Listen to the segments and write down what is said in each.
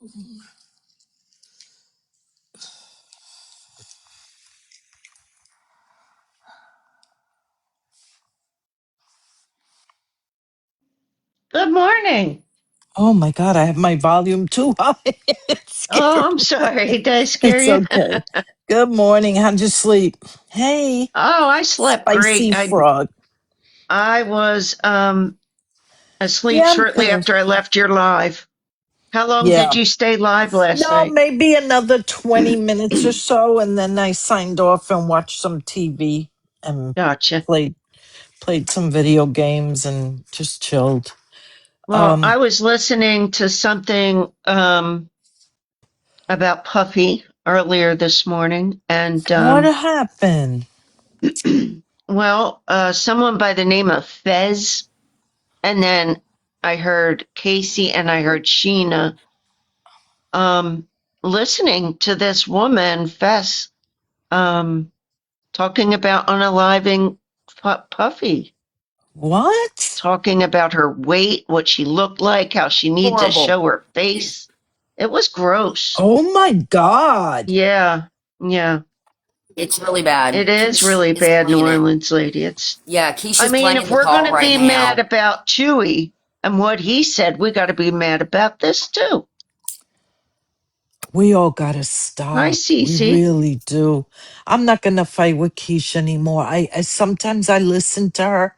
Good morning. Oh my God, I have my volume too high. It Oh, scared I'm me. sorry. Did I scare It's you? okay. Good morning. How'd you sleep? Hey, Oh, I slept spicy great. frog. I was asleep Yeah, I'm shortly good. after I left your live. How long did Yeah. you stay live last No, night? maybe another 20 minutes or so, and then I signed off and watched some TV and Gotcha. played some video games and just chilled. Well, I Um, was listening to something about Puffy earlier this morning, and what happened? well, someone by the name of Fez, and then I heard Casey and I heard Sheena um, listening to this woman, Fess, um, talking about unaliving Puffy, What? talking about her weight, what she looked like, how she needed to Horrible. show her face. It was gross. Oh my God. Yeah, yeah. It's really bad. It is Keish really is bad, New playing it. Orleans lady. Yeah, Keish I is mean, playing if the we're going call to right be mad now. about Chewy and what he said, we got to be mad about this too. We all gotta Hi, stop. We Cece. really do. I'm not gonna fight with Keisha anymore. I sometimes I listen to her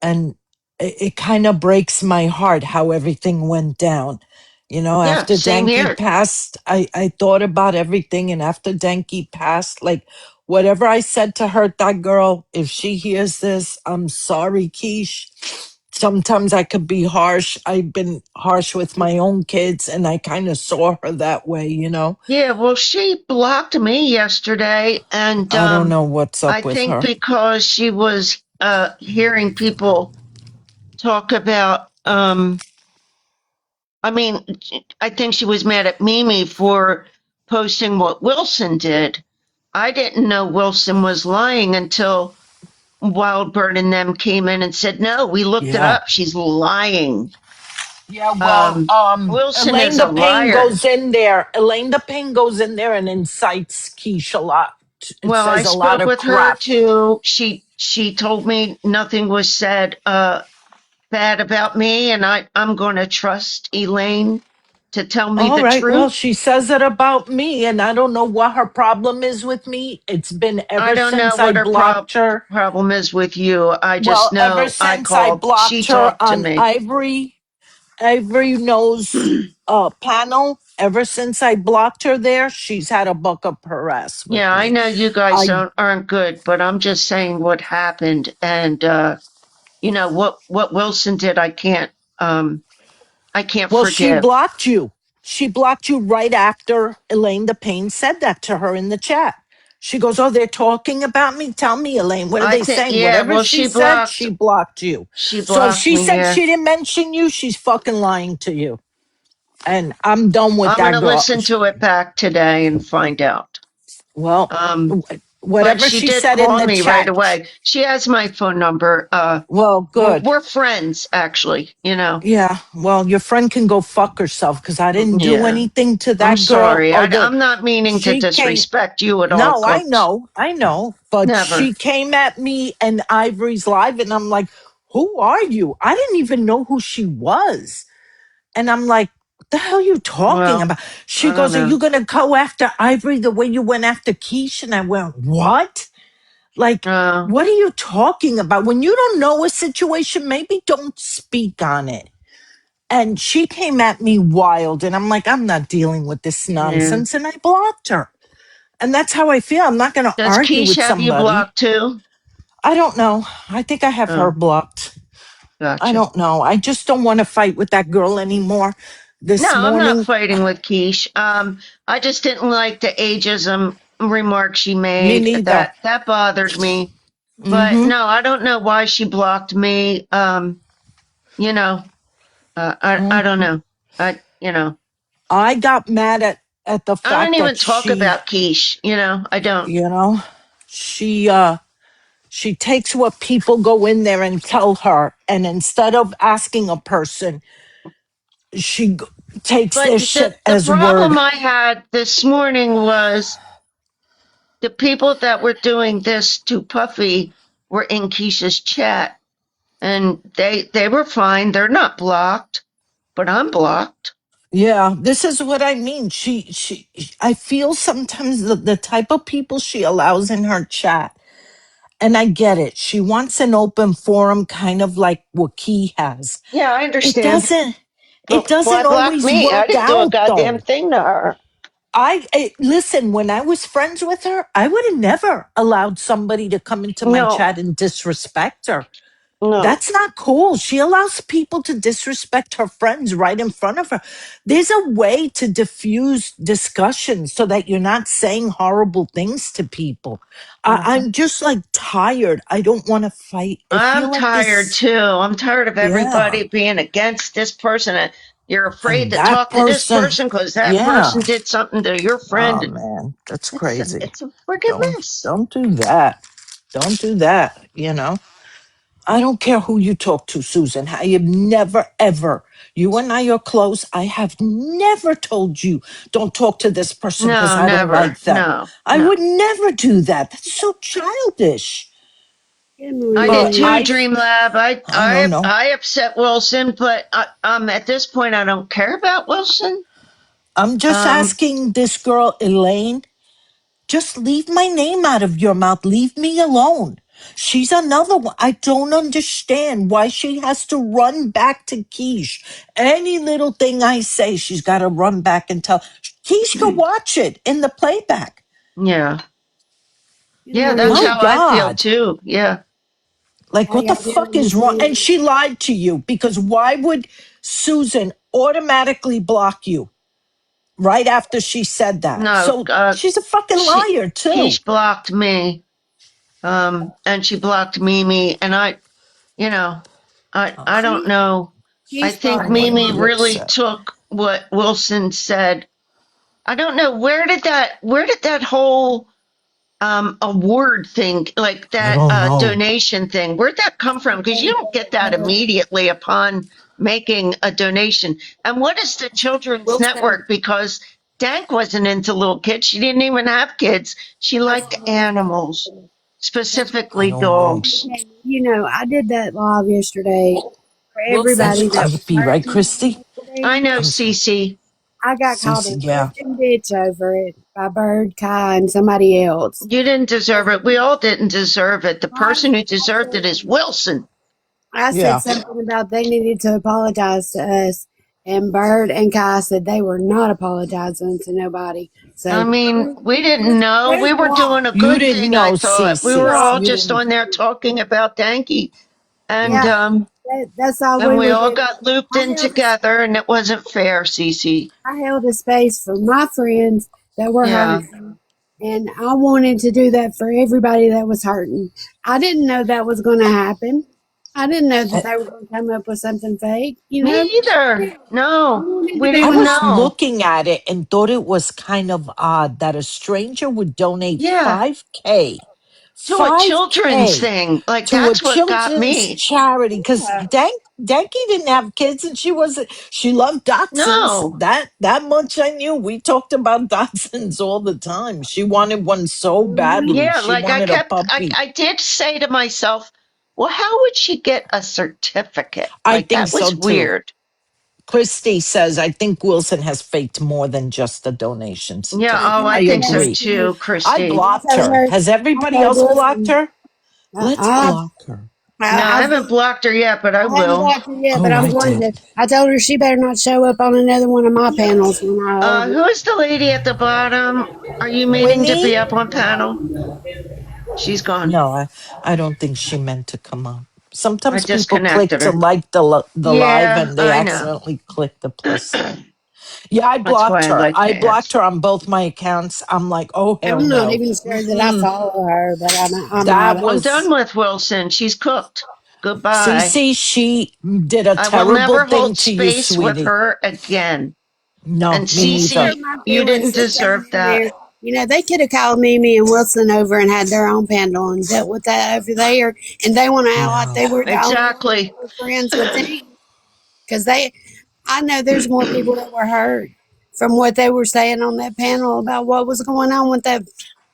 and it kind of breaks my heart how everything went down. You know, Yeah, after same Danky here. passed, I thought about everything, and after Danky passed, like whatever I said to hurt that girl, if she hears this, I'm sorry, Keish. Sometimes I could be harsh. I've been harsh with my own kids, and I kind of saw her that way, you know. Yeah, well, she blocked me yesterday, and I don't know what's I up with think her. because she was hearing people talk about. I mean, I think she was mad at Mimi for posting what Wilson did. I didn't know Wilson was lying until Wildbird and them came in and said, "No, we looked it Yeah. up. She's lying." Yeah, well, Wilson Elaine is the a Pain liar. goes in there. Elaine the Pain goes in there and incites Quiche a lot. It Well, I says a lot spoke of with her crap. too. She told me nothing was said bad about me, and I'm going to trust Elaine to tell me All the right, well, truth. she says it about me, and I don't know what her problem is with me. It's been I ever don't know since I what her blocked her. problem is with you. I just Well, ever know I since I called. She blocked her talked to on me. Ivory Knows panel, ever since I blocked her there, she's had a buck up her ass with Yeah, I me. know you guys I aren't good, but I'm just saying what happened, and what Wilson did. I can't Well, she forgive. blocked you. She blocked you right after Elaine the Pain said that to her in the chat. She goes, "Oh, they're talking about me. Tell me, Elaine, what are I they think, saying?" yeah. Whatever Well, she said, she blocked you. she So if blocked she me. said Yeah. she didn't mention you, she's fucking lying to you. And I'm done with I'm that gonna girl. listen to it back today and find out. Well, Um, but whatever she she did said in call the me right chat. away. She has my phone number. Well, good. We're friends, actually. Yeah, well, your friend can go fuck herself because I didn't do Yeah. anything to I'm that girl. sorry. Other, I'm not meaning to she came. disrespect you at all, No, Cooks. I know, but Never. she came at me and Ivory's live, and I'm like, "Who are you?" I didn't even know who she was, and I'm like, "What the hell are you talking Well, about?" She I don't goes, "Are know. you gonna go after Ivory the way you went after Keish?" And I went, "What? Like, Uh, what are you talking about? When you don't know a situation, maybe don't speak on it." And she came at me wild, and I'm like, "I'm not dealing with this yeah. nonsense," and I blocked her. And that's how I feel. I'm not going to Does argue Keish with have you somebody. blocked too? I don't know. I think I have her Oh, blocked. I gotcha. don't know. I just don't want to fight with that girl anymore. No, This I'm not morning, fighting with Keish. I just didn't like the ageism remark she me made. neither. That bothered me. But Mm-hmm. no, I don't know why she blocked me. You know, I Mm. don't know. I. I got mad at the I don't fact that even talk she, about Keish. I don't. you know, she she takes what people go in there and tell her, and instead of asking a person, she takes But their shit the as word. problem I had this morning was the people that were doing this to Puffy were in Keisha's chat, and they were fine. They're not blocked, but I'm blocked. Yeah, this is what I mean. I feel sometimes the type of people she allows in her chat, and I get it. She wants an open forum, kind of like what Key has. Yeah, I It understand. doesn't, it But why doesn't block always me? I work didn't do a out goddamn though. thing to her. Listen, when I was friends with her, I would have never allowed somebody to come into my No, chat and disrespect her. no. That's not cool. She allows people to disrespect her friends right in front of her. There's a way to diffuse discussions so that you're not saying horrible things to people. I'm just like tired. I don't want to fight. I I'm feel like tired this. too. I'm tired of Yeah. everybody being against this person. And you're afraid And to that talk to this person, person because that yeah. person did something to your Oh friend. man, that's It's crazy. it's a freaking Don't mess. don't do that. Don't do that, you know? I don't care who you talk to, Susan. I have never, ever, you and I are close. I have never told you, don't talk to this person because No, I don't never. like them. No, I no. would never do that. That's so childish. Good I did But morning. too, Dream Lab. I don't know. I upset Wilson, but at this point I don't care about Wilson. I'm just Um, asking this girl, Elaine, just leave my name out of your mouth. Leave me alone. She's another one. I don't understand why she has to run back to Keish. Any little thing I say, she's got to run back and tell. Keish could watch it in the playback. yeah, Good yeah. morning. That's My how I feel God. too. Yeah. Like, How what the y'all fuck doing is this wrong? And morning? she lied to you because why would Susan automatically block you right after she said that? No. So she's a fucking She liar, too. Keish blocked me. And she blocked Mimi, and you know, I don't She know. I she's I think blocked me, wouldn't Mimi be Mom. really upset. took what Wilson said. I don't know where did that whole award thing, like I that don't know. donation thing, where'd that come from? Because you don't get that immediately upon making a donation. And what is the Children's Wilson. Network? Because Dank wasn't into little kids. She didn't even have kids. She liked animals, I specifically don't know. dogs. And, you know, I did that live yesterday for That's everybody Wilson. that was creepy, right, hurting Christy? I yesterday. know, I'm sorry. Cece. I got called a Cece, yeah. freaking bitch over it by Bird, Kai, and somebody else. You didn't deserve it. We all didn't deserve it. The person who I deserved it is Wilson. said Yeah. something about they needed to apologize to us, and Bird and Kai said they were not apologizing to nobody. I So mean, we didn't know. who's We were doing blocked? a You good didn't thing, I know, thought. We Who's were Cece. all blocked? You just didn't. on there talking about Danky. And Yeah, um that's all and we we were all doing. got looped I in held a, together and it wasn't fair, Cece. I held a space for my friends that were Yeah. hurting, and I wanted to do that for everybody that was hurting. I didn't know that was going to happen. I didn't know that they were going to come up with something fake. You Me know, either. I No. wanted to We be I didn't with my was know. looking at it and thought it was kind of odd that a stranger would donate Yeah. 5K, To a children's 5K thing. Like to a that's what got children's me. charity because friends. Danky didn't have kids and she loved Dachshunds. No. That much I knew. We talked about Dachshunds all the time. She wanted one so Mhm. badly. Yeah, She like wanted a puppy. I did say to myself, well, how would she get a certificate? I Like think that so was too. weird. Christy says, I think Wilson has faked more than just a donation Yeah, I oh, certificate. think I I think so that's agree. true. too, I Christy. blocked her. Has I everybody told else blocked Wilson, her? Let's I, block her. No, I I, haven't blocked her yet, but I I haven't will. blocked her yet, but Oh, I'm I going did. to. I told her she better not show up on another one of my panels when I hold it. Who is the lady at the bottom? Are you meaning to Winnie? be up on panel? She's gone. No, I don't think she meant to come up. I Sometimes people click disconnected to her. like the live Yeah, and they I know. accidentally click the plus sign. Yeah, I That's why blocked I her. like I to blocked ask. her on both my accounts. I'm like, oh hell I'm not no. even sure that I Mm-mm. follow her, but I'm out That of. I'm done was with Wilson. She's cooked. Goodbye. Cece. She did a I will terrible never thing hold to you, space with sweetie. her again. No, And me And you neither. hurt Cece, my you feelings didn't just coming deserve in that. there. You know, they could have called Mimi and Wilson over and had their own panel and dealt with that over there. And they want to act like Yeah. they were the only ones Exactly. that were friends with them. Because I know there's more people that were hurt from what they were saying on that panel about what was going on with that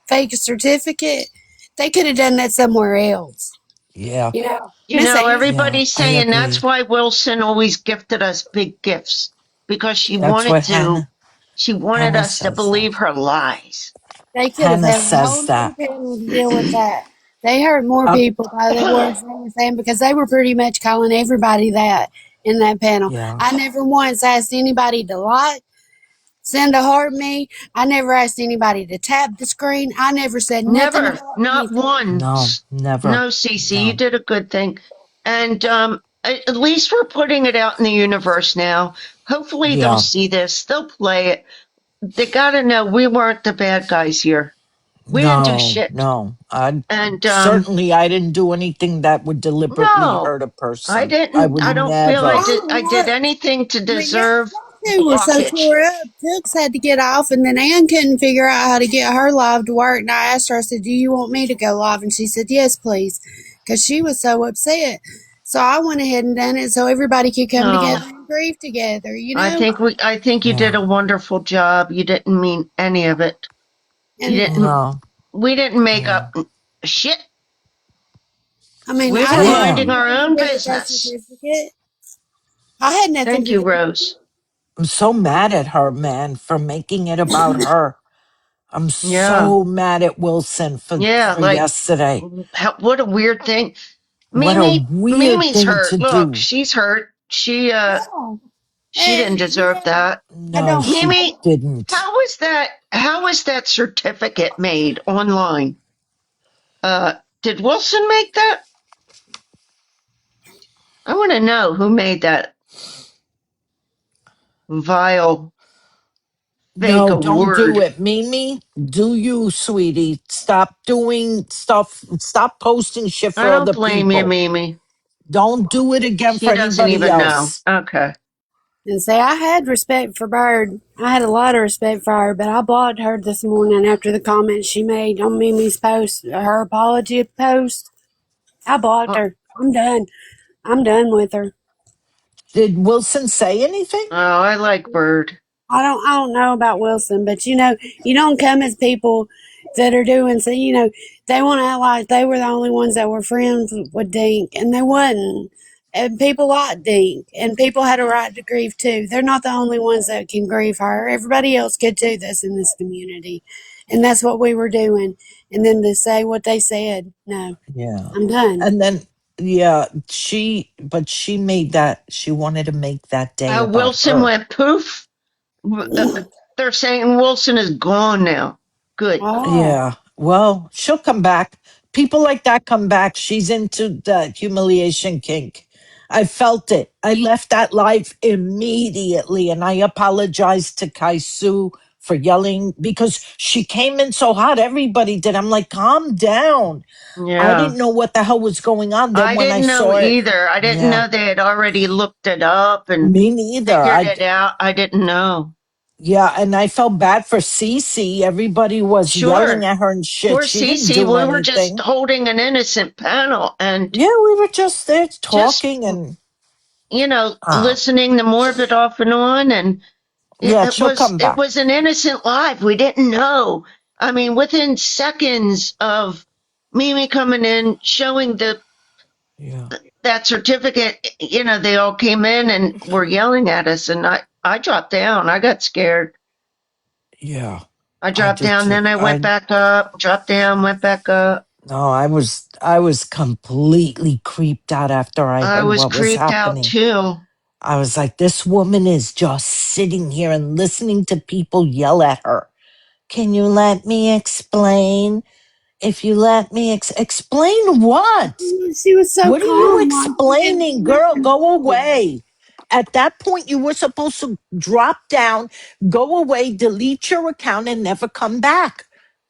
fake certificate. They could have done that somewhere else. Yeah, You know, You Miss know, Ann, yeah, everybody's I saying that's agree. why Wilson always gifted us big gifts because she yeah, That's wanted what to, she wanted Hannah us to says that. believe her lies. they could have Hannah had a whole says nother that. panel to deal with that. They hurt more Uh, people by the words they were saying because they were pretty much calling everybody that in that panel. yeah, I never once asked anybody to like, send a heart me. I never asked anybody to tap the screen. I never said nothing Never, about not anything. no, once. never. No, Cece, you No, did a good thing. And at least we're putting it out in the universe now. Hopefully they'll yeah, see this, they'll play it. They got to know we weren't the bad guys here. We didn't do no, shit. no. And I didn't do anything that would deliberately no, hurt a I person. I didn't. would I don't feel Well, I never. I did. don't I know did what. anything to I mean, y'all, deserve y'all two were so blockage. tore up. Tooks had to get off, and then Ann couldn't figure out how to get her live to work. And I asked her, I said, "Do you want me to go live?" And she said, "Yes, please," because she was so upset. So I went ahead and done it so everybody could come No, together and grieve together. You I know, think we. I think you did Yeah, a wonderful job. You didn't mean any of it. You and didn't. no, We didn't make yeah, up shit. I mean, We I were didn't have yeah. minding our anything to own do with that business. certificate. I had nothing Thank to you, do with Rose. it. I'm so mad at her, man, for making it about her. I'm Yeah, so mad at Wilson yeah. for Like, yesterday. what a weird thing. What a weird Mimi's thing to hurt. Look, do. she's hurt. Yeah, She didn't you deserve know, that. I No, don't. she Mimi, didn't. how was that certificate made online? Did Wilson make that? I want to know who made that vile fake No, don't do award. it. Mimi, do you, sweetie. Stop doing stuff. Stop posting shit I for don't other blame you, people. Mimi. Don't do it again She for doesn't anybody even know. else. Okay. And say, I had respect for Bird. I had a lot of respect for her, but I blocked her this morning after the comments she made on Mimi's post, her apology post. I blocked Oh, her. I'm done. I'm done with her. Did Wilson say anything? I like Bird. I don't know about Wilson, but you don't come as people that are doing so. They want to act like they were the only ones that were friends with Dink, and they wasn't. And people like Dink, and people had a right to grieve too. They're not the only ones that can grieve her. Everybody else could too. That's in this community, and that's what we were doing. And then to say what they said, no, Yeah. I'm done. And then, yeah, but she made that, she wanted to make that day about Wilson her. went poof. They're saying Wilson is gone now. Good. Oh, Yeah. Well, she'll come back. People like that come back. She's into the humiliation kink. I felt it. I left that live immediately and I apologized to Kaisu for yelling because she came in so hot. Everybody did. I'm like, calm down. I Yeah. didn't know what the hell was going on. Then I when I didn't know saw it, either. I didn't yeah, know they had already looked it up and me neither. figured it out. I didn't know. Yeah, and I felt bad for Cece. Everybody was yelling Sure. at her and shit. Poor She didn't Cece, do we were just anything. holding an innocent panel and Yeah, we were just there just, talking and uh listening to more of it off and on. And it, yeah, it she'll was, come it back. was an innocent live. We didn't know. I mean, within seconds of Mimi coming in, showing Yeah. that certificate, they all came in and were yelling at us. And I dropped down. I got scared. Yeah. I I dropped did down, too. then I went back up, dropped down, went back up. No, I was completely creeped out after I I heard was what was creeped out happening. too. I was like, this woman is just sitting here and listening to people yell at her. Can you let me explain? If you let me explain what? she was so What are you calm, like she didn't explaining, do girl? nothing Go wrong. away. At that point, you were supposed to drop down, go away, delete your account, and never come back.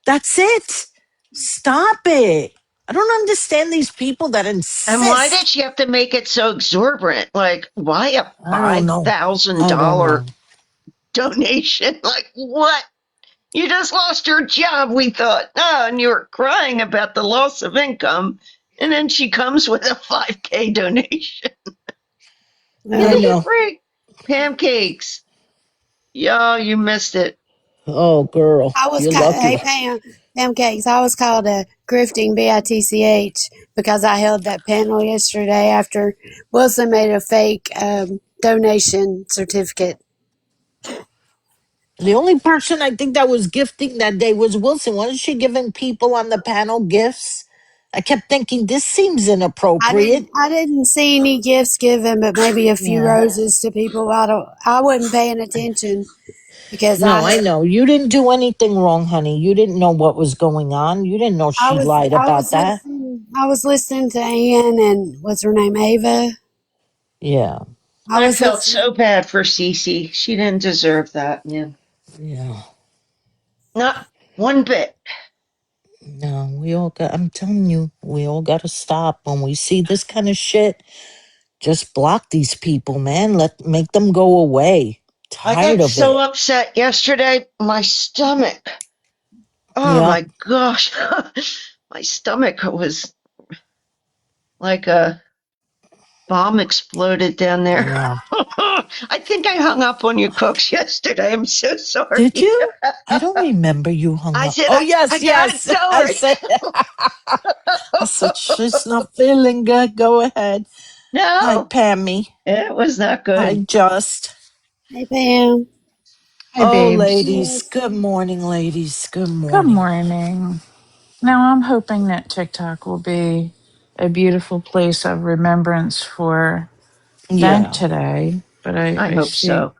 That's it. Stop it. I don't understand these people that And why did insist. she have to make it so exorbitant? Like, why a I don't five know. thousand I don't dollar know. donation? Like, what? You just lost your job, we thought. Oh, and you were crying about the loss of income. And then she comes with a 5K donation. Give I Uh, me a know. break. Pancakes. Yo, you missed it. Oh, girl, I was you're called, hey lucky. Pam, Pam Cakes. I was called a grifting bitch because I held that panel yesterday after Wilson made a fake donation certificate. The only person I think that was gifting that day was Wilson. Wasn't she giving people on the panel gifts? I kept thinking this seems inappropriate. I didn't see any gifts given, but maybe a few Yeah. roses to people. I wasn't paying attention because No, I know. You didn't do anything wrong, honey. You didn't know what was going on. You didn't know she lied about that. I was listening to Ann and what's her name, Ava. Yeah. I I was felt so listening. bad for Cece. She didn't deserve that, man. Yeah. Not one bit. No, we all got, I'm telling you, we all got to stop when we see this kind of shit. Just block these people, man. Make them go away. I Tired got of so it. upset yesterday. My stomach. Oh Yep. my gosh. My stomach was like a bomb exploded down there. Yeah. I think I hung up on you, Cooks, yesterday. I'm so Did sorry. you? I don't remember you hung I up. said, Oh I yes, gotta yes. I tell said I said she's not feeling good. Go ahead. Hi, No, Pammy. it was not Hi, good. Just. Hey Pam. Hi, Oh, babes. ladies. Yes. Good morning, ladies. Good Good morning. morning. Now, I'm hoping that TikTok will be a beautiful place of remembrance for Dank Yeah. today. But I I hope see, so.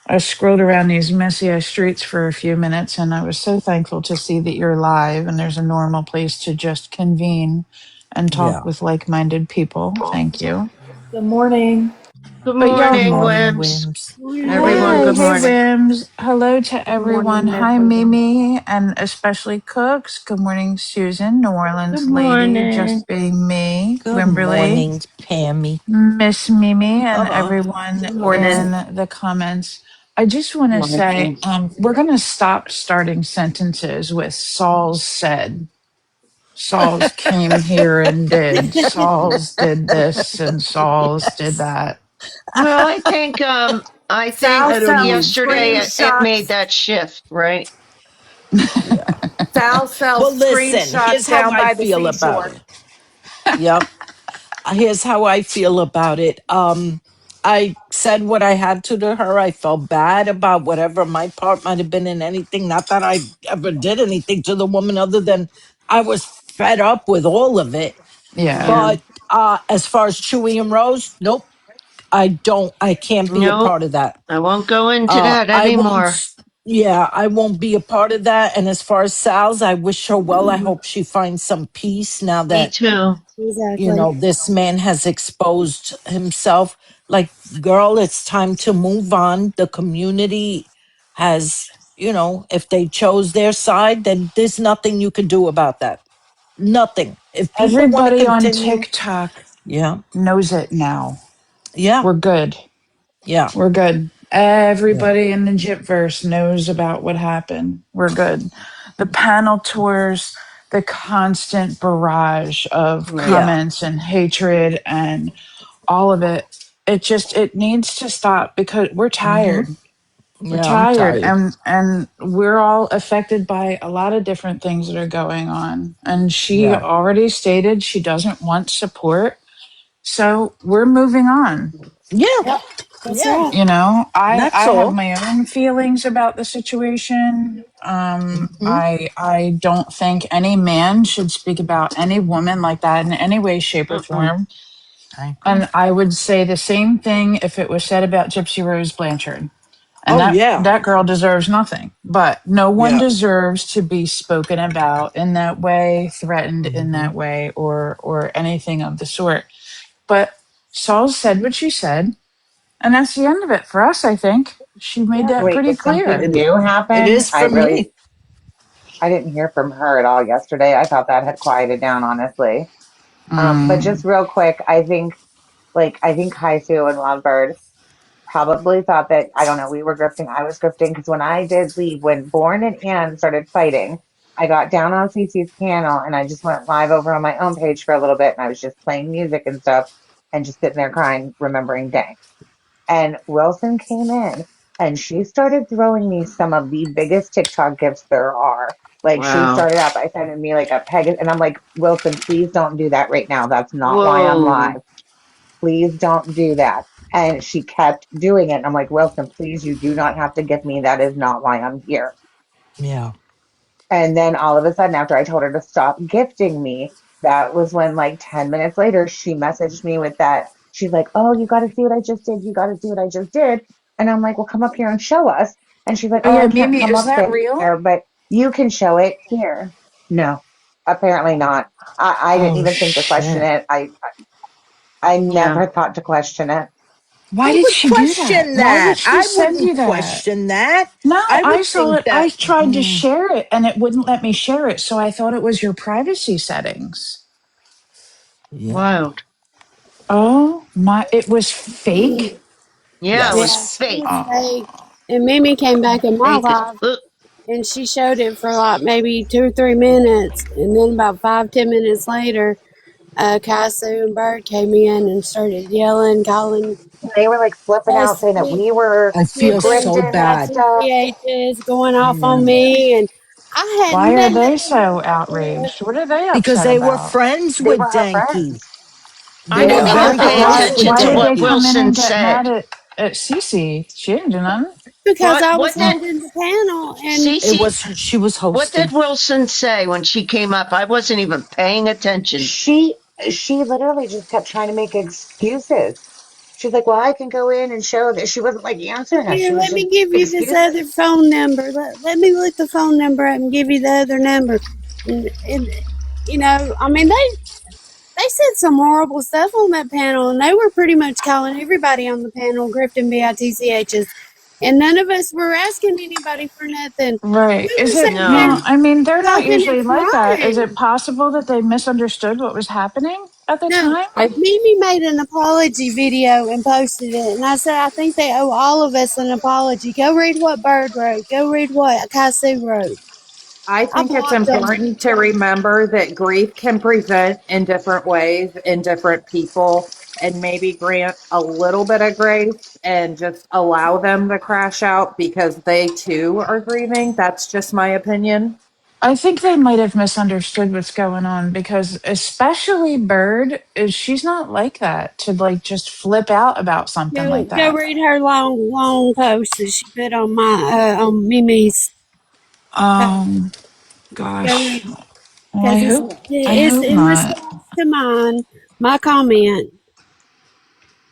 I scrolled around these messy ass streets for a few minutes and I was so thankful to see that you're live and there's a normal place to just convene and talk Yeah. with like minded people. Thank you. Good morning. Good But Good y'all, morning, morning, Wims. Wims. Everyone, hey, good hey, Yes. morning. Wims. Hello to Good everyone. morning, Hi, everyone. Mimi, and especially Cooks. Good morning, Susan, New Good Orleans lady, morning. just being me, Good Wimberly, morning, Pammy. Miss Mimi, and Uh-uh. everyone Good morning. in the comments. I just want to say Morning. we're going to stop starting sentences with Saul's said. Saul's came here and did. Saul's did this and Saul's did Yes. that. Well, I Sal think sells Agreed. yesterday it made screenshots. that shift, right? Yeah. Sal sells Well, listen, screenshots here's how down I by the feel about seashore. it. Yep. Here's how I feel about it. I said what I had to her. I felt bad about whatever my part might have been in anything. Not that I ever did anything to the woman other than I was fed up with all of it. Yeah. Yeah. But as far as Chewy and Rose, nope. I can't be a No, part of that. I won't go into that I won't anymore. yeah, I won't be a part of that. And as far as Sal's, I wish her well. I hope she finds some peace now Me that too. Exactly. this man has exposed himself. Like, girl, it's time to move on. The community has, if they chose their side, then there's nothing you can do about that. Nothing. If people want to Everybody on continue, TikTok yeah, knows it now. yeah, We're good. yeah, We're good. yeah, Everybody in the Jipverse knows about what happened. We're good. The panel tours, the constant barrage of Right. yeah, comments and hatred and all of it. It needs to stop because we're hmm tired. We're yeah, I'm tired tired. and we're all affected by a lot of different things that are going on. And she Yeah, already stated she doesn't want support. So we're moving on. yeah, Yep. That's yeah, right. You know, that's I have all. my own feelings about the situation. Hmm. I don't think any man should speak about any woman like that in any way, shape, or Mm-mm. form. I agree. And I would say the same thing if it was said about Gypsy Rose Blanchard. And Oh, yeah, that girl deserves nothing. But no one yeah, deserves to be spoken about in that way, threatened in hmm that way, or anything of the sort. But Saul said what she said, and that's the end of it for us, I think. She made Yep. that Wait, pretty did something clear. it, new it happen? is for me. I didn't hear from her at all yesterday. I thought that had quieted down, honestly. But just Mm. real quick, I think Haisu and Lovebird probably thought that, I don't know, we were grifting, I was grifting, because when I did leave, when Born and Ann started fighting, I got down on Cece's panel and I just went live over on my own page for a little bit and I was just playing music and stuff and just sitting there crying, remembering Dank. And Wilson came in and she started throwing me some of the biggest TikTok gifts there are. Like she Wow. started out by sending me like a Pegasus, and I'm like, Wilson, please don't do that right now. That's not why I'm Whoa. live. Please don't do that. And she kept doing it. And I'm like, Wilson, please, you do not have to gift me. That is not why I'm here. Yeah. And then all of a sudden, after I told her to stop gifting me, that was when, like 10 minutes later, she messaged me with that. She's like, oh, you got to see what I just did. You got to see what I just did. And I'm like, well, come up here and show us. And she's like, Oh oh, yeah, I can't Mimi, come is up that real? there, but you can show it here. No, apparently not. I didn't Oh even think to question shit. it. I Yeah. never thought to question it. Why I did would she do that? question Why would that. she I send wouldn't you that? question that. No, I would I saw think it. I that. tried to share it and it wouldn't let me share it. So I thought it was your privacy settings. Yeah. Wild. Oh my, it was fake. Yeah, it was Yeah, Yes. it was fake. Oh, fake. And Mimi came back in my Fake as live look. and she showed it for like maybe 2 or 3 minutes. And then about 5, 10 minutes later, Kaisu and Bird came in and started yelling, calling They were like flipping out, us saying that we were I feel so snitching, grifting and bad. stuff. TCHs, going off on Yeah. me. And I had why are they nothing to so do with it. outraged? What are they Because upset they were about? friends They with were her Danky. friends. I They didn't were Yeah, even very that's pay what close Why? happened. with attention Why to did they what Danky. come in Wilson and get mad said. at Cece? She didn't do nothing. Because I was What did holding the panel and It Cece? was she was What did hosting. Wilson say when she came up? I wasn't even paying attention. She she literally just kept trying to make excuses. She's like, "Well, I can go in and show that." She wasn't like answering us. here, She was let just me give you this excuses. other phone number. Let me look the phone number up and give you the other number. And you know, I mean, they said some horrible stuff on that panel, and they were pretty much calling everybody on the panel Grifton BITCHs. And none of us were asking anybody for nothing. Right. We were Is it sitting there no, No. I mean, they're not talking and usually like that. Is it crying. possible that they misunderstood what was happening at the No, time? I Mimi made an apology video and posted it, and I said I think they owe all of us an apology. Go read what Bird wrote. Go read what Kaisu wrote. I I think it's blocked them. important to remember that grief can present in different ways in different people, and maybe grant a little bit of grace and just allow them to crash out because they too are grieving. That's just my opinion. I think they might have misunderstood what's going on because especially Bird is she's not like that to like just flip out about something like Go that. read her long post that she put on my on Mimi's post. Um Go gosh. read Well, because I it's hope in not. response to my comment.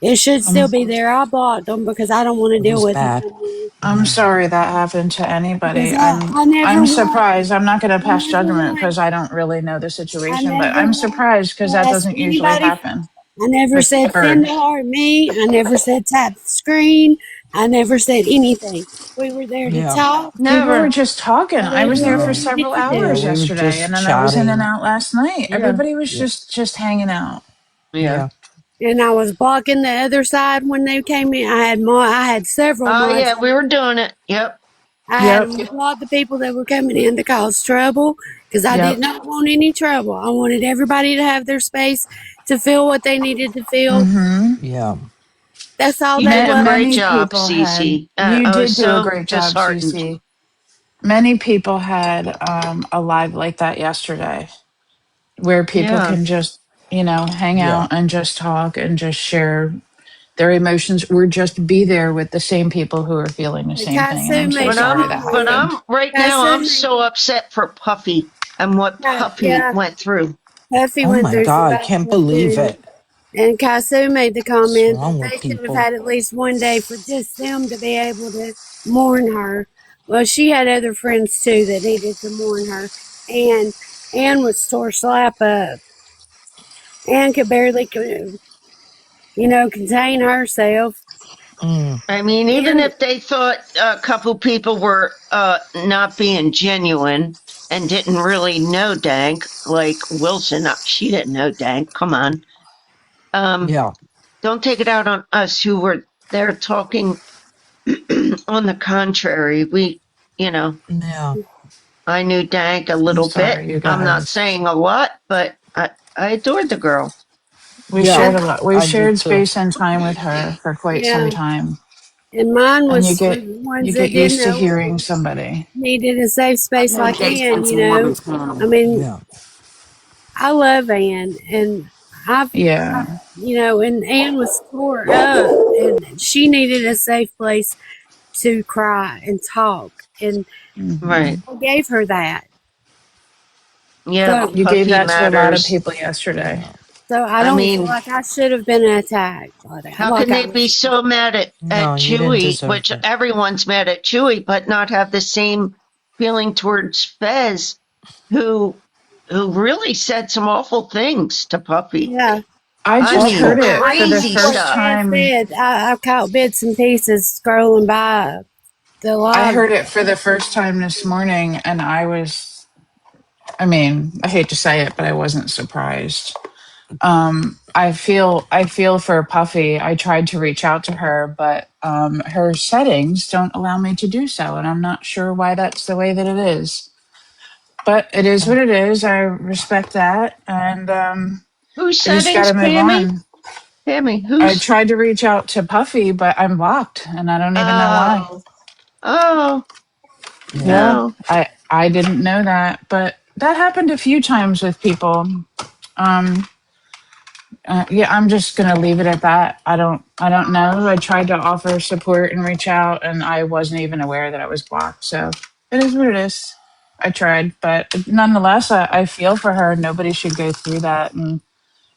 It should still I'm be there. I blocked them because I don't want to It deal was with it bad. no more. I'm Yeah. sorry that happened to Because anybody. I never I'm want, surprised. I'm not going to I pass never judgment want, because I don't really know the I situation, but never I'm want surprised because to that ask doesn't usually anybody. happen I never with said send Bird. to heart me. I never said tap the screen. I never said anything. We were there to Yeah. talk People were Never. just talking. and I let was do there what for Yeah. we need several to Yeah. hours do. We were yesterday and just then I was in and chatting. out last night. Yeah. Everybody was Yeah. just hanging out. Yeah. Yeah. And I was blocking the other side when they came in. I had several Oh mods. yeah, we were doing it. Yep. I had Yep. them block the people that were coming in to cause trouble because I did Yep. not want any trouble. I wanted everybody to have their space to feel what they needed to feel. Mhm. Yeah. That's all You that did a was. great Many job, people had Cece. you I was did do a so great job, disheartened. Cece. Many people had a live like that yesterday where people Yeah. can just, hang Yeah. out and just talk and just share their emotions or just be there with the same people who are feeling the same thing. And I'm Kaisu so made But the sorry I'm that but comment. happened. I'm right now Kaisu I'm made, so upset for Puffy and what Puffy yeah, went through. Puffy Oh went my through some God. bad Can't stuff believe too. it. And Kaisu made the What's comment that wrong with they should have people? had at least one day for just them to be able to mourn her. Well, she had other friends too that needed to mourn her. And Anne was tore slap up. Anne could barely, contain herself. Mm. I mean, even And if they thought a couple people were not being genuine and didn't really know Dank, like Wilson, she didn't know Dank. Come on. Yeah. Don't take it out on us who were there talking. On the contrary, you know, Yeah. I knew Dank a I'm little bit. sorry, you I'm not guys. saying a lot, but I adored the girl. We Yeah, shared And a lot. We I do shared too. space and time with her for quite some yeah, time. and mine And was for the you ones get that didn't used to know hearing somebody. needed a safe I space know like Jay's Ann. been You some more know, than I 10. mean, Yeah. I love Ann, and I, Yeah. you know, and Ann was tore up, and she needed a safe place to cry and talk, and Hmm. Right. I gave her that. Yeah, So, You gave Puffy that to a lot of matters. people yesterday. Yeah. so I I don't feel mean, like I should have been attacked how like can I they be was. so mad at No, you didn't Chewy, deserve which it. everyone's mad at Chewy, but not have the same feeling towards Fez, who really said some awful things to Puffy. Yeah, I I just mean, heard Awful. it for the crazy first stuff. Ann time. said I caught bits and pieces scrolling by the I live. heard it for the first time this morning, and I mean, I hate to say it, but I wasn't surprised. I feel for Puffy. I tried to reach out to her, but her settings don't allow me to do so, and I'm not sure why that's the way that it is. But it is what it is. I respect that, and Whose I just got settings, to move Pammy? on. Pammy, I who's? tried to reach out to Puffy, but I'm blocked, and I don't even know why. Oh, oh, Yeah. Yeah, no. I didn't know that, but that happened a few times with people. Um, yeah, I'm just gonna leave it at that. I don't know. I tried to offer support and reach out, and I wasn't even aware that I was blocked. So it is what it is. I tried, but nonetheless, I feel for her. Nobody should go through that, and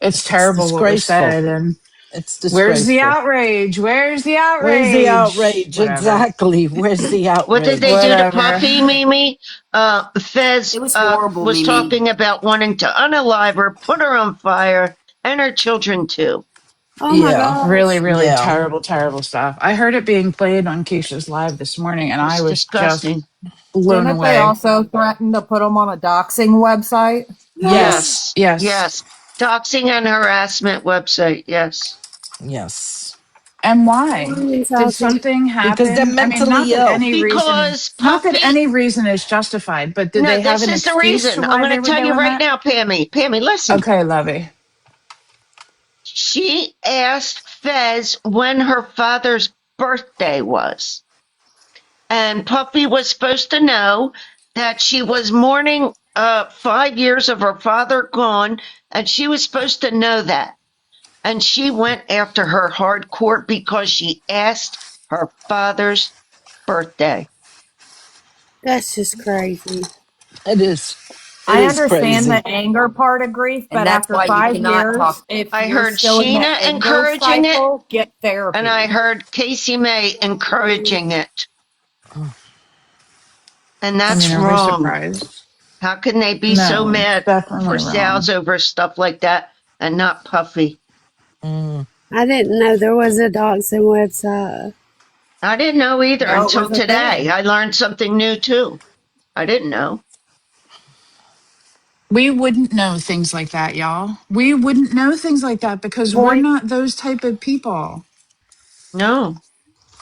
it's It's terrible what was disgraceful. said. And It's where's the disgraceful. outrage? Where's the Where's the outrage? outrage? Whatever, Exactly. Where's the What did they outrage? do to whatever. Puffy, Mimi? It Fez was horrible, was Mimi. talking about wanting to unalive her, put her on fire, and her children too. Oh my Yeah. Really, gosh. really Yeah. terrible, terrible stuff. I heard it being played on Keisha's live this morning, and I It's was just disgusting. blown Didn't they away. also threaten to put them on a doxing website? Yes. Yes, Yes. yes. Doxing and harassment website. Yes. Yes. And why? Morning, Did Sophie. something Because they're happen? I mean, mentally ill. Because not that Puffy. any reason is justified, but did No, they have this an is the excuse to reason. I'm why going they to were tell you doing right that? now, Pammy. Pammy, listen. Okay, Lovey. She asked Fez when her father's birthday was. And Puffy was supposed to know that she was mourning 5 years of her father gone, and she was supposed to know that. And she went after her hardcore because she asked her father's birthday. That's just crazy. It is. It I is understand crazy. the anger part of grief, And but that's after why you 5 cannot years, talk. if I you're heard still in the Sheena anger encouraging it, cycle, get and I therapy. heard Casey May encouraging it. And I mean, that's are we wrong. surprised? How can they be so No, it's mad for definitely sales wrong. over stuff like that and not Puffy? Mm. I didn't know there was a doxing website. I didn't know either No, it until was a today. thing. I learned something new too. I didn't know. We wouldn't know things like that, y'all. We wouldn't know things like that because we're Point. not those type of people. No.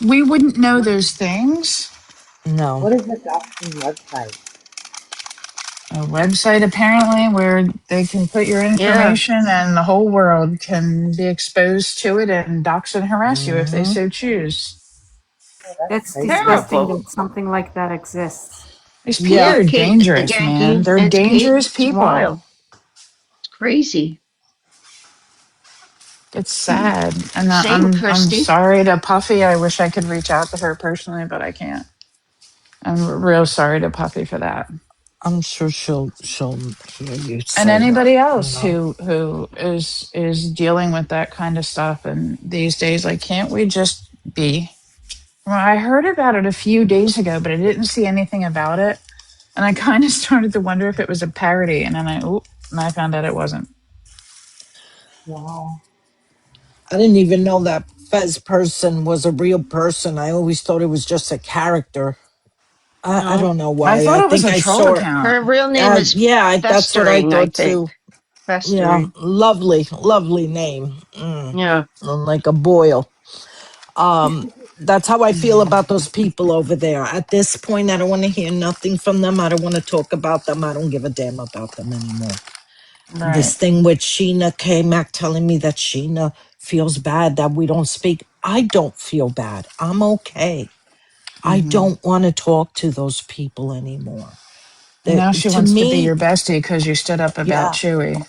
We wouldn't know those things. No. What is the doxing website? A website apparently where they can put your Yeah. information and the whole world can be exposed to it and dox and harass you if they Hmm. so choose. Oh, that's That's crazy. disgusting Terrible. that something like that exists. These people Yeah. Yeah, are Kate, dangerous, man. Yankee. They're It's Kate. dangerous It's people. wild. It's crazy. It's sad. And Same, I'm Christy. sorry to Puffy. I wish I could reach out to her personally, but I can't. I'm real sorry to Puffy for that. I'm sure she'll hear you And say that. anybody You else know. who is dealing with that kind of stuff and these days, like, can't we just be? Well, I heard about it a few days ago, but I didn't see anything about it. And I kind of started to wonder if it was a parody. And then I found out it wasn't. Wow. I didn't even know that Fez person was a real person. I always thought it was just a character. I No. don't know I why. thought I it was think a I troll saw it. account. Her real name is Yeah, that's what I Festering, I thought think. too. Yeah, Festering. lovely name. Yeah. Like a boil. That's how I feel about those people over there. At this point, I don't want to hear nothing from them. I don't want to talk about them. I don't give a damn about them anymore. This Right. thing with Sheena came back telling me that Sheena feels bad that we don't speak. I don't feel bad. I'm okay. I Hmm. don't want to talk to those people anymore. Now she To wants to be your me, bestie because you stood up about yeah, Chewy.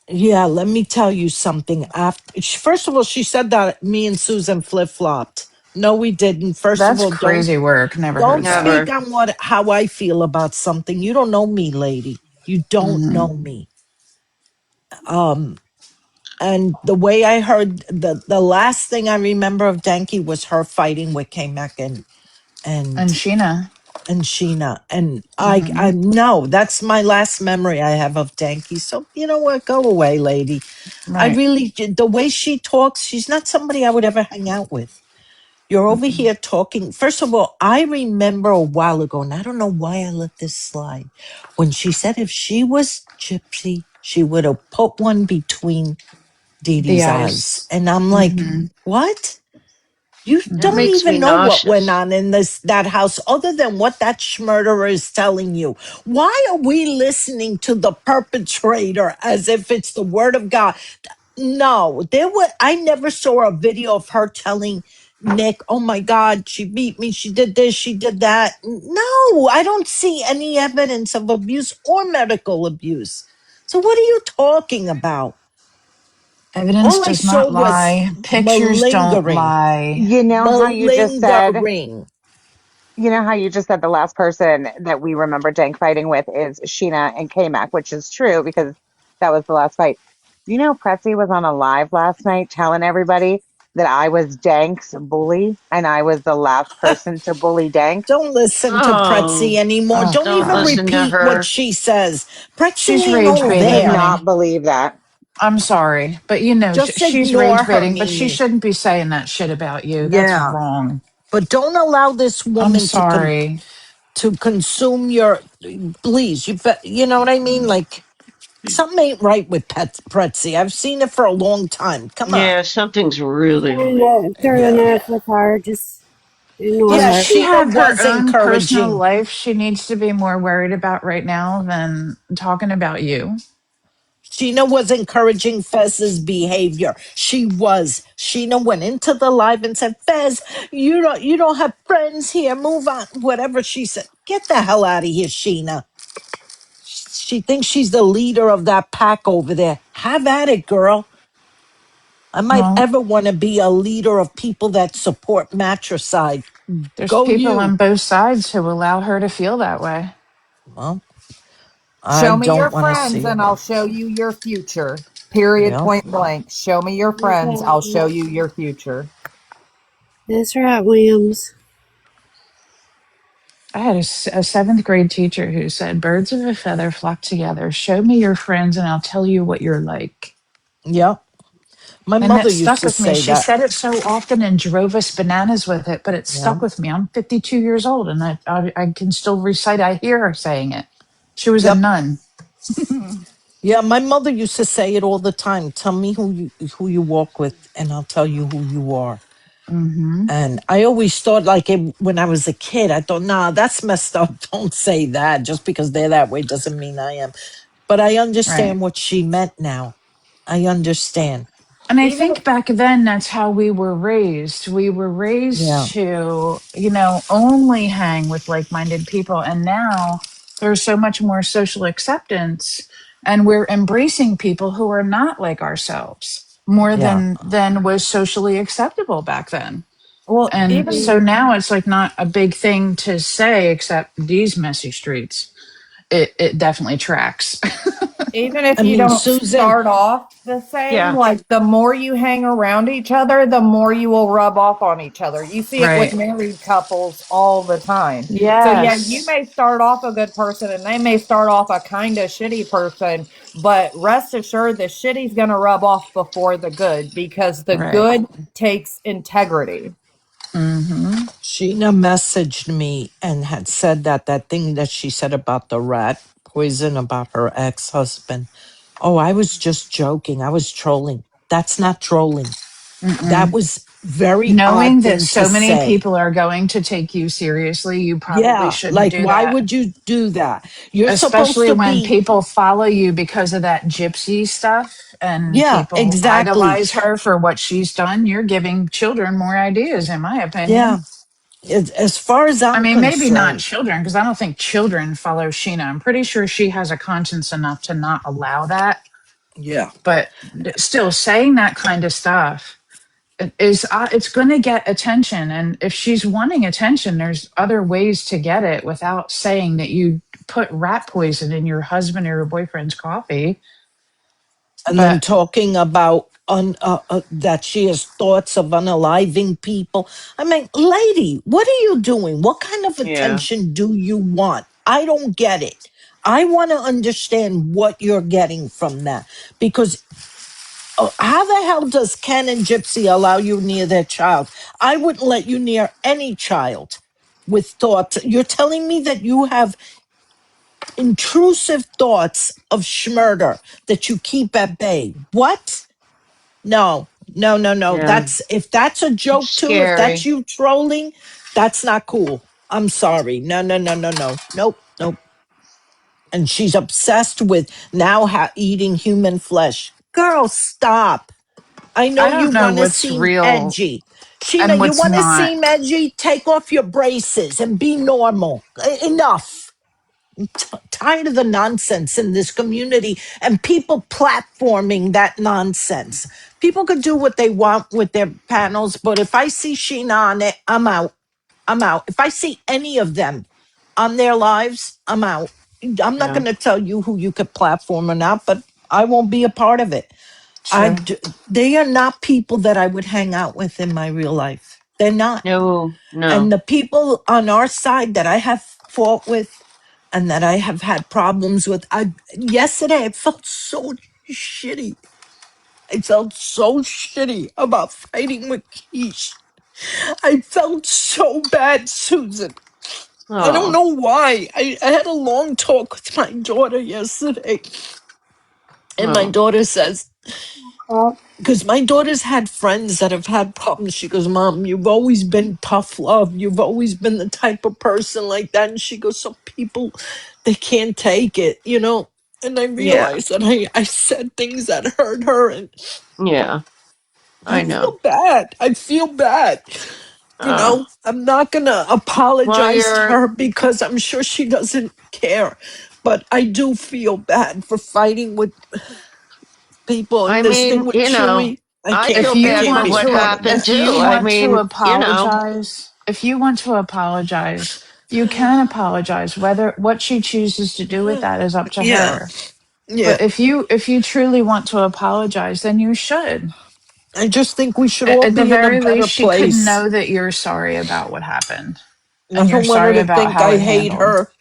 yeah. Let me tell you something. After, first of all, she said that me and Susan flip flopped. No, we didn't. First of That's all, crazy work. Never don't heard that. speak Never. on what how I feel about something. You don't know me, lady. You don't Hmm. know me. Um, and the way I heard the last thing I remember of Danky was her fighting with K Mac And and Sheena. and Sheena. And Hmm. I know that's my last memory I have of Danky. So you know what? Go away, lady. I Right. really the way she talks, she's not somebody I would ever hang out with. You're over Mm-mm. here talking. First of all, I remember a while ago, and I don't know why I let this slide, when she said if she was Gypsy, she would have put one between Dee The Dee's eyes. eyes. And I'm like, Hmm. what? You That don't Hmm. makes me even know what went nauseous. on in that house other than what that schmurderer is telling you. Why are we listening to the perpetrator as if it's the word of God? No, I never saw a video of her telling Nick, oh my God, she beat me, she did this, she did that. No, I don't see any evidence of abuse or medical abuse. So what are you talking about? Evidence All I does saw not was lie. Pictures don't malingering. lie. You know how you just said, Malingering. you know how you just said the last person that we remember Dank fighting with is Sheena and K-Mac, which is true because that was the last fight. You know, Pressy was on a live last night telling everybody that I was Dank's bully and I was the last person to bully Dank. Don't listen to Pretzi Oh, anymore. Oh Don't don't even God. listen to repeat what her. she says. Pretzi She's ain't rage all I baiting, did there. honey. not believe that. I'm sorry, but you know Just she's ignore rage her, baiting, but she Mimi. shouldn't be saying that shit about you. That's Yeah. wrong. But don't allow this I'm woman sorry. to consume your. Please, you know what I mean? Like something ain't right with Pretzi. I've seen it for a long time. Come on. Yeah, something's really Through wrong. enough, through Yeah. enough with her. Just ignore Yeah, Doesn't her. she Sheena have her was own personal encouraging. life she needs to be more worried about right now than talking about you? Sheena was encouraging Fez's behavior. She was. Sheena went into the live and said, Fez, you don't have friends here. Move on. Whatever she said. Get the hell out of here, Sheena. She thinks she's the leader of that pack over there. Have at it, girl. I might Well, ever want to be a leader of people that support matricide. there's Go people you. on both sides who allow her to feel that way. Well, I Show me your don't want to friends see and her. I'll show you your future. Period, Yeah. point blank. Show me your friends, I'll show you your future. That's right, Williams. I had a seventh grade teacher who said, "Birds of a feather flock together. Show me your friends, and I'll tell you what you're like." Yeah. My And mother that used stuck to with me. say She that. said it so often and drove us bananas with it, but it Yeah. stuck with me. I'm 52 years old, and I can still recite. I hear her saying it. She was a Yep. nun. Yeah, my mother used to say it all the time. Tell me who you walk with, and I'll tell you who you are. Mm-hmm. And I always thought, like when I was a kid, I thought, nah, that's messed up. Don't say that. Just because they're that way doesn't mean I am. But I Right. understand what she meant now. I understand. And I Even think back then that's how we were raised. We were Yeah, raised to, only hang with like minded people. And now there's so much more social acceptance and we're embracing people who are not like ourselves more yeah, than was socially acceptable back then. well, And even so now it's like not a big thing to say except these messy streets. It definitely tracks. even if I you mean, don't Susan. start off the same, Yeah. like the more you hang around each other, the more you will rub off on each other. You see it with Right. married couples all the time. So yeah, you Yes. may start off a good person and they may start off a kind of shitty person, but rest assured the shitty's going to rub off before the good because the Right. good takes integrity. Mm-hmm. Sheena messaged me and had said that thing that she said about the rat poison about her ex-husband. Oh, I was just joking. I was trolling. That's not trolling. That Mm-mm. was very odd Knowing that thing to so many say. people are going to take you seriously, you probably Yeah, shouldn't like do why that. would you do that? You're supposed Especially to when be, people follow you because of that gypsy stuff and yeah, people exactly. idolize her for what she's done. You're giving children more ideas, in my opinion. Yeah. As far as I I'm mean, maybe not concerned, children, because I don't think children follow Sheena. I'm pretty sure she has a conscience enough to not allow that. yeah. But still, saying that kind of stuff is it's going to get attention. And if she's wanting attention, there's other ways to get it without saying that you put rat poison in your husband or your boyfriend's coffee. And then But talking about that she has thoughts of unaliving people. I mean, lady, what are you doing? What kind of Yeah. attention do you want? I don't get it. I want to understand what you're getting from that because how the hell does Ken and Gypsy allow you near their child? I wouldn't let you near any child with thoughts. You're telling me that you have intrusive thoughts of schmurder that you keep at bay. What? No, no, no, no. Yeah. That's if that's a It's joke too, if that's scary. you trolling, that's not cool. I'm sorry. No, no, no, no, no. Nope, nope. And she's obsessed with now eating human flesh. Girl, stop. I know I you don't know want to what's seem real edgy. Sheena, and you what's want to not. seem edgy? Take off your braces and be normal. Enough. Tired of the nonsense in this community and people platforming that nonsense. People could do what they want with their panels, but if I see Sheena on it, I'm out. I'm out. If I see any of them on their lives, I'm out. I'm not Yeah. going to tell you who you could platform or not, but I won't be a part of it. True. They are not people that I would hang out with in my real life. They're not. No, And no. the people on our side that I have fought with and that I have had problems with, yesterday I felt so shitty. I felt so shitty about fighting with Keish. I felt so bad, Susan. I don't Oh, know why. I had a long talk with my daughter yesterday, and my oh, daughter says, because my daughter's had friends that have had problems. She goes, Mom, you've always been tough love. You've always been the type of person like that. And she goes, some people, they can't take it, you know? And I yeah, realized that I said things that hurt her. And yeah. I I know. feel bad. I feel bad. You Uh, know, I'm not going to well, apologize to you're, her because I'm sure she doesn't care. But I do feel bad for fighting with people I and this thing mean, with Chewy. I I feel bad can't for be a what part of happened that. If too. you I want to mean, apologize, if you want to apologize, you can apologize. Whether what she chooses to do with that is up to Yeah, her. yeah. But if you truly want to apologize, then you should. I just think we should all At the be in a very better least, she could place. know that you're sorry about what happened I and you're don't want her sorry to about think how I it hate handled. her.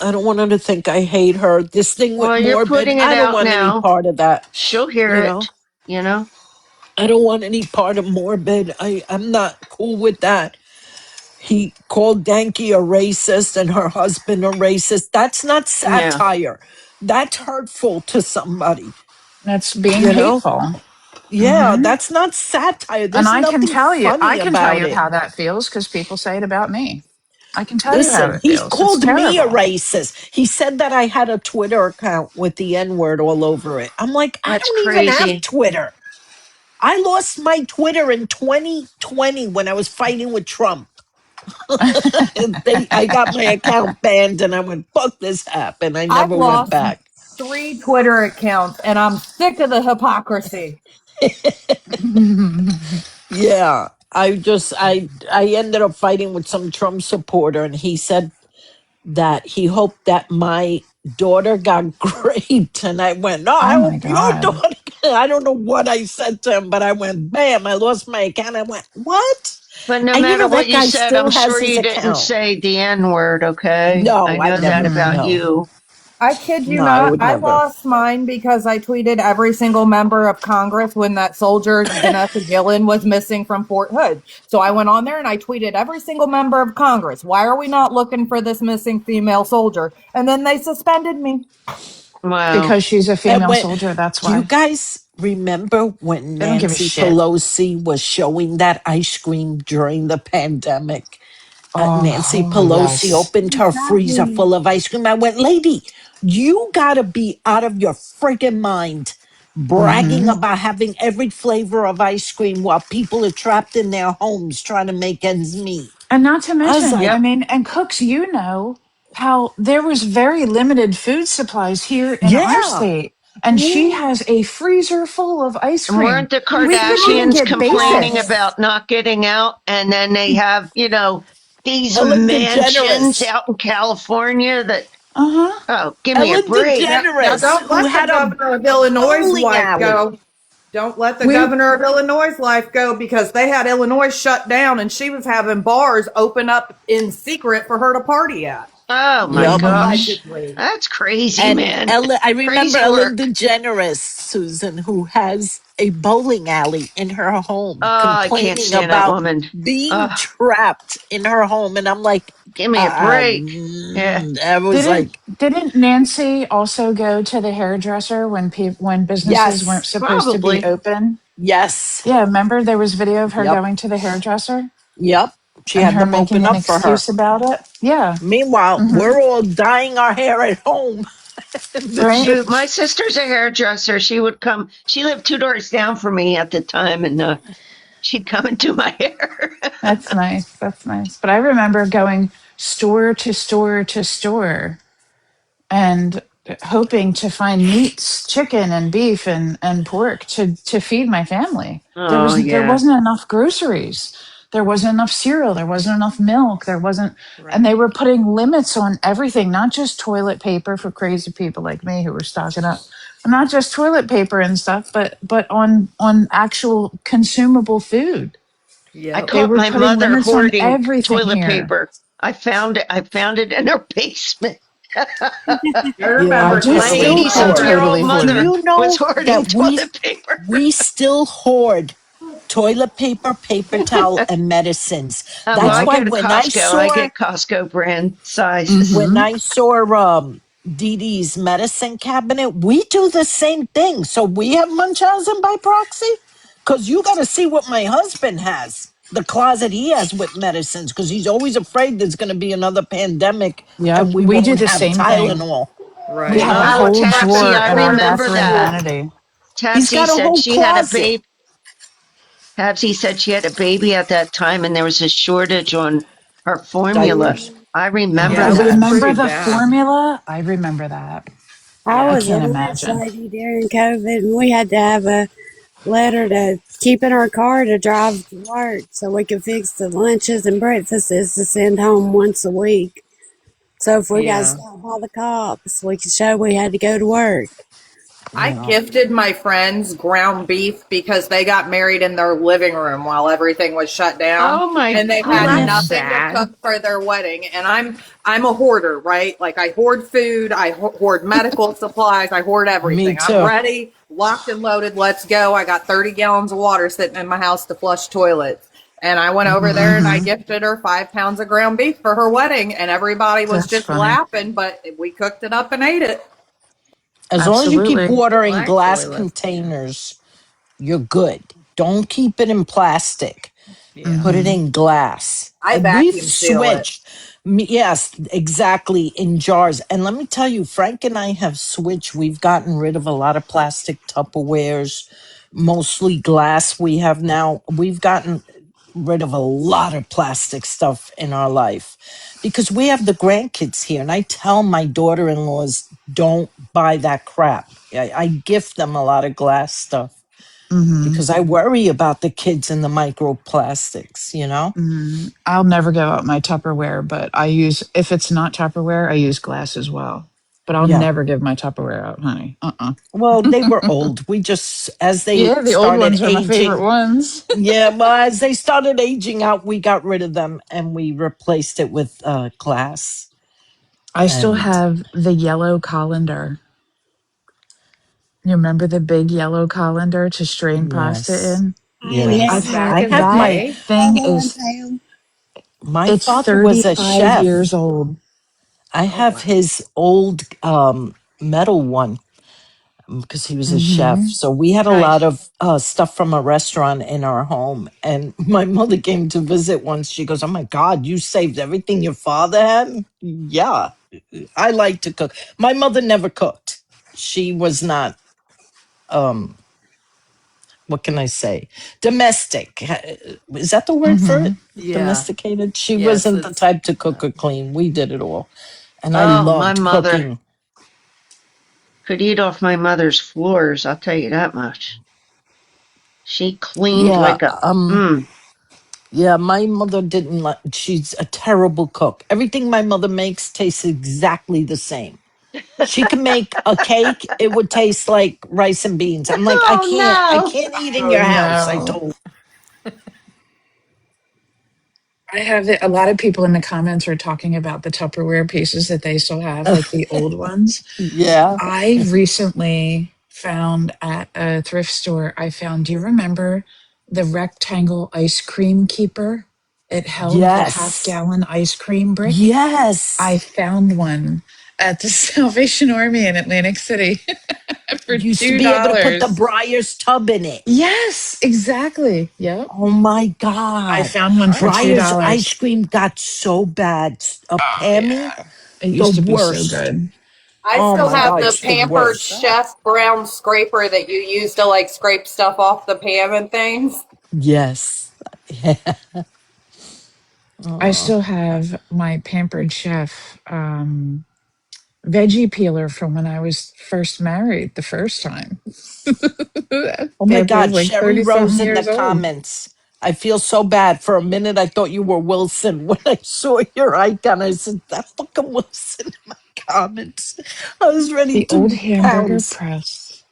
I don't want her to think I hate her. This thing with well, you're Morbid, putting it I don't out want any now. part of that. She'll hear You know, it, you know? I don't want any part of Morbid. I'm not cool with that. He called Danky a racist and her husband a racist. That's not Yeah. satire. That's hurtful to somebody. That's being You know? hateful. Yeah, Hmm. that's not satire. And There's I can nothing tell you, I funny can tell about you it. how that feels because people say it about me. I can tell you how Listen, it he feels. It's called me a terrible. racist. He said that I had a Twitter account with the N word all over it. I'm like, I That's don't even have crazy. Twitter. I lost my Twitter in 2020 when I was fighting with Trump. I got my account banned and I went, fuck this app. And I I've never went lost back. 3 Twitter accounts and I'm sick of the hypocrisy. Yeah. I ended up fighting with some Trump supporter and he said that he hoped that my daughter got raped. And I went, no, I Oh my hope your God. daughter. I don't know what I said to him, but I went, bam, I lost my account. I went, what? But no And you matter know, what that you guy said, I'm still has sure his you didn't account. say the N word, okay? I No, I know that never. about Hmm. No, you. I kid you no, I not. would I never. lost mine because I tweeted every single member of Congress when that soldier, Vanessa Gillen, was missing from Fort Hood. So I went on there and I tweeted every single member of Congress. Why are we not looking for this missing female soldier? And then they suspended me. Wow. Because she's a And female when, soldier, that's do you why. guys remember when They don't give a Nancy shit. Pelosi was showing that ice cream during the pandemic? Nancy Oh Pelosi yes. opened her freezer full of ice cream. I went, lady, you gotta be out of your friggin' mind bragging Hmm. about having every flavor of ice cream while people are trapped in their homes trying to make ends meet. And not to I was mention, like, I Yep. mean, and cooks, you know how there was very limited food supplies here in our yeah. state, and she has a freezer full of ice And cream. weren't the We couldn't even Kardashians get complaining basics. about not getting out? And then they have, these Ellen mansions DeGeneres. out in California that, Uh huh. oh, give me a Ellen break. Now DeGeneres, don't who let the had a governor of Illinois' bowling wife alley. go. Don't let the We governor of Illinois' wife go because they had Illinois shut down and she was having bars open up in secret for her to party at. Oh my Yep. hmm gosh. Allegedly. That's crazy, And man. Ellen, I remember Crazy Ellen work. DeGeneres, Susan, who has a bowling alley in her home, Oh, I can't complaining stand that about woman. being Oh, trapped in her home. And I'm like, give me a break. Yeah. I was didn't like, didn't Nancy also go to the hairdresser when when businesses weren't yes, supposed to be Probably. open? yes, Yeah, remember there was video of her yep, going to the hairdresser yep. She and had her them making open an up for her. excuse about it. Yeah. Meanwhile, Hmm. we're all dyeing our hair at home. Right. Shoot, my sister's a hairdresser. She would come. She lived 2 doors down from me at the time, and she'd come and do my hair. That's nice. That's nice. But I remember going store to store to store and hoping to find meats, chicken and beef and pork to feed my family. Oh There yeah. wasn't enough groceries. There wasn't enough cereal. There wasn't enough milk. There wasn't, and Right. they were putting limits on everything, not just toilet paper for crazy people like me who were stocking up, not just toilet paper and stuff, but on actual consumable food. I Yep. They caught were my putting mother limits on hoarding everything toilet here. paper. I found it. I found it in her basement. I Yeah, remember we My Tiffany still I'm hoard. eighty-something-year-old totally Do mother hoarding. you was know hoarding that toilet paper. we still hoard toilet paper, paper towel, and medicines? Oh well, That's I Yep. why go to Costco. I get Costco brand sizes. when Mm-hmm. I saw Dee Dee's medicine cabinet, we do the same thing. So we have Munchausen by proxy, because you got to see what my husband has. The closet he has with medicines, because he's always afraid there's going to be another pandemic Yep. and we We do won't the have same thing. Tylenol. We We right. have have a a Oh, whole whole Tapsy, drawer I in our drawer remember bathroom that. full. vanity. He's Tapsy got a said whole she had a closet. baby. Tapsy said she had a baby at that time, and there was a shortage on her formula. Diapers. I Yeah, remember it Yes. was that. Remember pretty the bad. formula? I remember that. I I Yeah. was a can't lunch imagine. lady during COVID, and we had to have a letter to keep in our car to drive to work so we could fix the lunches and breakfasts to send home once a week. So if we got Yeah. stopped by the cops, we could show we had to go to work. I Yeah. gifted my friends ground beef because they got married in their living room while everything was shut down Oh my and they Oh, had that's goodness. nothing to sad. cook for their wedding. And I'm a hoarder, right? Like I hoard food, I hoard medical supplies, I hoard Me everything. I'm too. ready, locked and loaded, let's go. I got 30 gallons of water sitting in my house to flush toilets. And I went over there and I Hmm. gifted her 5 pounds of ground beef for her wedding, and everybody was That's just funny. laughing, but we cooked it up and ate it. As long as you keep Absolutely. Well, watering glass actually, let's see. containers, you're good. Don't keep it in plastic. Yeah. Put it Hmm. in glass. I We've vacuum seal it. switched. Yes, exactly, in jars. And let me tell you, Frank and I have switched. We've gotten rid of a lot of plastic Tupperwares, mostly glass. We have now, we've gotten rid of a lot of plastic stuff in our life because we have the grandkids here. And I tell my daughter in laws, don't buy that crap. I gift them a lot of glass stuff Hmm. because I worry about the kids and the microplastics, you know? I'll never go out my Tupperware, but I use, if it's not Tupperware, I use glass as well. But I'll Yeah. never give my Tupperware out, honey. Well, they were old. We just, as they Yeah, the old started ones are my favorite aging, ones. yeah, well, as they started aging out, we got rid of them and we replaced it with glass. I still And have the yellow colander. You remember the big yellow colander to strain pasta yes, in? Oh I've yes. yeah, Back had I in the have that day, thing bubble and is Pam. my it's father was a 35 years chef. old. I oh have wow. his old metal one. because he was a chef. Mm-hmm. So we had a lot Nice. of stuff from a restaurant in our home. And my mother came to visit once. She goes, "Oh my God, you saved everything your father had?" Yeah, I like to cook. My mother never cooked. She was not, what can I say? Domestic. Is that the word for Mm-hmm. it? Yeah. Domesticated? She Yes, wasn't the it's type to cook or clean. We did it all. And I Oh, my loved mother cooking. could eat off my mother's floors. I'll tell you that much. She cleaned Yeah, like a, mm. yeah, my mother didn't like, she's a terrible cook. Everything my mother makes tastes exactly the same. She can make a cake, it would taste like rice and beans. I'm like, I Oh can't eat in Oh your house. I no. told. I have it, a lot of people in the comments are talking about the Tupperware pieces that they still have, like the old ones. Yeah. I recently found at a thrift store, do you remember the rectangle ice cream keeper? It held the half Yes. gallon ice cream brick. I Yes. found one at the Salvation Army in Atlantic City for Used to be able to put the $2. Briar's tub in it. Yes, exactly. Yep. Oh my I God. found one for Briar's $2. ice cream got so bad. Oh Pammy, yeah. It the used to be so worst. good. I Oh still my have God, the it's the Pampered What's worst. that? Chef brown scraper that you use to like scrape stuff off the pan and things. Yes. I Oh, still have my Pampered Chef veggie peeler from when I was first married the first time. That oh my bad boy's God, like Sherry 30 something Rose in the years old. comments. I feel so bad. For a minute, I thought you were Wilson. When I saw your icon, I said, that fucking Wilson in my comments. I was ready The old to hamburger pounce. press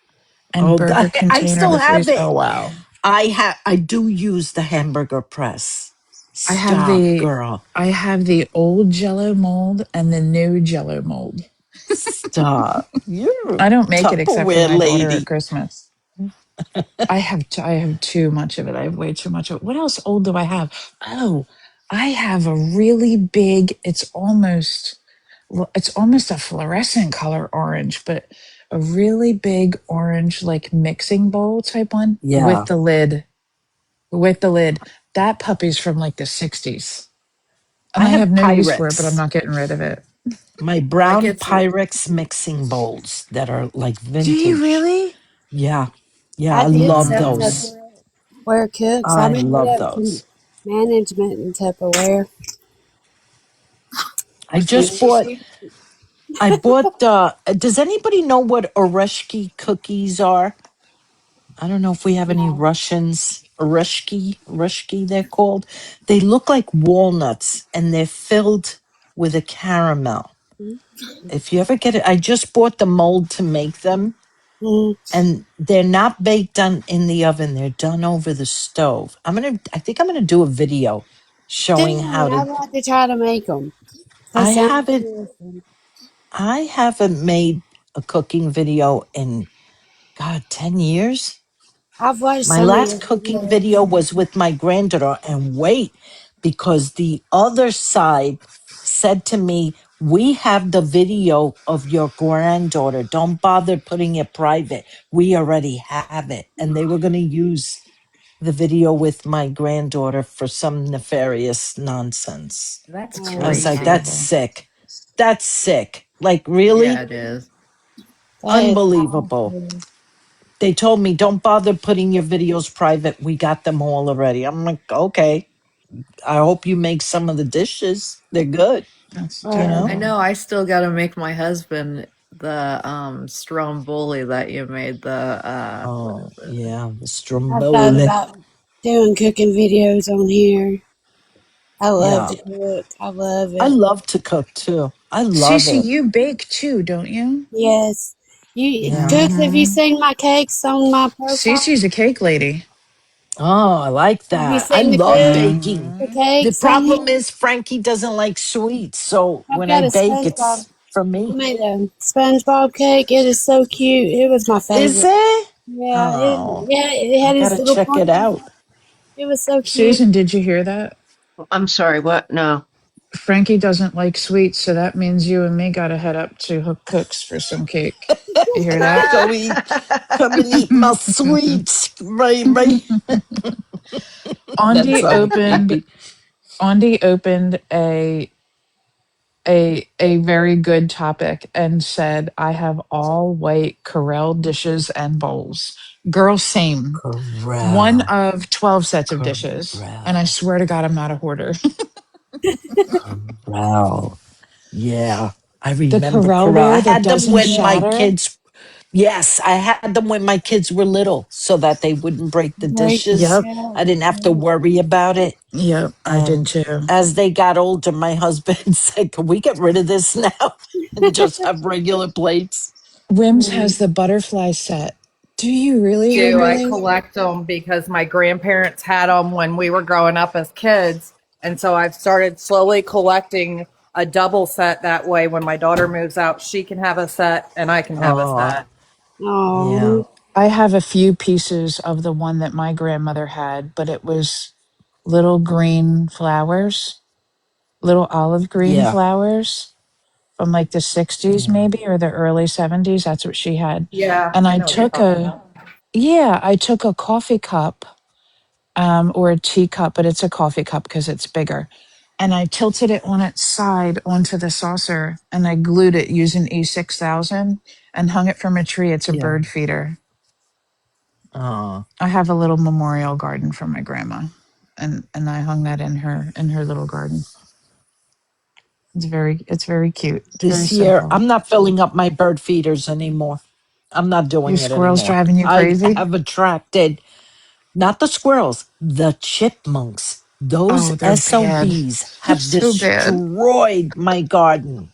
and Oh, burger I container still to have freeze. Oh it. wow. I do use the hamburger press. I have Stop, the girl. I have the old jello mold and the new jello mold. Stop. You're a I don't make it except for Tupperware my daughter at lady. Christmas. I have too much of it. I have way too much of it. What else old do I have? Oh, I have a really big, it's almost a fluorescent color orange, but a really big orange like mixing bowl type one Yeah. with the lid. That puppy's from like the 60s. And I I have have no use for it, but I'm Pyrex. not getting rid of it. My like brown it's Pyrex mixing bowls that are like Do you vintage. really? Yeah. Yeah, I I did love sell those. Tupperware cooks. I I moved love up to those. management in Tupperware. I just Excuse bought me? I bought does anybody know what Oreshki cookies are? I don't know if we have any No. Russians. Oreshki they're called. They look like walnuts and they're filled with a caramel. If you ever get it, I just bought the mold to make them, Mm. and they're not baked on in the oven. They're done over the stove. I think I'm gonna do a video showing how Dang, to. I'd like to try to make them. They I sound haven't interesting. I haven't made a cooking video in God 10 years. I've watched My some of your last cooking videos. video was with my granddaughter, and wait, because the other side said to me, "We have the video of your granddaughter. Don't bother putting it private. We already have it." And they were going to use the video with my granddaughter for some nefarious nonsense. That's I was Oh, like, crazy. that's Terrible. sick. That's sick. Like, Yeah, really? it is. that is Unbelievable. awful. They told me, don't bother putting your videos private. We got them all already. I'm like, okay. I hope you make some of the dishes. They're good, That's you know? I terrible. know I still gotta make my husband the stromboli that you made what Oh, is it? yeah, the I thought stromboli. about doing cooking videos on here. I love Yeah. to cook. I love I it. love to cook too. I love Cece, it. you bake too, don't you? Yes. You Yeah. cooks, have you Hmm. seen my cakes on my profile? Cece's a cake lady. Oh, I like Have you that. I seen the love cooks, baking. the Hmm. The cakes on problem here? is Frankie doesn't like sweets. So I've when I got a bake, SpongeBob. it's for I me. made a SpongeBob cake. It is so cute. It was my Is favorite. it? Yeah, Oh, it I had his gotta little check it pointy. out. It was so cute. Susan, did you hear that? I'm sorry, what? No. Frankie doesn't like sweets, so that means you and me got to head up to Hook Cooks for some cake. You hear that? Come and eat my sweets. Right. That Andy sounded opened creepy. Andy opened a very good topic and said, I have all white Corel dishes and bowls. Girl, same. One Corral. of 12 sets of dishes. And I Corral. swear to God, I'm not a hoarder. Corral. Yeah. I The remember Corral. I Corelware that had them doesn't when my shatter. kids, yes, I had them when my kids were little so that they wouldn't break the Right. dishes. Yep. Yeah. I didn't have to worry about it. Yep. I did And too. as they got older, my husband said, can we get rid of this now and just have regular plates? Wims Right. has the butterfly set. Do you really, I Kimberly? collect them because my grandparents had them when we were growing up as kids. And so I've started slowly collecting a double set that way when my daughter moves out, she can have a set and I can have a Oh, set. yeah. Oh, I have a few pieces of the one that my grandmother had, but it was little green flowers, little olive green Yeah. flowers from like the 60s Yeah. maybe or the early 70s. That's what she had. Yeah, And I I know what you're took talking a about. yeah, I took a coffee cup or a teacup, but it's a coffee cup because it's bigger. And I tilted it on its side onto the saucer and I glued it using E6000 and hung it from a tree. It's a Yeah. bird feeder. Oh, I have a little memorial garden for my grandma, and I hung that in her little garden. It's very cute. It's very this year, simple. I'm not filling up my bird feeders anymore. I'm not Your doing it squirrels anymore. driving you I crazy? have attracted not the squirrels, the chipmunks. Those Oh, they're bad. SOBs They're have so bad. destroyed my garden.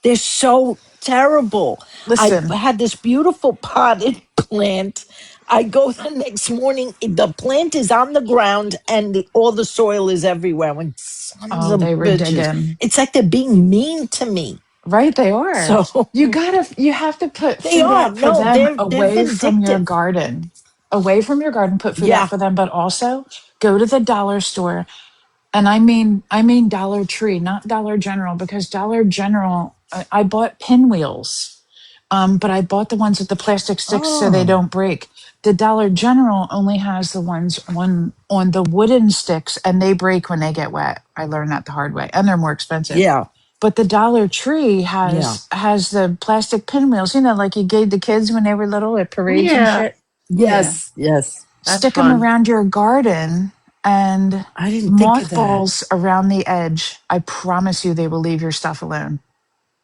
They're so terrible. I Listen, had this beautiful potted plant. I go the next morning, the plant is on the ground and all the soil is everywhere. And sons oh, of they rigged bitches. again. It's like they're being mean to me. Right, they are. So You have to put they food are. out for No, them they're away from your vindictive. garden. Away from your garden, put food out Yeah. for them, but also go to the dollar store. And I mean Dollar Tree, not Dollar General, because Dollar General, I bought pinwheels. But I bought the ones with the plastic sticks so they Oh, don't break. The Dollar General only has the ones on the wooden sticks and they break when they get wet. I learned that the hard way and they're more expensive. yeah. But the Dollar Tree Yeah. has the plastic pinwheels, you know, like you gave the kids when they were little at parades and Yeah, shit. yeah, Yes. Yes. that's Stick them fun. around your garden and I didn't think of that. mothballs around the edge. I promise you they will leave your stuff alone.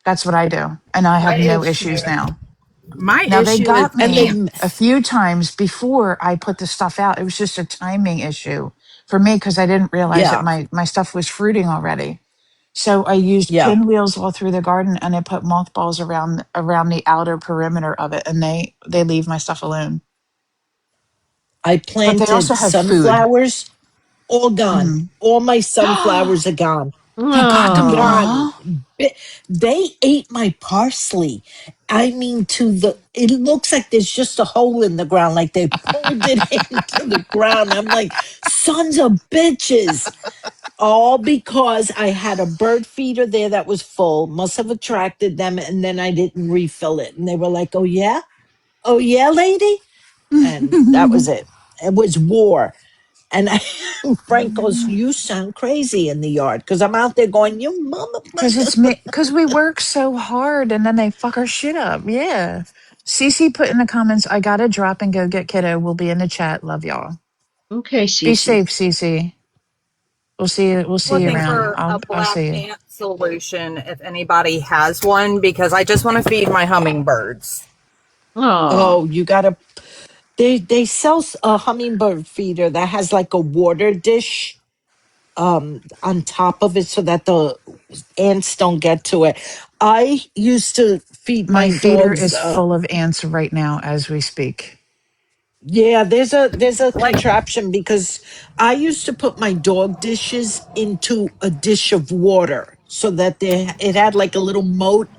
That's what I do. And I My have no issue, issues now. my Now they issue is got And me they, a few times before I put the stuff out. It was just a timing issue for me because I didn't realize that yeah. my stuff was fruiting already. So I used Yeah. pinwheels all through the garden and I put mothballs around the outer perimeter of it and they leave my stuff alone. I But they also planted have food. sunflowers, all gone. Mhm. All my sunflowers are gone. They got them Oh, Gone. all? They ate my parsley. I mean, it looks like there's just a hole in the ground, like they pulled it into the ground. I'm like, sons of bitches. All because I had a bird feeder there that was full, must have attracted them, and then I didn't refill it. And they were like, oh, yeah? Oh, yeah, lady? And that was it. It was war. And Frank goes, you sound crazy in the yard because I'm out there going, you motherfucker. Because we work so hard and then they fuck our shit up. Yeah. Cece put in the comments, I gotta drop and go get kiddo. We'll be in the chat. Love y'all. okay, Be Cece. safe, Cece. We'll see you looking around. for a I'll black see you. ant solution if anybody has one because I just want to feed my hummingbirds. Oh, Oh, you gotta. They sell a hummingbird feeder that has like a water dish on top of it so that the ants don't get to it. I used to feed My my feeder dogs. is full of ants right now as we speak. Yeah, there's a Like, contraption because I used to put my dog dishes into a dish of water so that it had like a little moat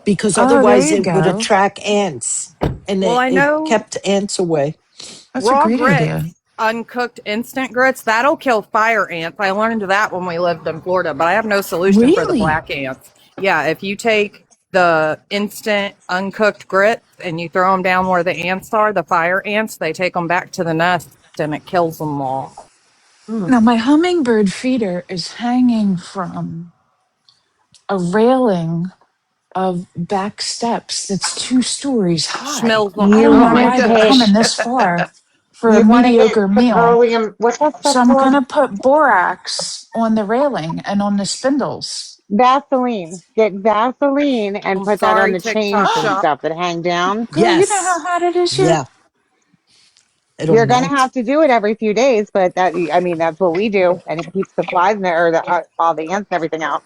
because Oh, there otherwise you it would go. attract ants and well, I it know kept ants away. That's a Raw great Grits idea. uncooked instant grits, that'll kill fire ants. I learned that when we lived in Florida, but I have no solution for the Really? black ants. Yeah, if you take the instant uncooked grits and you throw them down where the ants are, the fire ants, they take them back to the nest and it kills them all. Now, my hummingbird feeder is hanging from a railing of back steps that's 2 stories high. Smells. I You don't Oh know want my to why they're take, coming gosh. this far for a you want to get mediocre meal. petroleum, what's that stuff So I'm called? going to put borax on the railing and on the spindles. Vaseline. Get Vaseline and I'm put that on sorry, the chains TikTok and shop. stuff that hang down. Girl, you know how Yes. hot it is here? Yeah. It'll You're going to melt. have to do it every few days, but that, I mean, that's what we do. And it keeps the flies in there or all the ants and everything out.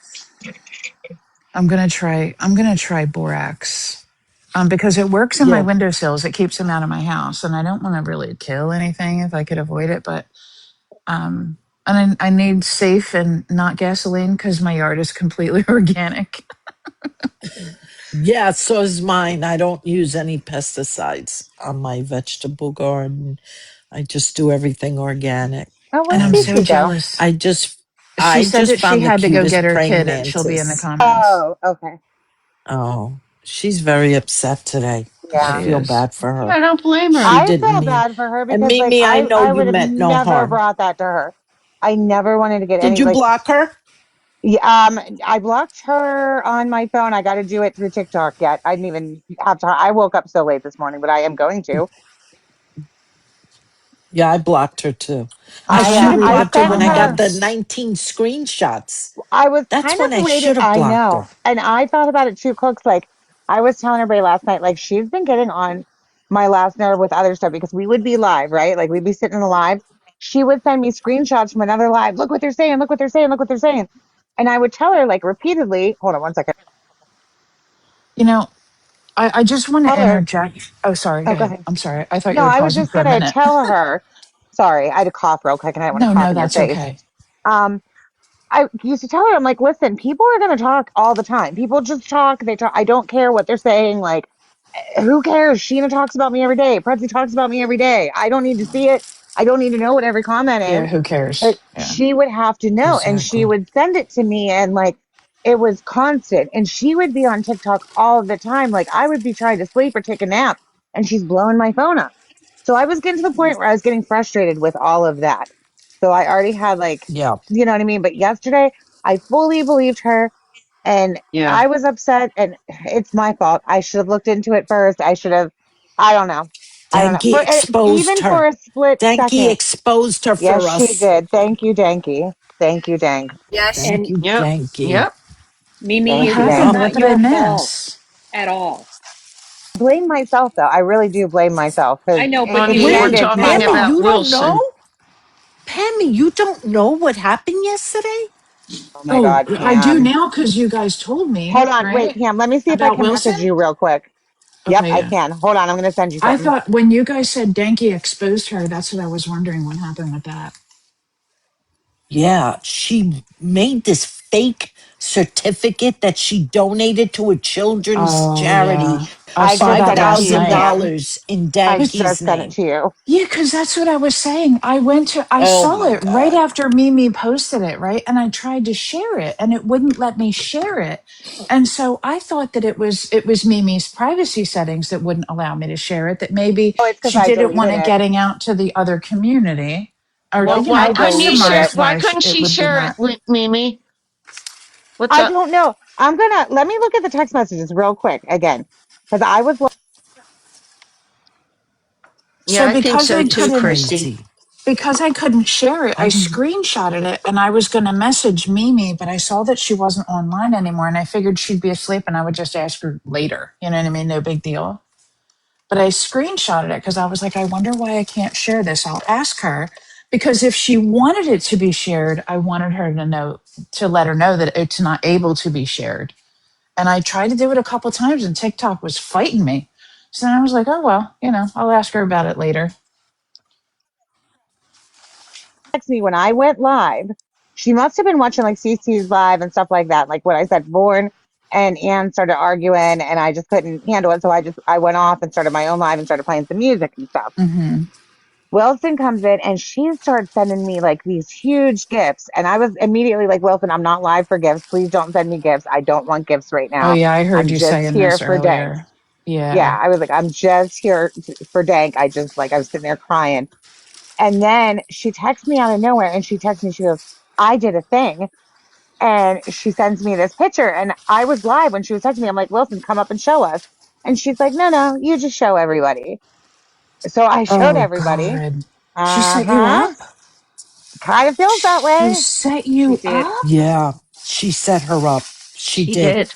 I'm gonna try borax. Because it works in my Yeah. windowsills. It keeps them out of my house. And I don't want to really kill anything if I could avoid it, but and I need safe and not gasoline because my yard is completely organic. Yeah, so is mine. I don't use any pesticides on my vegetable garden. I just do everything organic. Oh, And where'd I'm And so Cece go? jealous. I just She I said just that she found the had to go get cutest her praying kid and she'll be in the mantis. comments. Oh, okay. Oh, she's very upset today. I Yeah. She feel is. bad for her. I don't blame She her. I didn't feel mean. bad for her And because like Mimi, I know I you would have meant no never harm. brought that to her. I never wanted to get Did any you like block her? yeah, I blocked her on my phone. I got to do it through TikTok yet. I didn't even have time. I woke up so late this morning, but I am going to. Yeah, I blocked her too. I I should have I read the blocked her sent when I got her. the comments. 19 screenshots. I was That's kind when I of waiting. should have I blocked know, her. and I thought about it too, Cooks. Like I was telling everybody last night, like she's been getting on my last nerve with other stuff because we would be live, right? Like we'd be sitting in the live. She would send me screenshots from another live. Look what they're saying. Look what they're saying. Look what they're saying. And I would tell her like repeatedly. Hold on one second. You know, I just want to Tell her. interject. Oh, sorry. Go Oh, go ahead. ahead. I'm sorry. I thought you No, were I was pausing just for a gonna minute. tell her. Sorry, I had a cough real quick, and I didn't want to No, cough no, in your that's face. okay. Um, I used to tell her, I'm like, listen, people are gonna talk all the time. People just talk. They talk. I don't care what they're saying. Like, who cares? Sheena talks about me every day. Prezi talks about me every day. I don't need to see it. I don't need to know what every comment Yeah, is. who But cares? Yeah. she would have to know, and she Exactly. would send it to me, and like it was constant. And she would be on TikTok all the time. Like I would be trying to sleep or take a nap, and she's blowing my phone up. So I was getting to the point where I was getting frustrated with all of that. So I already had like, Yeah. you know what I mean? But yesterday, I fully believed her, and Yeah. I was upset, and it's my fault. I should have looked into it first. I should have. I don't know. I don't know. Danky For exposed even for her. a split Danky second. exposed her Yes, for she us. did. Thank you, Danky. Thank you, Dank. Yes. Thank And you, Yep. Danky. Yep. Mimi, What Thank you, it was happened? Dank. What not did I your fault miss? at all. Blame myself though. I really do blame myself because I know, but in you On the we're end, shouldn't it's my talking Pammy, fault. about you don't know? Wilson. Pammy, you don't know what happened yesterday? Oh my Oh, God, I do Pam. now because you guys told me, Hold on. Wait, right? Pam. Let me see if I About can message Wilson? you real quick. Yep, Okay, I yeah. can. Hold on. I'm going to send you I something. thought when you guys said Danky exposed her, that's what I was wondering what happened with that. Yeah, she made this fake certificate that she donated to a children's Oh, charity, yeah. I I saw just that sent it to last you, night. Pam. $5,000 in I Danky's just sent it name. to you. Yeah, because that's what I was saying. I Oh saw my it right God. after Mimi posted it, right? And I tried to share it and it wouldn't let me share it. And so I thought that it was Mimi's privacy settings that wouldn't allow me to share it, that maybe Oh, it's because she I didn't want deleted it it. getting out to the other community. Or, Well, Nope, you know, why I I couldn't you deleted share? it. surmised Why why couldn't it she would have been share it that. with Mimi? What's I up? don't know. Let me look at the text messages real quick again because I was Yeah, So I think because so I It's too, couldn't Christy. crazy. because I couldn't share it, I I don't. screenshotted it and I was going to message Mimi, but I saw that she wasn't online anymore and I figured she'd be asleep and I would just ask her later. You know what I mean? No big deal. But I screenshotted it because I was like, I wonder why I can't share this. I'll ask her because if she wanted it to be shared, I wanted her to know, to let her know that it's not able to be shared. And I tried to do it a couple times and TikTok was fighting me. So then I was like, oh, well, I'll ask her about it later. text me when I went live. She must have been watching like CC's live and stuff like that. Like when I said born and Ann started arguing and I just couldn't handle it. So I went off and started my own live and started playing some music and stuff. Mm-hmm. Wilson comes in and she starts sending me like these huge gifts. And I was immediately like, Wilson, I'm not live for gifts. Please don't send me gifts. I don't want gifts right Oh now. yeah, I heard I'm you just saying here this for Dank. earlier. Yeah. Yeah, I was like, I'm just here for Dank. I was sitting there crying. And then she texts me out of nowhere and she texts me, she goes, I did a thing. And she sends me this picture. And I was live when she was texting me. I'm like, Wilson, come up and show us. And she's like, no, no, you just show everybody. So I showed Oh everybody. God. She Uh set you huh. up? Kind of feels that She way. set She you did. up? Yeah, she set her up. She She did. did.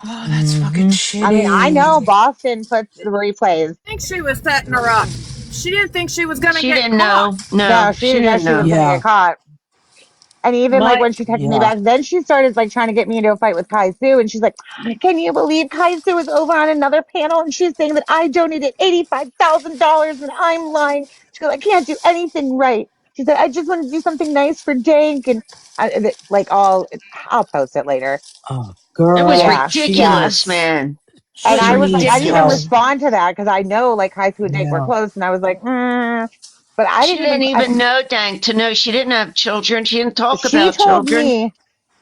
Oh, that's fucking Hmm. I mean, I know shitty. Boston puts the replays. I think she was setting her up. She didn't think she was going to She get didn't caught. know. No, No, she she didn't know didn't she was know. going to get Yeah, caught. And even like my when she texted me yeah. back, then she started like trying to get me into a fight with Kai Su. And she's like, can you believe Kai Su is over on another panel? And she's saying that I donated $85,000 and I'm lying. She goes, I can't do anything right. She said, I just want to do something nice for Dank. And like I'll post it later. Oh, It was girl, Yeah. she Yeah. ridiculous, is. man. It And was I She was like, I needs didn't even help. ridiculous. respond to that because I know like Kai Su and Dank were Yeah. close. And I was like, but I She didn't even, didn't even know Dank to know she didn't have children. She didn't talk she about told children. me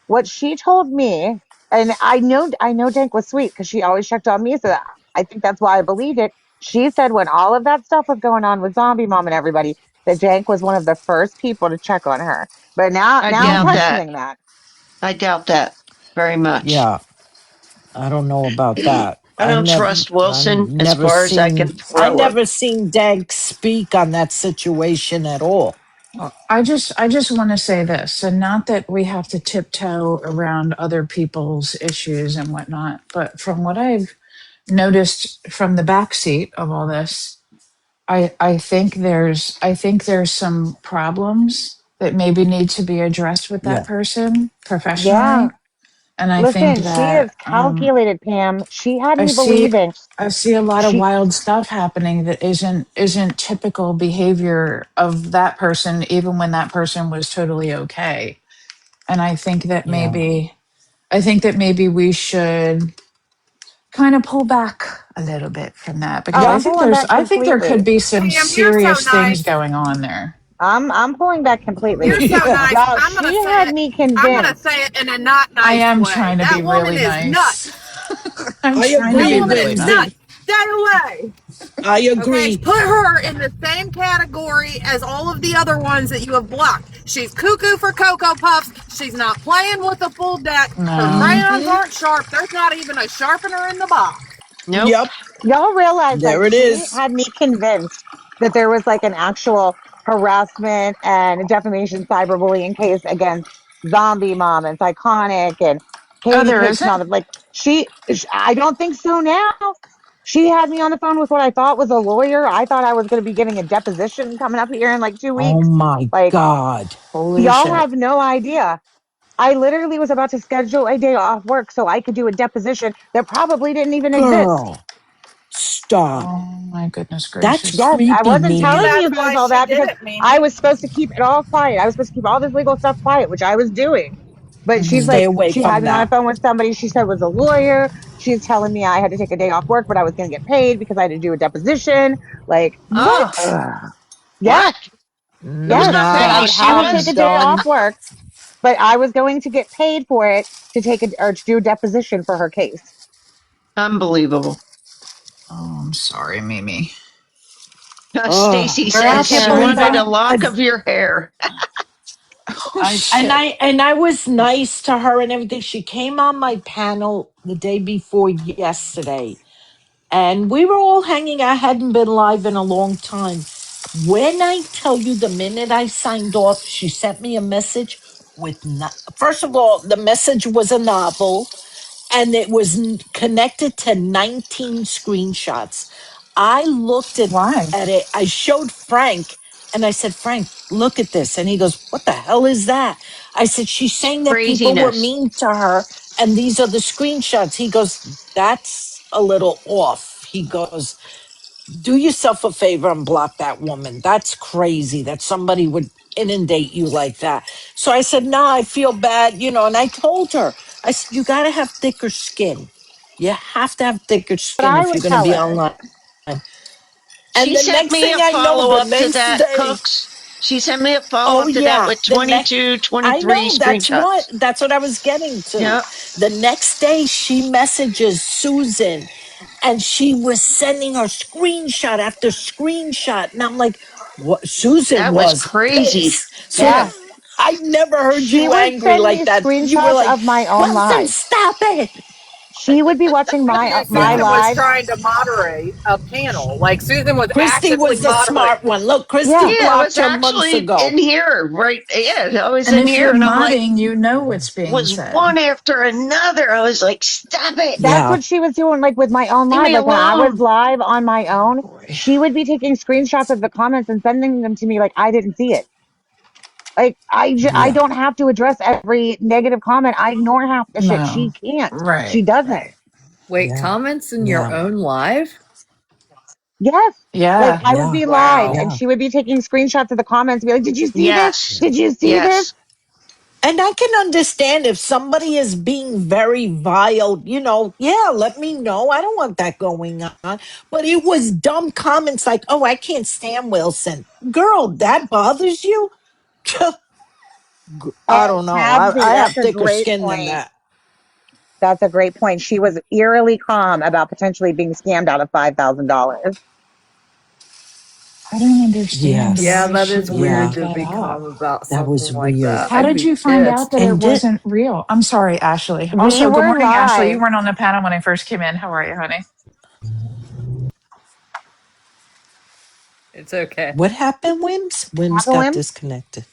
what she told me, and I know Dank was sweet because she always checked on me, so I think that's why I believed it. She said when all of that stuff was going on with Zombie Mom and everybody, that Dank was one of the first people to check on her. But now, I now I'm doubt Hmm. that. questioning that. I doubt that very much. Yeah, I don't know about that. I don't trust Wilson as far as I can I throw her. never seen Dank speak on that situation at all. Well, I just want to say this, and not that we have to tiptoe around other people's issues and whatnot, but from what I've noticed from the back seat of all this, I think there's some problems that maybe need to be addressed with that Yeah. person Yeah, professionally. And I think listen, she is that calculated, Pam. She had I me see believing I see a lot of she. wild stuff happening that isn't typical behavior of that person, even when that person was totally okay. And Yeah. I think that maybe we should kind of pull back a little bit from that, because Oh, Yep. I'm pulling back I think there could completely. be some Pam, you're so serious things nice. going on there. I'm pulling back You're completely. so Yeah. nice. Y'all, I'm going to she say had it. me I'm going to convinced. say it in a not I nice am way. trying to be That woman really is nice. nuts. I'm I trying to That be agree, woman really is nice. Lindsay. nuts. Stay away. I Okay, agree. put her in the same category as all of the other ones that you have blocked. She's cuckoo for Cocoa Puffs. She's not playing with a full deck. Her No. crayons Hmm. aren't sharp. There's not even a sharpener in the box. Nope. Yep. Y'all realize like There it she is. had me convinced that there was like an actual harassment and defamation cyberbullying case against Zombie Mom and Psychonic and Oh, Katie there Cakes and all isn't? that. Like I don't think so now. She had me on the phone with what I thought was a lawyer. I thought I was going to be giving a deposition coming up here in like 2 weeks. Oh my Like God. Holy y'all shit. have no idea. I literally was about to schedule a day off work so I could do a deposition that probably didn't even exist. Girl, stop. Oh my goodness That's gracious. Yes, I creepy, wasn't Well, telling Mimi. you that's guys why all she that did because it, I Mimi. was supposed to keep it all quiet. I was supposed to keep all this legal stuff quiet, which I was doing. But she's Hmm. Stay like, away she had from me on the that. phone with somebody she said was a lawyer. She's telling me I had to take a day off work, but I was going to get paid because I had to do a deposition. Like, What? yes, What? It was yes, not that I paying. Nah, would She have to I'm take a was. day off done. work, but I was going to get paid for it to take it or to do a deposition for her case. Unbelievable. Oh, I'm sorry, Mimi. Oh, Stacy I says can't she actually, believe wanted a that. lock of your hair. Oh shit. I was nice to her and everything. She came on my panel the day before yesterday, and we were all hanging. I hadn't been live in a long time. When I tell you, the minute I signed off, she sent me a message with first of all, the message was a novel, and it was connected to 19 screenshots. I looked Why? at it. I showed Frank and I said, Frank, look at this. And he goes, what the hell is that? I said, she's saying that people were Craziness. mean to her. And these are the screenshots. He goes, that's a little off. He goes, do yourself a favor and block that woman. That's crazy that somebody would inundate you like that. So I said, no, I feel bad, and I told her, I said, you got to have thicker skin. You have to have thicker But skin I if you're would going to tell be her. online. And She the sent next me thing a I know, follow the up to next that, day, Cooks. She sent me a follow oh up to that yeah, with the next 22, I 23 know screenshots. that's what I was getting to. Yeah, The next day she messages Susan and she was sending her screenshot after screenshot. And I'm like, what? Susan that was was crazy. pissed. Yeah. I never heard She you would angry send me like that. You were screenshots like, of my own Wilson, live. stop it. She would be watching my Yeah. Susan was lives. trying to moderate a panel. Like Susan was Christy actively was the moderating. smart one. Look, Christy Yeah. Yeah, it was blocked her months actually in ago. here, right? Yeah, I was And in if here you're and I'm like, modding, you know what's being was said. one after another. I was like, stop it. That's Yeah. what she was doing, like with my own Leave live. me Like when I was alone. live on my own, Boy. she would be taking screenshots of the comments and sending them to me like I didn't see it. Like I Yeah. don't have to address every negative comment. I ignore half the shit. She No. can't. Right. She doesn't. Wait, Yeah. comments in your Yeah. own live? Yes. Like Yeah. I would Yeah. be live Wow. and Yeah. she would be taking screenshots of the comments and be like, "Did you see this? Yes. Did you see this?" Yes. And I can understand if somebody is being very vile, yeah, let me know. I don't want that going on. But it was dumb comments like, oh, I can't stand Wilson. Girl, that bothers you? I And don't know. Tabsy, I have that's a thicker great skin than point. that. That's a great point. She was eerily calm about potentially being scammed out of $5,000. I don't understand Yeah, Yes. why that she is would weird Yeah. bring to that be up. calm about That something was like weird. that. How I'd did be you find out pissed. that it And did wasn't real? I'm sorry, Ashley. We Also, good were morning, Ashley. You live. weren't on the panel when I first came in. How are you, honey? It's okay. what happened, Wims? Wims got Jacqueline? disconnected.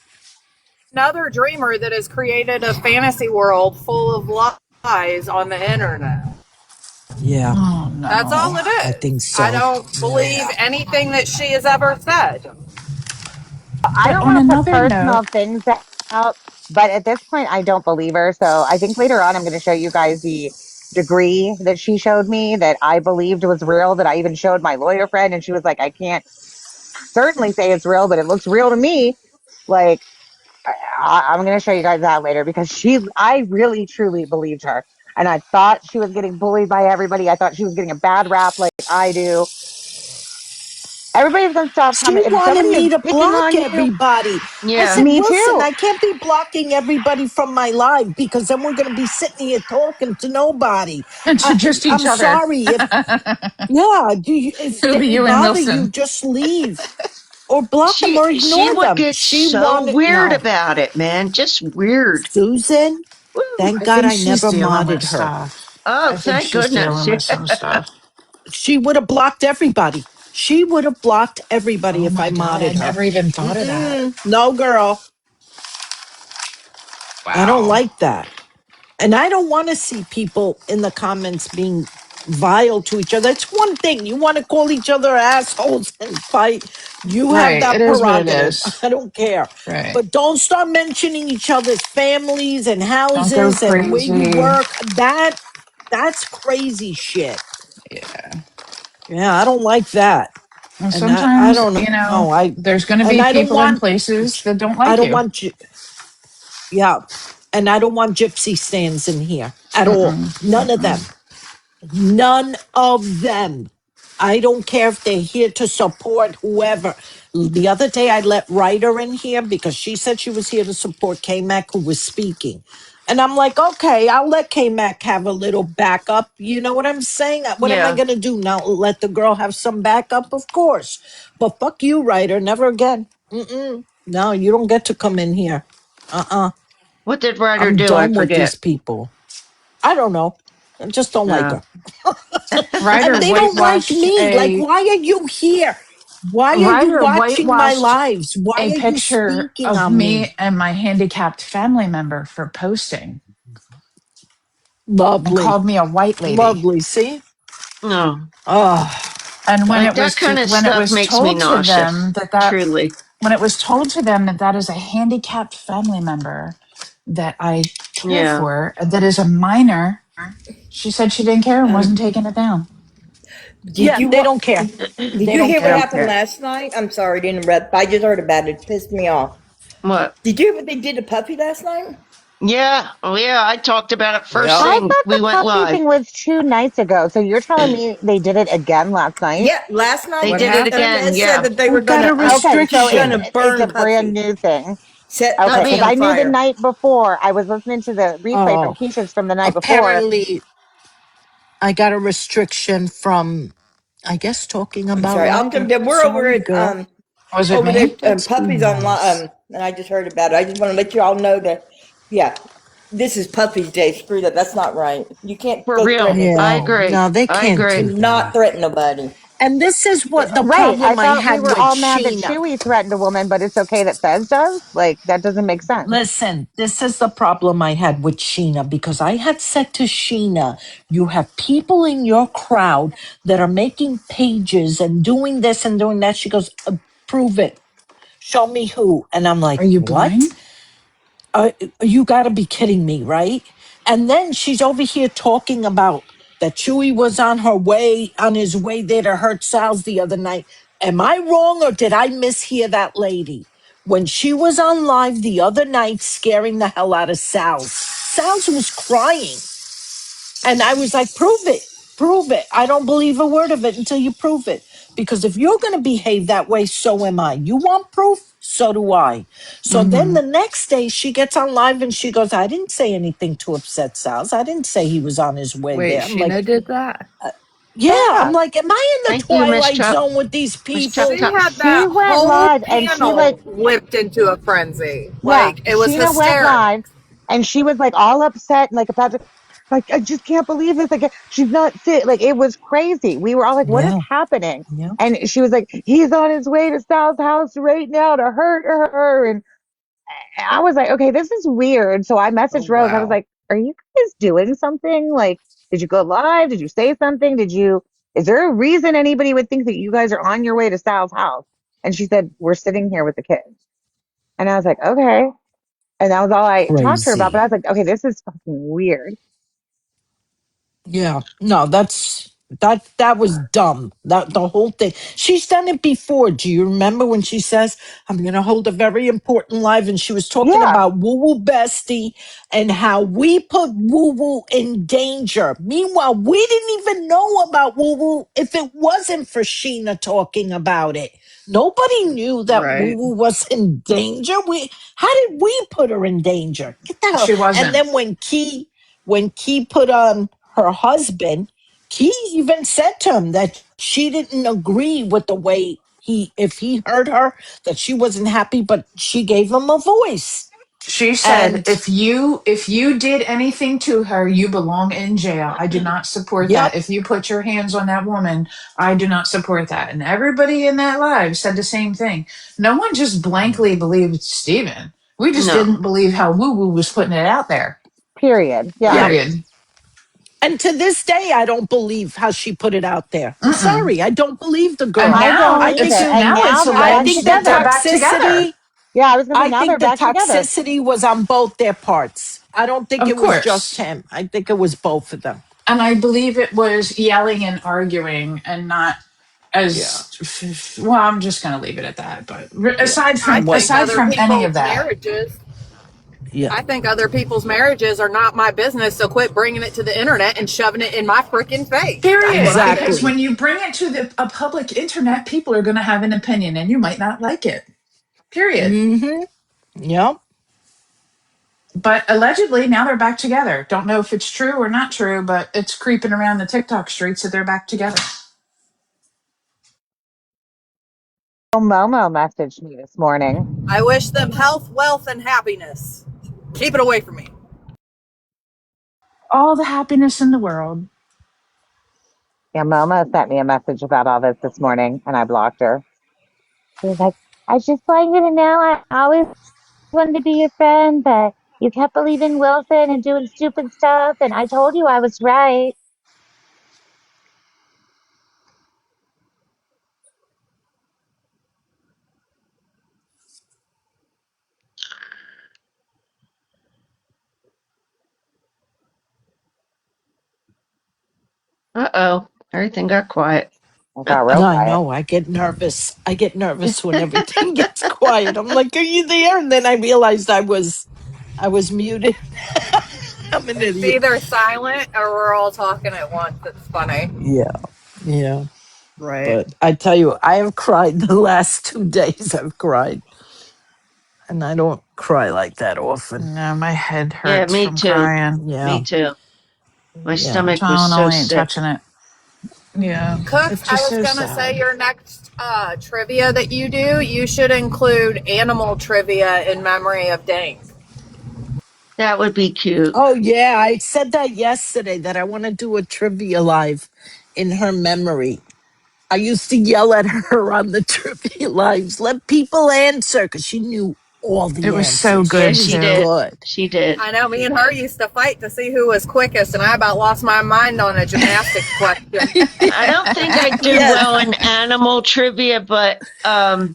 Another dreamer that has created a fantasy world full of lies on the internet. Yeah, Oh That's all no. it I think is. I so. don't Yeah. believe anything that she has ever said. I But don't on want to put another note, personal things out, but at this point, I don't believe her. So I think later on, I'm going to show you guys the degree that she showed me that I believed was real, that I even showed my lawyer friend. And she was like, I can't certainly say it's real, but it looks real to me. Like, I'm going to show you guys that later because I really truly believed her. And I thought she was getting bullied by everybody. I thought she was getting a bad rap like I do. Everybody's going to stop She coming. If wanted somebody is me to picking block on you, everybody. I Yeah. said, me Wilson, too. I can't be blocking everybody from my live because then we're going to be sitting here talking to nobody. and to just each I'm other. sorry if, yeah, if It'll be they you and bother you, Wilson. just leave or block them or She ignore would them. get She so wanted, weird no. about it, man. Just weird. Susan, Woo. thank I God think I she's never dealing with modded her. stuff. Oh, I think thank she's goodness. dealing with some stuff. She would have blocked everybody. She would have blocked everybody Oh if I my God, I modded her. never even thought of that. No, girl. I don't Wow. like that. And I don't want to see people in the comments being vile to each other. It's one thing. You want to call each other assholes and fight. You have Right. It that is what it prerogative. is. I don't care. Right. But don't start mentioning each other's families and Don't go houses and where you crazy. work. That's crazy shit. Yeah. Yeah, I don't like that. And And I sometimes, don't know. there's going to And be I don't people in want places that don't I like don't you. want yeah. And I don't want gypsy stands in here at all. Mm-mm. None of Mm-mm. them. None of them. I don't care if they're here to support whoever. The other day, I let Ryder in here because she said she was here to support K Mac, who was speaking. And I'm like, okay, I'll let K Mac have a little backup. You know what I'm saying? What am I Yeah. going to do now? Let the girl have some backup? Of course. But fuck you, Ryder. Never again. Mm-mm. No, you don't get to come in here. Uh-uh. What did Ryder I'm do? I done with these forget. people. I don't know. I just don't like No. her. Ryder And they don't like whitewashed me. Like, a why are you here? Why are you Ryder watching my whitewashed lives? Why a are you picture speaking of on me? me and my handicapped family member for posting and Lovely. called me a white lady. Lovely. See? No. Oh, And Like that kind of when it stuff was makes me told to nauseous. them Truly. when it was told to them that that is a handicapped family member that I care Yeah. for, that is a minor, she said she didn't care and wasn't taking it down. Did yeah, you they wa- don't care. did They you don't hear They what care. don't happened care. last night? I'm sorry to interrupt. I just heard about it. It pissed me off. What? Did you hear what they did to Puffy last night? Yeah. Oh, yeah. I talked about it first Yep. I thing thought we the went puppy live. thing was 2 nights ago. So you're telling me they did it again last night? Yeah, last They night What did it happened? again. said Yeah. that they Who were got a Okay, so gonna restriction? it's burn a brand Puffy, new thing. set Not Okay, Puffy because me. on I knew the fire. night before I was listening to the replay from Oh, Keisha's from the night before. apparently I got a restriction from, I guess, talking I'm about sorry. live. We're over Sorry, at girl. Was it over there. me? Let's be Puffy's on. nice. And I just heard about it. I just want to let you all know that. Yeah, this is Puffy's day. Screw that. That's not right. You can't For go threaten real. I Yeah, anybody. agree. no, they I can't agree. do Do not that. threaten nobody. And this is what the Right, I problem I thought we had were with all mad that Sheena. Chewy threatened a woman, but it's okay that Fez does? Like, that doesn't make sense. Listen, this is the problem I had with Sheena because I had said to Sheena, you have people in your crowd that are making pages and doing this and doing that. She goes, prove it. Show me who. And I'm like, Are you what? blind? You got to be kidding me, right? And then she's over here talking about that Chewy was on his way there to hurt Sal's the other night. Am I wrong or did I mishear that lady? When she was on live the other night scaring the hell out of Sal's. Sal's was crying. And I was like, prove it. Prove it. I don't believe a word of it until you prove it. Because if you're going to behave that way, so am I. You want proof? So do I. So then Mm-hmm. the next day she gets on live and she goes, I didn't say anything to upset Sal's. I didn't say he was on his way Wait, there. I'm like, Sheena did that? yeah. I'm Yeah, like, am I in the Thank you, Miss twilight Chuck. zone with these Miss Chuck people? She Chuck. had she that went whole live and she like, panel whipped into a frenzy. yeah, Like, it was Sheena went hysterical. live and she was like all upset, like about to, like, I just can't believe this. Like, she's not sick. Like, it was crazy. We were all like, what is Yeah. happening? Yeah. And she was like, he's on his way to Sal's house right now to hurt her. And I was like, okay, this is weird. So I Oh, messaged Rose. I was wow. like, are you guys doing something? Like, did you go live? Did you say something? Is there a reason anybody would think that you guys are on your way to Sal's house? And she said, we're sitting here with the kids. And I was like, okay. And that was all I talked to her about. But I Crazy. was like, okay, this is fucking weird. Yeah, no, that was dumb. That the whole thing. She's done it before. Do you remember when she says, "I'm going to hold a very important live," and she was talking Yeah, about Woo Woo Bestie and how we put Woo Woo in danger. Meanwhile, we didn't even know about Woo Woo if it wasn't for Sheena talking about it. Nobody knew that Woo Right. Woo was in danger. How did we put her in danger? Get the hell. She And wasn't. then when Key put on her husband, Key even said to him that she didn't agree with the way if he hurt her, that she wasn't happy, but she gave him a voice. She said, And if you did anything to her, you belong in jail. I do not support that. yep, If you put your hands on that woman, I do not support that. And everybody in that live said the same thing. No one just blankly believed Steven. We just No. didn't believe how Woo Woo was putting it out there. period. Yeah. yep. Period. And to this day, I don't believe how she put it out there. I'm Mm-mm. sorry, I don't believe the And girl. I now don't I think either. it's it, And now now it's they're I back alleged think the that they're together. back together. toxicity. Yeah, I was going to say, I now they're think the back together. toxicity was on both their parts. I don't think Of it was just course. him. I think it was both of them. And I believe it was yelling and arguing and not Yeah, as well. I'm just going to leave it at that. But yeah, it wasn't. aside from any of that, Yeah, I think other people's marriages are not my business, so quit bringing it to the internet and shoving it in my freaking face. That's what period. I Because think. exactly. when you bring it to a public internet, people are going to have an opinion, and you might not like it. Period. Mm-hmm. Yep. But allegedly, now they're back together. Don't know if it's true or not true, but it's creeping around the TikTok streets that they're back together. Oh, Momo messaged me this morning. I wish them health, wealth, and happiness. Keep it away from me. All the happiness in the world. Yeah, Momo sent me a message about all this morning and I blocked her. She was like, I just want you to know I always wanted to be your friend, but you kept believing Wilson and doing stupid stuff, and I told you I was right. Uh-oh. Everything got quiet. I got real I quiet. know. I get nervous. I get nervous when everything gets quiet. I'm like, "Are you there?" And then I realized I was. I was muted. I'm an It's idiot. either silent or we're all talking at once. It's funny. Yeah, yeah. Right. But I tell you, I have cried the last 2 days. I've cried, and I don't cry like that often. No, my head Yeah, hurts me from too. crying. Me Yeah, too. My yeah. stomach was so Tylenol ain't sick. touching it. Yeah, Cooks, it's I just was so gonna say sad. your next trivia that you do, you should include animal trivia in memory of Dane. That would be cute. Oh yeah, I said that yesterday that I want to do a trivia live in her memory. I used to yell at her on the trivia lives, let people answer, because she knew all It the was so answers. She Yeah, good was she too. did. good. She did. I know me and her used to fight to see who was quickest, and I about lost my mind on a gymnastics question. I don't think I do Yes. well in animal trivia,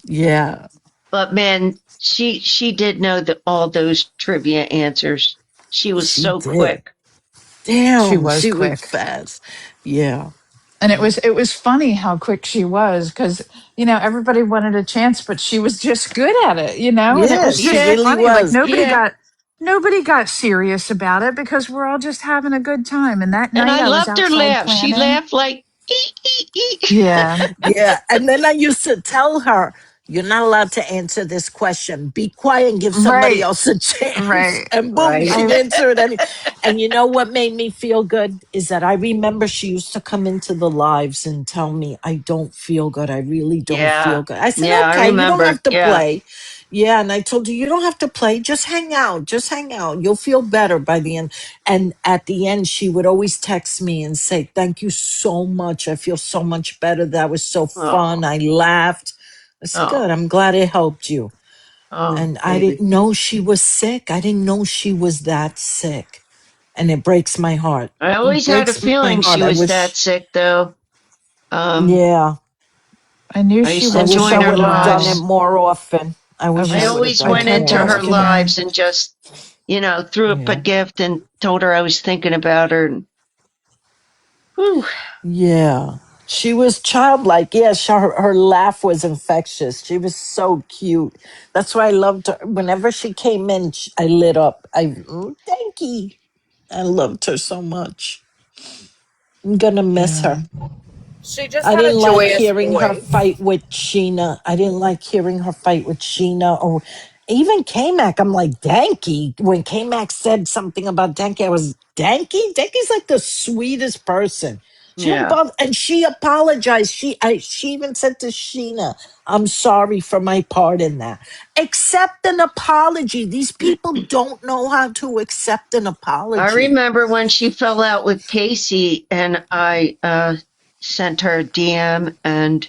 Yeah, but man, she did know all those trivia answers. She was she so did. quick. She Damn, was she was quick. fast. Yeah. And it was funny how quick she was because everybody wanted a chance, but she was just good at it, and it Yeah, was she just Yeah, really funny. Like was. yeah. nobody got serious about it because we're all just having a good time. And that And night I I was loved her outside laugh. She planning. laughed like ee. Yeah, Yeah. And then I used to tell her, you're not allowed to answer this question. Be quiet and give somebody right, else a chance. right. And boom, Right. she'd I answer it. And you know what made me feel good is that I remember she used to come into the lives and tell me, I don't feel good. I really don't Yeah. feel good. I said, Yeah, I okay, you don't remember. have to Yeah. play. Yeah. And I told her, you don't have to play. Just hang out. Just hang out. You'll feel better by the end. And at the end, she would always text me and say, thank you so much. I feel so much better. That was so fun. Oh, I laughed. I said, oh, good. I'm glad it helped you. oh, And I baby. didn't know she was sick. I didn't know she was that sick. And it breaks my heart. I It always had a breaks my feeling heart. she I was that wish, sick, though. Um, yeah, knew I she used to I was wish join I her would have something. done it lives. more often. I I wish I I was would have always I done went it kept into more her asking often. her. lives and just, threw up a Yeah. gift and told her I was thinking about her. And, whew, Yeah. She was childlike. Yeah, her laugh was infectious. She was so cute. That's why I loved her. Whenever she came in, I lit up. Thank you. I loved her so much. I'm gonna miss Yeah. her. She just I had a didn't like joyous hearing her voice. fight with Sheena. I didn't like hearing her fight with Sheena or even K-Mac. I'm like, Danky. When K-Mac said something about Danky, I was, Danky? Danky's like the sweetest person. She don't yeah. bother, and she apologized. She even said to Sheena, I'm sorry for my part in that. Accept an apology. These people don't know how to accept an I apology. remember when she fell out with Casey and I sent her a DM and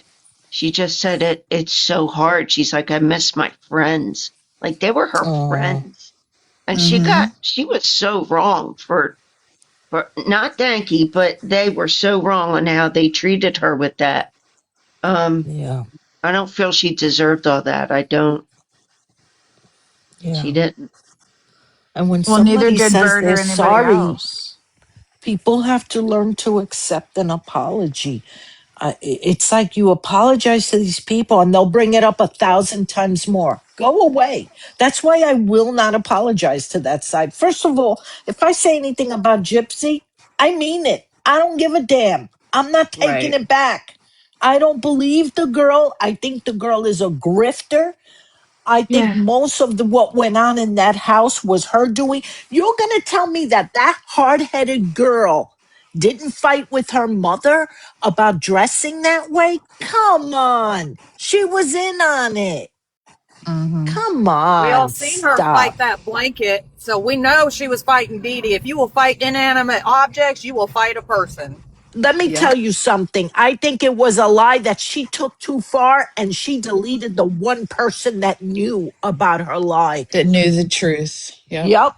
she just said it's so hard. She's like, I miss my friends. Like they were her Oh, friends. And Mm-hmm. she was so wrong for not Danky, but they were so wrong on how they treated her with that. yeah, I don't feel she deserved all that. I don't. She yeah. didn't. And when Well, neither somebody did says Bird they're or anybody sorry, else. people have to learn to accept an apology. It's like you apologize to these people and they'll bring it up 1,000 times more. Go away. That's why I will not apologize to that side. First of all, if I say anything about Gypsy, I mean it. I don't give a damn. I'm not taking Right. it back. I don't believe the girl. I think the girl is a grifter. I think Yeah. most of what went on in that house was her doing. You're going to tell me that hard-headed girl didn't fight with her mother about dressing that way? Come on. She was in on it. Mm-hmm. Come We all on. seen her fight Stop. that blanket, so we know she was fighting Dee Dee. If you will fight inanimate objects, you will fight a person. Let me Yep. tell you something. I think it was a lie that she took too far and she deleted the one person that knew about her lie. That knew the truth. Yep. Yep.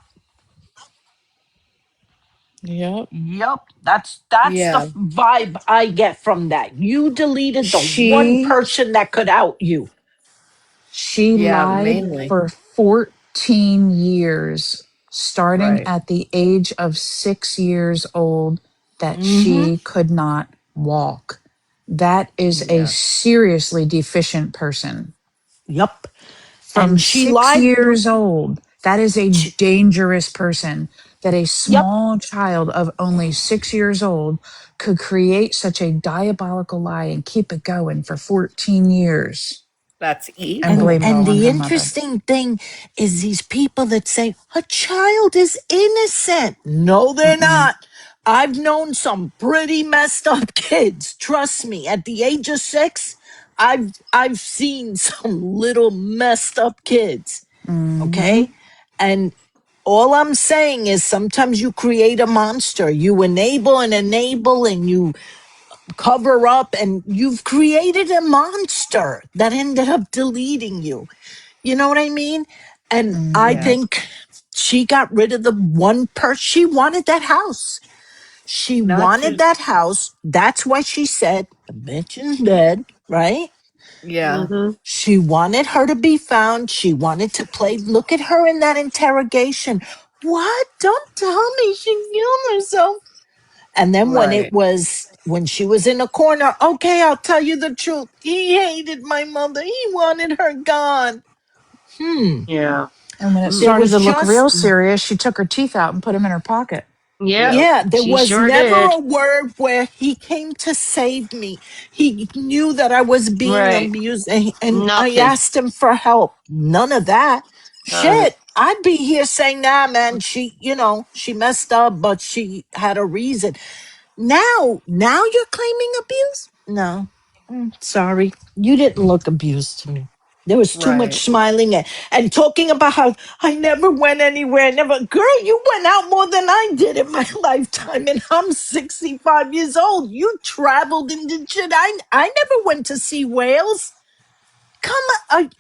Yep. Yep, that's the Yeah. vibe I get from that. You deleted the one She person that could out you. she Yeah, lied mainly. for 14 years, starting Right. at the age of 6 years old, that Mm-hmm. she could not walk. That is a Yeah. seriously deficient person. Yep. From And she six lied. years old. That is a Ch- dangerous person. That a Yep. small child of only 6 years old could create such a diabolical lie and keep it going for 14 years That's and And blame evil. it all and on the her mother. interesting thing is these people that say a child is innocent. No, they're Mm-mm. not. I've known some pretty messed up kids. Trust me. At the age of 6, I've seen some little messed up kids. Mm-hmm. Okay? And all I'm saying is sometimes you create a monster. You enable and you cover up and you've created a monster that ended up deleting you. You know what I mean? And I Mm-hmm. Yeah. think she got rid of the one person. She wanted that house. She Not wanted to. that house. That's why she said, the bitch is dead, right? Yeah. Mm-hmm. She wanted her to be found. She wanted to play. Look at her in that interrogation. What? Don't tell me she killed herself. And then Right. when she was in the corner, okay, I'll tell you the truth. He hated my mother. He wanted her gone. Hmm. Yeah. And when it There Mm. started was to look just, real serious, she took her teeth out and put them in her pocket. Yep. Yep. yeah, there She was sure never did. a word where he came to save me. He knew that I was being Right. abused and I Nothing. asked him for help. None of that. None. Shit. I'd be here saying, nah, man, she messed up, but she had a reason. Now you're claiming abuse? No. Sorry. You didn't look abused to me. There was too much Right. smiling and talking about how I never went anywhere. Never, girl, you went out more than I did in my lifetime, and I'm 65 years old. You traveled and did shit. I never went to see whales. Come on,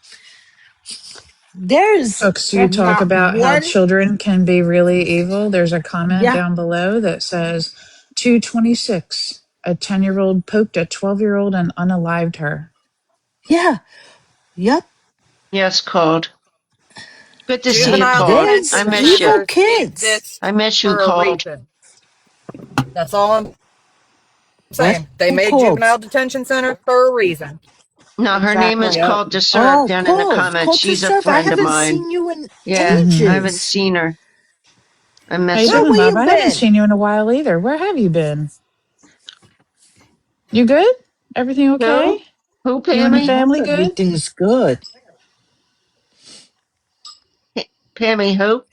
there's Hooks, you And talk not about how one. children can be really evil. There's a comment Yeah, down below that says 226. A 10-year-old poked a 12-year-old and unalived her. yeah, yep. Yes, Cold. Good to see you, juvenile Cold. There's I detention miss you. evil centers kids. exist I miss you, for a Cold. reason. That's all I'm What? saying. They Who made called? juvenile detention centers for a reason. No, her name is Exactly. Yep. called to serve Oh, down in the called. comments. Called to She's a serve. I friend of haven't mine. seen you in Yeah, I Mm-hmm. haven't ages. seen her. I How you miss Girl, her. doing, where love? you I haven't been? seen you in a while either. Where have you been? You good? Everything okay? Who? Who, You and the Pammy? Hope family good? everything's good. Pammy who?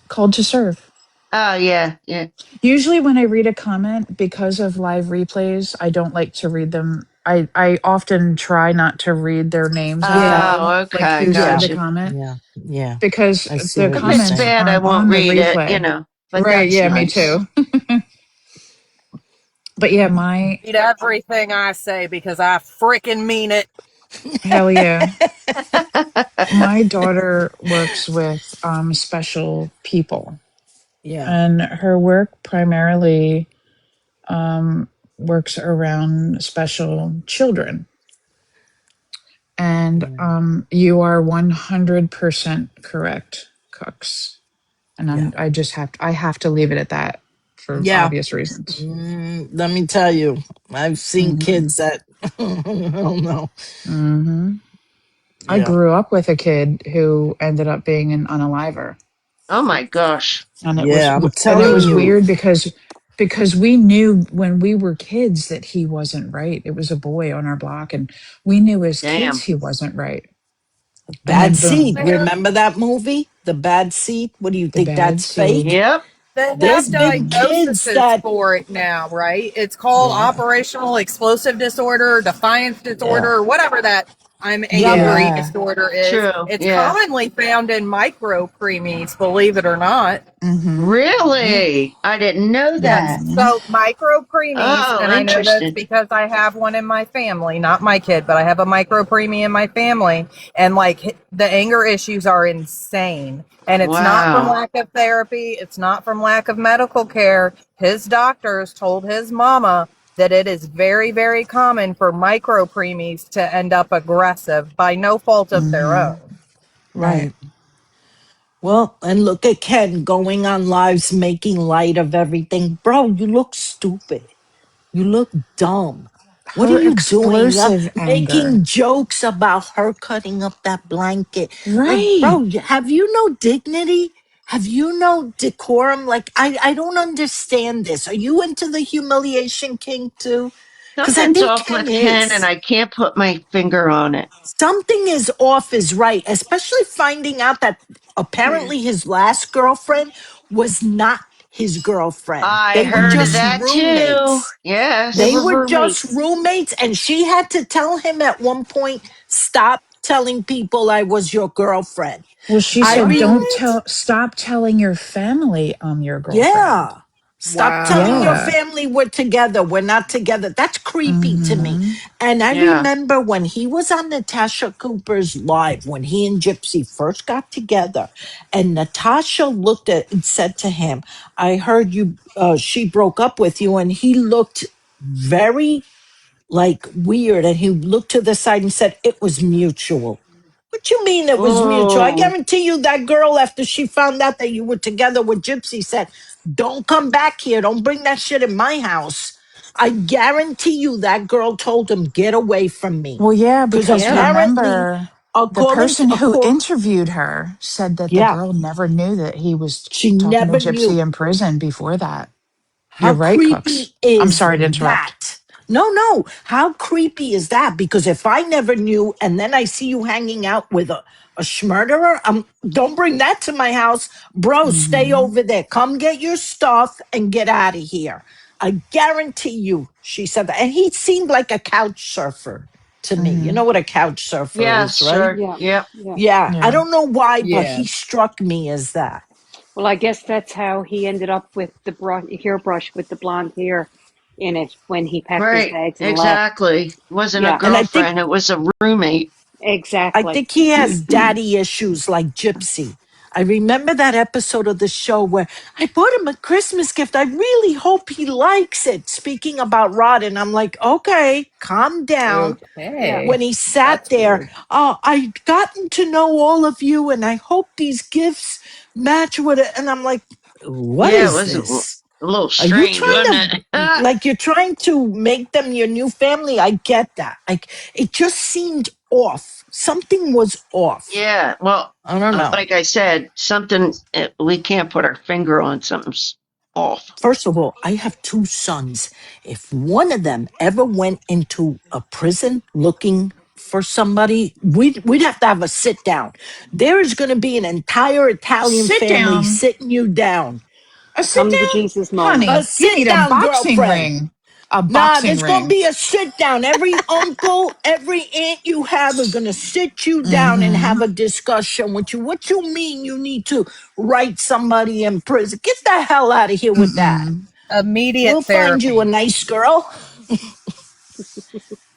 Called to serve. Oh, yeah, yeah. Usually when I read a comment, because of live replays, I don't like to read them. I often try not to read their names out Yeah, loud, Oh, like okay, who said yeah, the gotcha. comment, yeah, yeah. because I see the what If you're it's comments saying. bad, I aren't won't on the read it, replay. but Right, that's yeah, me nice. too. But yeah, my Read everything I say because I freaking mean it. hell yeah. My daughter works with special people, Yeah, and her work primarily works around special children. And yeah, you are 100% correct, Cooks. And yeah. I just I have to leave it at that for Yeah. obvious reasons. Let me tell you, I've seen Hmm. kids that I don't know. Hmm. I Yeah, grew up with a kid who ended up being an unaliver, Oh my gosh. and yeah. I'm it telling was you. weird because we knew when we were kids that he wasn't right. It was a boy on our block, and we knew as kids Damn. he wasn't right. And Bad then Seed. boom, They have, Remember that movie, The Bad Seed? What do you the think? bad That's seed. fake. Yep. they There's have been kids diagnoses that. for it now, right? It's called Yeah, operational explosive disorder, defiance yeah, disorder, or whatever that I'm Yeah. angry yeah, disorder is. True. It's Yeah. commonly found in micro preemies, believe it or not. Mm-hmm. mm, Really? I didn't know Yes. that. Mm-hmm. So micro preemies, Oh, and I know this interesting. because I have one in my family, not my kid, but I have a micro preemie in my family. And like the anger issues are insane. And it's not from Wow. lack of therapy, it's not from lack of medical care. His doctors told his mama that it is very, very common for micro preemies to end up aggressive by no fault of their Mm-hmm. own. Right. right. Well, and look at Ken going on lives making light of everything. Bro, you look stupid. You look dumb. What are Her you doing? explosive anger. Making jokes about her cutting up that blanket. Like, Right. bro, have you no dignity? Have you no decorum? Like, I don't understand this. Are you into the humiliation king too? Because I Something's think off Ken with Ken, and is. I can't put my finger on it. Something is off is right, especially finding out that apparently his last girlfriend was not his girlfriend. I They were heard of just Mm-hmm. that too. roommates. They They Yes. were were just roommates. roommates, and she had to tell him at one point, "Stop telling people I was your girlfriend." Well, she I said, re don't What? stop telling your family I'm your girlfriend. Yeah. Stop telling your Wow. Yeah. family we're together. We're not together. That's creepy to me. Mm-hmm. And I Yeah. remember when he was on Natasha Cooper's live, when he and Gypsy first got together, and Natasha looked at and said to him, I heard you, she broke up with you. And he looked very like weird. And he looked to the side and said, it was mutual. What you mean it was mutual? I Oh, guarantee you that girl, after she found out that you were together with Gypsy, said, don't come back here. Don't bring that shit in my house. I guarantee you that girl told him, get away from me. Well, yeah, Because because Yeah. apparently, remember, the according to, person who interviewed her said that the yeah, girl never knew that he was she talking to never Gypsy knew. in prison before that. How You're right, Cooks. creepy I'm is sorry to interrupt. that? No, no. How creepy is that? Because if I never knew and then I see you hanging out with a schmurderer, don't bring that to my house. Bro, stay Mm-hmm. over there. Come get your stuff and get out of here. I guarantee you, she said that. And he seemed like a couch surfer to me. You Mm-hmm. know what a couch surfer yeah, is, right? sure. Yeah, Yep. yeah. Yeah. I Yeah. don't know why, but Yeah. he struck me as that. Well, I guess that's how he ended up with the hairbrush with the blonde hair in it when he packed his Right. bags and left. Exactly. Wasn't a Yeah, And I think girlfriend. It was a roommate. I exactly. think he has daddy issues like Gypsy. I remember that episode of the show where I bought him a Christmas gift. I really hope he likes it. Speaking about Rod, and I'm like, okay, calm down. Yeah. When Okay. he sat That's there, weird. oh, I've gotten to know all of you, and I hope these gifts match what. And I'm like, what Yeah, it is was this? a little Are you strange, trying wasn't to it? like you're trying to make them your new family? I get that. Like it just seemed off. Something was off. Yeah. Well, I don't know. like I said, something we can't put our finger on. Something's off. First of all, I have two sons. If one of them ever went into a prison looking for somebody, we'd have a sit down. There is going to be an entire Italian Sit family down. sitting you down. A A sit come to down? Jesus moment. A Honey, you sit need a down, boxing girlfriend. ring. A Nah, boxing there's gonna ring. be a sit down. Every uncle, every aunt you have are gonna sit you down and Mm-hmm. have a discussion with you. What you mean you need to write somebody in prison? Get the hell out of here with that. Mm-mm. Immediate We'll find you a therapy. nice girl.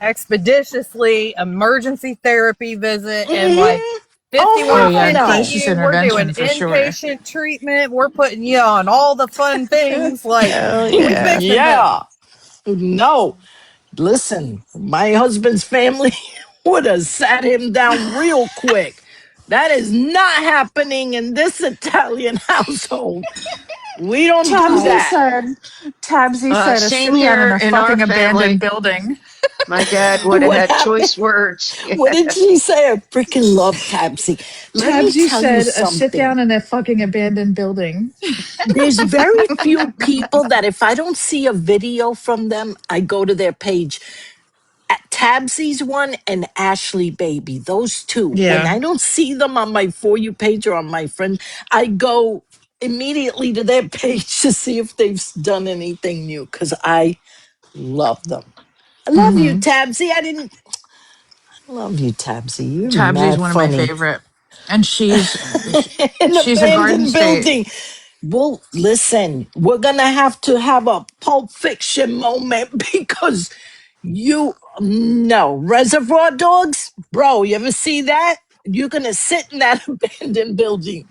Expeditiously emergency therapy visit in like Hmm. Oh 51 Oh, hell yeah, 50 no. crisis you. We're doing intervention for sure. inpatient treatment. We're putting you on all the fun things. Like, Hell we yeah. fixing to. Yeah. No. Listen, my husband's family would have sat him down real quick. That is not happening in this Italian household. We don't do Tabsy that. said, Tabsy said, a Same sit down in here a in our fucking abandoned family. building. My dad would have What had happened? choice words. What did she say? I freaking love Tabsy. Let me Tabsy tell you said, a sit something. down in a fucking abandoned building. There's very few people that if I don't see a video from them, I go to their page. At Tabsy's one and Ashley Baby, those two. When Yeah. I don't see them on my For You page or on my friend, I go immediately to their page to see if they've done anything new because I love them. I love you, Mm-hmm. Tabsy. I love you, Tabsy. You're Tabsy's mad one of my funny. favorite. And An she's a Garden abandoned State. building. Well, listen, we're gonna have to have a Pulp Fiction moment because you no Reservoir Dogs, bro. You ever see that? You're gonna sit in that abandoned building.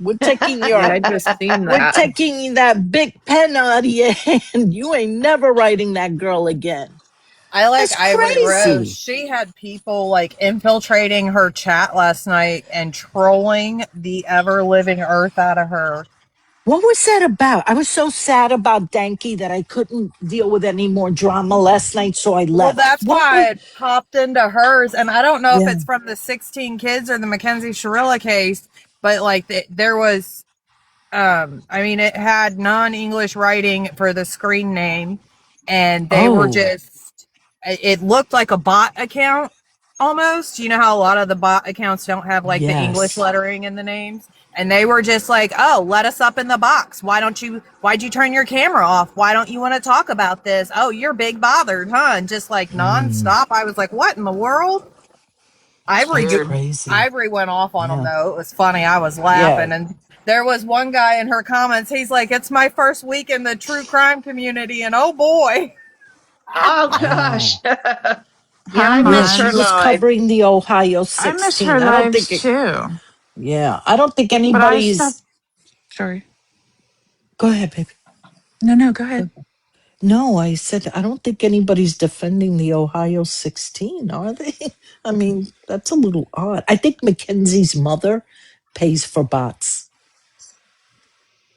Yeah, I just seen We're that. taking that big pen out of your hand. You ain't never writing that girl again. I like That's Ivory Rose. crazy. She had people like infiltrating her chat last night and trolling the ever living earth out of her. What was that about? I was so sad about Danky that I couldn't deal with any more drama last night, so I Well, left. that's What was? why I popped into hers, and I don't know if Yeah. it's from the 16 kids or the Mackenzie Shirilla case, but like there was, I mean, it had non-English writing for the screen name, and they were Oh, just, it looked like a bot account almost. You know how a lot of the bot accounts don't have like the English yes. lettering in the names? And they were just like, oh, let us up in the box. Why'd you turn your camera off? Why don't you want to talk about this? Oh, you're big bothered, huh? And just like Mm, nonstop. I was like, what in the world? Ivory, that's Weird. crazy. Ivory went off on them Yeah. though. It was funny. I was Yeah. laughing. And there was one guy in her comments. He's like, it's my first week in the true crime community. And oh boy. Oh gosh. Wow. Yeah, Hi, I Yeah, miss she her hon. was live. covering the Ohio I miss her 16. I don't think lives it, too. yeah, I don't think But I stopped. anybody's, Sorry. go ahead, baby. No, no, go ahead. No, I said, I don't think anybody's defending the Ohio 16, are they? I mean, that's a little odd. I think Mackenzie's mother pays for bots.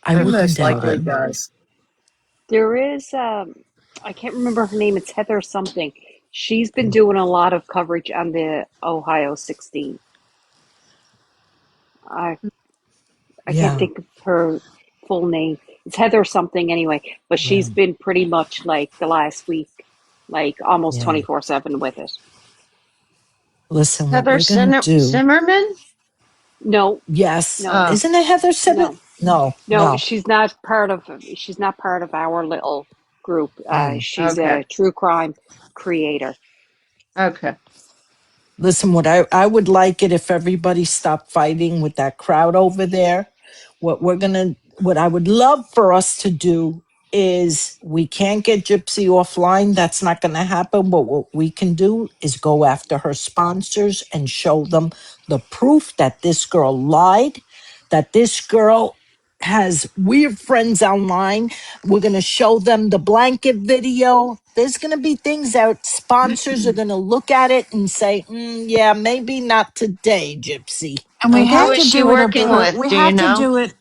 I It wouldn't most doubt likely it. does. There is, I can't remember her name. It's Heather something. She's been doing a lot of coverage on the Ohio 16. I I can't Yeah, think of her full name. It's Heather something anyway, but yeah, she's been pretty much like the last week, like almost yeah. 24/7 with it. Listen, what Heather we're going to do, Zimmerman? No, yes. no, Oh, Isn't it Heather Simmons? no, No, no. no. She's not part of our little group. Mm. She's okay. a true crime creator. Okay. Listen, I would like it if everybody stopped fighting with that crowd over there. What I would love for us to do is we can't get Gypsy offline. That's not gonna happen. But what we can do is go after her sponsors and show them the proof that this girl lied, that this girl has weird friends online. We're going to show them the blanket video. There's going to be things out. Sponsors are going to look at it and say, yeah, maybe not today, Gypsy. And we Who have Okay? is to she do it. working with? We Do you have to know? do it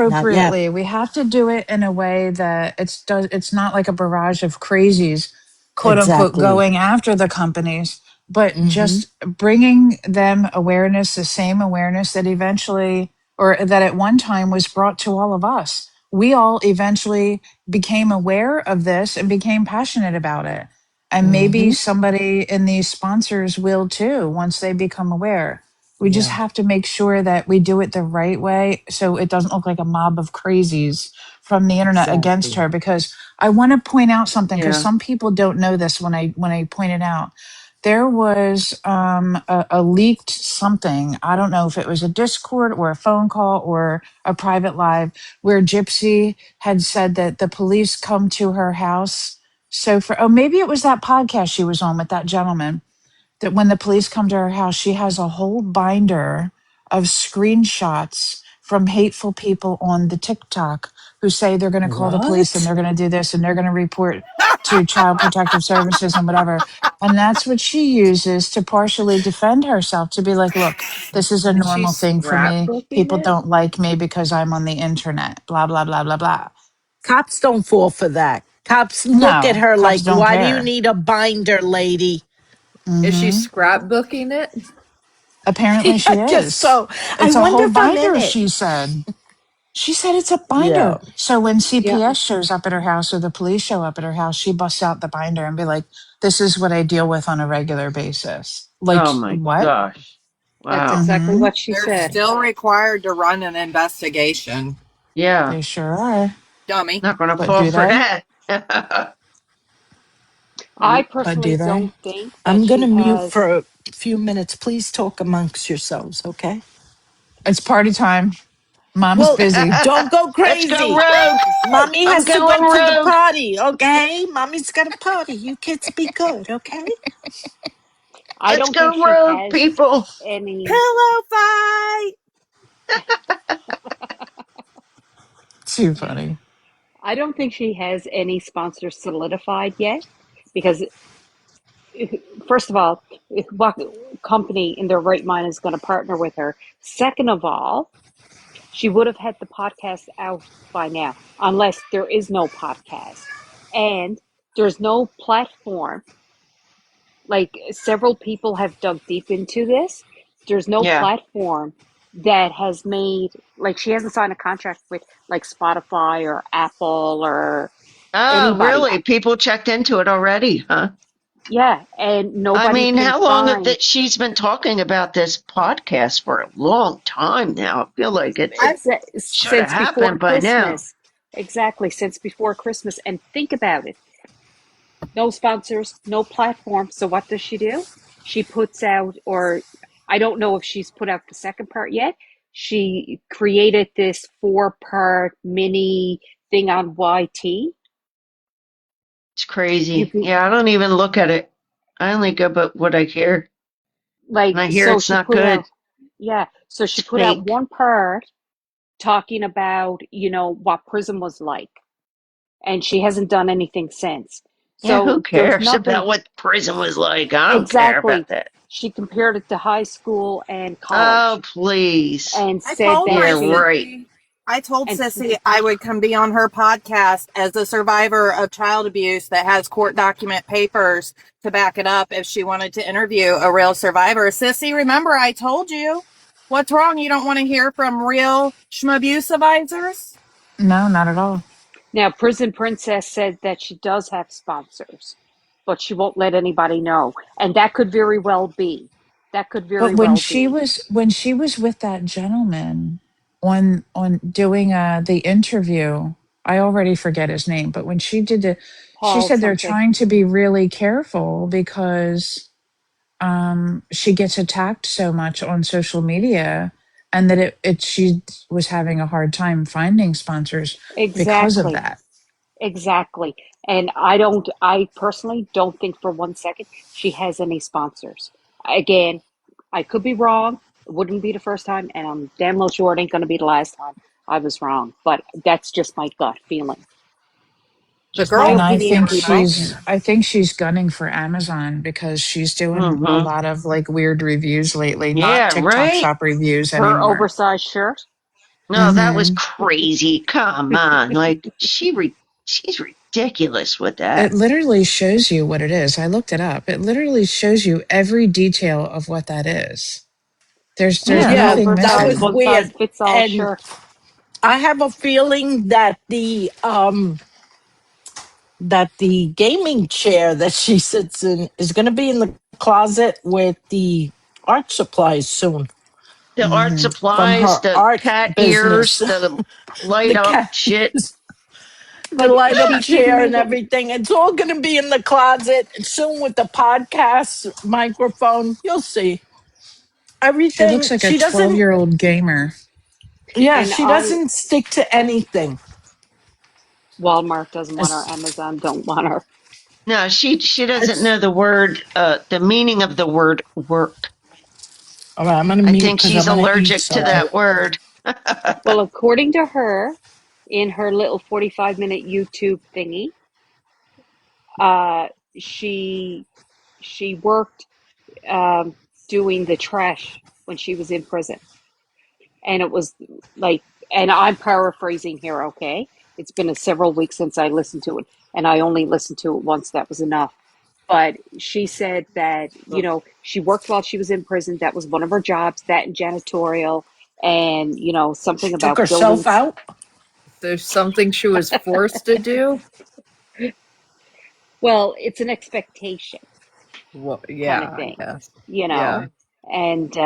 Not yet. appropriately. We have to do it in a way that it's not like a barrage of crazies, quote unquote, Exactly. going after the companies, but Mm-hmm. just bringing them awareness, the same awareness that eventually, or that at one time was brought to all of us. We all eventually became aware of this and became passionate about it. And maybe Mm-hmm. somebody in these sponsors will too once they become aware. We just Yeah. have to make sure that we do it the right way so it doesn't look like a mob of crazies from the internet against Exactly. her. Because I want to point out something, because Yeah. some people don't know this when I point it out. There was a leaked something. I don't know if it was a Discord or a phone call or a private live, where Gypsy had said that the police come to her house. So maybe it was that podcast she was on with that gentleman, that when the police come to her house, she has a whole binder of screenshots from hateful people on the TikTok who say they're going to call the police and What? they're going to do this and they're going to report to Child Protective Services and whatever. And that's what she uses to partially defend herself, to be like, look, this is a Is she normal thing for me. scrapbooking People it? don't like me because I'm on the internet, blah, blah, blah, blah, blah. Cops don't fall for that. Cops look at No, her cops like, don't why do you care. need a binder, lady? Is she Hmm. scrapbooking it? Apparently she I guess is. so. I It's a wonder whole if I'm in binder, it. she said. She said it's a Yeah. binder. So when Yeah, CPS shows up at her house or the police show up at her house, she busts out the binder and be like, this is what I deal with on a regular basis. Like, Oh my what? gosh. that's Wow. exactly Mm-hmm. what she They're said. still required to run an investigation. Yeah. They sure are. Dummy. Not gonna But fall do for they? that. I But do personally they? don't think that I'm going to she mute has. for a few minutes. Please talk amongst yourselves, okay? It's party time. Mom's Well, busy. don't go Let's go crazy. rogue. Mommy I'm has to going go to the rogue. party, okay? Mommy's got a party. You kids be good, okay? I Let's don't think go she rogue, has people. any. Pillow fight. Too funny. I don't think she has any sponsors solidified yet, because first of all, what company in their right mind is going to partner with her? Second of all, she would have had the podcast out by now, unless there is no podcast. And there's no platform. Like several people have dug deep into this. There's no Yeah. platform that has made, like, she hasn't signed a contract with like Spotify or Apple or Oh, anybody. really? People checked into it already, huh? Yeah, and nobody I mean, can how long have find. that she's been talking about this podcast for a long time now? I feel like it should have Since before happened by now. Christmas. Exactly, since before Christmas. And think about it. No sponsors, no platform. So what does she do? She puts out, or I don't know if she's put out the second part yet. She created this 4-part mini thing on YT. It's You crazy. can, Yeah, I don't even look at it. I only go by what I hear. like, And I hear so it's she not put good. out, yeah, so she It's put out fake. one part talking about, what prison was like. And she hasn't done anything since. Yeah, who So there's cares nothing. about what prison was like? I don't care Exactly. about that. She compared it to high school and Oh, college please. and I said told that Yeah, my she, right. sissy, I told and Sissy I would come be on her podcast as a survivor of child abuse that has court document papers to back it up if she wanted to interview a real survivor. Sissy, remember I told you. What's wrong? You don't want to hear from real abuse advisors? No, not at all. now Prison Princess said that she does have sponsors, but she won't let anybody know. And that could very well be. That could very But well be. when she was with that gentleman on doing the interview, I already forget his name, but when she did she Paul said they're something. trying to be really careful because she gets attacked so much on social media, and that she was having a hard time finding sponsors because of Exactly. that. Exactly. And I personally don't think for one second she has any sponsors. Again, I could be wrong. It wouldn't be the first time, and I'm damn well sure it ain't going to be the last time I was wrong. But that's just my gut feeling. The Just my girl, And opinion, people. I think she's gunning for Amazon because she's doing a Mm-hmm. lot of like weird reviews lately, not Yeah, TikTok right? shop reviews Her anymore. oversized shirt. No, that was Hmm. crazy. Come on. Like, she's ridiculous with It that. literally shows you what it is. I looked it up. It literally shows you every detail of what that is. There's Yeah. Just an Yeah, nothing that oversized was missing. one size weird. fits all And shirt. I have a feeling that the gaming chair that she sits in is going to be in the closet with the art supplies soon The art Hmm. from supplies, her the art cat business. ears, the light The up cat, shit. the But light up she did chair make and it. everything. It's all going to be in the closet soon with the podcast microphone. You'll see She looks everything. like a She 12-year-old doesn't, old gamer. yeah, And she doesn't stick to anything. Walmart doesn't want her. It's, Amazon don't want her. No, she doesn't it's know the word, the meaning of the word work. all right. I'm going to I mute think because I she's want to eat allergic to something. that word. Well, according to her, in her little 45-minute YouTube thingy, uh, she she worked um, doing the trash when she was in prison, and it was like, and I'm paraphrasing here, okay? It's been several weeks since I listened to it, and I only listened to it once. That was enough. But she said that she worked while she was in prison. That was one of her jobs. That and janitorial, and something She took about herself buildings. out. There's something she was forced to do. Well, it's an expectation Well, kind yeah, of I thing, guess. you know? Yeah. And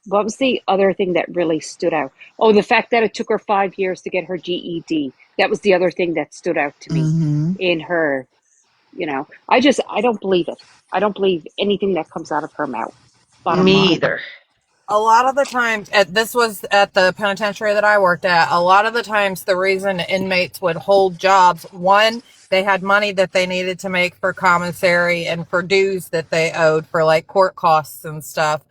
what was the other thing that really stood out? Oh, the fact that it took her 5 years to get her GED. That was the other thing that stood out to me Hmm. in her, I don't believe it. I don't believe anything that comes out of her mouth. Bottom Me line. either. a lot of the times, this was at the penitentiary that I worked at, a lot of the times the reason inmates would hold jobs, one, they had money that they needed to make for commissary and for dues that they owed for like court costs and stuff.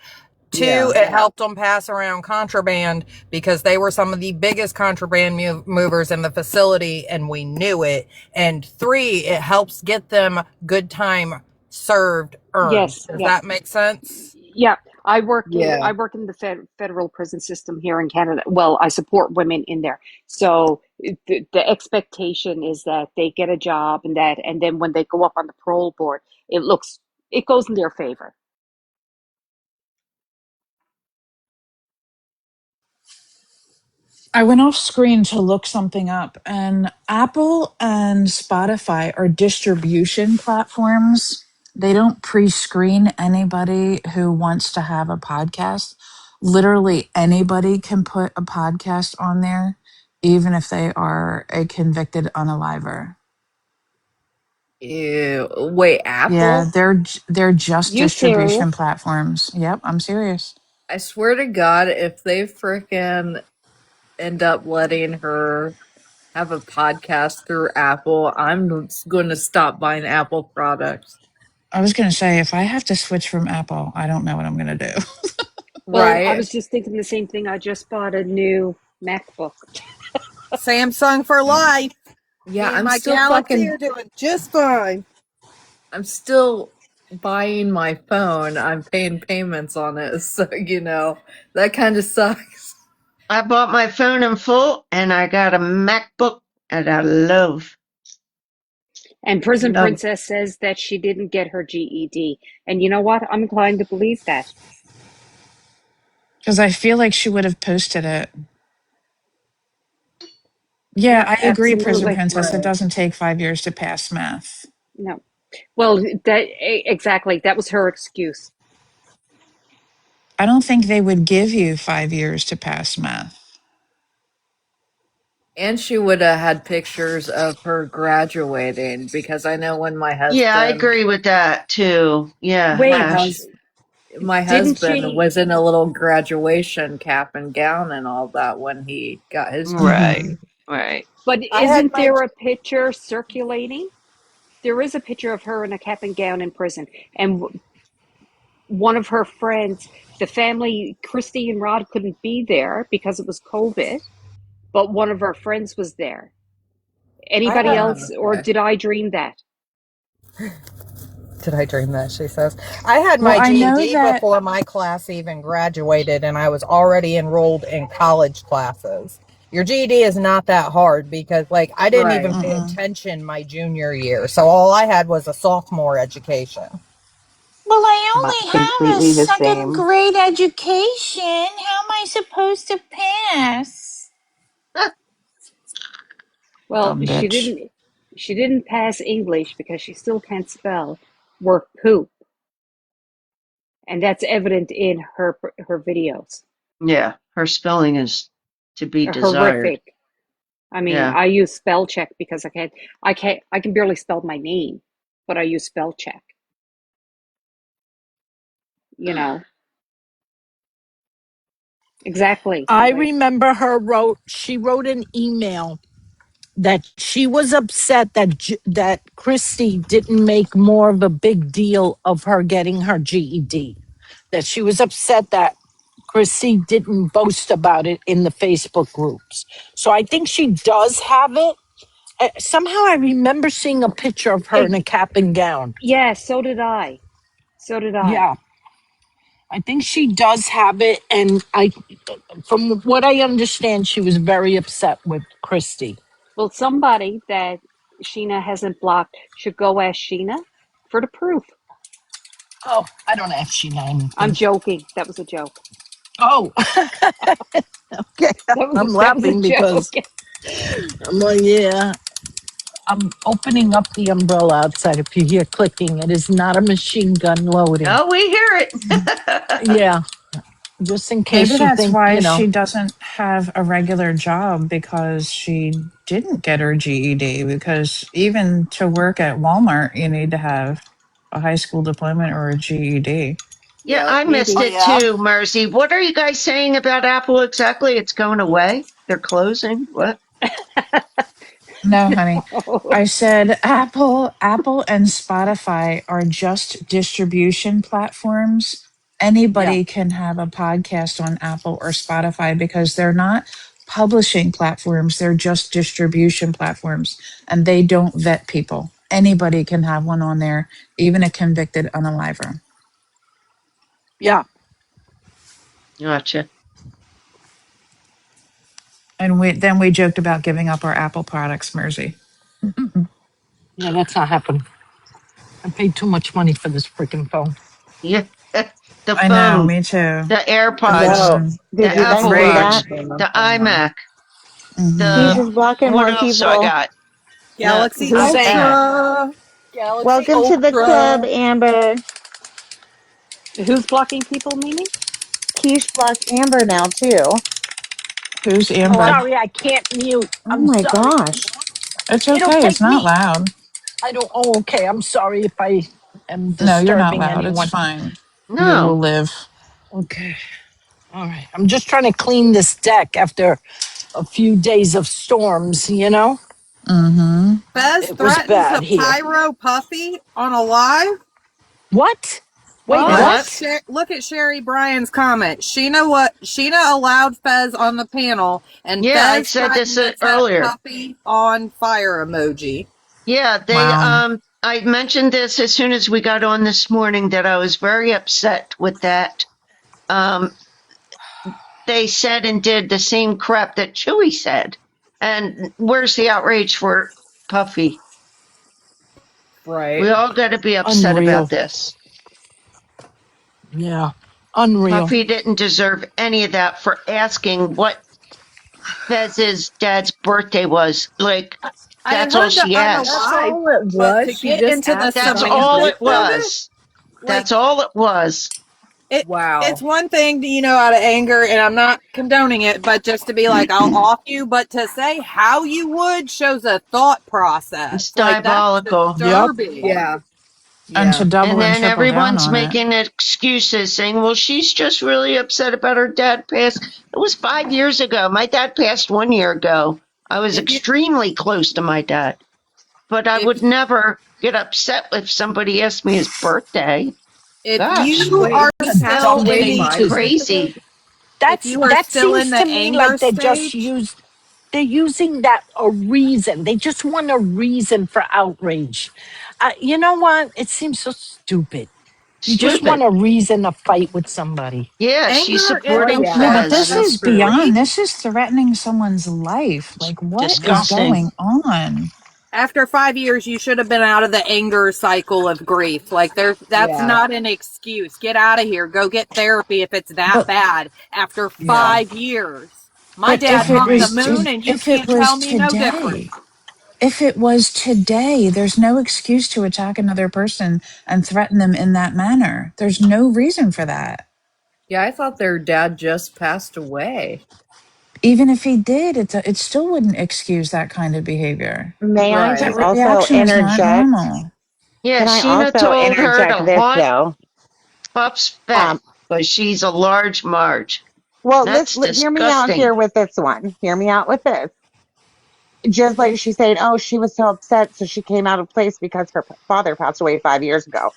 Yeah. Two, it helped them pass around contraband because they were some of the biggest contraband movers in the facility and we knew it. And three, it helps get them good time served earned. Yes, Does yeah. that make sense? Yeah, I work Yeah. in the federal prison system here in Canada. Well, I support women in there. So the expectation is that they get a job and then when they go up on the parole board, it goes in their favor. I went off screen to look something up, and Apple and Spotify are distribution platforms. They don't pre screen anybody who wants to have a podcast. Literally, anybody can put a podcast on there, even if they are a convicted unaliver. Ew. Wait, Yeah, Apple? they're just You distribution serious? platforms. Yep, I'm serious. I swear to God, if they frickin' end up letting her have a podcast through Apple, I'm going to stop buying Apple products. I was going to say, if I have to switch from Apple, I don't know what I'm going to do. Well, I Right? was just thinking the same thing. I just bought a new MacBook. Samsung for life. Yeah, Me and my Galaxy are doing just fine. I'm still buying my phone. I'm paying payments on it. So, that kind of sucks. I bought my phone in full and I got a MacBook and I love. And Prison Love. Princess says that she didn't get her GED. And you know what? I'm inclined to believe that. Because I feel like she would have posted it. Yeah, Yep, I agree, Prison absolutely. Princess. It Right. doesn't take 5 years to pass math. No. Well, exactly. That was her excuse. I don't think they would give you 5 years to pass math. And she would have had pictures of her graduating because I know when Yeah, I agree with that too. Yeah, my Wait, Ash. hus my didn't husband she? was in a little graduation cap and gown and all that when he got his Hmm. Right, right. But I had isn't my there a picture circulating? There is a picture of her in a cap and gown in prison. And one of her friends, the family, Christy and Rod couldn't be there because it was COVID, but one of her friends was there. I Anybody had else, or Okay. did I dream that? Did I dream that? She says. I had Well, my I know GED that. before my class even graduated, and I was already enrolled in college classes. Your GED is not that hard because, like, I didn't even Right. pay Mm-mm. attention my junior year. So all I had was a sophomore education. Well, I only have a Completely the second same. grade education. How am I supposed to pass? Well, Dumb bitch. she didn't pass English because she still can't spell work poop. And that's evident in her videos. Yeah, her spelling is to be desired. Horrific. I mean, Yeah. I use spell check because I can barely spell my name, but I use spell check, you know. Exactly. I Like, remember she wrote an email that she was upset that Christy didn't make more of a big deal of her getting her GED. That she was upset that Christy didn't boast about it in the Facebook groups. So I think she does have it. Somehow I remember seeing a picture of her in a cap and gown. yeah, so did I. So did I. Yeah, I think she does have it, and from what I understand, she was very upset with Christy. Well, somebody that Sheena hasn't blocked should go ask Sheena for the proof. Oh, I don't actually know I'm anything. joking. That was a joke. Oh, okay. I'm That was a laughing joke. because I'm like, yeah, I'm opening up the umbrella outside. If you hear clicking, it is not a machine gun loading. Oh, we hear it. Yeah, just in Maybe case you that's think, why she doesn't have a regular job because she didn't get her GED. Because even to work at Walmart, you need to have a high school diploma or a GED. Yeah, Yep. I missed Oh, Maybe. it yeah. too, Mercy. What are you guys saying about Apple exactly? It's going away? They're closing? What? No, honey. No. I said Apple and Spotify are just distribution platforms. Yeah. Anybody can have a podcast on Apple or Spotify because they're not publishing platforms, they're just distribution platforms and they don't vet people. Anybody can have one on there, even a convicted unaliver. Yeah. Gotcha. And then we joked about giving up our Apple products, Mersey. Yeah, that's not happening. I paid too much money for this freaking phone. Yeah. The I know, phone, me too. the AirPods, No. Mhm. the Did you It's guys Apple see way Watch, that? too much the right now. iMac, Mhm. He's the just blocking what more else do I people. got? The Galaxy iPad. Ultra. Galaxy Welcome to the club, Ultra. Amber. Who's blocking people, Mimi? Keish blocked Amber now too. Who's I'm Oh, I Amber? sorry, I can't mute. Oh I'm my sorry. gosh. It's It'll okay. It's take not me. loud. I don't. Oh, okay. I'm sorry if I am No, you're not disturbing loud. It's anyone. fine. You will No. live. Okay. All right. I'm just trying to clean this deck after a few days of storms, you know? Mm-hmm. Fez It was threatened bad to here. pyro Puffy on a live. What? Wait, Look What? at What? what? Look at Sherry Bryan's comment. Sheena allowed Fez on the panel, and Yeah, I Fez said this threatened to set earlier. Puffy on fire emoji. Yeah, Wow. I mentioned this as soon as we got on this morning that I was very upset with that. Um, they said and did the same crap that Chewy said. And where's the outrage for Puffy? We Right. all got to be upset about Unreal. this. Yeah. Unreal. Puffy didn't deserve any of that for asking what Fez's dad's birthday was. Like, I had that's all heard that she on the That's asked. live, all it but to was. She get just into the asked That's about his all it semantics of birthday. it, was. like That's all it was. it it's Wow. one thing to, out of anger, and I'm not condoning it, but just to be like, I'll off you, but to say how you would shows a thought It's process. Like, that's diabolical. Yep. disturbing. Yeah. And to Yeah. double And and then triple down everyone's on it. making excuses saying, well, she's just really upset about her dad passed. It was 5 years ago. My dad passed 1 year ago. I was If you extremely close to my dad, but I if would never get upset if somebody asked me his birthday. if Gosh, you Wait, are he passed still in away Something the five to years ago? crazy. if you are that still in seems the to me anger like they just stage, use they're using that a reason. They just want a reason for outrage. You know what? It seems so stupid. You just want Stupid. a reason to fight with somebody. Yeah, she's anger Oh supporting isn't No, yeah, but that this fun. is is Fez. true. Grief, beyond. This is threatening someone's life. Like, what is Disgusting. going on? after 5 years, you should have been out of the anger cycle of grief. Like, that's Yeah. not an excuse. Get out of here. Go get therapy if it's that But bad. After Yeah. 5 years, my but dad honked the moon, and you if it can't was tell me no different. today, if it was today, there's no excuse to attack another person and threaten them in that manner. There's no reason for that. Yeah, I thought their dad just passed away. Even if he did, it still wouldn't excuse that kind of behavior. May I Right. That just also reaction is not interject? normal. Yeah, Can I Sheena also told her interject to this haunt though? Puff's fat Um, because she's a large Marge. well, That's hear me out disgusting. here with this one. Hear me out with this. Just like she's saying, oh, she was so upset, so she came out of place because her father passed away 5 years ago.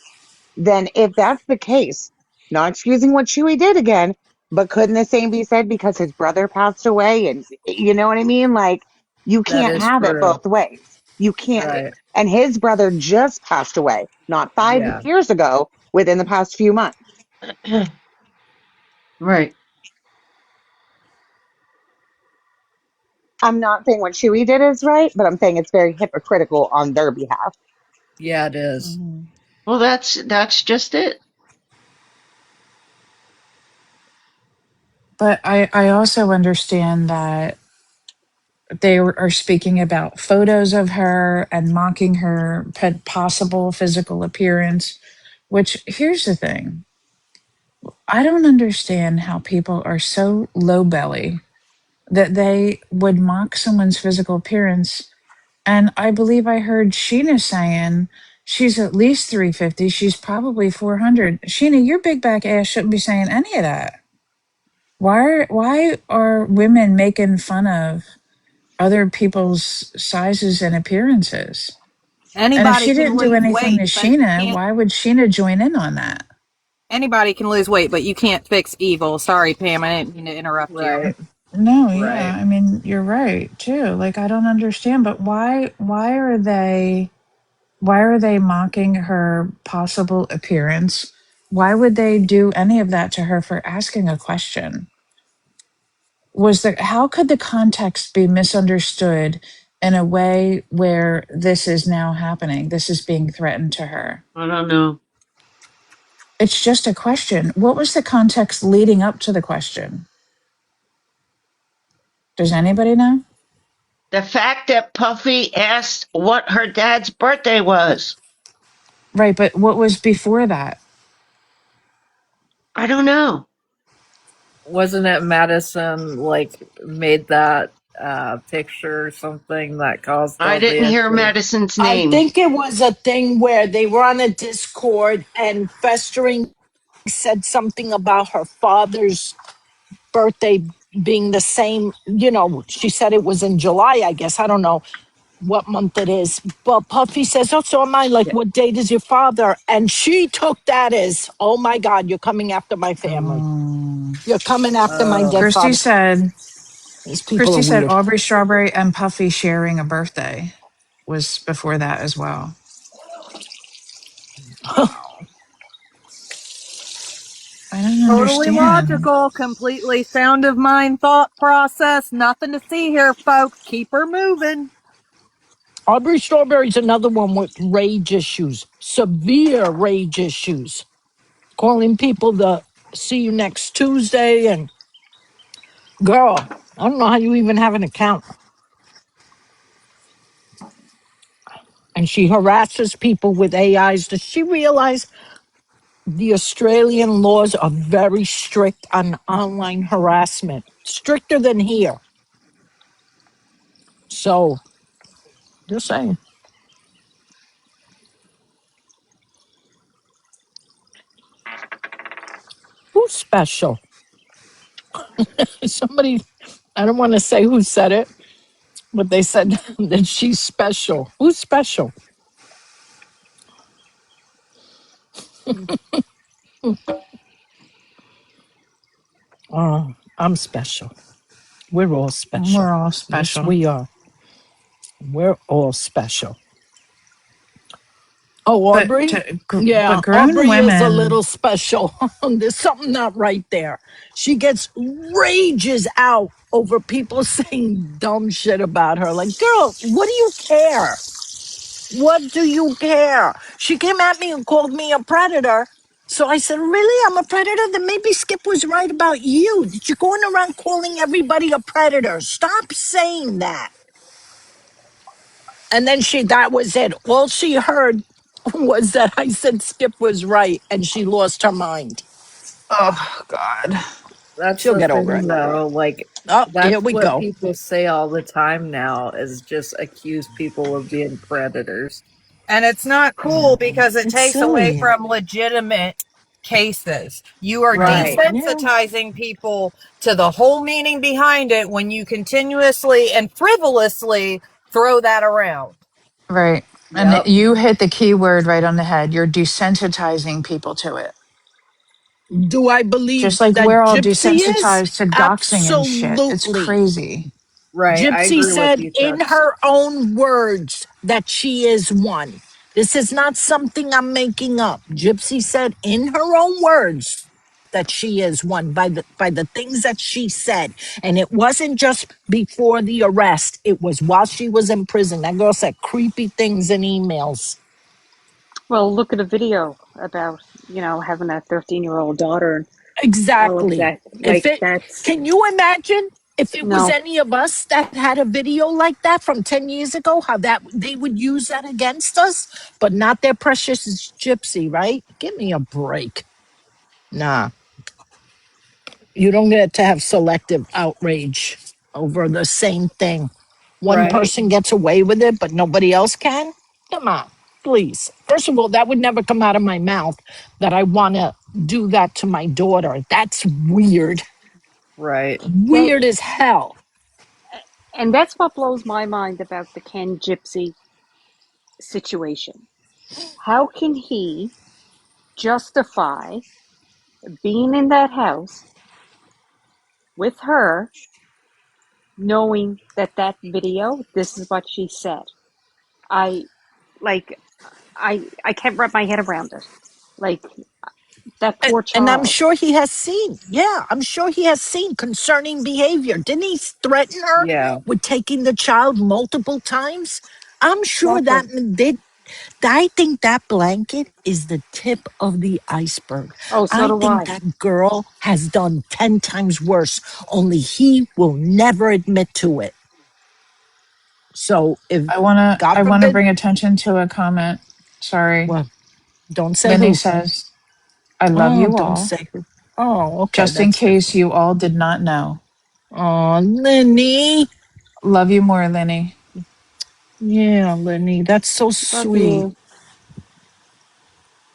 Then if that's the case, not excusing what Chewie did again, but couldn't the same be said because his brother passed away? And you know what I mean? Like, you That can't is have it true. both ways. You can't. Right. And his brother just passed away, not five Yeah. years ago, within the past few months. Right. I'm not saying what Chewie did is right, but I'm saying it's very hypocritical on their behalf. Yeah, it is. Mhm. Well, that's just it. But I also understand that they are speaking about photos of her and mocking her possible physical appearance, which here's the thing. I don't understand how people are so low belly that they would mock someone's physical appearance. And I believe I heard Sheena saying she's at least 350. She's probably 400. Sheena, your big back ass shouldn't be saying any of that. Why are women making fun of other people's sizes and appearances? And if Anybody she can didn't do lose anything to weight, but you Sheena, can't. why would Sheena join in on that? Anybody can lose weight, but you can't fix evil. Sorry, Pam. I didn't mean to interrupt you. Right. No, yeah. Right. I mean, you're right too. Like I don't understand, but why are they mocking her possible appearance Why would they do any of that to her for asking a question? Was there, how could the context be misunderstood in a way where this is now happening? This is being threatened to her. I don't know. It's just a question. What was the context leading up to the question? Does anybody know? The fact that Puffy asked what her dad's birthday was. Right, but what was before that? I don't know. Wasn't it Madison like made that picture or something that caused I all the didn't hear issue? Madison's I name. think it was a thing where they were on a Discord and Festering said something about her father's birthday being the same. You know, she said it was in July, I guess. I don't know what month it is. But Puffy says, oh, so am I. Like, Yeah. what date is your father? And she took that as, oh my God, you're coming after my family. You're coming after my Oh, dead Christy father. said, These people are Christy said weird. Aubrey Strawberry and Puffy sharing a birthday was before that as well. I don't Totally understand. logical, completely sound of mind thought process. Nothing to see here, folks. Keep her moving. Aubrey Strawberry's another one with rage issues, severe rage issues. Calling people to see you next Tuesday. And girl, I don't know how you even have an account. And she harasses people with AIs. Does she realize the Australian laws are very strict on online harassment? Stricter than here. So, just saying. Who's special? Somebody, I don't want to say who said it, but they said that she's special. Who's special? Oh, I'm special. We're all special. We're all Yes, special. we are. We're all special. Oh, But Aubrey? but Yeah, grown Aubrey is a little women, special. There's something not right there. She gets rages out over people saying dumb shit about her. Like, girl, what do you care? What do you care? She came at me and called me a predator. So I said, really? I'm a predator? Then maybe Skip was right about you. That you're going around calling everybody a predator. Stop saying that. And then that was it. All she heard was that I said Skip was right and she lost her mind. oh God. that's She'll the get over it. thing though. Like Oh, here that's we what go. people say all the time now is just accuse people of being predators. And it's not cool because it It's takes away silly. from legitimate cases. You are Right. Yeah. desensitizing people to the whole meaning behind it when you continuously and frivolously throw that around. Right. And Yep. you hit the key word right on the head. You're desensitizing people to it. Do I believe Just like that we're all Gypsy is? desensitized to doxing and shit. It's Absolutely. crazy. Right. I Gypsy agree with said you, in Chucks. her own words that she is one. This is not something I'm making up. Gypsy said in her own words that she is one by the things that she said. And it wasn't just before the arrest. It was while she was in prison. That girl said creepy things in emails. Well, look at a video about, having a 13-year-old daughter and all of Exactly. that. If Like, it that's can you imagine if it was no. any of us that had a video like that from 10 years ago, how that they would use that against us, but not their precious Gypsy, right? Give me a break. Nah, you don't get to have selective outrage over the same thing. One Right. person gets away with it, but nobody else can. Come on, please. First of all, that would never come out of my mouth that I want to do that to my daughter. That's weird. Right. Well, Weird as hell. and that's what blows my mind about the Ken Gypsy situation. How can he justify being in that house with her, knowing that video, this is what she said? I like, I can't wrap my head around it. Like, That poor And I'm child. sure he has seen. Yeah, I'm sure he has seen concerning behavior. Didn't he threaten her Yeah. with taking the child multiple times? I'm sure Exactly. that did. I think that blanket is the tip of the iceberg. Oh, so I do think I. that girl has done 10 times worse, only he will never admit to it. So if God I wanna forbid, bring attention to a comment. Sorry. well, don't say Lenny who. says, I love Oh, you don't all. say who. Oh, okay, Just in that's case different. you all did not know. Oh, Lenny. Love you more, Lenny. Yeah, Lenny, that's so Love sweet. you.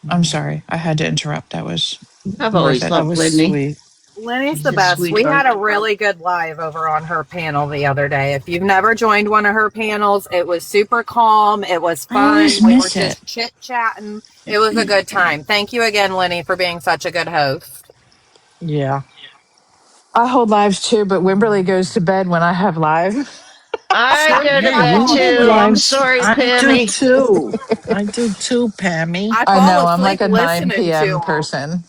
I'm Mm, sorry. I had to interrupt. That was I've worth always it. that loved was Lidney. sweet. Lenny's He's the a best. We had sweetheart. a really good live over on her panel the other day. If you've never joined one of her panels, it was super calm. It was I fun. always We were miss it. just chit chatting. It was a good time. Thank you again, Lenny, for being such a good host. Yeah. I hold lives too, but Wimberly goes to bed when I have live. I Sure, go do. to I bed fall too. asleep. I'm Yes, sorry, I do Pammy. too. I do too, Pammy. I I fall know. I'm asleep like a 9 listening to p.m. them. person.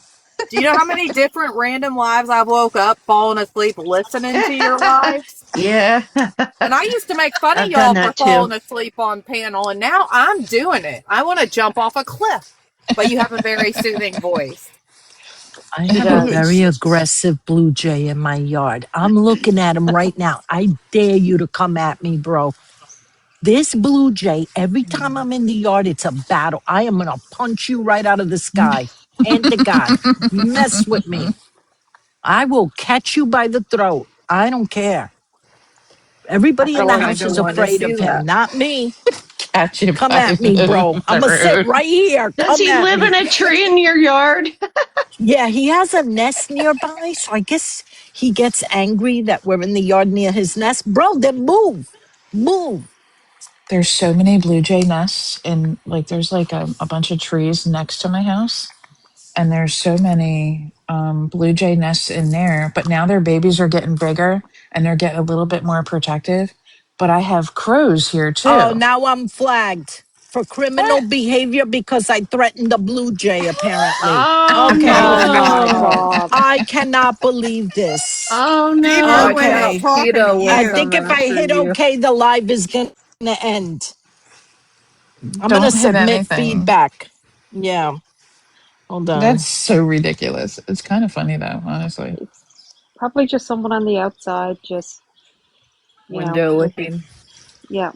Do you know how many different random lives I've woke up falling asleep listening to your lives? Yeah, And I used to make fun of I've done y'all for that too. falling asleep on panel, and now I'm doing it. I want to jump off a cliff. But you have a very soothing voice. I He have a does. very aggressive blue jay in my yard. I'm looking at him right now. I dare you to come at me, bro. This blue jay, every time I'm in the yard, it's a battle. I am going to punch you right out of the sky. And to God, mess with me. I will catch you by the throat. I don't care. I Everybody in the kind house of is want to afraid see of him, that. not me. Catch you Come by at me, bro. I'm the going to sit road. right here. Does Come he at live in me. a tree in your yard? Yeah, he has a nest nearby. So I guess he gets angry that we're in the yard near his nest. Bro, then move. Move. There's so many blue jay nests, and like there's like a bunch of trees next to my house, and there's so many blue jay nests in there. But now their babies are getting bigger, and they're getting a little bit more protective. But I have crows here Oh, too. now I'm flagged for criminal What? behavior because I threatened the blue jay, apparently. Oh Okay. Oh my no. God. I cannot believe this. Oh Beaver no. went Okay, out Okay. talking to PETA will I you. come think if I after hit you. okay, the live is going to end. I'm going to Don't hit submit anything. feedback. Yeah. Hold That's on. so ridiculous. It's kind of funny though, honestly. It's probably just someone on the outside, just, Window looking. looking. Yeah.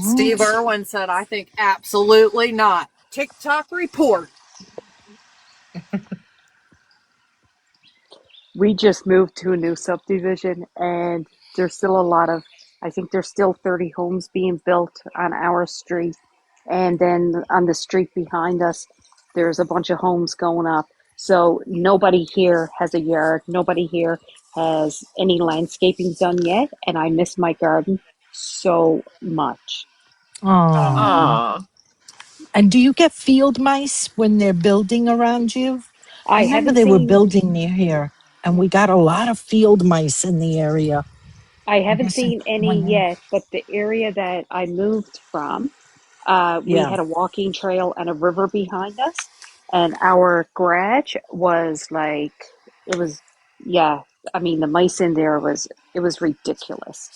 Steve What? Irwin said, I think absolutely not. TikTok report. We just moved to a new subdivision and there's still a lot of, I think there's still 30 homes being built on our street. And then on the street behind us, there's a bunch of homes going up. So nobody here has a yard. Nobody here has any landscaping done yet. And I miss my garden so much. Oh. Oh, Oh. And do you get field mice when they're building around you? I I remember haven't they were seen, building near here, and we got a lot of field mice in the area. I I haven't guess like seen any when you're yet, but the area that I moved from, we Yeah. had a walking trail and a river behind us, and our garage was like it was, yeah. I mean, the mice in there was it was ridiculous.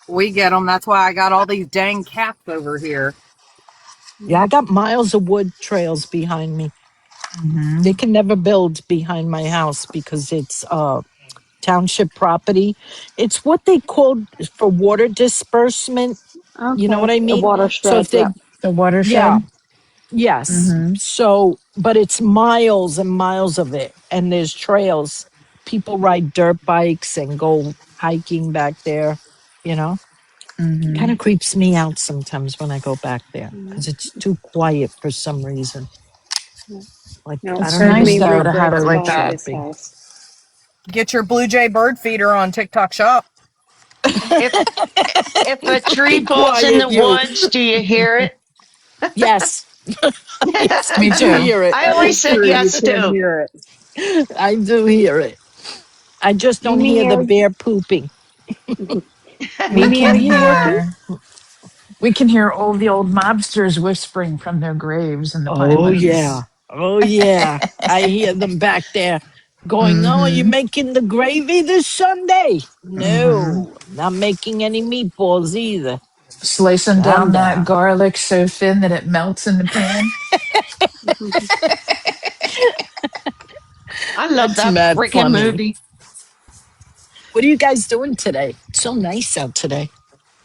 We get them. That's why I got all these dang cats over here. Yeah, I got miles of wood trails behind me. They hmm can never build behind my house because it's township property. It's what they called for water disbursement. You know what Okay, I a mean? So watershed, if yeah. they, the yeah, watershed. yes. hmm So, but it's miles and miles of it, and there's trails. People ride dirt bikes and go hiking back there. You know, hmm kind of creeps me out sometimes when I go back there Mm, because it's too quiet for some reason. yeah. Like No, I It's don't know nice Jimmy what though to color have it regrets bird like it going to that. should this be. house. Get your Blue Jay bird feeder on TikTok Shop. If if a tree Be falls in quiet, the you. woods, do you hear it? Yes, yes, I Me do too. hear it. I That is always say true. You yes can too. hear it. I do hear it. I just don't hear Mimi, the bear pooping. We Mimi, can are you working? hear. We can hear all the old mobsters whispering from their graves in the pine Oh woods. yeah. Oh yeah. I hear them back there going, "Oh, are you Mm-hmm. making the gravy this Sunday?" Mm-hmm. No, not making any meatballs either. Slicing Calm down that down. garlic so thin that it melts in the pan. I love That's that mad freaking funny. movie. What are you guys doing today? It's so nice out today.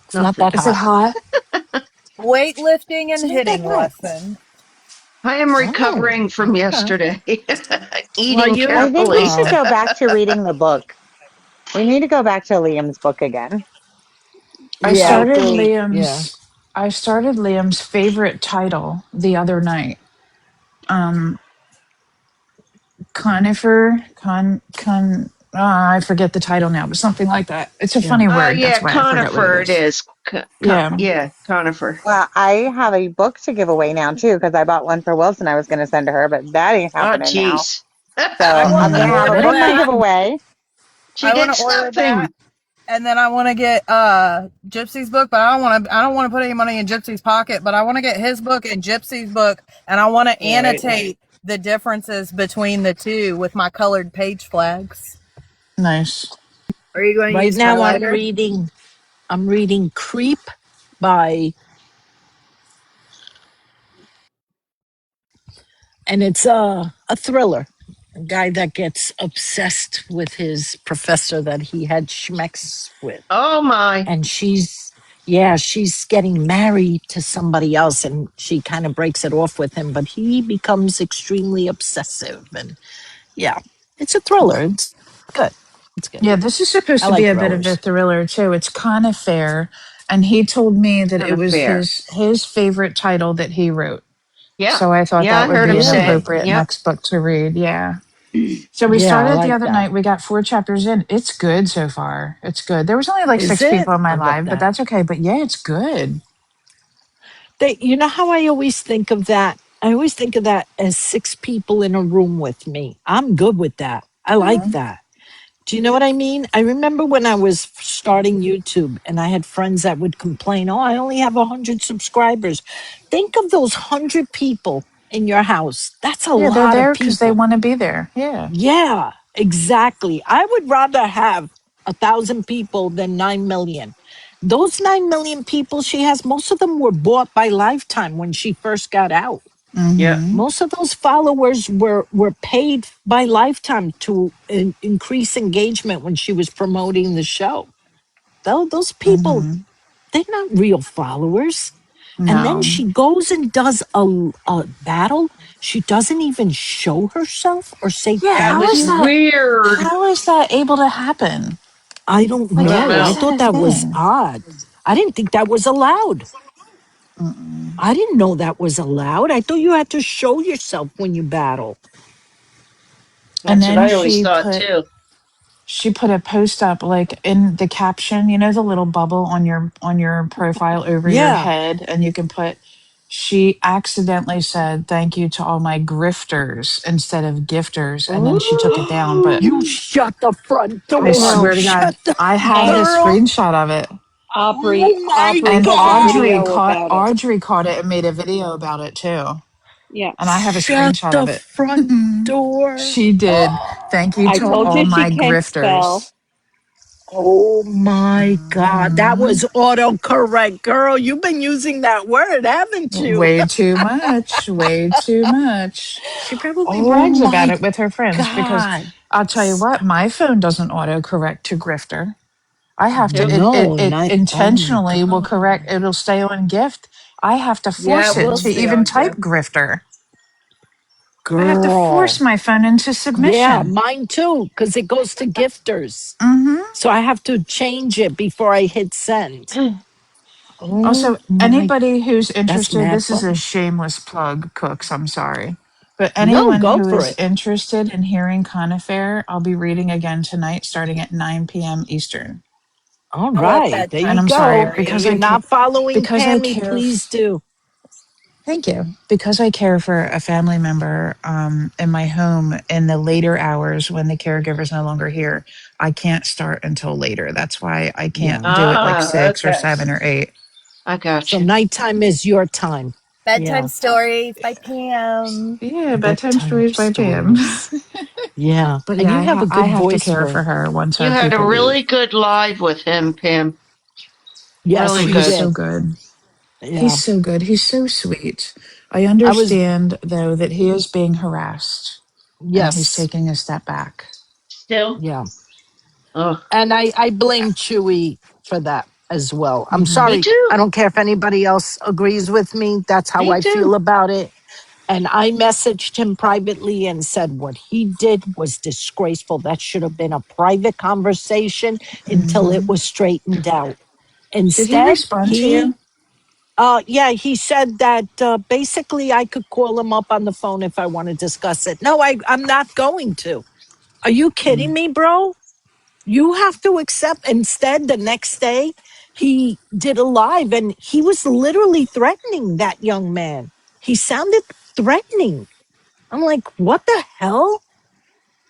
It's not Nothing. that Is it hot. hot? Weightlifting It's and not that hitting hot. lesson. I am Oh, recovering from okay. yesterday. Well, Eating you I think we carefully. should oh go back to reading the book. We need to go back to Liam's book again. I yeah, started Stacy, yeah, Liam's favorite title the other night. Um, Conifer, I forget the title now, but something like that. It's a yeah, funny word. That's Yeah, why I forget what it conifer it is. is. Yeah. Yeah, conifer. well, I have a book to give away now too because I bought one for Wilson. I was going to send to her, but that ain't Oh, happening now. jeez. So I want I'm to going to have a order Let book him to that. give in. away. She I want to gets order that, nothing. and then I want to get Gypsy's book, but I don't want to put any money in Gypsy's pocket, but I want to get his book and Gypsy's book, and I want to right. annotate the differences between the two with my colored page flags. Nice. Are you going to Right use now highlighter? I'm reading Creep by, and it's a thriller. A guy that gets obsessed with his professor that he had schmecks with. Oh my. And she's getting married to somebody else and she kind of breaks it off with him, but he becomes extremely obsessive. And yeah, it's a thriller. It's good. It's good. Yeah, this is supposed I to be like a bit of a thrillers. thriller too. It's Conifair, and he told me that it was Conifer. his favorite title that he wrote. Yeah. So I thought Yeah, that I would heard be him an say Really? it. appropriate Yep. next book to read. Yeah. So we Yeah, I started the like other that. night. We got 4 chapters in. It's good so far. It's good. There was only like Is 6 it? people in my I love live, but that. that's okay. But yeah, it's good. You know how I always think of that? I always think of that as 6 people in a room with me. I'm good with that. I like Mhm. that. Do you know what I mean? I remember when I was starting YouTube and I had friends that would complain, "Oh, I only have 100 subscribers." Think of those 100 people in your house. That's a Yeah, they're lot of there because they people. want to be there. Yeah. Yeah, exactly. I would rather have 1,000 people than 9 million. Those 9 million people she has, most of them were bought by Lifetime when she first got out. Yeah. Mm-hmm. Most of those followers were paid by Lifetime to increase engagement when she was promoting the show. Those people, Mm-hmm. they're not real followers. And then No. she goes and does a battle. She doesn't even show herself or say Yeah. That thank How was is you. that? weird. How is that able to happen? I don't Like, Don't how know. I is know. that thought a that was thing? odd. I didn't think that was allowed. Mm-mm. I didn't know that was allowed. I thought you had to show yourself when you battle. And That's what then I always thought too. she put a post up like in the caption, you know, the little bubble on your profile over your Yeah. head, and you can put, she accidentally said thank you to all my grifters instead of gifters, and then she took it down. But You shut the front I door. No, swear to God, Shut the I have hey, the girl. screenshot of it. Aubrey. Oh my Aubrey And has a God. video about it. Audrey caught it and made a video about it too. Yeah, And I have a Shut screenshot the of it. front door. She did. Thank you I to told all you she my can't spell. grifters. Oh my God. That Mhm. was autocorrect, girl. You've been using that word, haven't you? Way too much. Way too much. She probably Oh brags about my it with her friends because God. I'll tell you what, my phone doesn't autocorrect to grifter. I have to, Yep. No, it not, oh my intentionally will correct, God. it'll stay on gift. I have to Yeah, force it it will to stay even on type gift. grifter. I have to force Girl. my phone into Yeah, submission. mine too, because it goes to gifters. Hmm. So I have to change it before I hit send. Oh Also, my, anybody who's that's interested, mad this is a funny. shameless plug, Cooks, I'm sorry. But No, anyone go who for is it. interested in hearing Conifair, I'll be reading again tonight starting at 9 p.m. Eastern. All I love right, that there And you I'm time sorry go. If because period. you're not following I Pammy, care please do. thank you. Because I care for a family member in my home in the later hours when the caregiver is no longer here. I can't start until later. That's why I can't Yeah. do it like Ah, 6 or okay. 7 or 8. I got So you. nighttime is your time. Bedtime Yeah. stories by Pam. Yeah, bedtime Bedtime stories by Pam. stories. Yeah. But And yeah, you have a I good have to voice care for for it. her once You our had a people leave. really good live with him, Pam. Yes, Really Oh, you he's good. so did. good. He's Yeah. so good. He's so sweet. I I was, understand though that he is being harassed and he's yes. taking a step back. Still? Yeah. Oh, And I blame Chewy for that as well. I'm Hmm. me sorry. I too. don't care if anybody else agrees with me. That's how Me I too. feel about it. And I messaged him privately and said what he did was disgraceful. That should have been a private conversation until it Hmm. was straightened out. Did he Instead, respond to you? yeah, he said that basically I could call him up on the phone if I want to discuss it. No, I'm not going to. Are you kidding Mm. me, bro? You have to accept. Instead, the next day, he did a live and he was literally threatening that young man. He sounded threatening. I'm like, what the hell?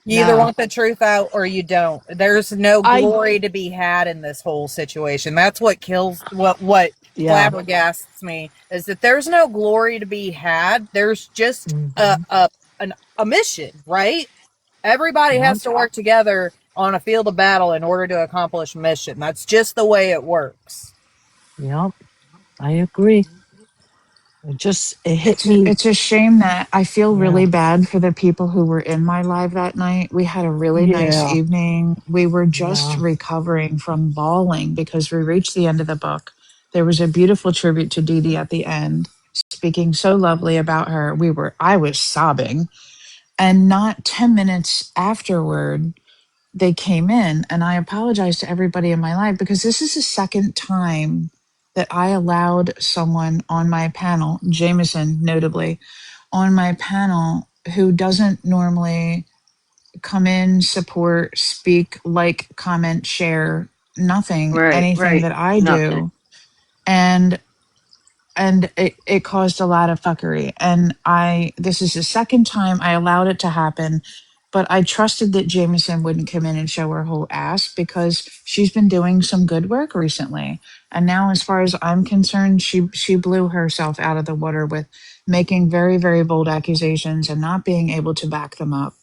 You either Nah, want the truth out or you don't. There's no I, glory to be had in this whole situation. That's what kills what yeah. flabbergasts me is that there's no glory to be had. There's just Hmm. a mission, right? Everybody Yep, has to work together on a field of battle in order to accomplish a mission. That's just the way it works. yep, I agree. It hit me. It's a shame that I feel Yeah, really bad for the people who were in my live that night. We had a really nice yeah, evening. We were just yeah. recovering from bawling because we reached the end of the book. There was a beautiful tribute to Dee Dee at the end, speaking so lovely about her. I was sobbing. And not 10 minutes afterward, they came in, and I apologize to everybody in my life because this is the second time that I allowed someone on my panel, Jameson notably, on my panel who doesn't normally come in, support, speak, like, comment, share, nothing, Right, anything right. that I Nothing. do. And it caused a lot of fuckery. And this is the second time I allowed it to happen, but I trusted that Jameson wouldn't come in and show her whole ass because she's been doing some good work recently. And now, as far as I'm concerned, she blew herself out of the water with making very, very bold accusations and not being able to back them up.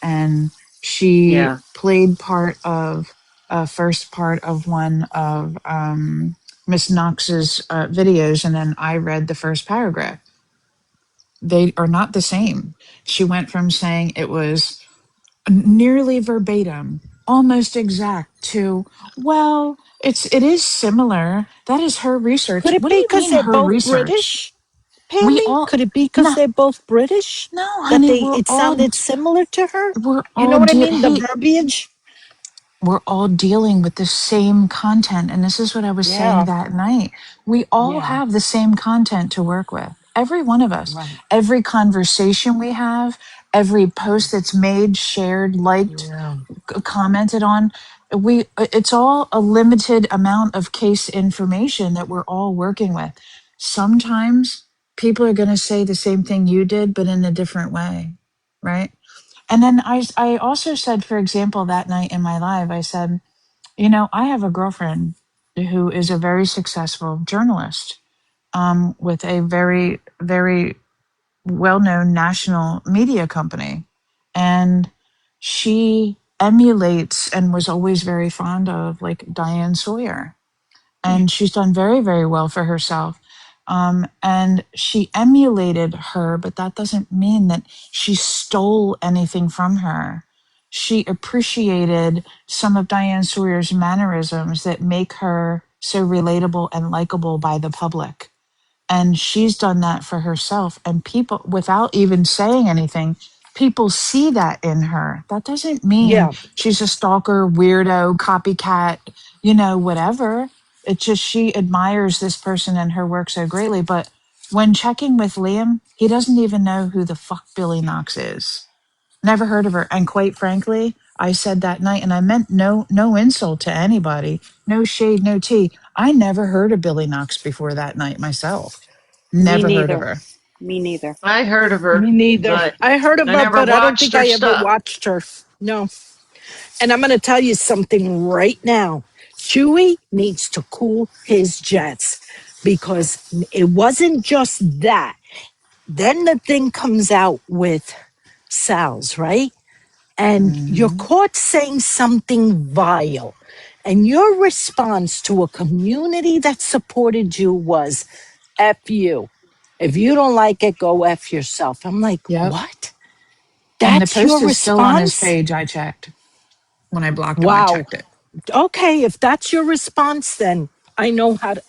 And she Yeah. played part of first part of one of Miss Knox's videos, and then I read the first paragraph. They are not the same. She went from saying it was nearly verbatim, almost exact, to well, it is similar. That is her research. Could it What do be you because mean they're her both research? British, We Pammy? all Could it be because no they're both British no, that honey. it sounded similar to her? We're You all know what I deal. mean? The Hey, verbiage. we're all dealing with the same content. And this is what I was saying Yeah, that night. We all yeah, have the same content to work with. Every one of us, right. every conversation we have, every post that's made, shared, liked, Yeah, commented on, it's all a limited amount of case information that we're all working with. Sometimes people are going to say the same thing you did, but in a different way. Right. And then I also said, for example, that night in my live, I said, I have a girlfriend who is a very successful journalist with a very, very well known national media company. And she emulates and was always very fond of like Diane Sawyer, and she's done very, very well for herself. And she emulated her, but that doesn't mean that she stole anything from her. She appreciated some of Diane Sawyer's mannerisms that make her so relatable and likable by the public, and she's done that for herself, and people, without even saying anything, people see that in her. That doesn't mean yeah, she's a stalker, weirdo, copycat, whatever. It's just she admires this person and her work so greatly. But when checking with Liam, he doesn't even know who the fuck Billy Knox is. Never heard of her. And quite frankly, I said that night, and I meant no insult to anybody, no shade, no tea. I never heard of Billy Knox before that night myself. Me Never heard of neither. her. Me neither. I heard of her, me neither. but I heard of I her, never but I don't watched think her I ever stuff. watched her. No. And I'm going to tell you something right now. Chewy needs to cool his jets. because it wasn't just that. Then the thing comes out with Sal's, right? And you're Mhm. caught saying something vile. And your response to a community that supported you was, F you. If you don't like it, go F yourself. I'm like, Yep. what? And the That's post your is still on his response? page. I checked. When I blocked him, I Wow. checked it. Okay, if that's your response, then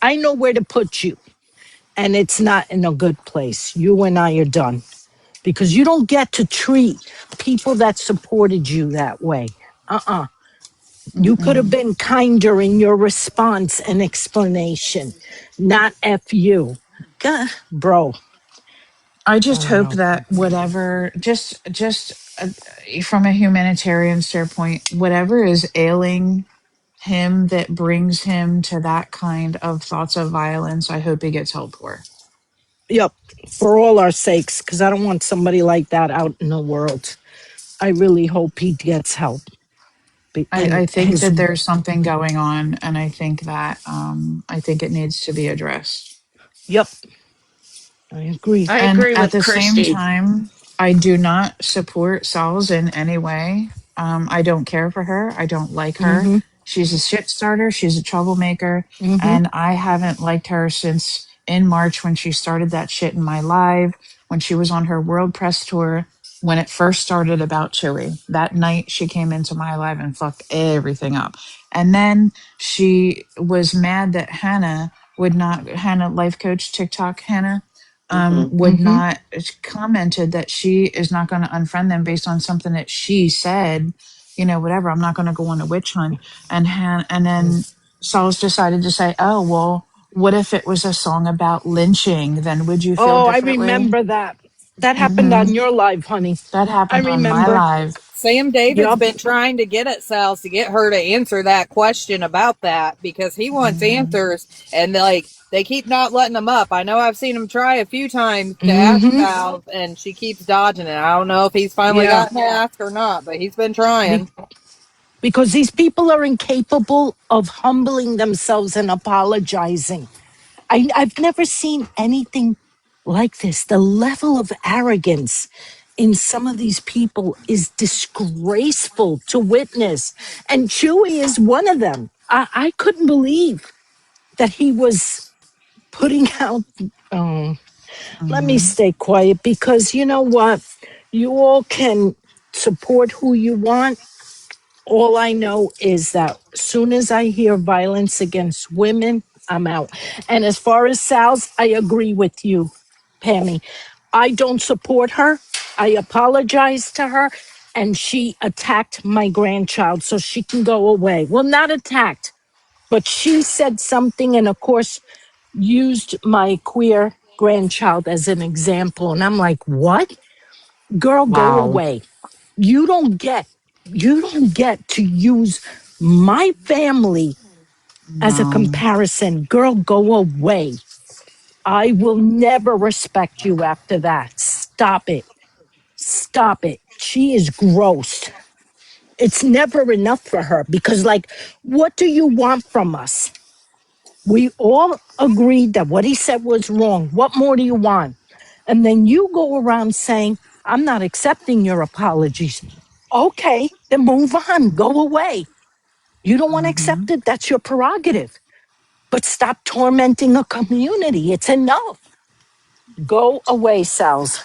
I know where to put you. And it's not in a good place. You and I are done. Because you don't get to treat people that supported you that way. Uh-uh. You could have Mm-mm. been kinder in your response and explanation, not F you. Bro, I I just don't hope know. that whatever, from a humanitarian standpoint, whatever is ailing him that brings him to that kind of thoughts of violence, I hope he gets help for. Yep, for all our sakes, because I don't want somebody like that out in the world. I really hope he gets help. And I think his, that there's something going on, and I think it needs to be addressed. yep, I agree. I And agree at with the same Christy. time, I do not support Sal's in any way. I don't care for her. I don't like her. Mm-hmm, She's a shit starter. She's a troublemaker. mm-hmm. And I haven't liked her since in March when she started that shit in my live, when she was on her world press tour, when it first started about Chewy. That night she came into my live and fucked everything up. And then she was mad that Hannah, life coach, TikTok Hannah, Hmm. would Mm-hmm. not commented that she is not going to unfriend them based on something that she said, whatever. I'm not going to go on a witch hunt. And then Saul's decided to say, oh, well, what if it was a song about lynching? Then would you feel Oh, I differently? remember that. That happened Hmm. on your live, honey. That I happened on my remember. live. Sam David's Yup. been trying to get at Sals to get her to answer that question about that because he wants Hmm. answers and they keep not letting him up. I know I've seen him try a few times to ask Mm-hmm. Sals and she keeps dodging it. I don't know if he's finally Yeah. gotten to ask or not, but he's been Be- trying. because these people are incapable of humbling themselves and apologizing. I've never seen anything like this. The level of arrogance in some of these people is disgraceful to witness. And Chewy is one of them. I couldn't believe that he was putting out. Oh, let me Hmm. stay quiet because you know what? You all can support who you want. All I know is that as soon as I hear violence against women, I'm out. And as far as Sal's, I agree with you, Pammy. I don't support her. I apologize to her. And she attacked my grandchild so she can go away. Well, not attacked, but she said something and, of course, used my queer grandchild as an example. And I'm like, what? Girl, go Wow. away. You don't get to use my family as a No. comparison. Girl, go away. I will never respect you after that. Stop it. Stop it. She is gross. It's never enough for her because, like, what do you want from us? We all agreed that what he said was wrong. What more do you want? And then you go around saying, I'm not accepting your apologies. Okay, then move on. Go away. You don't want to Hmm. accept it. That's your prerogative. But stop tormenting a community. It's enough. Go away, Sal's.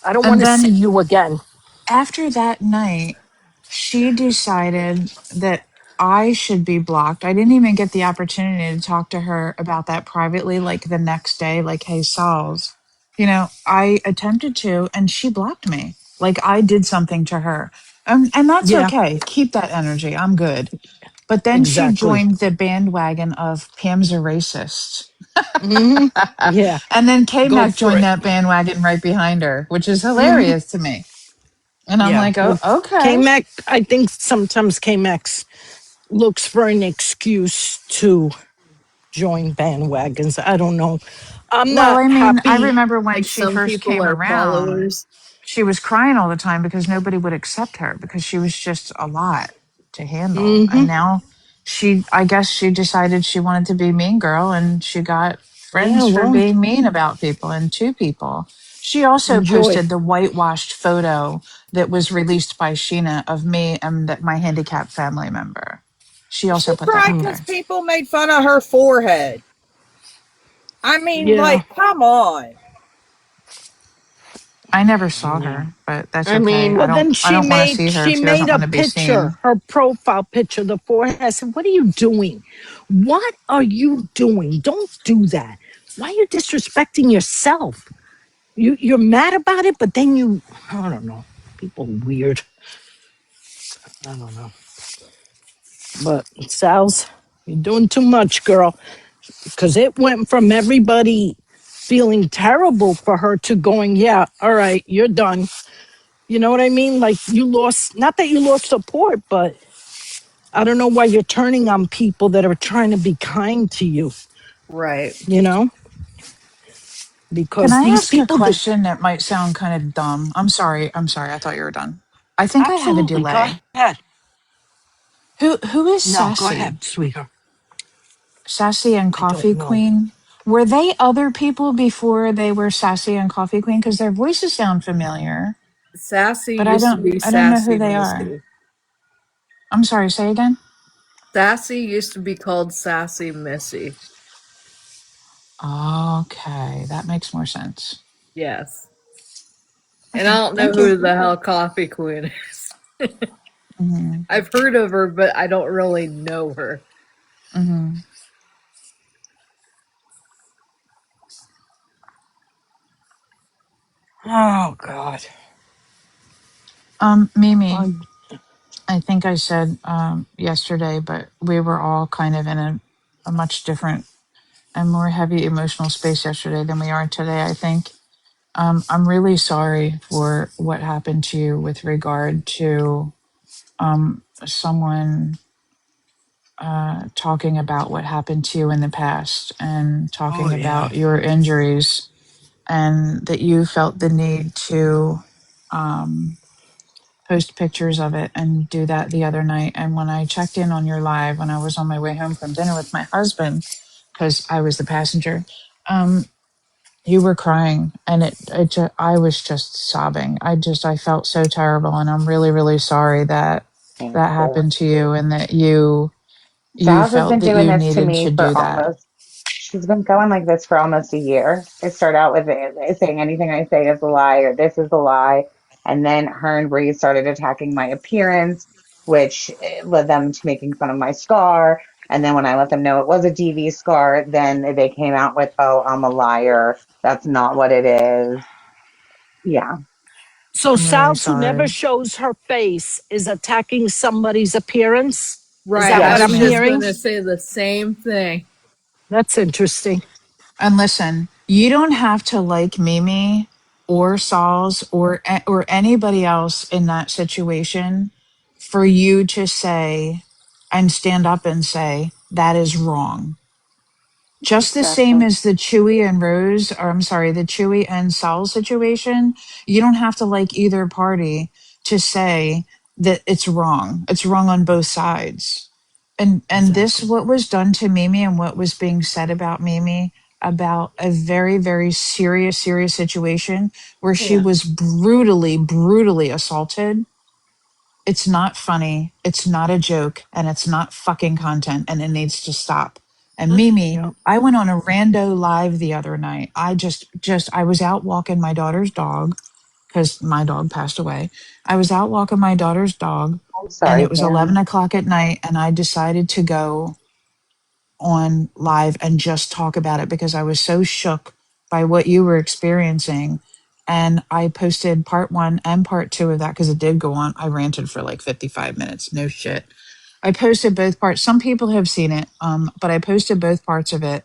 I don't want And to see then you again. after that night, she decided that I should be blocked. I didn't even get the opportunity to talk to her about that privately, like the next day, like, hey, Sauls. I attempted to, and she blocked me. Like I did something to her. And that's Yeah, okay. Keep that energy. I'm good. But then she exactly. joined the bandwagon of Pam's a racist. Hmm. Yeah, And then go K-Mac for joined it. that bandwagon right behind her, which is Hmm. hilarious to me. And I'm Yeah, like, oh, well, okay. KMAC, I think sometimes KMAX looks for an excuse to join bandwagons. I don't know. I'm Well, not I mean, I happy. remember when Like she some first people came are around, followers. she was crying all the time because nobody would accept her because she was just a lot to handle. Hmm. And now I guess she decided she wanted to be mean girl and she got Yeah, friends for well, being mean about people and to people. She also enjoy. posted the whitewashed photo that was released by Sheena of me and my handicapped family member. She also She put that cried up Mm, because there. people made fun of her forehead. I mean, yeah, like, come on. I never saw yeah. her, but that's I okay. mean, Well, then I don't want to see her if she she made doesn't a want to be picture, seen. her profile picture, the forehead. I said, "What are you doing? What are you doing? Don't do that. Why are you disrespecting yourself? You're mad about it, but then I don't know. People weird. I don't know. But Sal's, you're doing too much, girl, because it went from everybody feeling terrible for her to going, yeah, all right, you're done. You know what I mean? Like you lost, not that you lost support, but I don't know why you're turning on people that are trying to be kind to you, Right. you know? Can Because I these ask a people that question that might sound kind of dumb? I'm sorry. I'm sorry. I thought you were done. I think I have a absolutely, go delay. ahead. Who is No, go Sassy? ahead, sweetheart. Sassy and I don't Coffee know. Queen? Were they other people before they were Sassy and Coffee Queen? Because their voices sound familiar, Sassy but used to be I don't know who Sassy they are. Missy. I'm sorry, say again? Sassy used to be called Sassy Missy. Okay, that makes more sense. Yes. And I Okay, don't know thank you. who the hell Coffee Queen is. Hmm. I've heard of her, but I don't really know her. Hmm. Oh, God. Mimi, Um, I think I said yesterday, but we were all kind of in a much different and more heavy emotional space yesterday than we are today, I think. I'm really sorry for what happened to you with regard to someone talking about what happened to you in the past and oh, talking yeah. about your injuries, and that you felt the need to um, post pictures of it and do that the other night. And when I checked in on your live, when I was on my way home from dinner with my husband, because I was the passenger, um, you were crying, and I was just sobbing. I felt so terrible, and I'm really, really sorry that Thank that you. happened to you, and that you Giles has felt been that doing you this to needed me to for do that. almost, she's been going like this for almost a year. It started out with saying anything I say is a lie or this is a lie. And then her and Bree started attacking my appearance, which led them to making fun of my scar. And then when I let them know it was a DV scar, then they came out with, oh, I'm a liar. That's not what it is. Yeah. So I'm really Sal's, who never sorry. shows her face, is attacking somebody's appearance. Is Right. that I what was I'm Yes. just hearing? going to say the same thing. That's interesting. And listen, you don't have to like Mimi or Sauls or anybody else in that situation for you to say and stand up and say that is wrong. Just the same Exactly. as the Chewy and Rose, or I'm sorry, the Chewy and Saul situation, you don't have to like either party to say that it's wrong. It's wrong on both sides. And this, Exactly. what was done to Mimi and what was being said about Mimi, about a very, very serious, serious situation where she Yeah. was brutally, brutally assaulted. It's not funny, it's not a joke, and it's not fucking content, and it needs to stop. And Mimi, Yeah. I went on a rando live the other night. I was out walking my daughter's dog because my dog passed away. I was out walking my daughter's dog, I'm and it sorry, was 11 Pam. o'clock at night, and I decided to go on live and just talk about it because I was so shook by what you were experiencing. And I posted part one and part two of that because it did go on. I ranted for like 55 minutes. No shit. I posted both parts. Some people have seen it, but I posted both parts of it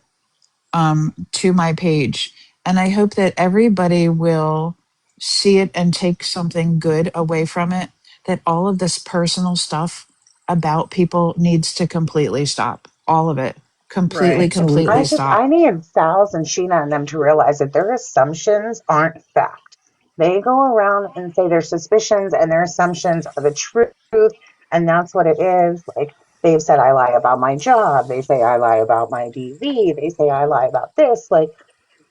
to my page. And I hope that everybody will see it and take something good away from it. That all of this personal stuff about people needs to completely stop. All of it. Completely, Right. completely Absolutely. stop. I need Sal's and Sheena and them to realize that their assumptions aren't fact. They go around and say their suspicions and their assumptions are the truth, and that's what it is. Like, They've said I lie about my job. They say I lie about my DV. They say I lie about this. Like,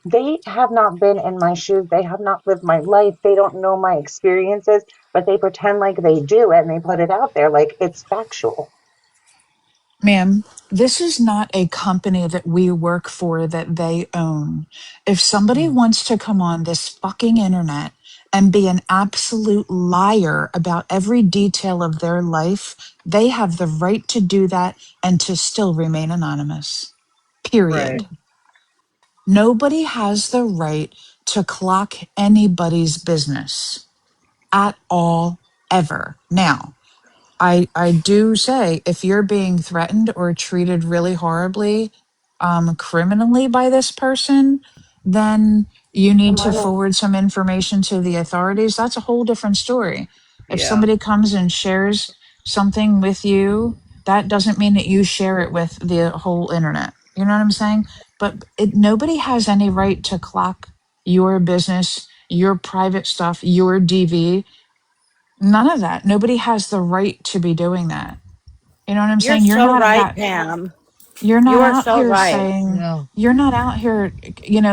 they have not been in my shoes. They have not lived my life. They don't know my experiences, but they pretend like they do and they put it out there like it's factual. Ma'am, this is not a company that we work for that they own. If somebody wants to come on this fucking internet and be an absolute liar about every detail of their life, they have the right to do that and to still remain anonymous. Right. Period. Nobody has the right to clock anybody's business at all, ever. Now, I do say if you're being threatened or treated really horribly, criminally by this person, then you need to forward some information to the authorities. That's a whole different story. If Yeah. somebody comes and shares something with you, that doesn't mean that you share it with the whole internet. You know what I'm saying? But nobody has any right to clock your business, your private stuff, your DV. None of that. Nobody has the right to be doing that. You know what I'm You're saying? so right, Pam. You're You not are out so here right. saying No. you're not out here,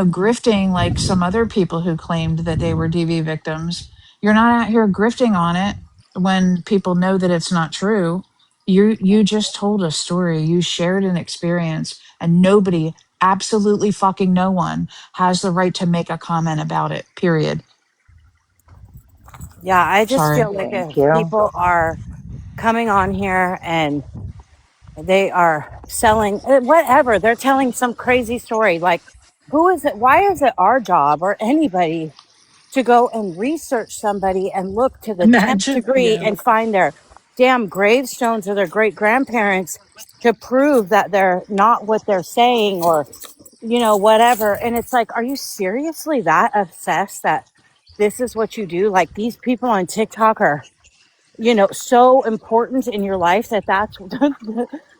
grifting like some other people who claimed that they were DV victims. You're not out here grifting on it when people know that it's not true. You just told a story. You shared an experience, and nobody, absolutely fucking no one, has the right to make a comment about it. Period. Yeah, I just Sorry. feel like Thank if you. people are coming on here and they are selling whatever, they're telling some crazy story. Like, who is it? Why is it our job or anybody to go and research somebody and look to the 10th Imagine. degree Yeah. and find their damn gravestones or their great grandparents to prove that they're not what they're saying, or whatever. And it's like, are you seriously that obsessed that this is what you do? Like, these people on TikTok are, so important in your life that that's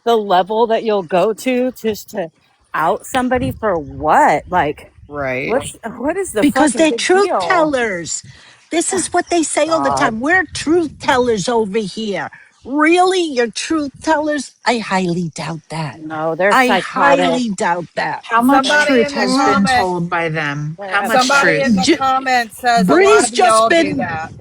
the level that you'll go to just to out somebody for what? Like, Right. what is the Because fucking they're big truth deal? tellers. This is what they say all the God, time. We're truth tellers over here. Really? You're truth tellers? I highly doubt that. no, they're I psychotic. highly doubt that. How much Somebody truth in the has been comment told by them? They're How much somebody in obsessed. the truth? comment says a lot Bree's of just y'all do been that.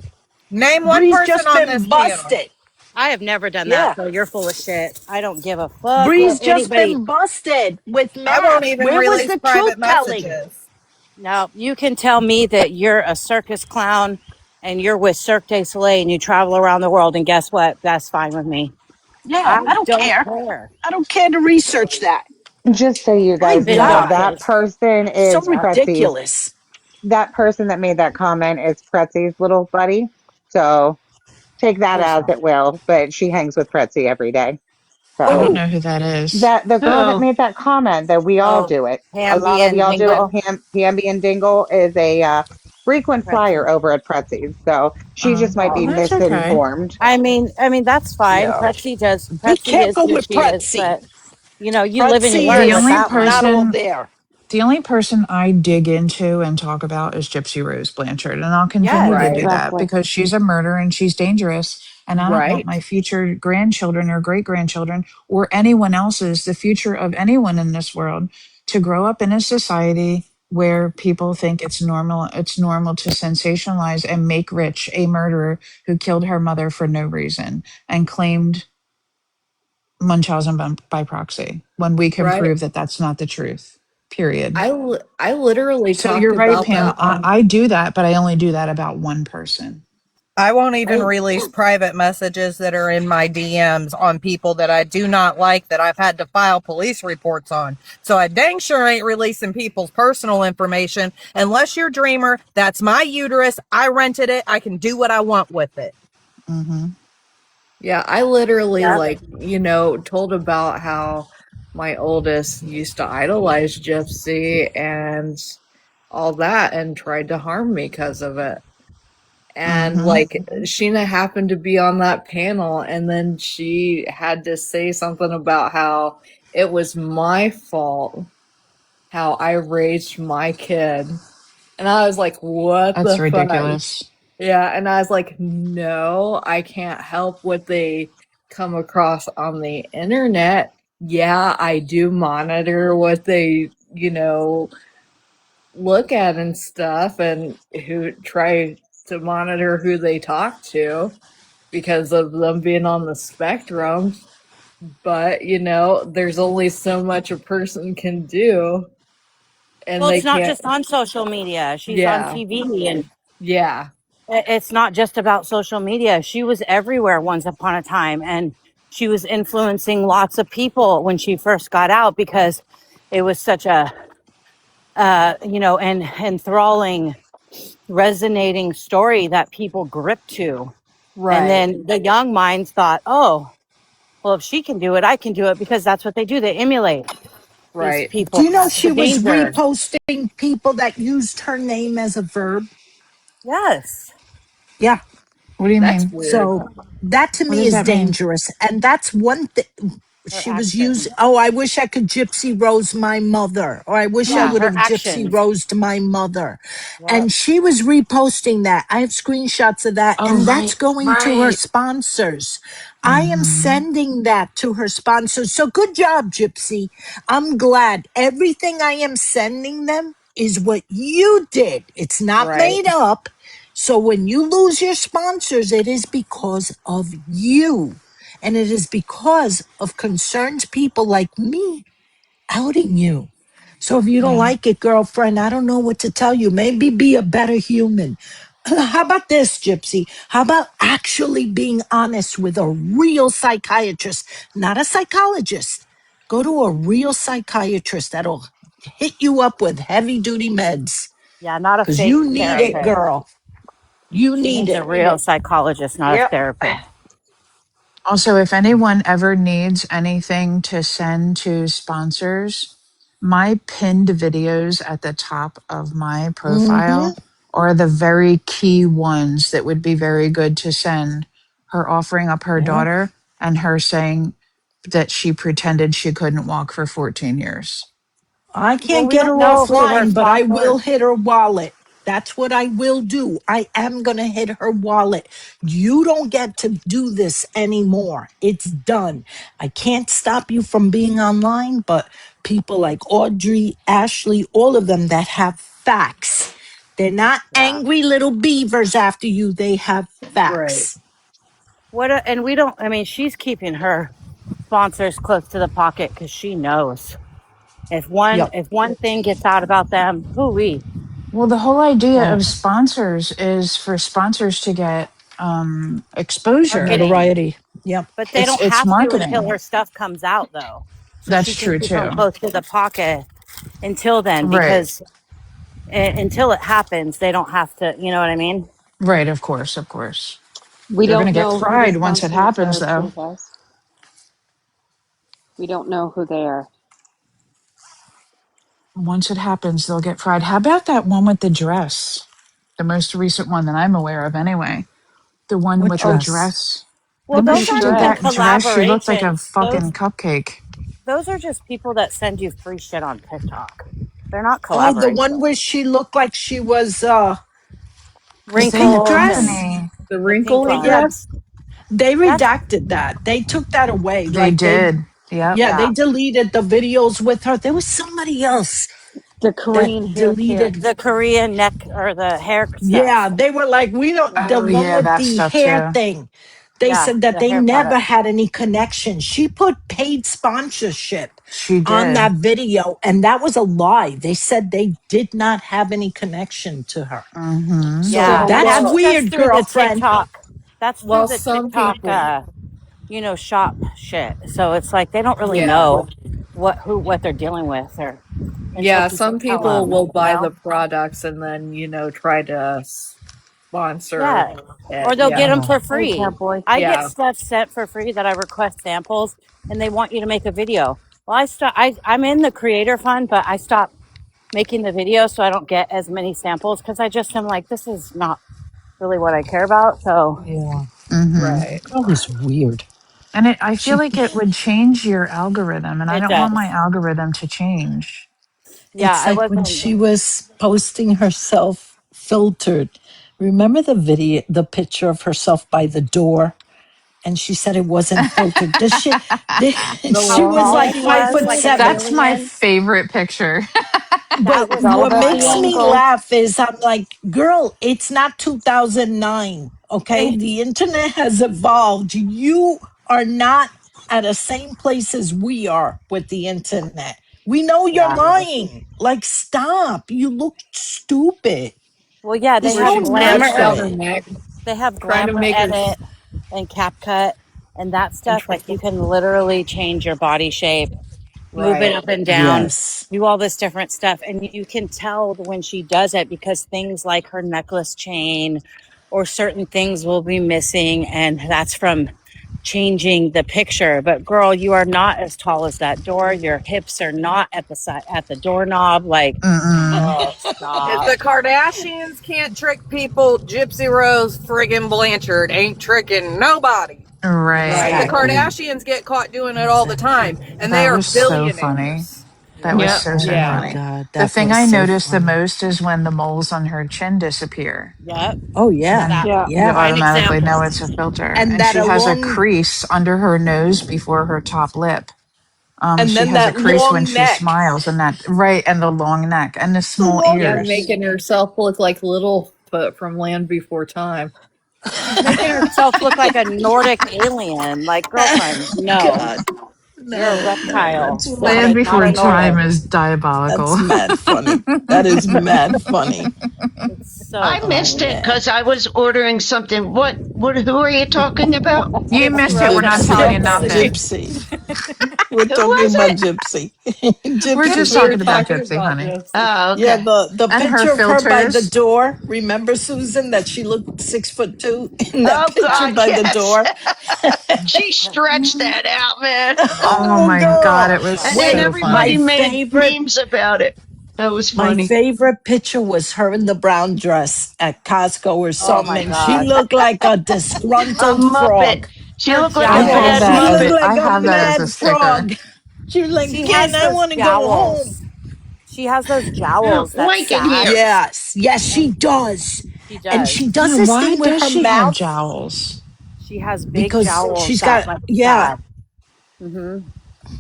Name one Bree's person just on been this panel. busted. I have never done that, Yeah. so you're full of shit. I don't give a fuck what Bree's just anybody. been busted with I won't math. even Where was release the truth private telling? messages. No, you can tell me that you're a circus clown and you're with Cirque du Soleil and you travel around the world, and guess what? That's fine with me. Yeah, I I don't don't care. care. I don't care to research that. Just so you My guys Been know, God. that doctors. person So is Yeah. Pretzi's. ridiculous. That person that made that comment is Pretzi's little buddy. So take that Who's as that? it will, but she hangs with Pretzi every day. I don't So Oh, know who that is. that the girl that oh, made that comment that we all Oh, do it. A lot Hamby of and y'all do it. Dingle. Hamby and Dingle is a frequent flyer over at Pretzi's. So she just might Well, be Oh, that's okay. misinformed. I mean that's fine. yeah. Be Pretsy is careful who with she is, Pretzi. but you live and you Pretzi learn The with is only that one. not all person there. The only person I dig into and talk about is Gypsy Rose Blanchard, and I'll Yes, continue to Right. do that exactly. because she's a murderer and she's dangerous. And I don't want Right. my future grandchildren or great grandchildren or anyone else's, the future of anyone in this world, to grow up in a society where people think it's normal to sensationalize and make rich a murderer who killed her mother for no reason and claimed Munchausen by proxy when we can Right. prove that that's not the truth. Period. I literally So you're talked right, about Pam. that on. I do that, but I only do that about one person. I won't even I release private messages that are in my DMs on people that I do not like that I've had to file police reports on. So I dang sure ain't releasing people's personal information unless you're Dreamer. That's my uterus. I rented it. I can do what I want with it. Hmm. Yeah, I literally yeah. told about how my oldest used to idolize Gypsy and all that and tried to harm me because of it. And Hmm. Sheena happened to be on that panel, and then she had to say something about how it was my fault how I raised my kid. And I was like, what That's the fuck? ridiculous. Yeah, and I was like, no, I can't help what they come across on the internet, yeah, I do monitor what they, look at and stuff, and who try to monitor who they talk to because of them being on the spectrum. But, there's only so much a person can do, and Well, they it's not can't. just on social media. She's on Yeah, TV, and yeah, it's not just about social media. She was everywhere once upon a time, and she was influencing lots of people when she first got out because it was such a and enthralling, resonating story that people gripped to. And right, then the young minds thought, oh, well, if she can do it, I can do it, because that's what they do. They emulate these right. Do people. you know That's she the was danger. reposting people that used her name as a verb? Yes. Yeah. What do you That's mean? weird. So that to What me does is that mean? dangerous. And that's one thing Her she was using. actions. Oh, I wish I could gypsy rose my mother, or I wish I Yeah, would her have gypsy actions. rosed my mother. Yep. And she was reposting that. I have screenshots of that. Oh, And that's right, going to her right. sponsors. I am Mm-hmm. sending that to her sponsors. So good job, Gypsy. I'm glad everything I am sending them is what you did. It's not Right. made up. So when you lose your sponsors, it is because of you. And it is because of concerned people like me outing you. So if you don't Yeah. like it, girlfriend, I don't know what to tell you. Maybe be a better human. How about this, Gypsy? How about actually being honest with a real psychiatrist, not a psychologist? Go to a real psychiatrist that'll hit you up with heavy duty meds Yeah, not a because fake you need it, therapist. girl. You She need needs a it. real psychologist, not a Yep. therapist. Also, if anyone ever needs anything to send to sponsors, my pinned videos at the top of my Hmm. profile are the very key ones that would be very good to send. Her offering up her Yeah. daughter and her saying that she pretended she couldn't walk for 14 years. I Well, can't we get her don't know who her offline, but I sponsor. will hit her wallet. That's what I will do. I am going to hit her wallet. You don't get to do this anymore. It's done. I can't stop you from being online, but people like Audrey, Ashley, all of them that have facts. They're not Yeah. angry little beavers after you. They have Right. facts. And we don't, I mean, she's keeping her sponsors close to the pocket because she knows Yep. if one thing gets out about them, hooey, Well, the whole idea Oh, of sponsors is for sponsors to get exposure. marketing. notoriety. Yep. But they don't It's have to until marketing. her stuff comes out, though. So That's she can true keep them too. close to the pocket until then, Right. because until it happens, they don't have to, you know what I mean? Right, of course, of course. We They're going to don't get know who the fried once it sponsors happens, are, though. Princess. We don't know who they are. Once it happens, they'll get fried. How about that one with the dress? The most recent one that I'm aware of, anyway. The one What with the Oh, dress? dress. Well, Remember, those pink she aren't did even that dress. dress? She looked like a collaborations. fucking cupcake. Those are just people that send you free shit on TikTok. They're not Oh, the one collaborations. where she looked like she was The pink Wrinkles and dress? company. The the pink wrinkly one. Yeah, dress? they That's redacted that. They took that away. They Like they, did. Yep. yeah, yeah. they deleted the videos with her. There was somebody else The that Korean hair care. deleted. The Korean neck or the hair Yeah, stuff. they were like, we don't, the Oh, one yeah, with that the stuff hair too. thing. They Yeah, said that the they hair never product. had any connection. She put paid sponsorship She on did. that video, and that was a lie. They said they did not have any connection to her. Mm-hmm. So Yeah. So, that's Well, well, that's weird, through the girlfriend. TikTok. That's through Well, the some TikTok people. shop shit. So it's like they don't really Yeah. know what they're dealing with, or until Yeah, people some tell people them, will you buy know? the products and then, try to sponsor Yeah. Or it. they'll get Yeah. them for hey, free. cowboy. I get Yeah. stuff sent for free that I request samples, and they want you to make a video. Well, I'm in the creator fund, but I stopped making the video so I don't get as many samples, because I just am like, this is not really what I care about. So Yeah, Mm-hmm. Right. that was weird. And I feel She, like it would change your algorithm, and I it don't want does. my algorithm to change. Yeah, it's I like when wasn't. she was posting herself filtered. Remember the video, the picture of herself by the door? and she said it wasn't filtered. Does she? The She How was long tall like he neck five was, foot like a seven. That's my billion. favorite picture. That But was all what about the makes me angle. laugh is I'm like, girl, it's not 2009. Okay. The internet has evolved. You are not at the same place as we are with the internet. We know you're Yeah. lying. Like, stop. You look stupid. Well, yeah, they There's where have no she need glamour stretched for out edit. her it. neck, They have trying to glamour make her edit and CapCut and that and stuff. try, Like you can literally change your body shape, move it right. up and down, Yes. do all this different stuff. And you can tell when she does it because things like her necklace chain or certain things will be missing. And that's from changing the picture. But girl, you are not as tall as that door. Your hips are not at the side at the doorknob. Like, Mm-mm. girl, If stop. the Kardashians can't trick people, Gypsy Rose friggin' Blanchard ain't tricking nobody. Right. The Exactly. Kardashians get caught doing it all the time, Exactly. and they That are was so funny. billionaires. That was Yeah. Yep. so Oh Yeah. my funny. God. The That thing was I so noticed the funny. most is when the moles on her chin disappear. Yep. Oh, yeah. Then That Yeah. you Yeah. prime automatically know example. it's a filter. And And that she has a along, crease under her nose before her top lip. and She then has a that crease when long she neck. smiles, and that right, and the long neck and the The small long Yeah, ears. making herself look like Littlefoot from Land Before Time. She's making herself look like a Nordic alien. Like, girlfriend, no. God, You're a no, no, reptile, that's Land not funny. not Before a Time Nordic. is That's diabolical. mad funny. That is mad funny. It's so I Oh missed it funny. man. because I was ordering something. Who are you talking about? You Gypsy missed it. We're Rose not from telling you California. nothing. Gypsy. We're Who talking was about it? Gypsy. We're Because just we Gypsy. were talking about talking Gypsy, about honey, Gypsy. Oh, Yeah, okay. the and her picture of her by the filters. door. Remember, Susan, that she looked 6'2" in that Oh picture God, by the yes. door. She stretched that out, man. Oh Oh my God, girl. it was And then Wait, so everybody my funny. made favorite memes about it. That was my funny. favorite picture was her in the brown dress at Costco or Oh something, my and she God. looked like a A disgruntled Muppet. frog. She Her looked like I a have mad jowls. She that as looked Muppet. like I a have that as a mad sticker. frog. She was like, She Ken, has I those want to go home. jowls. She has those Oh, jowls that Wake in sag. here. Yes, yes, she And does. she And does. she does Yeah, this why thing with does her she have mouth jowls? She has big because jowls she's that got, like yeah, sag. Hmm.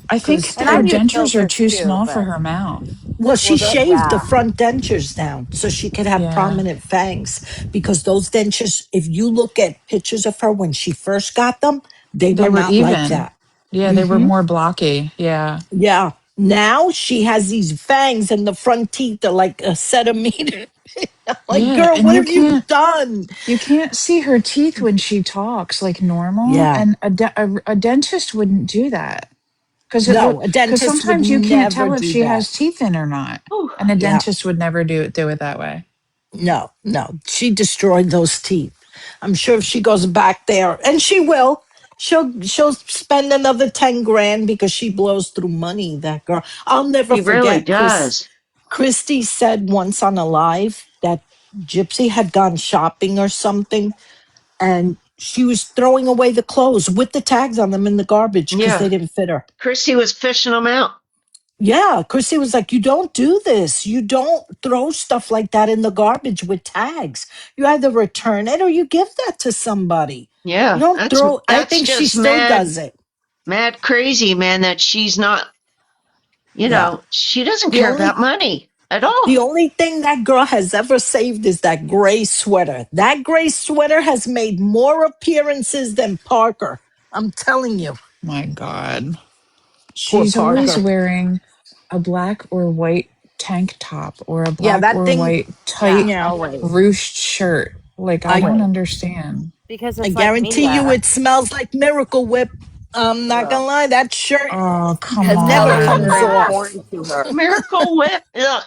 I think because And I her use dentures are filters too too, small for but her mouth. well, well, she shaved the yeah. front dentures down so she could have Yeah, prominent fangs because those dentures, if you look at pictures of her when she first got them, they they were were not like even. that. Yeah, they were Hmm. more blocky. Yeah. Yeah. Now she has these fangs and the front teeth are like a centimeter. I'm like, Yeah, girl, and what have you done? you can't see her teeth when she talks like normal, Yeah. and a dentist wouldn't do that. Because it look No, a because dentist would sometimes you can't never tell if do she that. has teeth in or not. Whew. And a Yeah. dentist would never do it that way. No, no. She destroyed those teeth. I'm sure if she goes back there, and she will, she'll spend another 10 grand because she blows through money, that girl. I'll never She really forget does. Christy said once on a live that Gypsy had gone shopping or something and she was throwing away the clothes with the tags on them in the garbage because Yeah. they didn't fit her. Chrissy was fishing them out. Yeah, Chrissy was like, you don't do this. You don't throw stuff like that in the garbage with tags. You either return it or you give that to somebody. You Yeah. don't That's throw, I that's think she just still mad, does it. mad crazy, man, that she's not, Yeah. she doesn't The care only about money at the all. only thing that girl has ever saved is that gray sweater. That gray sweater has made more appearances than Parker. I'm telling you. My God. Poor She's always Parker. wearing a black or white tank top or a Yeah, black that or thing, white Yeah, tight yeah. always. ruched shirt. Like, I I don't Always. understand. Because I it's like guarantee you Mia. it smells like Miracle Whip. I'm not Ugh. gonna lie, that shirt Oh, come Because never colors on. are comes off. important to her. Miracle Whip. Ugh.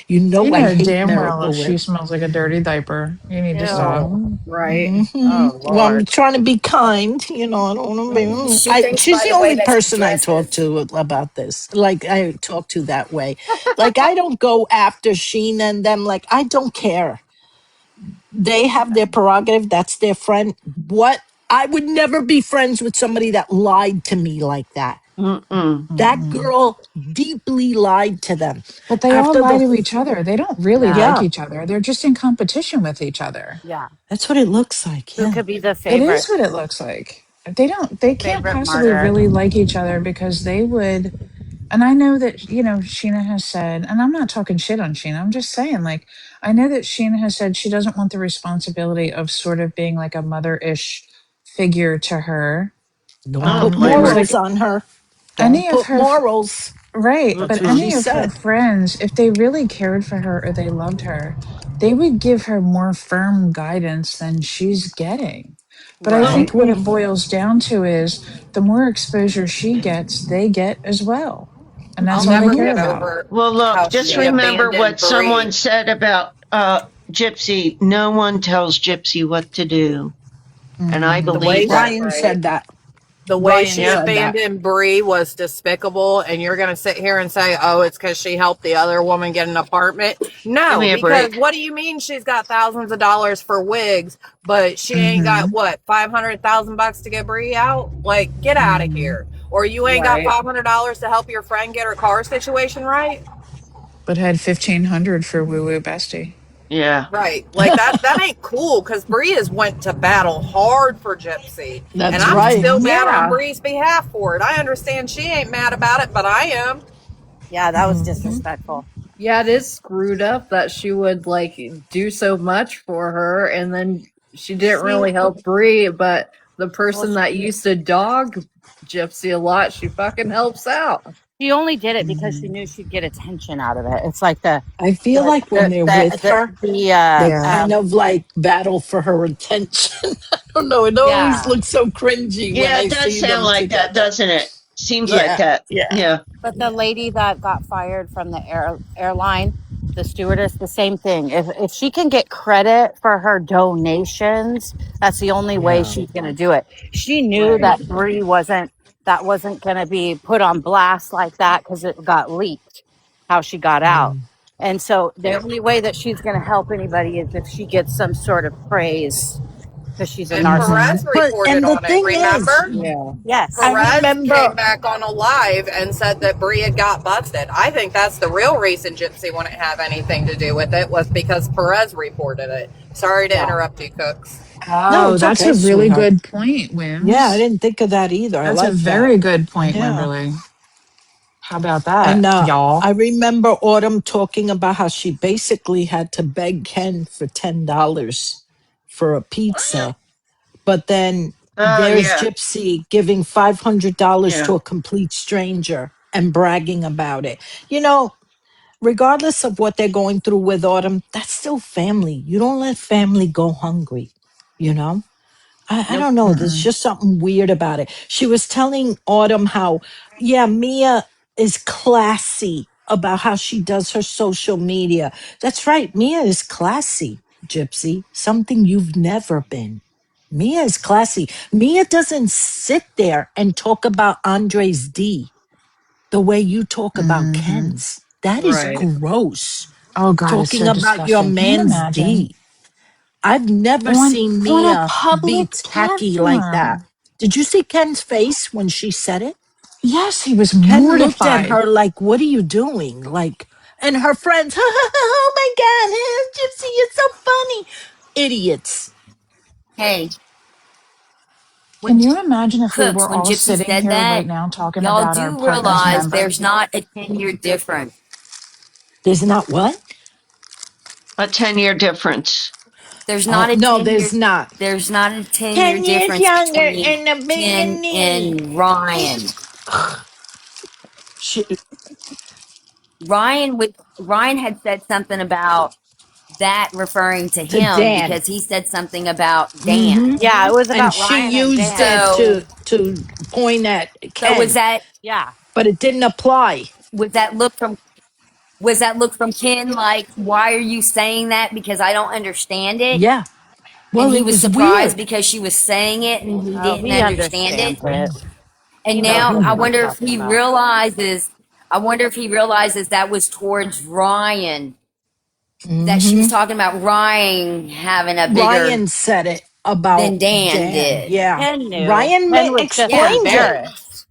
You You know I know hate damn well Miracle if she Whip. smells like a dirty diaper. You need to stop. Ew. Right. Hmm. Oh, Well, I'm Lord. trying to be kind. I don't want to be. She thinks, She's by the the way, only that she person I talk dresses. to about this. Like I talk to that way. Like I don't go after Sheena and them. Like I don't care. They have their prerogative. That's their friend. What? I would never be friends with somebody that lied to me like that. Mm-mm. That Mm-mm. girl deeply lied to them But they all after lie the. to each other. They don't really Yeah. like Yeah, each other. They're just in competition with each other. Yeah. that's what it looks like. Who Yeah. could be the It is favorite? what it looks like. they can't Favorite possibly martyr. really like each other because they would. And I know that, Sheena has said, and I'm not talking shit on Sheena, I'm just saying, like, I know that Sheena has said she doesn't want the responsibility of sort of being like a mother ish figure to her. Don't Oh, put blame Because, her. morals like, on her. Don't any of put her, morals. right, That's but what Mm-mm. she any of her said. friends, if they really cared for her or they loved her, they would give her more firm guidance than she's getting. But I Well, I think Right. what agree. it boils down to is the more exposure she gets, they get as well. And I'll that's all they never care get Mm-hmm. about. over well, look, how just she Yeah. remember what abandoned someone Bree. said about Gypsy. No one tells Gypsy what to do. And I The Hmm. way believe she, that. Ryan right. said that. The way Ryan she Yeah. said that. abandoned Bree was despicable, and you're going to sit here and say, oh, it's because she helped the other woman get an apartment? Give No, me a because break. what do you mean she's got thousands of dollars for wigs, but she ain't got, Hmm. what, 500,000 bucks to get Bree out? Like, get out of Hmm. here. Or you ain't got Right. $500 to help your friend get her car situation right? But had 1,500 for Woo Woo Bestie. Yeah. Right. Like that ain't cool because Bree has went to battle hard for Gypsy. And That's I'm right. still Hmm. mad on Yeah. Bree's behalf for it. I understand she ain't mad about it, but I am. Yeah, that was Hmm. disrespectful. Yeah, it is screwed up that she would like do so much for her and then she didn't She really help Bree, but the well person that used to dog Gypsy a lot, she fucking helps out. she only did it because she Hmm. knew she'd get attention out of it. It's like the I feel the like when the they're the with the, her, the they Yeah. kind of like battle for her attention. I don't know. It always yeah. looks so cringy when Yeah, I it does see sound them like that, together. doesn't it? Seems like Yeah. that. Yeah. Yeah. But the lady that got fired from the airline, the stewardess, the same thing. If she can get credit for her donations, that's the only way Yeah. she's gonna do it. She knew Right. that Bree wasn't gonna be put on blast like that because it got leaked how she got out. Mm. And so the only way that she's gonna help anybody is if she gets some sort of praise because she's a And narcissist. Hmm. Perez But reported and the on it, thing is, remember? Yeah. I Yes. Perez came remember. back on a live and said that Bree had got busted. I think that's the real reason Gypsy wouldn't have anything to do with it was because Perez reported it. Sorry to Yeah. interrupt you, Cooks. No, Oh, it's that's okay, a really sweetheart. good point, Yeah, I Wims. didn't think of that either. I That's a like that. very good point, Yeah. Wimberly. How about And that, I y'all? remember Autumn talking about how she basically had to beg Ken for $10 for a pizza. But then Oh, there's yeah. Gypsy giving $500 Yeah. to a complete stranger and bragging about it. You know, regardless of what they're going through with Autumn, that's still family. You don't let family go hungry, you know? I Nope. don't know. There's Mm-mm. just something weird about it. She was telling Autumn how, yeah, Mia is classy about how she does her social media. That's right. Mia is classy, Gypsy, something you've never been. Mia is classy. Mia doesn't sit there and talk about Andre's D the way you talk about Hmm. Ken's. That is Right. gross. Oh God, it's Talking so about your disgusting. Can you man's imagine D. I've never seen on a Mia be public tacky like that. platform? Did you see Ken's face when she said it? Yes, he was Ken looked at mortified. her like, "What are you doing?" Like, and her friends, "Oh my God, Gypsy, you're so funny." Idiots. Hey, Can when you imagine if we Cooks, were when all Gypsy sitting said here that, right now talking y'all about our do partner's realize member? there's not a 10-year difference. There's not what? A 10-year difference. There's Oh not a no, 10-year there's not. there's not a 10-year 10 years difference younger between and a Ken billionaire. and Ryan. She, Ryan had said something about that referring to to him Dan. because he said something about Dan. Hmm. Yeah, it was And about she Ryan and used Dan. it So to point at so Ken, Yeah. but it didn't apply. was that look from Ken like, why are you saying that? Because I don't understand it. Yeah. And Well, he it was was surprised weird. because she was saying it and he Oh, didn't he understand it. understands it. And He knows now what I she's wonder if talking he about. realizes that was towards Ryan, that she was Hmm. talking about Ryan having a bigger Ryan said it than about Dan Dan. did. Yeah. Ken knew. Ryan Ken was just Yeah. explained it. embarrassed.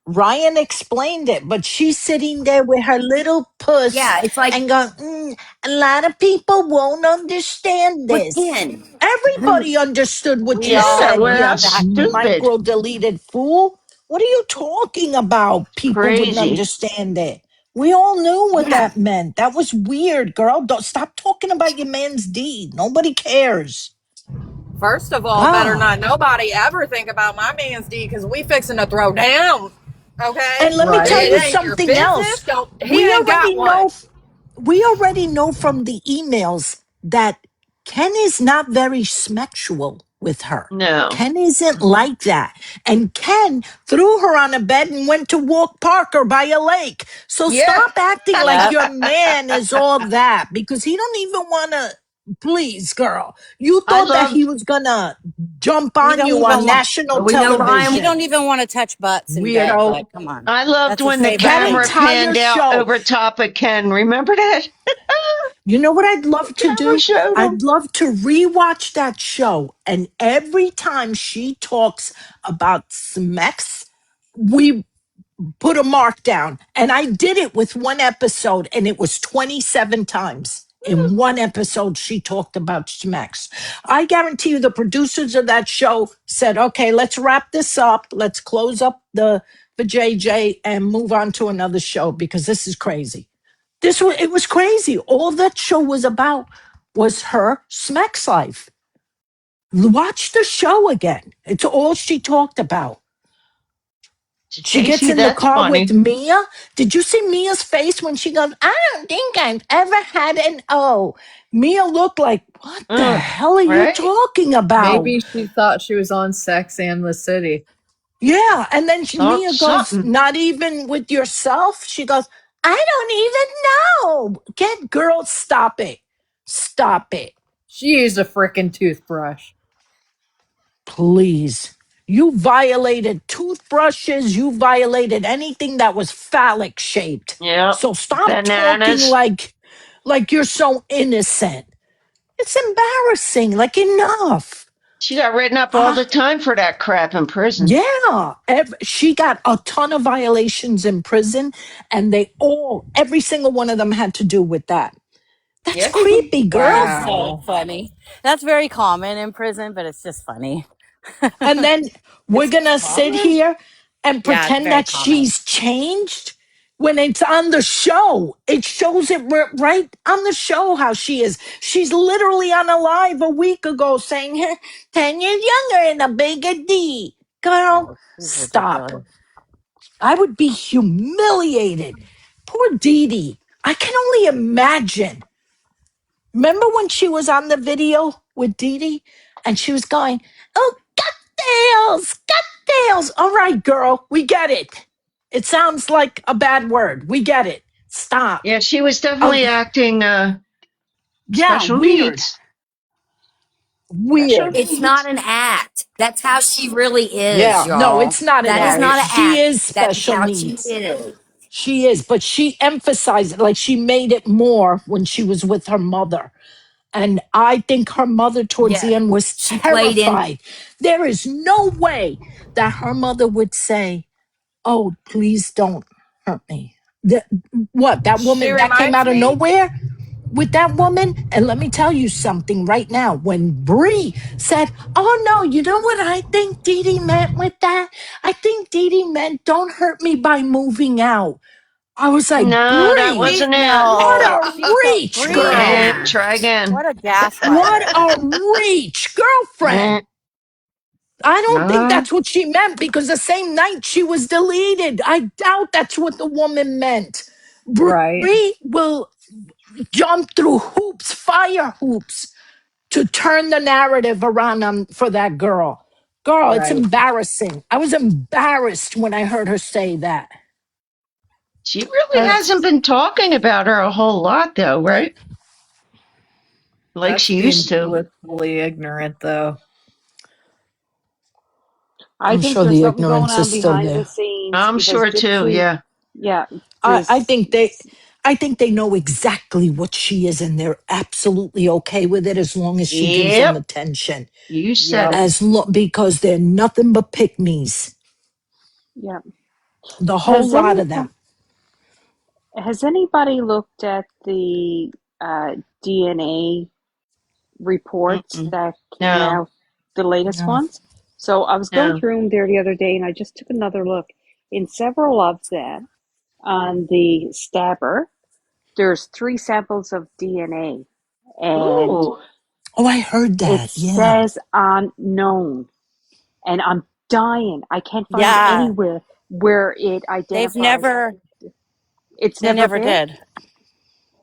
Ryan explained it, but she's sitting there with her little puss Yeah, it's like and going, a lot of people won't understand with this. Ken. Everybody understood what We you all Yeah, said, well, you that's exactly. stupid. micro deleted fool. What are you talking about? People wouldn't Crazy. understand it. We all knew what Yeah. that meant. That was weird, girl. Don't stop talking about your man's deed. Nobody cares. First of all, better God. not nobody ever think about my man's D because we fixing to throw down. And Okay? let me tell Right. It you ain't your something business. else. Don't he We ain't already got one. know we already know from the emails that Ken is not very sexual with her. No. Ken isn't like that. And Ken threw her on a bed and went to walk Parker by a lake. So Yeah. stop acting like Yep. your man is all that because he don't even want to. Please, girl. You I thought that he loved, was going to jump You on don't you even on want. national But we know You Ryan don't television. even want to touch butts in bed. Weirdo. Like, come on. I loved That's his when the favorite That thing. camera entire panned out show. over top of Ken. Remember that? You know what I'd love to Camera do? showed him. I'd love to rewatch that show. And every time she talks about Smex, we put a mark down. And I did it with one episode, and it was 27 times. In one episode, she talked about Smex. I guarantee you, the producers of that show said, okay, let's wrap this up. Let's close up the JJ and move on to another show because this is crazy. It was crazy. All that show was about was her Smex life. Watch the show again. It's all she talked about. She gets Stacy, in the that's car with funny. Mia. Did you see Mia's face when she goes, I don't think I've ever had an O. Mia looked like, what the Ugh, hell are you right? talking about? Maybe she thought she was on Sex and the City. Yeah. And then Thought Mia goes, something. not even with yourself. She goes, I don't even know. Get girl, stop it. Stop it. She used a freaking toothbrush. Please. You violated toothbrushes. You violated anything that was phallic shaped. Yep. So stop talking Bananas. like you're so innocent. It's embarrassing. Like enough. She got written up all Ah, the time for that crap in prison. yeah. She got a ton of violations in prison, and every single one of them had to do with that. That's Yep. creepy, girl. That's so Wow. funny. That's very common in prison, but it's just funny. And then we're It's going to sit common. here and Yeah, it's pretend very that common. she's changed when it's on the show. It shows it right on the show how she is. She's literally on a live a week ago saying, 10 years younger and a bigger D. Girl, This is stop. ridiculous. I would be humiliated. Poor Dee Dee. I can only imagine. Remember when she was on the video with Dee Dee and she was going, oh, cocktails, cocktails. All right, girl, we get it. It sounds like a bad word. We get it. Stop. Yeah, she was Oh, definitely acting yeah, special weird. needs. Special Weird. It's not needs. an act. That's how she really is, Yeah, no, y'all. it's not an That is act. not Right. an She act. is That is special how she needs. is. She is, but she emphasized it, like she made it more when she was with her mother. And I think her mother towards the Yeah. end was She played in. terrified. There is no way that her mother would say, oh, please don't hurt me. What, that She woman that came reminds out of me. nowhere with that woman? And let me tell you something right now. When Bree said, oh no, you know what I think Dee Dee meant with that? I think Dee Dee meant don't hurt me by moving out. I was like, No, that Bree, wasn't it. what No, a she's so reach, girl. Bree. Try again. What a What gaslighter. a reach, Eh, girlfriend. I don't think no. that's what she meant because the same night she was deleted. I doubt that's what the woman meant. Right. Bree will jump through hoops, fire hoops, to turn the narrative around for that girl. Girl, it's Right. embarrassing. I was embarrassed when I heard her say that. She really That's hasn't been talking about her a whole lot, though, right? Like that's she being used to. blissfully ignorant, though. I I'm think sure there's the something going ignorance is on still behind the there. scenes I'm because sure too. Dipsy, Yeah. yeah, I this, think they know exactly what she is and they're absolutely okay with it as long as she gives them Yep. attention. You said Yep. it. Because they're nothing but pick-me's. yeah. The whole Has lot any of them. has anybody looked at the DNA reports Mm-mm. that came No, out, the latest No. ones? So I was going no. through them there the other day, and I just took another look. In several of them, on the stabber, there's 3 samples of DNA, and Ooh. Oh, I heard it that. Yeah. says unknown, and I'm dying. I can't find Yeah, anywhere where it they've identifies. never, It's they never never been. did.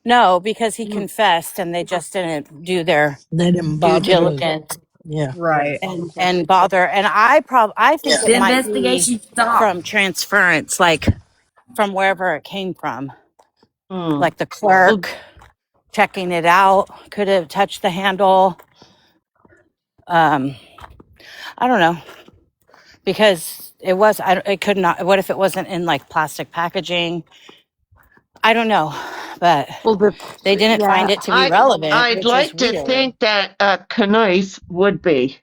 No, because he Mm. confessed and they just didn't do their They didn't due bother to. diligence Yeah. Right. and bother. And I think it The might be investigation stopped. from transference, like from wherever it came from. Mm. Like the Well, clerk checking it out could have touched the handle. Um, I don't know, because it could not. What if it wasn't in like plastic packaging? I don't know, but Well, they didn't yeah, find it to be I relevant, I'd which is like to weird. think that Knife would be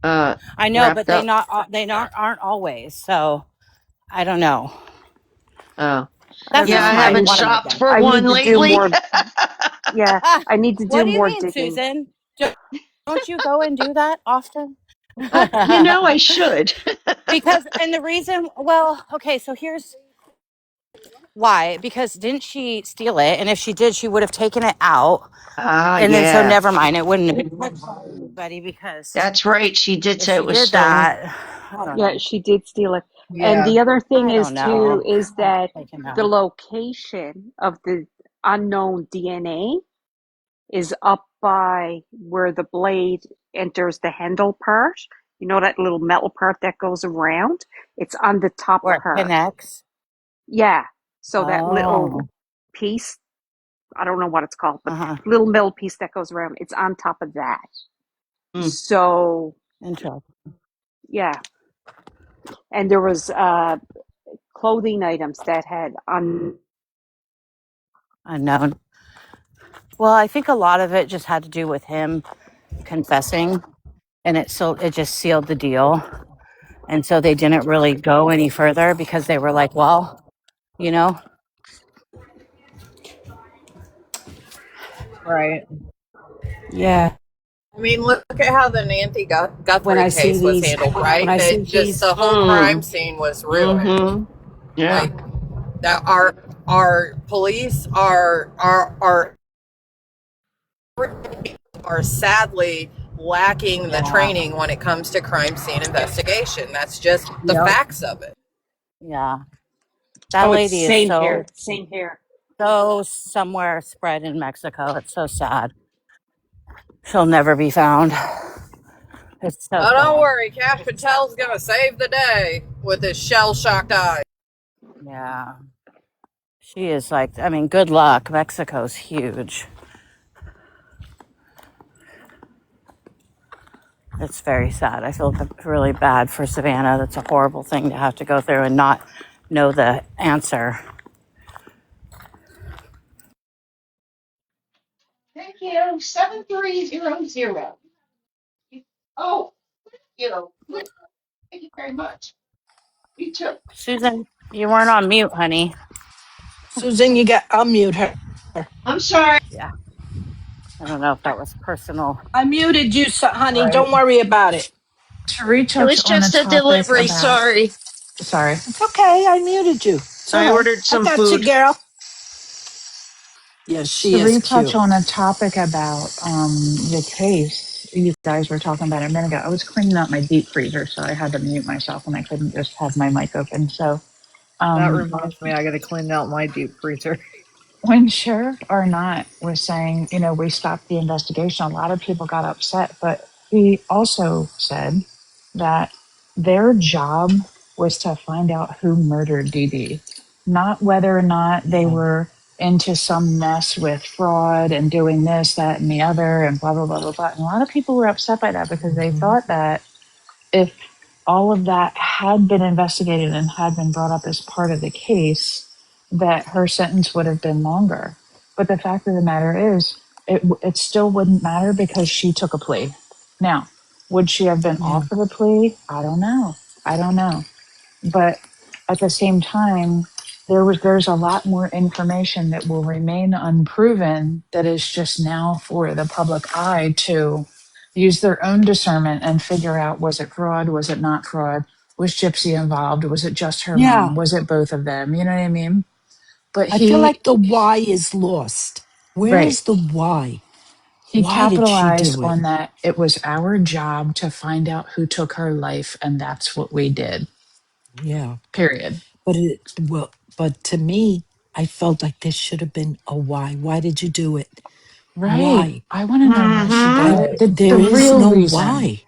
I know, but wrapped they up. not they not aren't always. So I don't know. Oh, I That's don't yeah, just I know. my haven't one of my shopped guesses. for I need one to do lately. more. Yeah, Ah, I need to what do do you more mean, digging. Susan? Don't you go and do that often? I should. And the reason, well, okay, so here's why. Because didn't she steal it? And if she did, she would have taken it out. Ah, And then, so yeah, never mind, it wouldn't have been touched by anybody because that's right. She did if say she it was did stolen. that, I don't Yeah, know. she did steal it. And Yeah. the other thing I is don't too know. is that Taken the out. location of the unknown DNA is up by where the blade enters the handle part. You know that little metal part that goes around? It's on the top Where it part. connects. Yeah. So that little Oh, piece, I don't know what it's called, but uh-huh. little metal piece that goes around, it's on top of that. Mm. So Interesting. yeah. And there was clothing items that had on. Unknown. Well, I think a lot of it just had to do with him confessing, and it just sealed the deal. And so they didn't really go any further because they were like, well, you know, Right. yeah, I mean, look at how the Nancy when Guthrie I see case was these handled, when right? I see That just these the whole crime Mm. scene was ruined. Mm-hmm. Yeah. Like that, our police are sadly lacking the yeah, training when it comes to crime scene investigation. That's just the yep, facts of it. yeah. That Oh, it's lady is same here, same here. so somewhere spread in Mexico. It's so sad. She'll never be found. It's so Oh, don't sad. worry, Cash Patel's gonna save the day with his shell-shocked eyes. Yeah. She is like, I mean, good luck. Mexico's huge. It's very sad. I feel really bad for Savannah. That's a horrible thing to have to go through and not know the answer. Thank you. 7300. Oh, thank you very much. You too. Susan, you weren't on mute, honey. Susan, you got, I'll mute her. I'm sorry. Yeah. I don't know if that was personal. I muted you, honey. Right. Don't worry about it. To It retouch was on the just a topic delivery. about, Sorry. sorry. It's okay. I muted you. It's all I right. ordered I some got you, food. girl. Yes, To she is retouch cute. on a topic about the case you guys were talking about a minute ago, I was cleaning out my deep freezer, so I had to mute myself and I couldn't just have my mic open. So That um, reminds me, I gotta clean out my deep freezer. when Sheriff Arnott was saying, we stopped the investigation, a lot of people got upset, but he also said that their job was to find out who murdered Dee Dee, not whether or not they Yeah. were into some mess with fraud and doing this, that, and the other, and blah, blah, blah, blah, blah. And a lot of people were upset by that because they Mhm. thought that if all of that had been investigated and had been brought up as part of the case, that her sentence would have been longer. But the fact of the matter is, it still wouldn't matter because she took a plea. Now, would she have been Yeah. offered a plea? I don't know. I don't know. But at the same time, there's a lot more information that will remain unproven that is just now for the public eye to use their own discernment and figure out, was it fraud, was it not fraud, was Gypsy involved, was it just her Yeah. mom, was it both of them, you know what I mean? But I feel like the why is lost. Where right, is the why? he Why did she capitalized do it? on that. It was our job to find out who took her life, and that's what we did, Yeah. period. But to me, I felt like there should have been a why. Why did you do it? Right. Why? I want to know why she did Mm-hmm. it. The There is real no reason, why.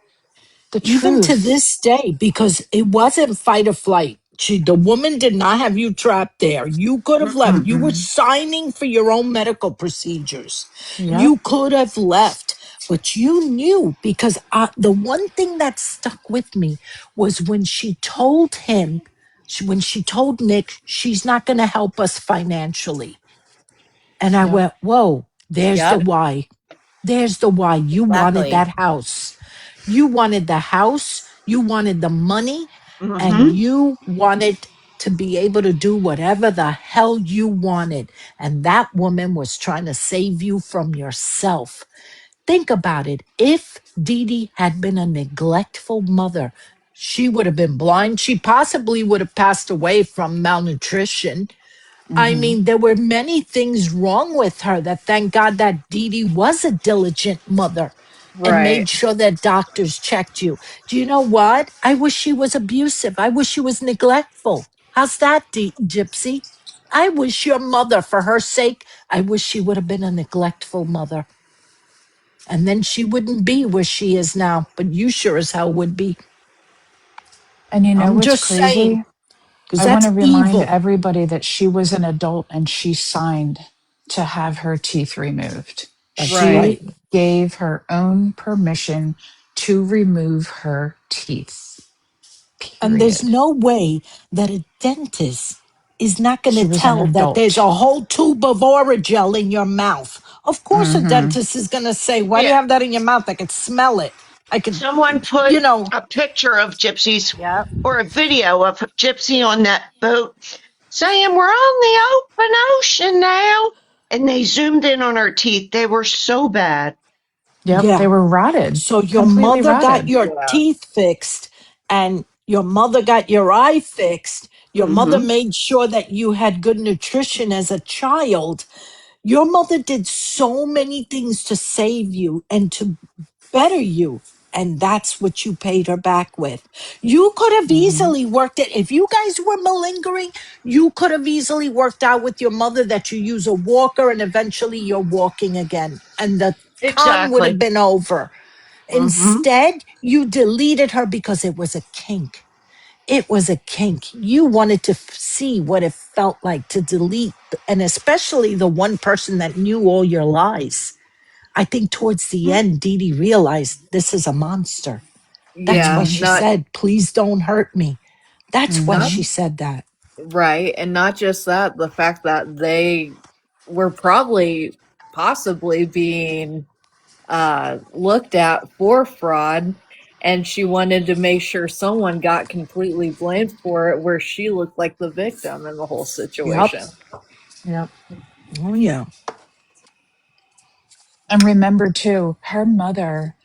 the Even to truth. this day, because it wasn't fight or flight. The woman did not have you trapped there. You could have left. You were Mm-mm. signing for your own medical procedures. Yep. You could have left, but you knew because the one thing that stuck with me was when she told him, when she told Nick, she's not going to help us financially. And I Yep. went, whoa, there's the Yep. why. There's the why. You wanted Exactly. that house. You wanted the house. You wanted the money. And Mm-hmm. you wanted to be able to do whatever the hell you wanted. And that woman was trying to save you from yourself. Think about it. If Dee Dee had been a neglectful mother, she would have been blind. She possibly would have passed away from malnutrition. I Mm-hmm. mean, there were many things wrong with her that thank God that Dee Dee was a diligent mother and Right. made sure that doctors checked you. Do you know what? I wish she was abusive. I wish she was neglectful. How's that, Gypsy? I wish your mother, for her sake, I wish she would have been a neglectful mother. And then she wouldn't be where she is now, but you sure as hell would be. And you know I'm what's just saying, crazy? because I want that's to remind evil. everybody that she was an adult and she signed to have her teeth removed. That's She Right. right. gave her own permission to remove her teeth, And there's period. no way that a dentist is not going to She was an tell that there's adult. a whole tube of Oragel in your mouth. Of course, a Mm-hmm. dentist is going to say, why do you Yeah. have that in your mouth? I could smell it. I could, Someone put you know, a picture of Gypsy's Yep. or a video of Gypsy on that boat saying, we're on the open ocean now. And they zoomed in on her teeth. They were so bad. Yep, they yeah. were rotted, So your completely mother got rotted. your Yeah. teeth fixed and your mother got your eye fixed. Your mother Mm-hmm. made sure that you had good nutrition as a child. Your mother did so many things to save you and to better you. And that's what you paid her back with. You could have Mm-hmm. easily worked it. If you guys were malingering, you could have easily worked out with your mother that you use a walker and eventually you're walking again. And the con would have Exactly. been over. Mm-hmm. Instead, you deleted her because it was a kink. It was a kink. You wanted to see what it felt like to delete, and especially the one person that knew all your lies. I think towards the end, Dee Dee realized this is a monster. That's why Yeah. she Not said, please don't hurt me. That's why not Mm-hmm. she said that. right. And not just that, the fact that they were probably possibly being looked at for fraud, and she wanted to make sure someone got completely blamed for it, where she looked like the victim in the whole Yep. situation. Yep. Oh, yeah. And remember, too, her mother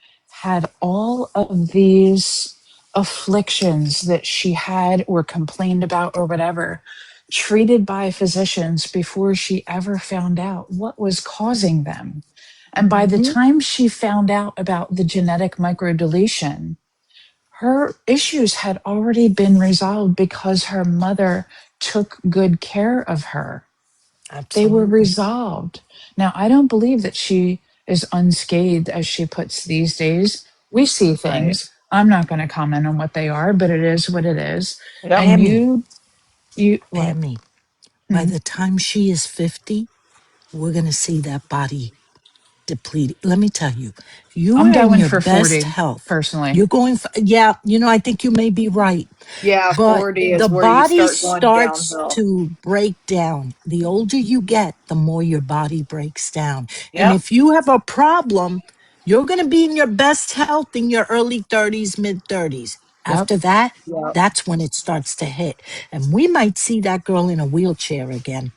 had all of these afflictions that she had or complained about or whatever treated by physicians before she ever found out what was causing them. And by the Hmm. time she found out about the genetic microdeletion, her issues had already been resolved because her mother took good care of her. They were Absolutely. resolved. Now, I don't believe that she is unscathed, as she puts these days. We see Right. things. I'm not going to comment on what they are, but it is what it is. Yep. And Pammy, what? Pammy, by Hmm. the time she is 50, we're going to see that body depleted. Let me tell you, you I'm are in going your for best 40, health. personally. You're going for, yeah, I think you may be right. Yeah, But 40 the is where you body start going starts downhill. to break down. The older you get, the more your body breaks down. And Yep. if you have a problem, you're going to be in your best health in your early 30s, mid 30s. Yep. After that, Yep. that's when it starts to hit. And we might see that girl in a wheelchair again.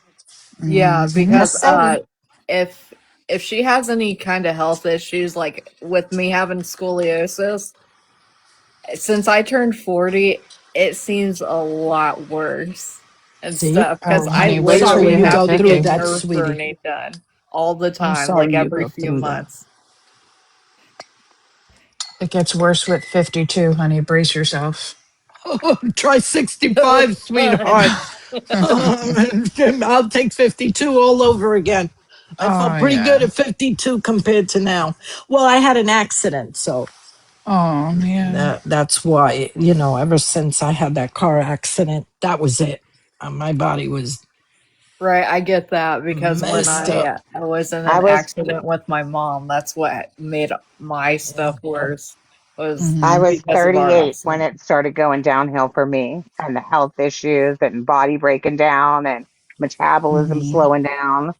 Yeah, Hmm. because Just saying. if if she has any kind of health issues, like with me having scoliosis, since I turned 40, it seems a lot worse and See? stuff because Oh, I honey, I'm wait till sorry literally you you hit have go to through get 50. that, nerve sweetie. journey done all the I'm time, like sorry you every go few through that. months. It gets worse with 52, honey. Brace yourself. Try 65, sweetheart. I'll take 52 all over again. I Oh, felt pretty good yeah. at 52 compared to now. Well, I had an accident, so Oh, yeah. that's why, ever since I had that car accident, that was it. My body was Right, I get that because when messed up. I was in I an was accident with my mom, that's what made my Yeah. stuff worse was I Hmm. was because of our 38 when accident. it started going downhill for me, and the health issues and body breaking down and metabolism Mhm. slowing down,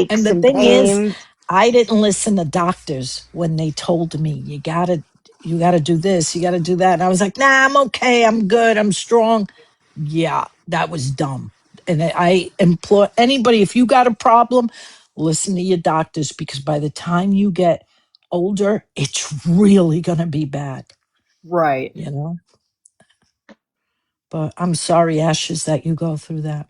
And aches the and thing is, pains. I didn't listen to doctors when they told me you gotta do this, you gotta do that. And I was like, nah, I'm okay, I'm good, I'm strong. Yeah, that was dumb. And I implore anybody, if you got a problem, listen to your doctors because by the time you get older, it's really gonna be bad, Right. you know? But I'm sorry, Ashes, that you go through that.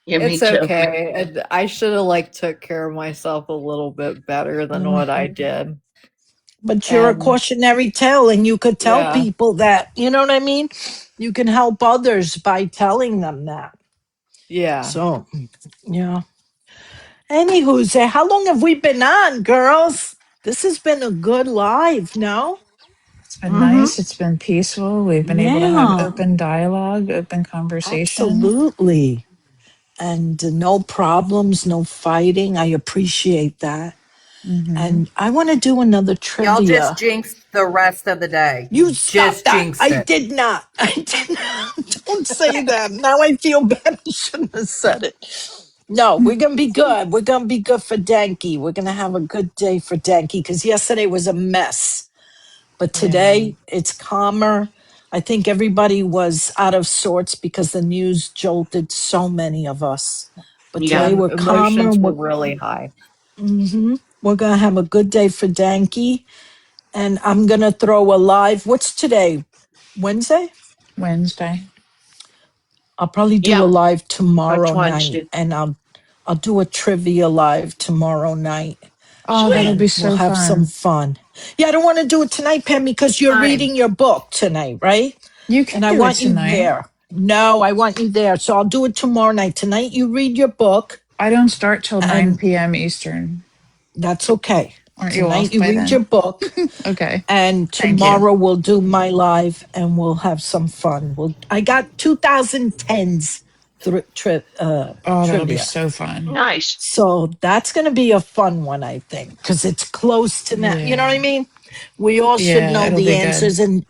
Yeah, me It's too. okay. I should have like took care of myself a little bit better than what I Mhm. did. But you're a And cautionary tale, and you could tell yeah, people that, you know what I mean? You can help others by telling them that. yeah. So, yeah. Anywho, say, how long have we been on, girls? This has been a good live, no? It's been Hmm. nice. It's been peaceful. We've been able to have Yeah, open dialogue, open conversation. absolutely. And no problems, no fighting. I appreciate that. Hmm. And I want to do another Y'all just trivia. jinxed the rest of the day. You stop Just that. jinxed I it. did not. I did not. Don't say that. Now I feel bad. I shouldn't have said it. No, we're going to be good. We're going to be good for Danky. We're going to have a good day for Danky because yesterday was a mess. But Yeah. today it's calmer. I think everybody was out of sorts because the news jolted so many of us. But Yeah. today Yeah, we're calmer. emotions were really high. We're going to have a good day for Danky. And I'm going to throw a live. What's today? Wednesday? Wednesday. I'll probably do a Yeah. live That's tomorrow night, Wednesday. and I'll do a trivia live tomorrow night, Oh, that'll Sweet. be and we'll so have some fun. fun. Yeah, I don't want to do it tonight, Pam, because you're Fine. reading your book tonight, right? You can And I do it want you tonight. there. No, I want you there. So I'll do it tomorrow night. Tonight you read your book, I don't start till 9 and p.m. Eastern. that's okay. Aren't you Tonight off you by read your then? book, Okay. and Thank you. tomorrow we'll do my live and we'll have some fun. I got 2010s Oh, that'll be trivia. so fun. Nice. So that's going to be a fun one, I think, because it's close to now. You know what I Yeah. mean? We all should Yeah, know it'll the be good. answers, and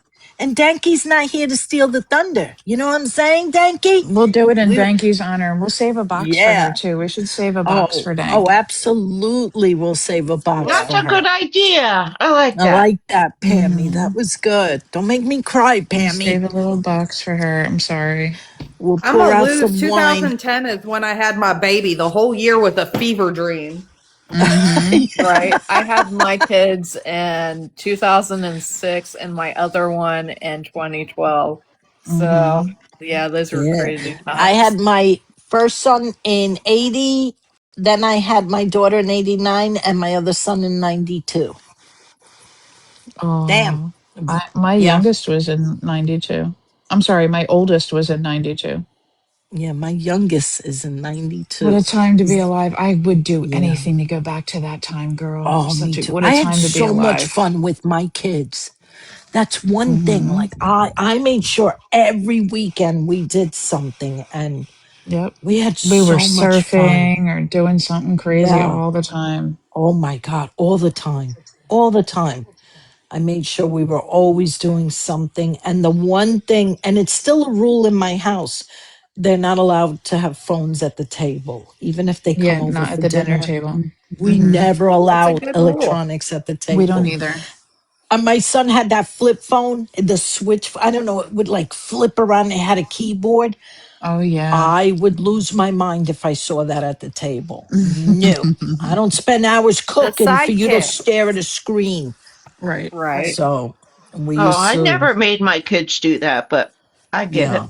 Danky's not here to steal the thunder. You know what I'm saying, Danky? We'll do it in We, Danky's honor. We'll save a box for her yeah. too. We should save a box Oh, for oh, Dank. absolutely. We'll save a box That's Yeah. for a good her. idea. I like I that. like that, Pammy. Mm-hmm. That was good. Don't make me cry, We'll Pammy. save a little box for her. I'm sorry. We'll I'm pour gonna out lose. some wine. 2010 is when I had my baby. The whole year was a fever dream. Mm-hmm. Right. I had my kids in 2006 and my other one in 2012. So, Mm-hmm. yeah, those were Yeah. crazy I times. had my first son in 80, then I had my daughter in 89 and my other son in 92. Damn. Oh, my Yeah. youngest was in 92. I'm sorry, my oldest was in 92. Yeah, my youngest is in What a 92. time to be alive. I would do Yeah. anything to go back to that time, girl. Oh, me too. What a I had time to be so much alive. fun with my kids. That's one thing. Mm-hmm. Like I made sure every weekend we did something and Yep. we had We were so much fun. surfing or doing something crazy Yeah. all the time. Oh my God. All the time. All the time. I made sure we were always doing something. And the one thing, and it's still a rule in my house, they're not allowed to have phones at the table, even if they come Yeah, over not at for the dinner dinner. table. We Mm-hmm. never That's a allow good rule. electronics at the We don't table. either. My son had that flip phone, the switch. I don't know. It would like flip around. It had a keyboard. Oh yeah. I would lose my mind if I saw that at the table. No, I don't spend hours The cooking for you to sidekick. stare at a screen. Right. Right. So we Oh, used I to, never made my kids do that, but I get it. yeah.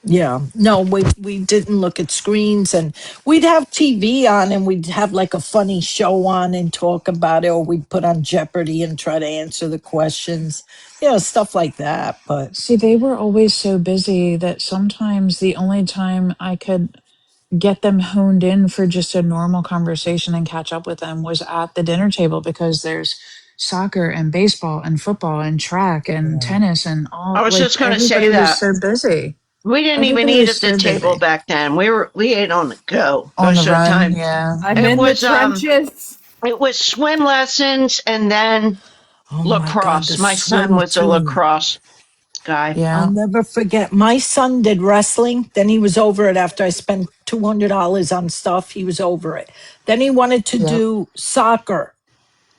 Yeah, no, we didn't look at screens, and we'd have TV on and we'd have like a funny show on and talk about it, or we'd put on Jeopardy and try to answer the questions, stuff like that. But See, they were always so busy that sometimes the only time I could get them honed in for just a normal conversation and catch up with them was at the dinner table because there's soccer and baseball and football and track and yeah. tennis and I all, was like just going to say everybody was that. so busy. We didn't even Everybody eat was at the so table busy. back then. We ate on the go On the most of the run, time. yeah. I'm It in the was trenches. it was swim lessons and then Oh my God, the lacrosse. My son swim was a too. lacrosse guy. I'll Yeah. never forget. My son did wrestling. Then he was over it after I spent $200 on stuff. He was over it. Then he wanted to Yep. do soccer.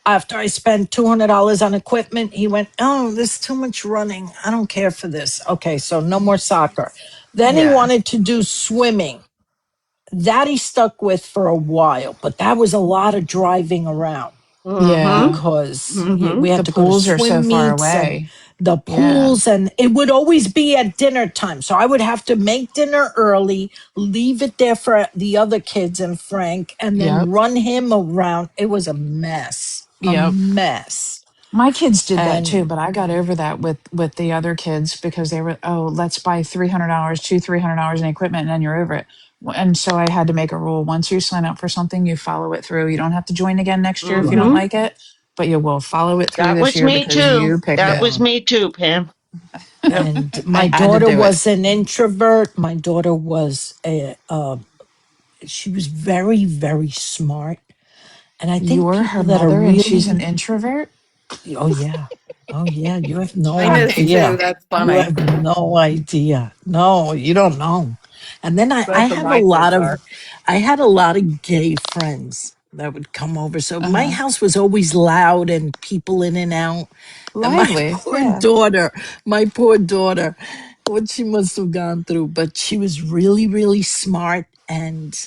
After I spent $200 on equipment, he went, "Oh, there's too much running. I don't care for this." Okay, so no more soccer. Then he Yeah. wanted to do swimming. That he stuck with for a while, but that was a lot of driving around Mm-hmm. Yeah. because Mm-hmm. we had The to go to pools are so swim far meets and away. the Yeah. pools, and it would always be at dinner time. So I would have to make dinner early, leave it there for the other kids and Frank, and then Yep. run him around. It was a mess, a Yep. mess. My kids did that too, And but I got over that with the other kids because they were, oh, let's buy $300, $300 in equipment, and then you're over it. And so I had to make a rule: once you sign up for something, you follow it through. You don't have to join again next year if you don't right. Mm-hmm. like it, but you will follow it through That this was year me because too. you picked That it. was Yeah. me too, Pam. Yep. And I my had to daughter do it. was an introvert. My daughter was she was very, very smart. And I think You're her people that are mother, and she's an really, introvert. oh yeah, oh yeah, you have no Mine is too. idea. That's You funny. have no idea. No, you don't know. And then I Both of have a my lot kids of, are. I had a lot of gay friends that would come over. So Uh my huh. house was always loud and people in and out. And my Lively. poor Yeah. daughter, my poor daughter, what she must have gone through. But she was really, really smart. And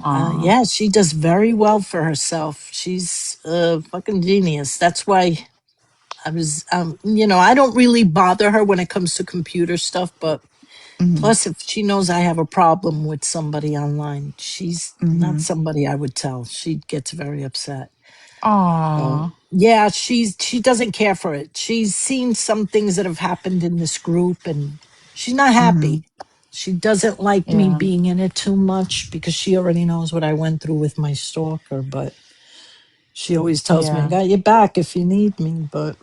Aw. yeah, she does very well for herself. She's a fucking genius. That's why I don't really bother her when it comes to computer stuff. But Mm-hmm. plus, if she knows I have a problem with somebody online, she's not Mm-hmm. somebody I would tell. She gets very upset. So Aw. yeah, she doesn't care for it. She's seen some things that have happened in this group, and she's not Mm-hmm. happy. She doesn't like me Yeah. being in it too much because she already knows what I went through with my stalker. But she always tells me, "I Yeah. got your back if you need me." But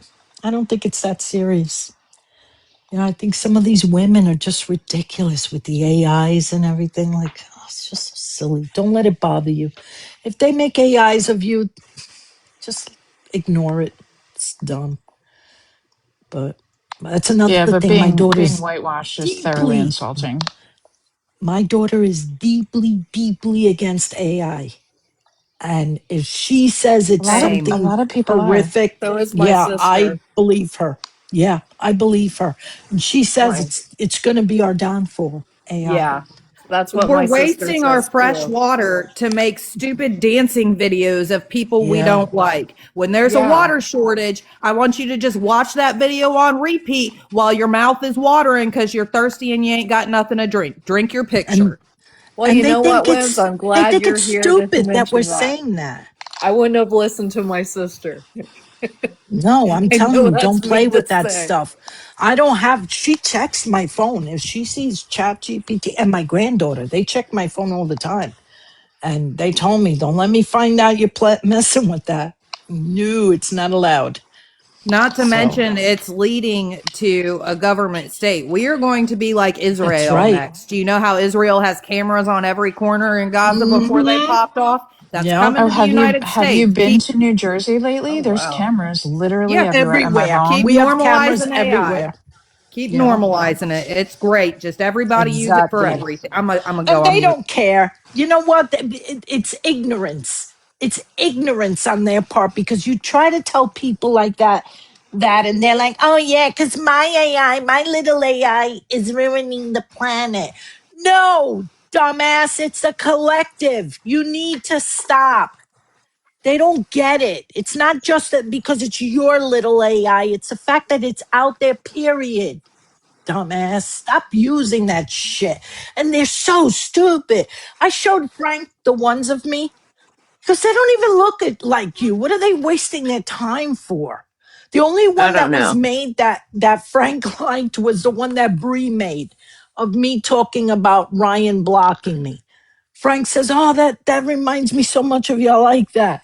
I don't think it's that serious. I think some of these women are just ridiculous with the AIs and everything. Like, oh, it's just so silly. Don't let it bother you. If they make AIs of you, just ignore it. It's dumb. But that's Yeah, another but thing. being whitewashed is thoroughly insulting. My daughter is deeply, deeply against AI. And if she says A it's lot of Same. a something lot of people are. So horrific, is my yeah, I sister. believe her. Yeah, I believe her. And she says Right. it's going to be our downfall. AI. Yeah. That's what We're my sister wasting our says fresh too. water to make stupid dancing videos of people we Yeah. don't like. When there's a Yeah. water shortage, I want you to just watch that video on repeat while your mouth is watering because you're thirsty and you ain't got nothing to drink. Drink your And picture. Well, and you know what, Wiz? I'm they glad think you're it's here to stupid that we're mention that. saying that. I wouldn't have listened to my sister. No, I'm I telling know you, don't that's play mean to with that say. stuff. I don't have, she checks my phone. If she sees Chat GPT and my granddaughter, they check my phone all the time. And they told me, don't let me find out you're messing with that. No, it's not allowed. Not to So mention, it's leading to a government state. We are going to be like that's Israel right. next. Do you know how Israel has cameras on every corner in Gaza before they Mm-hmm. popped off? That's Yeah. coming Oh, to the United have you States. been to New Jersey lately? Oh There's wow. cameras literally Yeah, everywhere. Am I Everywhere. keep wrong? We have cameras normalizing AI. everywhere. Keep Yeah. normalizing it. It's great. Just everybody use it for Exactly. everything. I'm a And go on they mute. don't care. You know what? It's ignorance. It's ignorance on their part because you try to tell people like that and they're like, oh yeah, because my AI, my little AI is ruining the planet. No, dumbass, it's a collective. You need to stop. They don't get it. It's not just that because it's your little AI, it's the fact that it's out there, period. Dumbass, stop using that shit. And they're so stupid. I showed Frank the ones of me because they don't even like you. What are they wasting their time for? The only I one don't that was know. made that Frank liked was the one that Bree made of me talking about Ryan blocking me. Frank says, "Oh, that reminds me so much of you. I like that."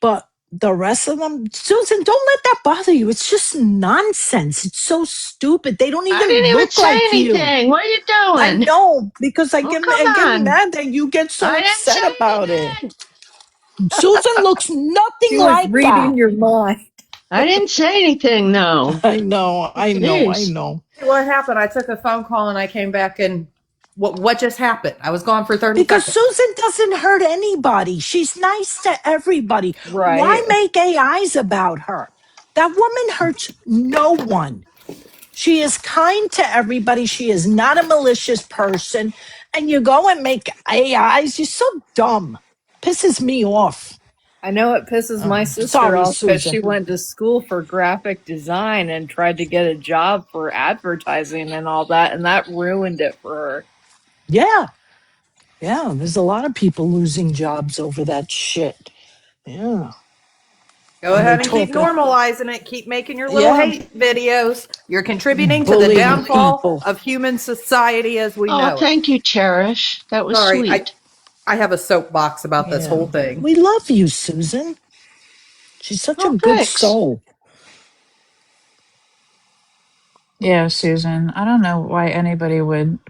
But the rest of them, Susan, don't let that bother you. It's just nonsense. It's so stupid. They don't I even didn't even look say like you. anything. What are you I doing? know because Oh, I come get on. mad that you get so I didn't upset say about it. anything. Susan looks nothing She was like that. reading your mind. I didn't say anything, no. I Jeez. know. What happened? I took a phone call and I came back and what just happened? I was gone for 30 Because seconds. Susan doesn't hurt anybody. She's nice to everybody. Why Right. make AIs about her? That woman hurts no one. She is kind to everybody. She is not a malicious person. And you go and make AIs. You're so dumb. Pisses me off. I know it pisses my sister Sorry, off because Susan. she went to school for graphic design and tried to get a job for advertising and all that, and that ruined it for her. Yeah. Yeah. There's a lot of people losing jobs over that shit. Yeah. Go And they ahead and keep talk, normalizing it. Keep making your little yeah, hate videos. You're contributing to the bullying downfall people. of human society as we Oh, know it. thank you, Cherish. That was Sorry, sweet. I have a soapbox about this Yeah. whole thing. We love you, Susan. She's such a Oh, good thanks. soul. Yeah, Susan. I don't know why anybody would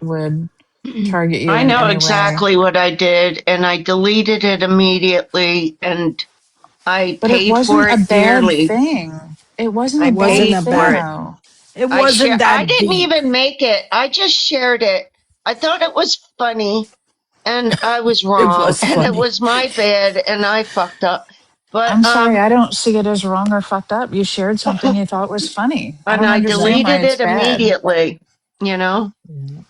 target you I in know any way. exactly what I did, and I deleted it immediately, and I But it paid for wasn't a it bad dearly. thing. It wasn't It a I bad wasn't a paid for thing bad, it. though. it wasn't I that didn't deep. even make it. I just shared it. I thought it was funny, and I was It wrong, was and it funny. was my bad, and I fucked up. But I'm sorry, I don't see it as wrong or fucked up. You shared something you thought was funny. I and don't I understand why deleted it's it bad. immediately, you know? Yeah.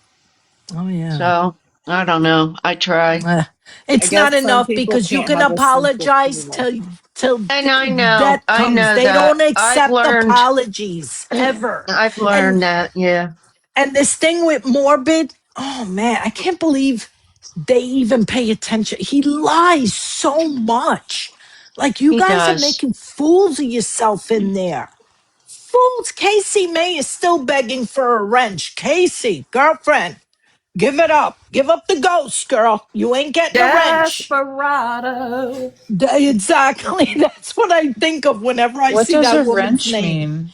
Oh, yeah. So I don't know. I try. Eh. I It's not guess some enough people because you can't can have a sense of apologize humor. till And death I comes. know They that. don't accept apologies ever. I've And learned that. Yeah, this thing with Morbid, oh man, I can't believe they even pay attention. He lies so much. Like you he guys are does. making fools of yourself in there. Fools. Casey May is still begging for a wrench. Casey, girlfriend, give it up. Give up the ghost, girl. You ain't getting a wrench. Desperado. Exactly. That's what I think of whenever I What see does that a woman's wrench name. mean?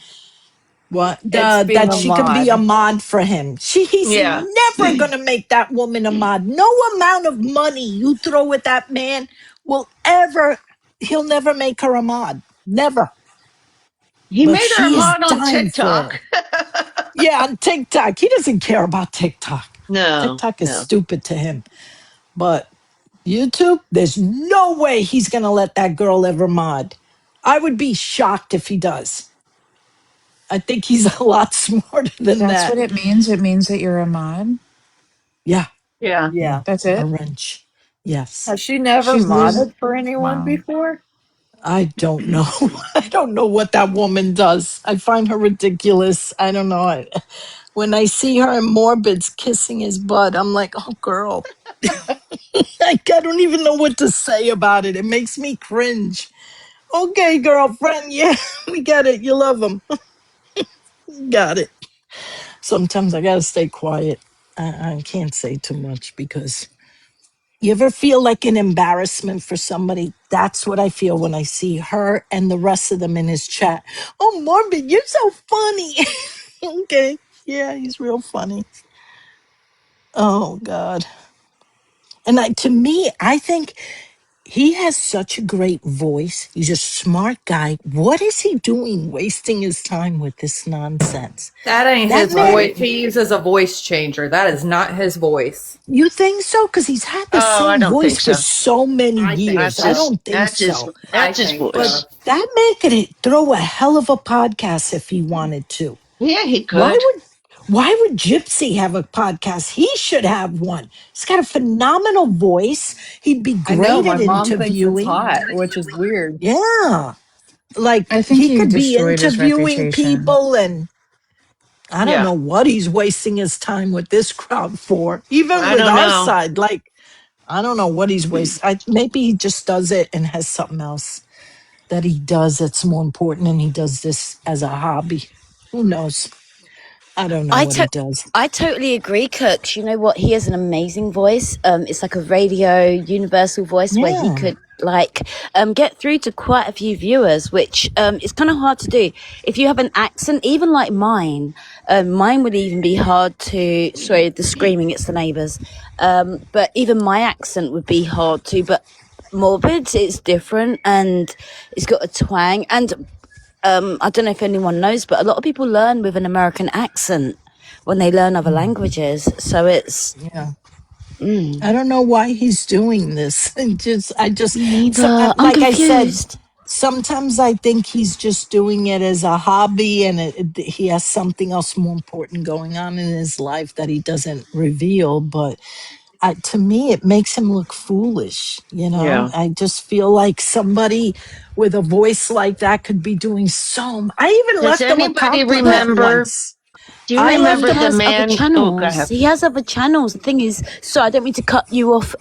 What It's being that a she can be a mod. mod for him. He's Yeah. never gonna make that woman a mod. No amount of money you throw at that man will ever he'll never make her a mod. Never. He But made her a she is mod on dying for TikTok. it. Yeah, on TikTok. He doesn't care about TikTok. No, TikTok is no. stupid to him. But YouTube, there's no way he's gonna let that girl ever mod. I would be shocked if he does. I think he's a lot smarter than That's what that. it means. It means that you're a mod. Yeah, Yeah. yeah. Yeah. That's A it. wrench. Yes. Has she never She's losing. modded for anyone Wow. before? I don't know. I don't know what that woman does. I find her ridiculous. I don't know. When I see her in Morbid's kissing his butt, I'm like, oh, girl. I don't even know what to say about it. It makes me cringe. Okay, girlfriend. Yeah, we get it. You love him. Got it. Sometimes I got to stay quiet. I can't say too much because you ever feel like an embarrassment for somebody? That's what I feel when I see her and the rest of them in his chat. Oh, Morbid, you're so funny. Okay. Yeah, he's real funny. Oh, God. And to me, I think he has such a great voice. He's a smart guy. What is he doing wasting his time with this nonsense? That ain't That his man, voice. He uses a voice changer. That is not his voice. you think so? Because he's had the Oh, I same don't think voice for so. so many I think years. That's I so. his. don't think so. I That's his think But so. voice. that man could throw a hell of a podcast if he wanted to. Yeah, he Why could. would Gypsy have a podcast? He should have one. He's got a phenomenal voice. He'd be I know great my at mom thinks it's interviewing. hot, which is weird. Yeah. Like I think he he could be destroyed his interviewing reputation. people, and I don't Yeah, know what he's wasting his time with this crowd for. Even I with don't our know. side, like I don't know what he's wasting. Maybe he just does it and has something else that he does that's more important, and he does this as a hobby. Who knows? I don't know I what he to- does. I totally agree, Cooks. You know what? He has an amazing voice. It's like a radio universal voice where he Yeah. could get through to quite a few viewers, which is kind of hard to do. If you have an accent, even like mine, mine would even be hard to. Sorry, the screaming, it's the neighbours. But even my accent would be hard to. But Morbid, it's different and it's got a twang. And I don't know if anyone knows, but a lot of people learn with an American accent when they learn other languages. So it's Yeah. I don't know why he's doing this. I just, neither. I'm like I said, confused. sometimes I think he's just doing it as a hobby, and he has something else more important going on in his life that he doesn't reveal. But to me, it makes him look foolish. You know, Yeah. I just feel like somebody with a voice like that could be doing I even Does left him a anybody compliment remember? once. Do you I But left he remember him. the has other man? Oh, go channels. ahead. He has other channels. The thing is, so I don't mean to cut you off,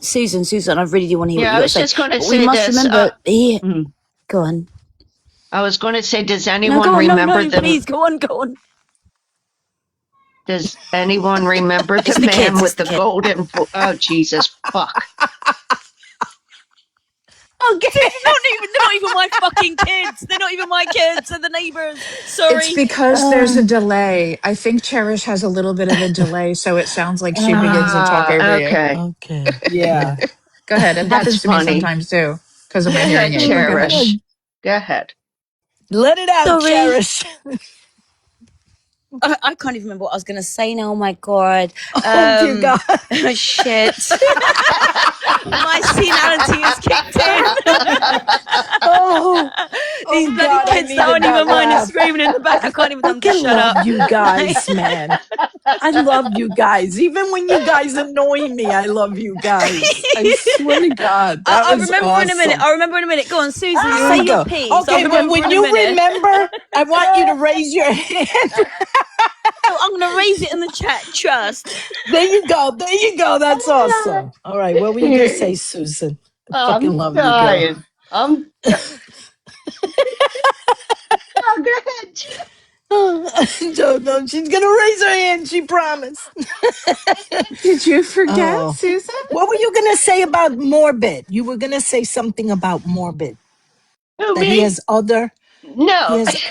Susan, I really do want to hear what Yeah, you I got to was say. just going to But we say must this. remember, Mm. go on. I was going to say, does No, anyone go on. remember No, please, go on. Does anyone remember It's the the man kids. It's with the the kids. golden? Oh, Jesus, fuck! Okay. They're not even my fucking kids. They're not even my kids. They're the neighbors. It's Sorry. because there's a delay. I think Cherish has a little bit of a delay, so it sounds like she begins to talk over you. Okay, Okay. Yeah. Go ahead. It that's happens to me funny. sometimes too because of Go my hearing ahead, aid, but go ahead. Cherish. Go ahead. Let it out, Sorry. Cherish. I can't even remember what I was going to say now. Oh my God. Oh, dear God. Oh, shit. My senility has kicked in. Oh, These bloody God, I kids that needed aren't that even mine are laugh. screaming in the back. I can't even tell them to I shut up. love you guys, man. I love you guys. Even when you guys annoy me, I love you guys. I swear to God, that I'll was remember in a minute. awesome. I'll remember in a minute. Go on, Susan, Here say we your go. piece. I'll Okay, but remember when in a you minute. remember, I want you to raise your hand. Oh, I'm going to raise it in the chat. Trust. There you go. There you go. That's awesome. All right, what were you going to say, Susan? I fucking I'm love you, girl. dying. Oh, go ahead. No, she's gonna raise her hand. She promised. Did you forget, Oh, Susan? what were you gonna say about Morbid? You were gonna say something about Morbid, Who, that he me? has other, he No. has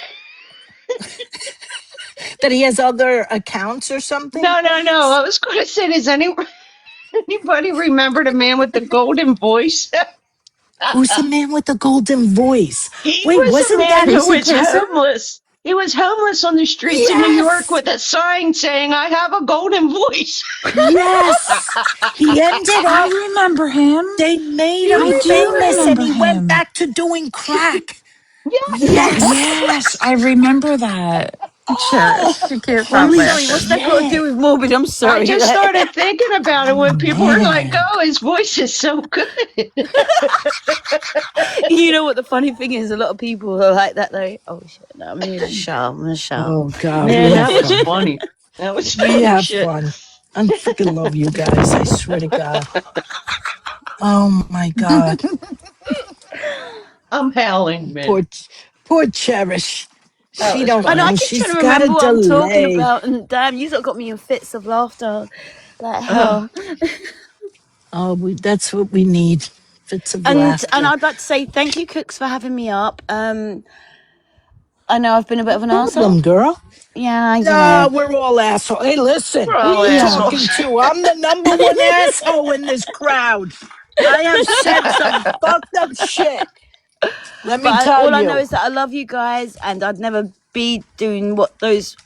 that he has other accounts or something. No. I was going to say, does anybody remember the man with the golden voice? Who's the man with the golden voice? He Wait, was a wasn't man that? who Casey was Kasem? homeless. He was homeless on the streets of New York Yes, with a sign saying, I have a golden voice. yes. He ended I up. remember him. They made You him I do famous, remember and remember he went him. back to doing crack. Yes. Yes. Yes, I remember that. Oh, Cherish, she can't I'm stop holy sorry. What's laughing. that got to do shit. with Morbid? I'm I sorry. just started thinking about it when people were like, Man. oh, his voice is so good. You know what the funny thing is? A lot of people are like that though. Oh shit! No, I'm gonna shut up. I'm gonna shut up. Oh God, we Man, have that was fun. funny. That was We funny have shit. fun. I freaking love you guys. I swear to God. Oh my God. I'm howling, man. Poor Cherish. That She was don't I know. I know. funny. keep trying She's to got a remember what I'm talking delay. about, and damn, you lot got me in fits of laughter, like Oh, hell. Oh, that's what we need. Fits of And laughter. I'd like to say thank you, Cooks, for having me up. I know I've been a bit No of an arsehole. problem, girl. Yeah, you No, know. we're all assholes. Hey, listen, we're who all you Yeah. talking assholes. to? I'm the number one asshole in this crowd. I have said some fucked up shit. Let But me tell all I know you. is that I love you guys, and I'd never be doing what those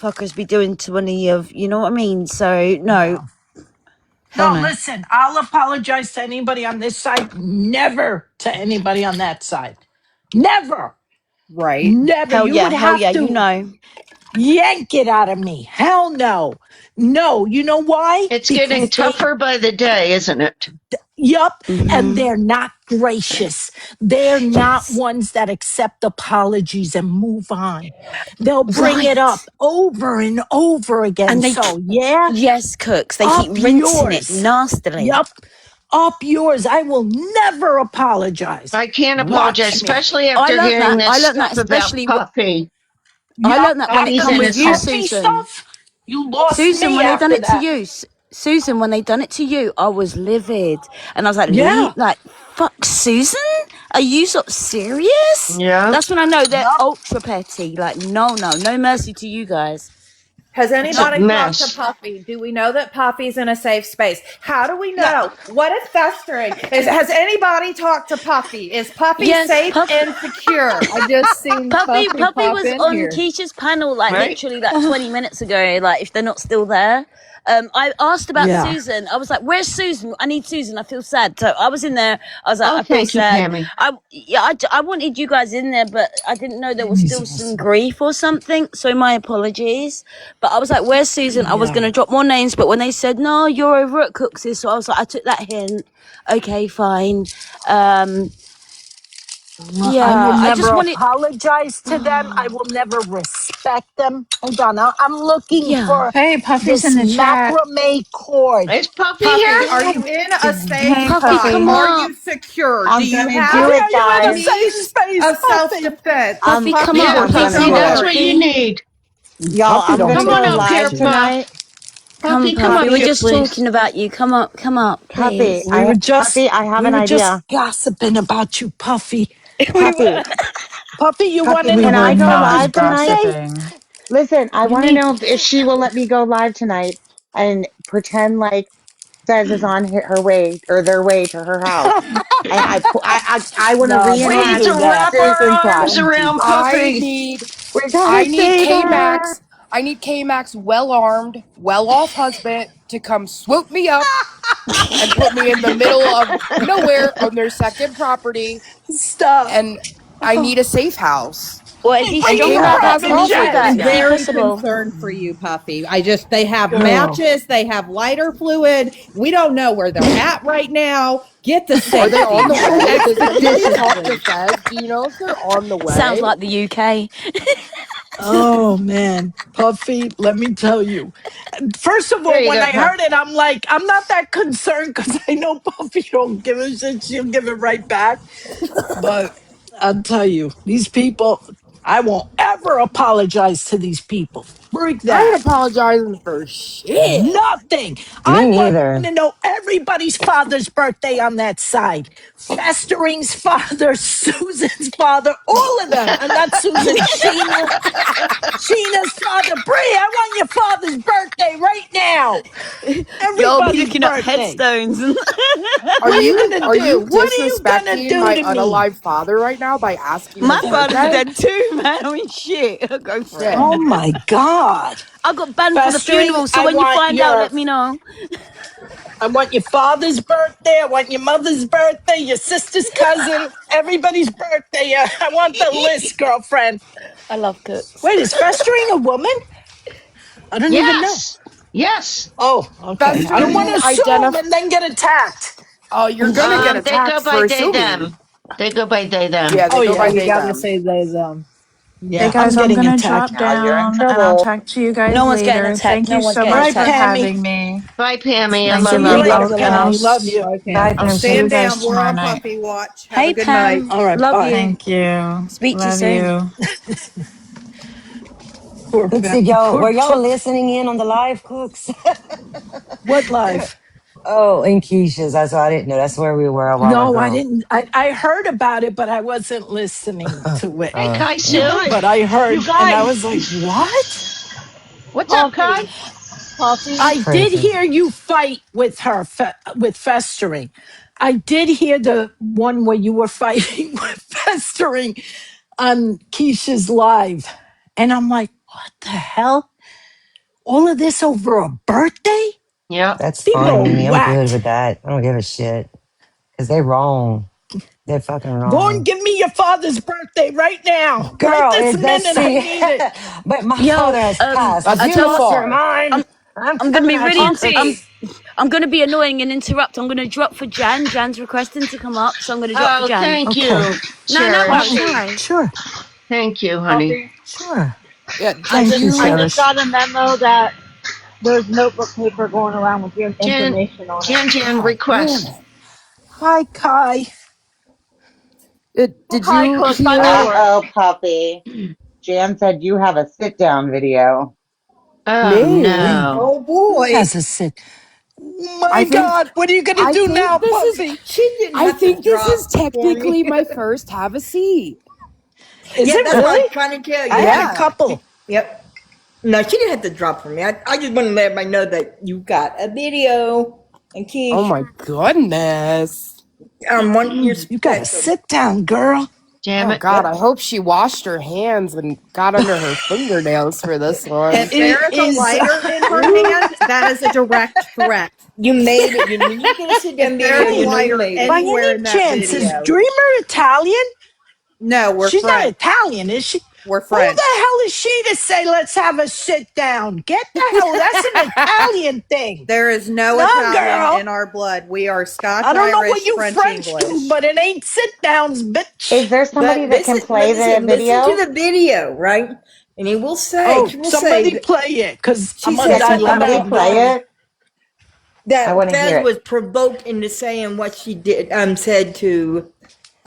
fuckers be doing to any of, you know what I mean? So no, No. hell No, no. listen, I'll apologize to anybody on this side, never to anybody on that side. Never. Right. Never. You would Hell have yeah, you to know. yank it out of me. Hell no. No, you know why? It's getting Because they, tougher by the day, isn't it? yup, and Mm-hmm. they're not gracious. They're not Yes. ones that accept apologies and move on. They'll bring it Right. up over and over again. And they, So, yeah, yes, cooks, they keep up rinsing it yours. nastily. Yup, up yours. I will never apologize. I can't apologize, Watch me. especially I after learned hearing that. this I learned that, stuff about especially. Puffy. I Yup, learned that when it Puffy's come the with you, innocent. puffy Susan. stuff, you lost Susan, me when they done after it to that. you, Susan, when they done it to you, I was livid, and I was like, Yeah, like, fuck, Susan, are you so serious? Yeah. That's when I know they're yup, ultra petty. Like, no mercy to you guys. Has It's a anybody talked to mess. Puffy? Do we know that Puffy's in a safe space? How do we yeah. know? What is festering? Has anybody talked to Puffy? Is Puffy Yes, safe and secure? I just seen Puffy Puppy pop was in on here. Keisha's panel like Right? literally like 20 minutes ago. Like, if they're not still there. I asked about Yeah. Susan. I was like, "Where's Susan? I need Susan. I feel sad." So I was in there. I was like, Oh, "I feel thank you, sad." Pammy. I wanted you guys in there, but I didn't know there was still some grief or something. So my apologies. But I was like, "Where's Susan?" I was Yeah. gonna drop more names, but when they said no, you're over at Cooks's, so I was like, I took that hint. Okay, fine. I will Yeah, I never just wanted. apologize to them. I will never respect them. Hold on. I'm looking Yeah. for Hey, Puffy's this in the chat. macrame cord. Is Puffy Puffy, here? are you in a safe Hey, Puffy, spot? come Puffy. Are up. you secure? Do I'm you gonna have do Puffy, it, are you in a guys. safe means space, of Puffy? self-defense? Puffy, come Puffy, up. Yeah, are I'm you Please gonna Puffy, and do that's it. what you welcome. secure? need. Y'all, Puffy I'm don't gonna Come give on go a up here, live shit. Puff. tonight. Come, Puffy, come Puffy. up We're here, just please. talking about you. Come up, Puppy, please. Puppy, I have We an were idea. just gossiping about you, Puffy. We were. Puppy, Puffy, you want Puppy, to We can know were I my go not father's live tonight? birthday? gossiping. Listen, I You want to need. know if she will let me go live tonight and pretend like Fez is on her way or their way to her house. And I want to No, We don't need reenact to do that. wrap our Susan's arms life. Don't do around that. I Puffy. need We gotta I need save K her. Max. I need K Max well armed, well off husband to come swoop me up and put me in the middle of nowhere on their second property. Stop. And I need a safe house. Well, if you And still K haven't Max got that, has an then we offer could. for I'm me That could be now. very possible. concerned for you, Puffy. They have Girl. matches, they have lighter fluid. We don't know where they're at right now. Get to Are they on safety. the You're way? Does anybody talk to expeditiously. Fez? Do you know if they're on the Sounds way? like the UK. Oh man, Puffy, let me tell you. First of There all, you when go, I Puff. heard it, I'm like, I'm not that concerned because I know Puffy don't give a shit. She'll give it right back. But I'll tell you, these people, I won't ever apologize to these people. Freak I that. ain't apologizing for shit. Nothing. Me I want neither. to know everybody's father's birthday on that side. Festering's father, Susan's father, all of them. And not Susan, Sheena. Sheena's father. Bree, I want your father's birthday right now. Y'all be Everybody's looking up birthday. headstones. What are you gonna Are do? you What are you gonna disrespecting do my to me? unalived father right now by asking My his father's birthday? dead too, man. I mean, shit. Go for it. Shit. Oh my God. I got banned for the Festering, funeral, so when you find out, let me know. I want your father's birthday. I want your mother's birthday, your sister's cousin, everybody's birthday. I want the list, girlfriend. I love cooks. Wait, is festering a woman? I don't even know. Yes. Yes. Oh, okay. I don't want Festering to assume identify. and then get attacked. Oh, you're gonna get They go attacked by for they assuming. them. They go by they Yeah, them. they Oh go yeah, by You they gotta them. say they them. Hey yeah. I'm guys, I'm getting gonna attacked. drop Now you're in down and I'll trouble. talk to you No guys one's getting later. attacked. Thank No you one's so getting All much right, for attacked. Pammy. having me. Bye, Pammy. I Thank love you, See my you you. later, love Pammy. Love house. you. Bye, Yeah. Pam. I'm And see you staying guys down. We're tomorrow on night. Puffy Watch. Have a Hey, good night. Pam. All right, Love bye. you. Thank you. Speak to you Love soon. you. Poor Cooksy, Pam. were Poor y'all Puffy. listening in on the live, Cooks? What life? Oh, in Keisha's. That's why I didn't know. That's where we were a while No, I ago. didn't. I heard about it, but I wasn't listening to it. Hey, Kai You Sue. But guys, I you heard, and I was like, guys, what? What's up, Kai? Puffy. Puffy. I did Crazy. hear you fight with her, with festering. I did hear the one where you were fighting with festering on Keisha's live. And I'm like, what the hell? All of this over a birthday? Yep. That's People fine, are Mimi. I'm good whacked. with that. I don't give a shit. Because they're wrong. They're fucking Vaughn, wrong. give me your father's birthday right now. Right Girl, this is that minute. I see? need it. But my Yo, father has passed. If That's I you too tell lost your far. mind, I'm I'm gonna coming be at really you, I'm Cooks. I'm gonna be annoying and interrupt. I'm gonna drop for Jan. Jan's requesting to come up, so I'm gonna drop for Oh, Jan. thank Okay. you, No, no Cherish. worries, no Okay, worries. sure. Thank you, honey. Puppy. Sure. Yeah, Thank you, I just Cherish. got a memo that there's notebook paper going around with your Jan, information on it. Jan, God damn request. it. Hi, Kai. did Hi, you Cooks. I know hear? her. Uh-oh, puppy. Jan said you have a sit-down video. Oh, Me? no. Oh Who boy. has a sick? Oh my I think God, what are you going to I do now, think this is Puffy? She didn't I have to think this is drop for me. technically my first have a seat. Is Yeah, it that's what I'm really? trying to tell I you. had a Yeah. couple. Yep. No, she didn't have to drop for me. I just want to let everybody know that you got a video. And Oh Keish, my goodness. you're You got to special. sit down, girl. Damn Oh it. God, I Yep. hope she washed her hands and got under her fingernails for this one. If It there is a is. lighter in her Ooh. hand, that is a direct threat. You made it. You knew you were going to sit down If there video. is a You Hey, know you lighter made it. by anywhere any in that chance, is video, Dreamer Italian? no, we're She's not French. Italian, is she? We're Who French. the hell is she to say, let's have a sit down? Get the hell, that's an Italian thing. There is no No, Italian girl. in our blood. We are Scotch, I don't know what Irish, you French, French do, English. but it ain't sit downs, Is bitch. there somebody But that can listen, but play the listen to video? the video, right? And he will say, Oh, she will say somebody that play it, because she I'm Yeah, on said can something somebody dilemma about play it? I that want to hear Fez it. was provoked into saying what she did, said to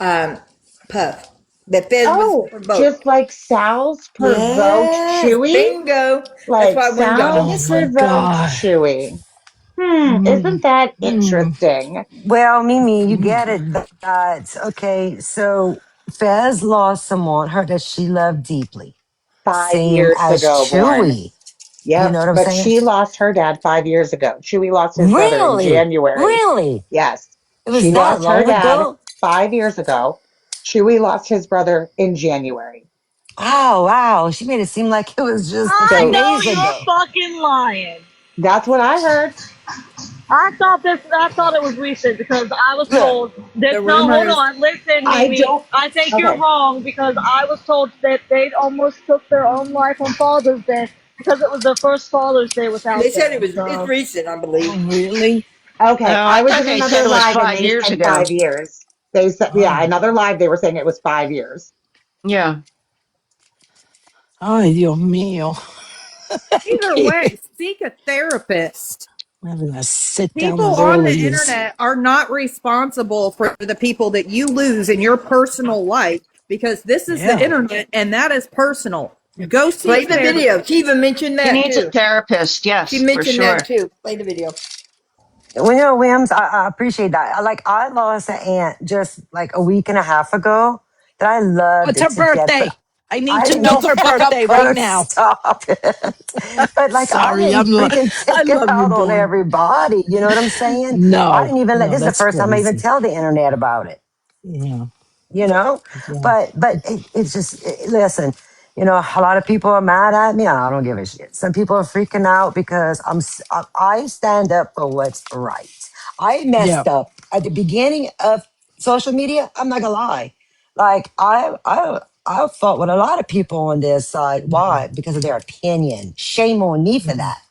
um, Puff. That Fez was Oh, provoked. just like Sal's provoked Yes, Chewy? bingo. That's Like why when y'all Sal Oh listen, my provoked God. Chewy. Mm, Isn't that mm, interesting? Well, Mimi, you mm. get it. That okay. So Fez lost someone her that she loved deeply, 5 years same as ago, Born. Chewy. You know Yep, what I'm but saying? she lost her dad 5 years ago. Chewy lost his brother in Really, January. really. Yes, It was she that lost her long dad ago. 5 years ago. Chewy lost his brother in January. Oh wow, she made it seem like it was just a I few So know days you're ago. fucking lying. that's what I heard. I thought it was recent because I was Look, told that the no, hold rumors. on, listen, I Mimi. don't. I think you're Okay, wrong because I was told that they almost took their own life on Father's Day because it was their first Father's Day They without said them. it's So recent, I Oh, believe. really? Oh, okay. I I was thought in they said another it was live and five they years said ago. 5 years. They said, yeah, Wow. another live. They were saying it was 5 years. Yeah. Ay, Dios mío. I Either can't. way, seek a therapist. I'm having a sit down People with on all of the yous. internet are not responsible for the people that you lose in your personal life because this is the Yeah. internet and that is personal. Go Play seek the therapy. video. She even mentioned She that needs a too. therapist. She Yes, for mentioned that sure. too. Play the video. well, you know, Wims, I appreciate that. Like I lost an aunt just like a week and a half ago that I loved What's it her to death, but birthday? I need I to didn't know Shut the her fuck up, birthday right Cook, now. stop it. But like I Sorry, didn't freaking I take it love you, out on born. everybody. You know what I'm saying? I No, didn't even let no, this is the that's first time I even crazy. tell the internet about it. Yeah, You know? yeah, But it's just listen, you know, a lot of people are mad at me. I don't give a shit. Some people are freaking out because I stand up for what's right. I yeah. messed up at the beginning of social media. I'm not gonna lie. Like I fought with a lot of people on this side. Mhm, Why? Because of their opinion. Shame on me for mhm. that.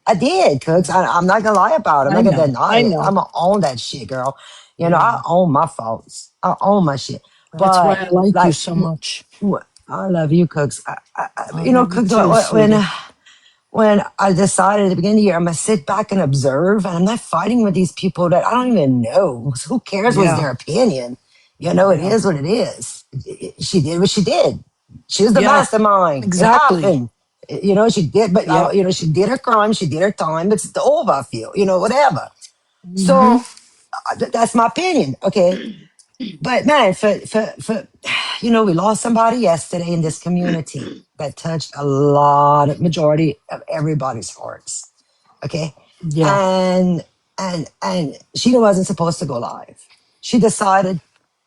I did, Cooks. I'm not gonna lie about it. I'm I not gonna know, deny I it. know. I'm gonna own that shit, girl. You know, I Yeah, own my faults. I own my shit. that's why But I like you like, so much. I love you, Cooks. I You know, love you Cooks. too, sweetie. When I decided at the beginning of the year, I'm gonna sit back and observe, and I'm not fighting with these people that I don't even know. So who cares what's Yeah, their opinion? You know, it yeah, is what it is. She did what she did. She was the yeah. mastermind. It Exactly. happened. You know, she did, but Yep. you know, she did her crime. She did her time. It's over. I feel, you know, whatever. Hmm. So that's my opinion. Okay, but man, you know, we lost somebody yesterday in this community that touched a lot of majority of everybody's hearts. Okay. Yeah. And and she wasn't supposed to go live. She decided,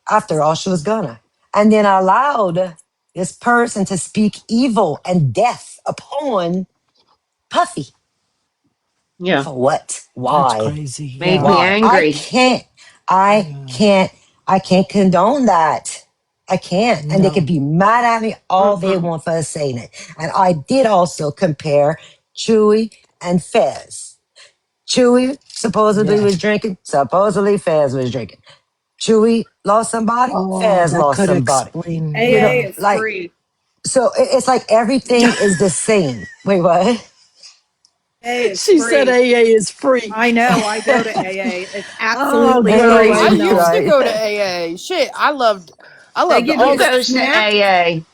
after all, she was gonna, and then allowed this person to speak evil and death upon Puffy. Yeah. For what? That's Why? crazy. Made Yeah. me Why? angry. I Yeah. can't, I can't condone that. I can't. And they could No. be mad at me all they Mm-mm. want for saying it. And I did also compare Chewy and Fez. Chewy supposedly Yeah. was drinking. Supposedly Fez was drinking. Chewy lost somebody. Oh, Fez that lost could somebody. explain. You know, Yeah. AA is like, free. so it's like everything is the same. Wait, what? AA is She said free. AA is free. I know. I go to AA. It's Oh, absolutely girl, AA free. I I is know. used to right. go to AA. Shit, I They loved give you all Who the. goes to snacks. AA?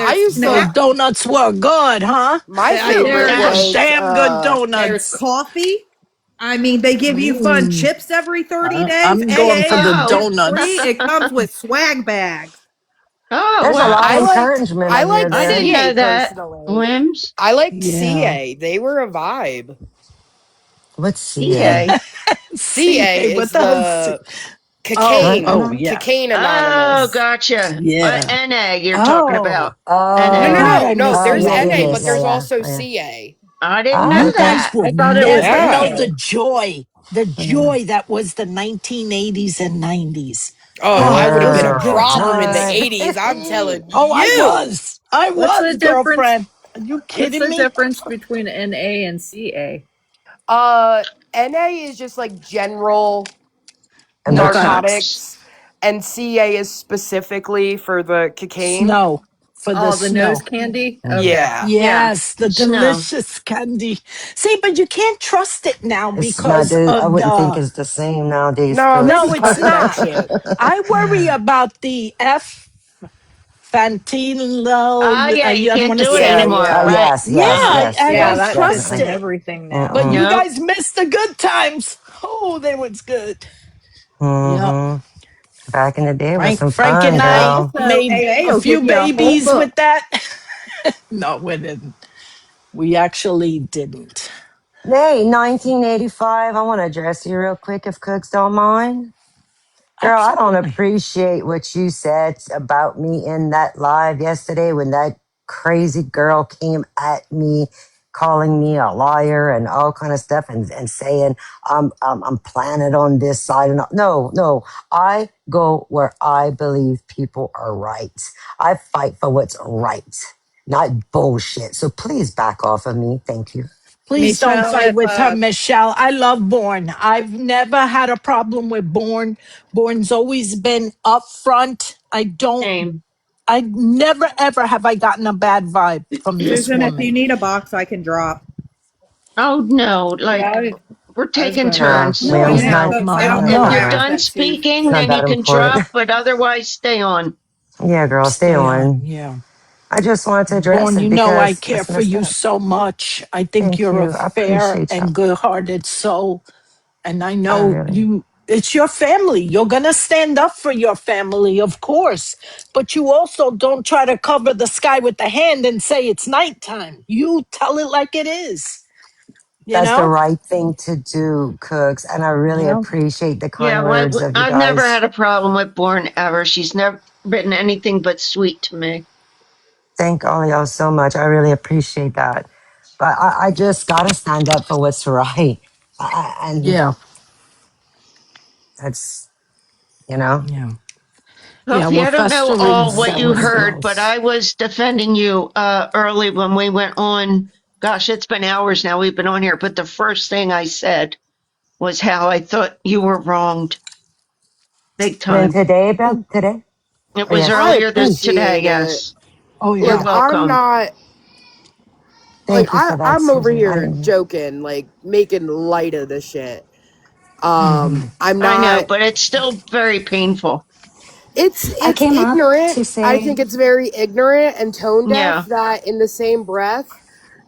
I There's used Those to. snacks. donuts were good, huh? My I hear favorite them were Yes. was damn good There's donuts. coffee. I mean, they give you fun Mm. chips every 30 days. I'm going AA for the is Oh. chip free. donuts. It comes with swag bags. Oh, There's a lot I of wow. liked encouragement I I hear liked I there. didn't CA know that. personally. Limbs? I liked Yeah. CA. They were a vibe. What's CA? CA. CA, CA what is the hell? C- the oh, What? cocaine oh, No. yeah. cocaine Oh, anonymous. gotcha. Yeah. NA you're talking Oh, about. No, oh, no, NA. God, no, I no. miss Oh There's yeah, yeah, NA, yeah, but CAs. yeah, there's yeah, also yeah. CA. I didn't know You Okay. guys that. will I thought it was never know Yeah. the NA. joy, the Yeah. joy that was the 1980s and 90s. Oh, Oh, I would have those been are a good Girl, problem in the times. what? 80s. I'm telling Oh, you. I What's the was, difference? girlfriend. Are you What's kidding the me? difference between NA and CA? Uh, NA is just like general Okay. Emissions. narcotics, and CA is specifically for the cocaine. Snow for the Oh, the nose snow. candy? Mm. Okay. Yeah. Yeah. Yes, the Snow. delicious candy. See, but you can't trust it now It's not. because I of wouldn't think the. it's the same nowadays, No, they No, be Cooks. it's cutting that not. shit. I worry about the F Ah, Fantino. yeah, you I don't can't want to do it say Yeah, it. anymore, Oh yeah. right? yes, Yeah, yes, yes, I Yeah, don't yes, that trust that's in definitely. it. everything now. But Mm-mm. you Nope. guys missed the good times. Oh, they was good. Yep. Hmm. Back in the day was some Frank fun, and I girl. Also, made AA a will give few you a whole babies book. with that. No, we didn't. We actually didn't. Hey, 1985. I want to address you real quick, if Cooks don't mind. Girl, I don't Absolutely. appreciate what you said about me in that live yesterday when that crazy girl came at me, calling me a liar and all kind of stuff, and saying I'm planted on this side. And no, no, I go where I believe people are right. I fight for what's right, not bullshit. So please back off of me. Thank you. Please don't Michelle, fight if with her, Michelle. I love Born. I've never had a problem with Born. Born's always been upfront. Same. I never ever have I gotten a bad vibe from this Susan, if you woman. need a box, I can drop. Oh, no. Yeah, Like, we're I was taking going to. No, turns, well, you No, it's know. not. Folks, I Mama, don't know If my you're no. done accent too. speaking, It's not then you that can important. drop, but otherwise stay on. Yeah, girl, stay Stay on, on. yeah. I just wanted to address Born, it you know I because care that's for messed you up. so much. I think Thank you're a you. I fair appreciate and y'all. good-hearted soul. And I I know really. you, it's your family. You're going to stand up for your family, of course. But you also don't try to cover the sky with the hand and say it's nighttime. You tell it like it is, you That's the know? right thing to do, Cooks. And I really Yeah. appreciate the Yeah, kind well, words of you I've never guys. had a problem with Born ever. She's never written anything but sweet to me. Thank all of y'all so much. I really appreciate that. But I just got to stand up for what's right. And Yeah. that's, you know, Yeah. Yeah. Sophie, We're I don't know festering all what you sour heard, but growth. I was defending you early when we went on. Gosh, it's been hours now we've been on here, but the first thing I said was how I thought you were wronged big when time. today, Beth, today It or was I yesterday. earlier this Ooh, today, appreciate it. yes. Oh, You're Like yeah. I'm welcome. not like thank you for that, I'm over Susan. I here didn't. joking, like making light of the shit. Hmm. I'm I know, not. but it's still very painful. I It's came up ignorant. to I say think it's very ignorant and tone deaf Yeah, that in the same breath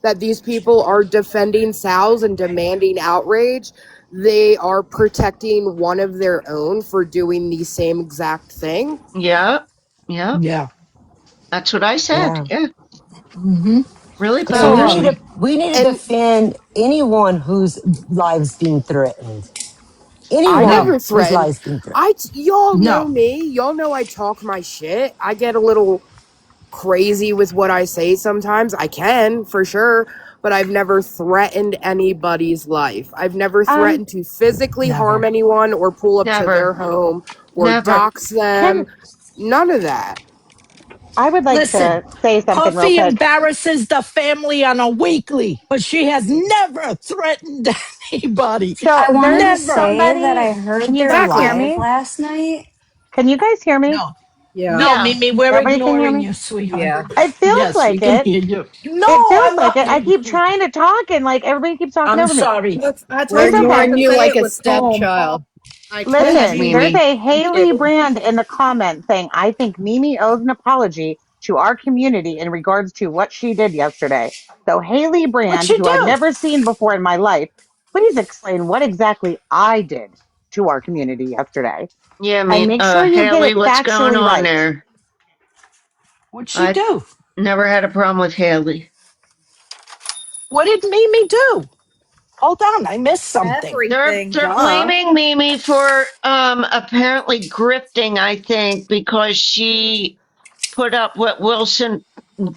that these people are defending sows and demanding outrage, they are protecting one of their own for doing the same exact thing. yeah, yeah. Yeah. That's what I said. yeah. Yeah, Hmm. really So No, bothers me. And we need to and defend anyone whose lives being threatened. I No, Anyone never was threatened. licensed. Y'all know no. me. Y'all know I talk my shit. I get a little crazy with what I say sometimes. I can, for sure, but I've never threatened anybody's life. I've never Um, threatened to physically harm Never. anyone or pull up to their Never. home or Never. dox them. can None of that. I would like Listen, to say something real Puffy quick. embarrasses the family on a weekly, but she has never threatened anybody. So I wanted to there's Never. say that somebody. I Can heard you their guys hear Exactly. live me? last night. Can you guys hear me? No. Yeah. No, Yeah. Mimi, we're Everybody can hear ignoring me? you, sweetheart. Yeah. It feels Yes, we like can it. hear you. No, It I feels like love it. I you. keep trying to talk and like everybody keeps talking I'm over me. sorry. I We're told It's you not okay. ignoring to you say like it a was home. stepchild. I told Thanks, Listen, there's you. Mimi. a I Haley do. Brand in the comments saying, I think Mimi owes an apology to our community in regards to what she did yesterday. So, Haley What Brand, you who I've do? never seen before in my life, please explain what exactly I did to our community yesterday. Yeah, And me, make sure you get Haley, it what's going factually on right. there? What'd she I do? never had a problem with Haley. What did Mimi do? Hold on, I missed something. Everything, They're duh. blaming Mimi for apparently grifting, I think, because she put up what Wilson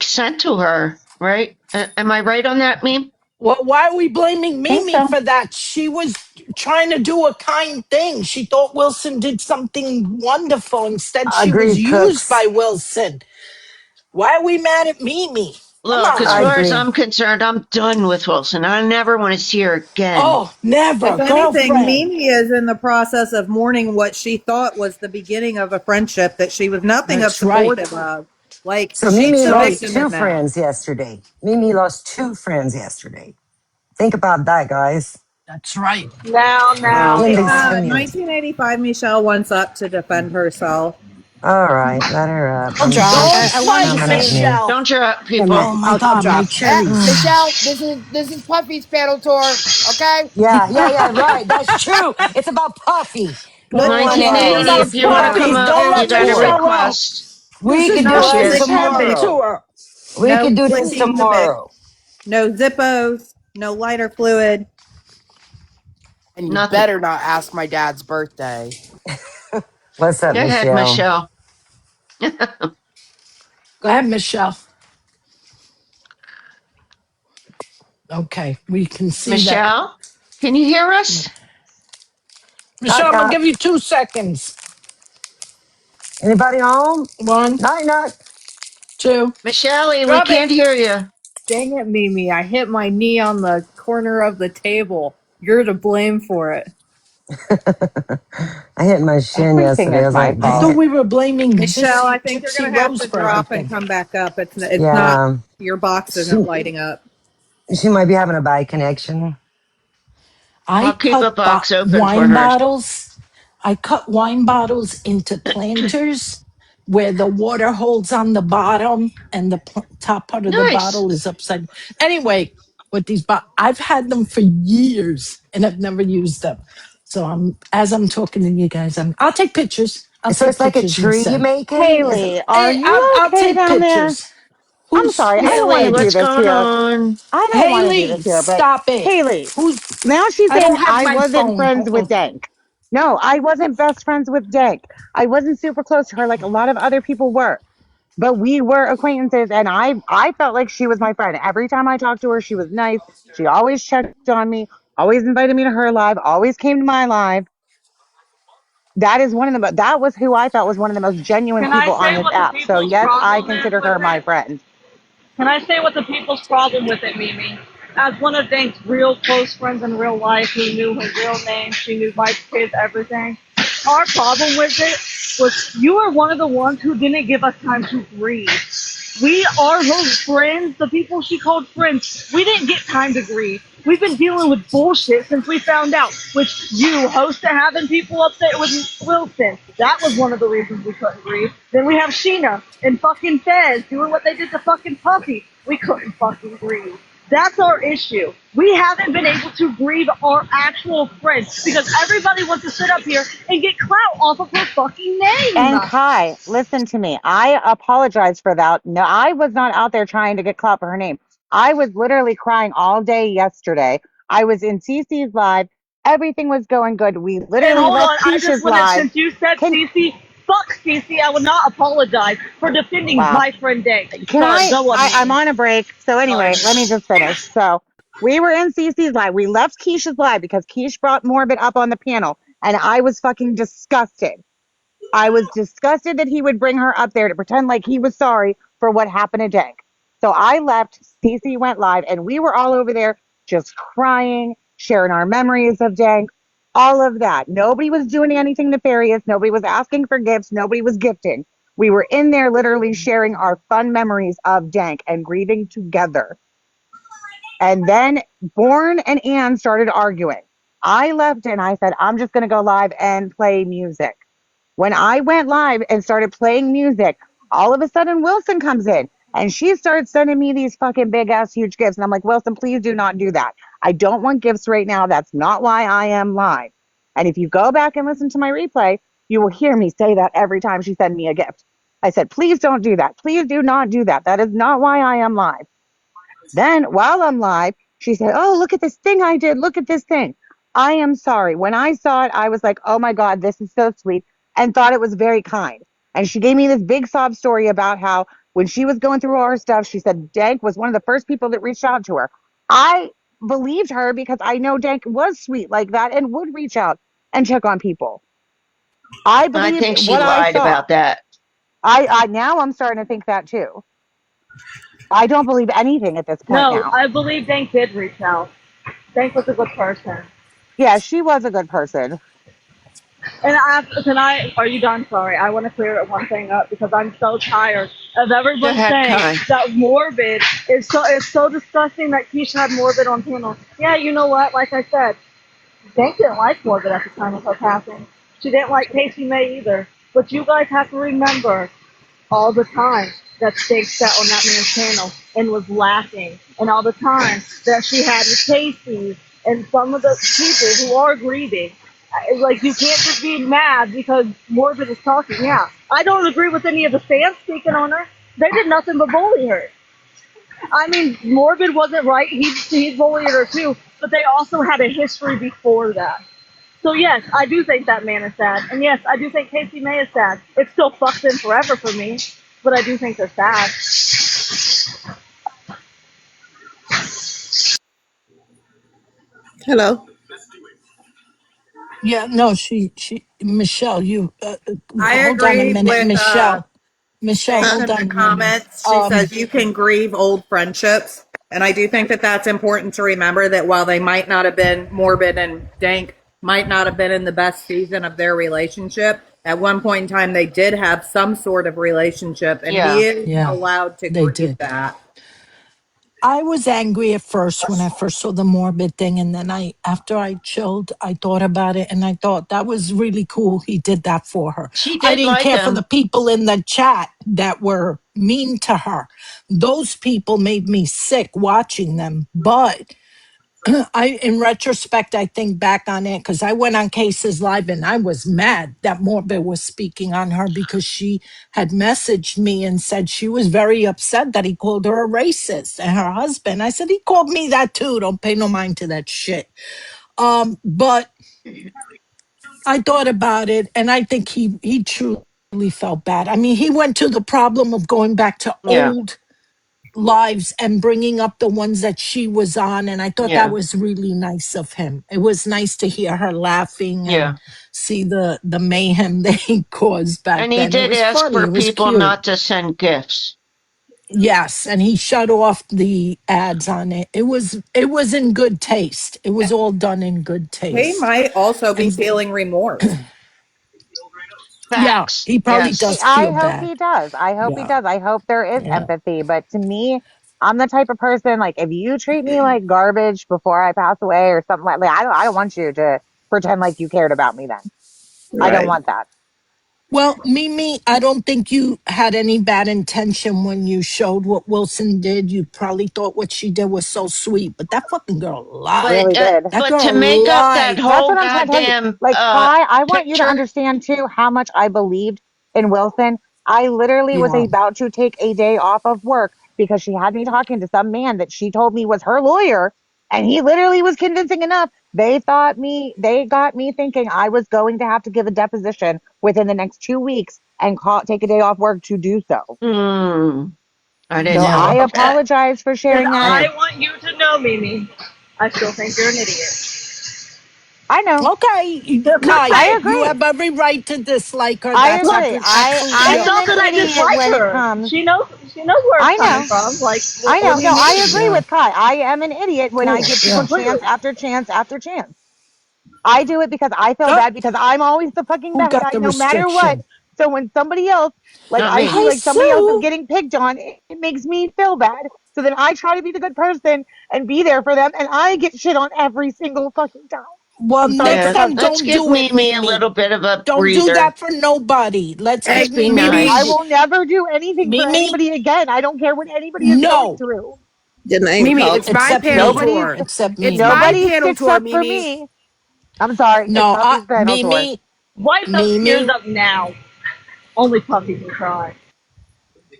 sent to her, right? Am I right on that, meme? Well, why are we blaming I think Mimi so. for that? She was trying to do a kind thing. She thought Wilson did something wonderful. Instead, she was Agreed, used by Cooks. Wilson. Why are we mad at Mimi? Come Look, as on. far as Agreed. I'm concerned, I'm done with Wilson. I never want to see her again. Oh, never. If anything, Girlfriend. Mimi is in the process of mourning what she thought was the beginning of a friendship that she was nothing of That's right. supportive of. Like, So she's Mimi the That's lost victim right. two in that. friends yesterday. Mimi lost two friends yesterday. Think about that, guys. That's right. Wow. In this 1985, Michelle wants up to defend herself. All right, let her up. Oh, Let me see what don't she's I wanted fight, to coming at say, me. Michelle. Don't drop wait a minute. Oh people. my I'll God, my drop. cherries. Michelle, this is Puffy's panel tour, okay? Yeah, right. That's true. It's about Puffy. No one It's 1980, about if else. you We're want to not come Puffy. the up, Don't panel you let got a tour. Michelle out. request. This We is can There do not she this the is. panel tomorrow. tour. We No can do this clicking to bit. tomorrow. No Zippos. No lighter fluid. And you Nothing. better not ask my dad's birthday. What's up, Go ahead, Michelle? Michelle. Go ahead, Michelle. Okay, we can see that. Michelle, can you hear us? Knock Michelle, I'm gonna knock. give you 2 seconds. Anybody home? One, Knock knock. two, Michelle, we drop it. can't hear you. Dang it, Mimi. I hit my knee on the corner of the table. You're to blame for it. I hit my shin Everything yesterday. I is was my like, I dang fault. thought it. we were blaming Michelle, I Hissy think you're Gypsy going to have Rose to for drop and everything. come back up. It's not, Yeah, your box she isn't lighting up. she might be having a bad connection. I I'll keep a cut box open for wine her. bottles. I cut wine bottles into planters where the water holds on the bottom and the top part of the Nice. bottle is upside. Anyway, with these, I've had them for years and I've never used them. So as I'm talking to you guys, I'll take pictures. I'll So take it's like a pictures and tree you send. making. Is Haley, are Hey, you I'll okay take down there? pictures. I'm sorry. I don't want Haley, to do what's this going here. on? I don't want to do Haley, this here, but stop it. Haley, Who's? now she's I saying don't have I my wasn't phone. friends Hold with on. Dank. No, I wasn't best friends with Dank. I wasn't super close to her like a lot of other people were. But we were acquaintances and I felt like she was my friend. Every time I talked to her, she was nice. She always checked on me, always invited me to her live, always came to my live. That is one of the that was who I felt was one of the most genuine Can I people on say this what the app. So people's yes, I problem is consider with her my it? friend. Can I say what the people's problem with it, Mimi? As one of Dank's real close friends in real life who knew her real name, she knew Mike's kids, everything. Our problem with it was you are one of the ones who didn't give us time to grieve. We are her friends, the people she called friends. We didn't get time to grieve. We've been dealing with bullshit since we found out, which you host to having people upset with Wilson. That was one of the reasons we couldn't grieve. Then we have Sheena and fucking Fez doing what they did to fucking Puffy. We couldn't fucking grieve. That's our issue. We haven't been able to grieve our actual friends because everybody wants to sit up here and get clout off of her fucking name. And Kai, listen to me. I apologize for that. No, I was not out there trying to get clout for her name. I was literally crying all day yesterday. I was in CC's live. Everything was going good. We And literally hold left on, I just Keisha's want to, live. since you said Can Cece, fuck Cece, I would not apologize for defending wow. my friend Day. Can Sorry, go on, I'm Mimi. on a break. So Sorry. anyway, let me just finish. So we were in Cece's live. We left Keisha's live because Keish brought Morbid up on the panel, and I was fucking disgusted. I was disgusted that he would bring her up there to pretend like he was sorry for what happened to Dank. So I left, Cece went live, and we were all over there just crying, sharing our memories of Dank, all of that. Nobody was doing anything nefarious. Nobody was asking for gifts. Nobody was gifting. We were in there literally sharing our fun memories of Dank and grieving together. And then Bourne and Anne started arguing. I left and I said, I'm just going to go live and play music. When I went live and started playing music, all of a sudden Wilson comes in and she starts sending me these fucking big ass huge gifts. And I'm like, Wilson, please do not do that. I don't want gifts right now. That's not why I am live. And if you go back and listen to my replay, you will hear me say that every time she sends me a gift. I said, please don't do that. Please do not do that. That is not why I am live. Then while I'm live, she said, oh, look at this thing I did. Look at this thing. I am sorry. When I saw it, I was like, oh my God, this is so sweet, and thought it was very kind. And she gave me this big sob story about how when she was going through all her stuff, she said Dank was one of the first people that reached out to her. I believed her because I know Dank was sweet like that and would reach out and check on people. I I believed think she what I lied saw. about that. I now I'm starting to think that too. I don't believe anything at this point No, now. I believe Dank did reach out. Dank was a good person. Yeah, she was a good person. And can I, are you done? Sorry, I want to clear one thing up because I'm so tired of Go everyone ahead, saying Kai. that Morbid is so disgusting that Keisha had Morbid on panel. Yeah, you know what? Like I said, Dank didn't like Morbid at the time of her passing. She didn't like Casey May either. But you guys have to remember all the time that Stig sat on that man's panel and was laughing, and all the time that she had with Casey and some of the people who are grieving. Like, you can't just be mad because Morbid is talking. Yeah, I don't agree with any of the fans speaking on her. They did nothing but bully her. I mean, Morbid wasn't right. He bullied her too, but they also had a history before that. So yes, I do think that man is sad, and yes, I do think Casey May is sad. It still fucks them forever for me, but I do think they're sad. Hello. Yeah, no, Michelle, I hold on a agree minute, with Michelle, Thanks Huh? hold in the on a minute. comments. She says you can grieve old friendships. And I do think that that's important to remember that while they might not have been Morbid and Dank might not have been in the best season of their relationship, at one point in time they did have some sort of relationship, and he Yeah. is Yeah, allowed to they grieve did. that. I was angry at first when I first saw the morbid thing, and then after I chilled, I thought about it, and I thought that was really cool. He did that for her. She I did didn't like care for the him. people in the chat that were mean to her. Those people made me sick watching them, but in retrospect, I think back on it because I went on Cases Live and I was mad that Morbid was speaking on her because she had messaged me and said she was very upset that he called her a racist and her husband. I said, he called me that too. Don't pay no mind to that shit. But I thought about it and I think he truly felt bad. I mean, he went to the problem of going back to Yeah. old lives and bringing up the ones that she was on, and I thought that Yeah. was really nice of him. It was nice to hear her laughing and Yeah. see the mayhem they caused back And he then. It did was ask funny, for it was people cute. not to send gifts. Yes, and he shut off the ads on it. It was in good taste. It was all done in good He taste. might also be And feeling remorse. yeah, Facts. he probably Yes. does I feel hope he bad. does. I hope he Yeah, does. I hope there is yeah. empathy. But to me, I'm the type of person like if you treat me like garbage before I pass away or something like I don't want you to pretend like you cared about me then. I don't Right. want that. Well, Mimi, I don't think you had any bad intention when you showed what Wilson did. You probably thought what she did was so sweet, but that fucking girl lied. Really did. That But to girl make up that lied. That's whole what I'm trying to tell you. goddamn Like Kai, I want you to picture. understand too how much I believed in Wilson. I literally was Yeah. about to take a day off of work because she had me talking to some man that she told me was her lawyer. And he literally was convincing enough They got me thinking I was going to have to give a deposition within the next 2 weeks and take a day off work to do so. Hmm. I didn't So I know. No. Okay. apologize for And sharing that. I Hey, want you to know, Mimi, I still think you're an idiot. I know. Okay, Just Kai, I saying. you agree. have every right to dislike her. I That's Look, agree. I it's absolutely. am not an that I idiot dislike when it her. comes. She knows where it's I coming know. from. Like, I what know. do No, you I mean? agree Yeah, with Kai. I am an idiot when I cool. give people Yeah. chance Completely. after chance after chance. I do it because I feel Oh, bad because I'm always the fucking who bad got guy the no matter what. restriction? So when somebody else, like not I me. feel Hi, like somebody else is Sue. getting picked on, it makes me feel bad. So then I try to be the good person and be there for them and I get shit on every single fucking time. Well, I'm sorry next for Yeah, time, cussing. let's don't give do it, Mimi a Mimi. little bit of a Don't do breather. that for nobody. Let's Hey, Let's give be Mimi a I nice. breather. will never do anything for Mimi, anybody again. I don't care what anybody is going no, through. Your name Mimi, called. it's my except panel me. Nobody tour. Except me, It's my Mimi. nobody panel sticks tour, up for Mimi. me. I'm sorry, it's No, Puppy's panel tour. Mimi, Wipe those tears Mimi, up now. Only Puffy can cry.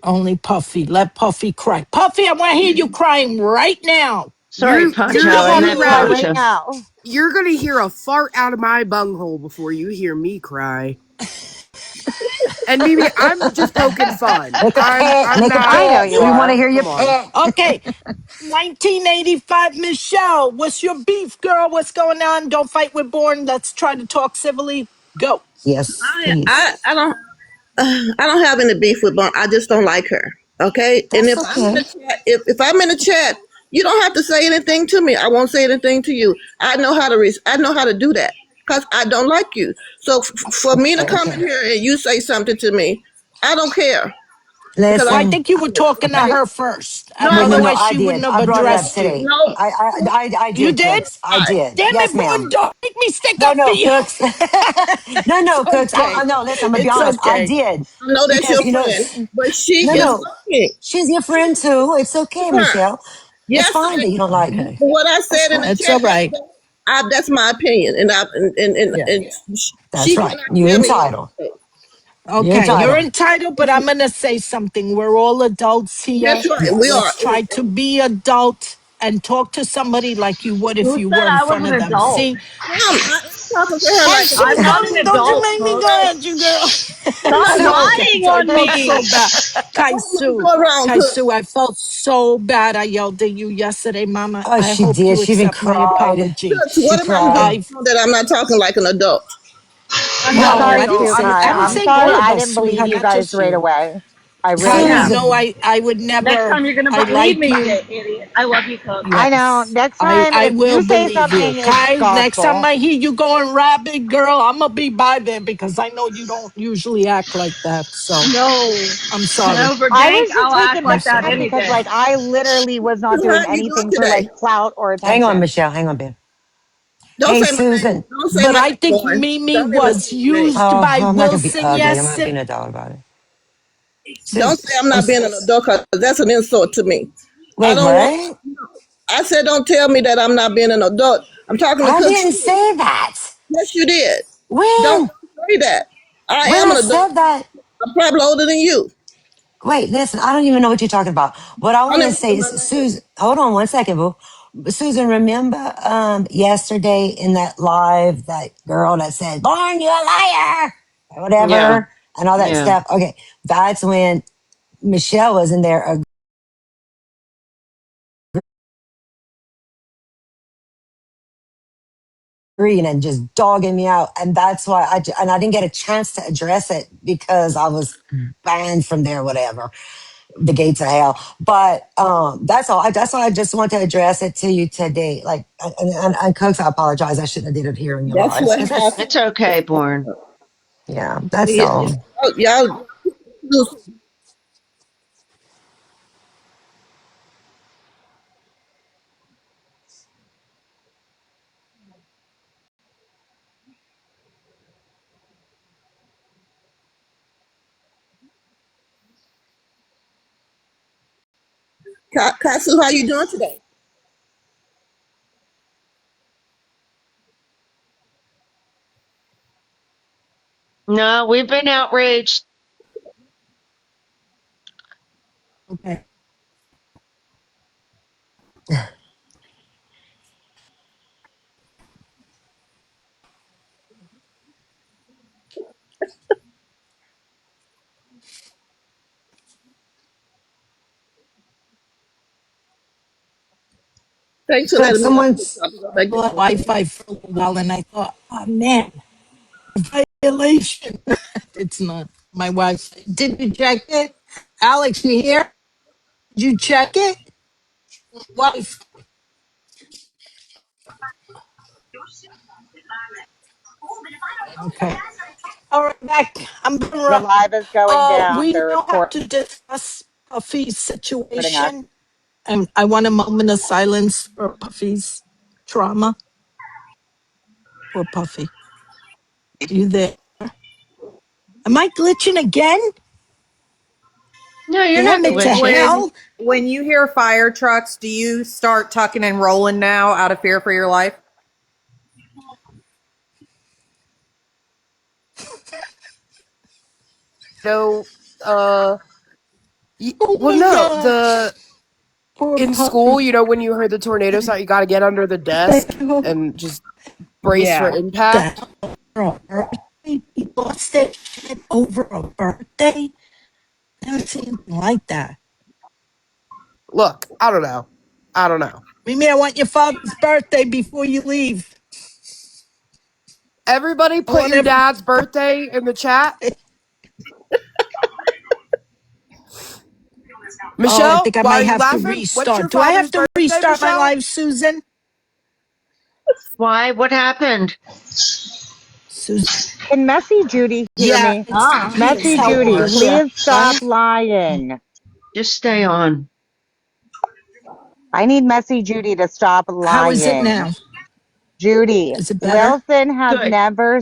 only Puffy. Let Puffy cry. Puffy, I want to hear you crying right now. Sorry, You're You Poncho. gonna just I want me hear to meant cry right Poncho. now. you're gonna hear a fart out of my bunghole before you hear me cry. And Mimi, I'm just poking fun. Make a pet, I'm make a not. I know pet. you We want to are. hear your Come on. pet. Okay, 1985, Michelle. What's your beef, girl? What's going on? Don't fight with Born. Let's try to talk civilly. Go. Yes, I, please. I, I don't, I don't have any beef with Bun. I just don't like her. Okay, and That's if I'm in okay. a chat, if I'm in a chat, you don't have to say anything to me. I won't say anything to you. I know how to do that because I don't like you. So for me to come in Okay. here and you say something to me, I don't care because Well, I'm I Listen. think you were talking to okay. her first. No, No, I no, no. Otherwise, I she did. wouldn't have I brought it up addressed you. today. no. I You did, did? Cooks. I did. Damn Yes, it, Born. ma'am. Don't make me stick No, up for no, you. Cooks. No, It's no, Cooks. okay. No, listen, I'm going to be It's honest. I okay. did. I know that's Because, your friend, but she no, is no. lying. She's your friend too. It's okay, Her. Michelle. It's fine Yesterday, that you don't like her. Okay. what I That's said in the fine. That's chat all right. yesterday, that's my opinion, Yeah. and That's she right. cannot You're tell me what entitled. to say. You're Okay. You're entitled. entitled, but I'm going to say something. We're all adults here. That's right, we are. Let's try to be adult and talk to somebody like you would if Who you said were in I was front an of them. adult? See? I'm talking to her Hey, like a I'm not Susan, an don't you adult, make me go Books. at you, girl. Stop lying I on felt me. so bad. what you Kaisu, doing wrong, Cook. Kaisu, I felt so bad. I yelled at you yesterday, Mama. Oh, I she hope did. you She even accept my cried. apology. Cook, She what am I doing cried. I wrong that I'm not talking like an adult? I'm I'm not an no, sorry I didn't too, adult. say. I'm a Kai. I didn't I'm child. say sorry. all of I us, didn't believe sweetheart, you not guys just right you. away. I really Kai, Yeah. didn't. no, Susan. I would Next never. time you're gonna I believe like me, you. idiot. I love you, Cook. I know. Yes, Next time, I if will you say believe you. something, it's Kai, next time gospel. I hear you going rabid, girl, I'm gonna be by there because I know you don't usually act like that. So No. I'm sorry. Never I Dank, was just I'll act taken I'm like that back sorry. any because, day. like, I literally was not So doing how you doing anything for today? like clout or Hang on, attention. Michelle. Hang on, Ben. Don't Hey, say my name. Susan. Don't say But my I name, think boy. Mimi Don't ever say was my name. used Oh, by I'm not going to be Wilson ugly. I'm not yesterday. being an adult about it. Don't Susan. say I'm not being an adult because that's an insult to me. I Wait, don't want. what? I said, don't tell me that I'm not being an adult. I'm talking to I Cook. didn't say that. Yes, you did. Don't When? say that. I When am I an adult. said that? I'm probably older than you. Wait, listen, I don't even know what you're talking about. What I I want to never say said my is, name. Susan, hold on one second, boo. Susan, remember yesterday in that live, that girl that said, Born, you're a liar, or Yeah, whatever, and all that yeah. stuff? Okay, that's when Michelle was in there agreeing and just dogging me out. And that's why and I didn't get a chance to address it because I was banned from there, whatever, the gates of hell. But that's all. That's why I just want to address it to you today. Like, and Cooks, I apologize. I shouldn't have did it here in your That's lives what because that's, It's happened. okay, Born. yeah, that's Yeah, all. y'all, Katsu, how you doing today? No, we've been outraged. Okay. Thanks for So letting me up. I'm someone's gonna go back to sleep. Wi-Fi for a while, and I thought, oh man, violation. It's not my Wi-Fi. Did you check it, Alex? You here? Did you check it? Wi-Fi. Okay. All right, back. I'm gonna The run. live is going down. We They're now have to discuss Puffy's recording us. situation, and I want a moment of silence for Puffy's trauma. Poor Puffy. You there? Am I glitching again? No, you're not Damn it to glitching. hell! When you hear fire trucks, do you start tucking and rolling now out of fear for your life? No, Oh well, my no, gosh, poor in school, Puffy. when you heard the tornado sound, you got to get under the desk and just brace for Yeah. impact. That over a birthday? He lost that shit over a birthday? Never seen anything like that. Look, I don't know. Mimi, I want your father's birthday before you leave. Everybody I put want your every dad's birthday in the chat. Oh, I Michelle, think I why are might you have to laughing? What's your restart. Do I have father's to birthday, restart my Michelle? live, Susan? Why? What happened? Susan? Can Messy Judy hear Yeah, me? it's Messy Judy, over here. please stop lying. Just stay on. I need Messy Judy to stop How is it lying. now? Judy, Is it better? Wilson has Good. never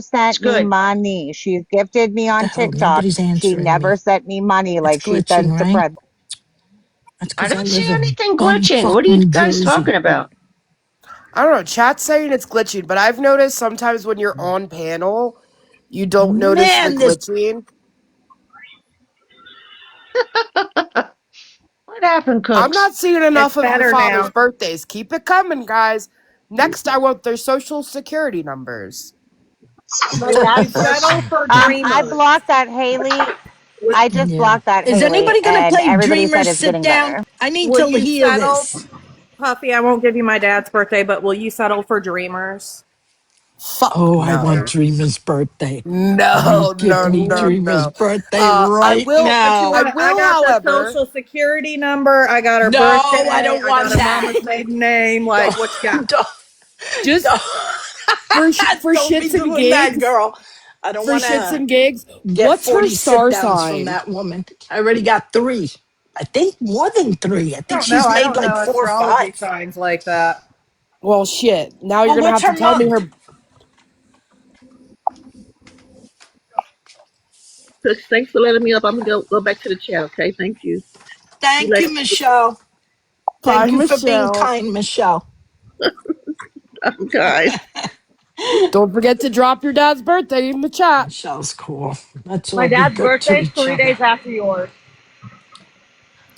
It's sent me good. money. She's gifted me What the on hell? TikTok. Nobody's She answering never me. sent me money It's like she glitching, sends to right? Prince. That's I because I don't see live in anything glitching. What are you bumfucking guys Jersey. talking about? I don't know. Chat's saying it's glitching, but I've noticed sometimes when you're on panel, you don't notice the Man, this glitching. What happened, I'm Cooks? not seeing It's enough of the better father's now. birthdays. Keep it coming, guys. Next, I want their social security numbers. But if you settle for I dreamers, blocked that Haley. I just Yeah. blocked that Is Haley, anybody gonna and play everybody said Dreamers it's Sit getting Down? better. I need will to you hear settle, this. Puffy? I won't give you my dad's birthday, but will you settle for dreamers? Fuck Oh, I want no. Dreamer's birthday. No, Give no, me no, Dreamer's no. birthday I right will. What you I now. want? I will, got the however. social security number. I got her No, I birthday. don't I got want her that. mama's maiden name. Like, what you got? Don't, Just don't, for don't be shits and doing that, gigs. girl. I don't For want shits to and gigs. get What's her 40 sit star downs from sign? that woman. I already got 3. I think more than 3. I I think don't know. she's I made don't like know 4 or astrology 5. signs like that. Well, shit. Now you're Well, gonna what's have to her tell me month? her. Cooks, thanks for letting me up. I'm gonna go back to the chat. Okay, thank you. You Thank like? you, Michelle. Bye, Thank you for being Michelle. kind, Michelle. Guys. Don't forget to drop your dad's birthday in the chat. Michelle's cool. Let's My all be dad's good to birthday is each 3 days other. after yours.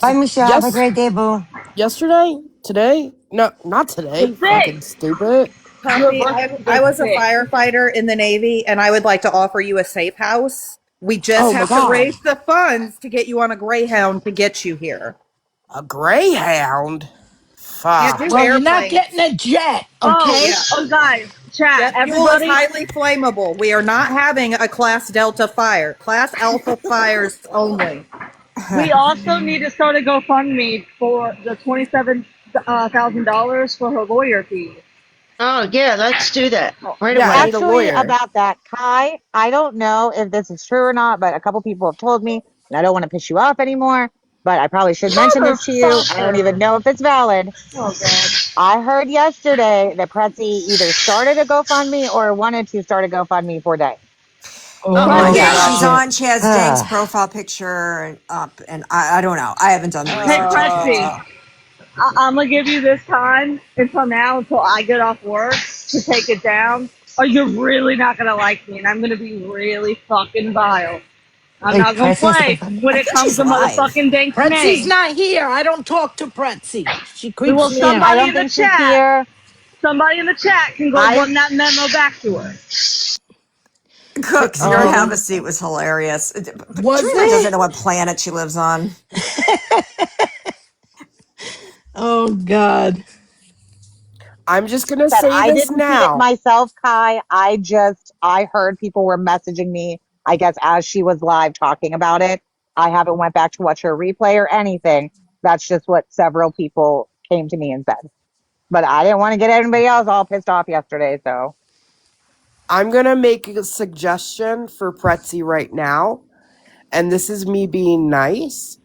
Bye, Michelle. Have a Yes, great day, boo. yesterday, today. No, not The today. Fucking 6th. stupid. Your Puffy, birthday is I the was a 6th. firefighter in the Navy, and I would like to offer you a safe house. We just Oh my have to god, raise the funds to get you on a Greyhound to get you here. a greyhound. Can't Fuck. do Well, you're not getting airplanes. a jet, Oh, okay? Yeah. guys, chat, Jet fuel is everybody. highly flammable. We are not having a Class Delta fire. Class Alpha fires only. We also need to start a GoFundMe for the $27,000 for her lawyer fees. Oh, yeah, let's do that right Yeah, I away. need a Actually, lawyer. about that, Kai, I don't know if this is true or not, but a couple people have told me, and I don't want to piss you off anymore, but I probably should mention this to you. I don't even Motherfucker. know if it's valid. Oh, God. I heard yesterday that Pretzi either started a GoFundMe or wanted to start a GoFundMe for Day. Oh Oh, my Yeah, yeah. she's shit. on. She has Dank's profile picture up, and I don't know. I haven't done the Hey, research into it. Pretsy, So. Uh, I'm going to give you this time until now, until I get off work to take it down, or you're really not going to like me, and I'm going to be really fucking vile. I'm Wait, not going to Presley's play GoFundMe? when I it think comes she's to live. motherfucking Dank's Pretzi's name. not here. I don't talk to Pretzi. She creeps Well, me I out. somebody don't in the think she's chat, here. somebody in the chat can go I run that memo back to her. Cooks, your have Oh, a seat was hilarious. But was Dreamer doesn't know it? what planet she lives on. Oh, God. I'm just gonna That say I this didn't see it now. myself, Kai. I heard people were messaging me, I guess, as she was live talking about it. I haven't went back to watch her replay or anything. That's just what several people came to me and said. But I didn't want to get anybody else all pissed off yesterday, so I'm gonna make a suggestion for Pretzi right now, and this is me being nice.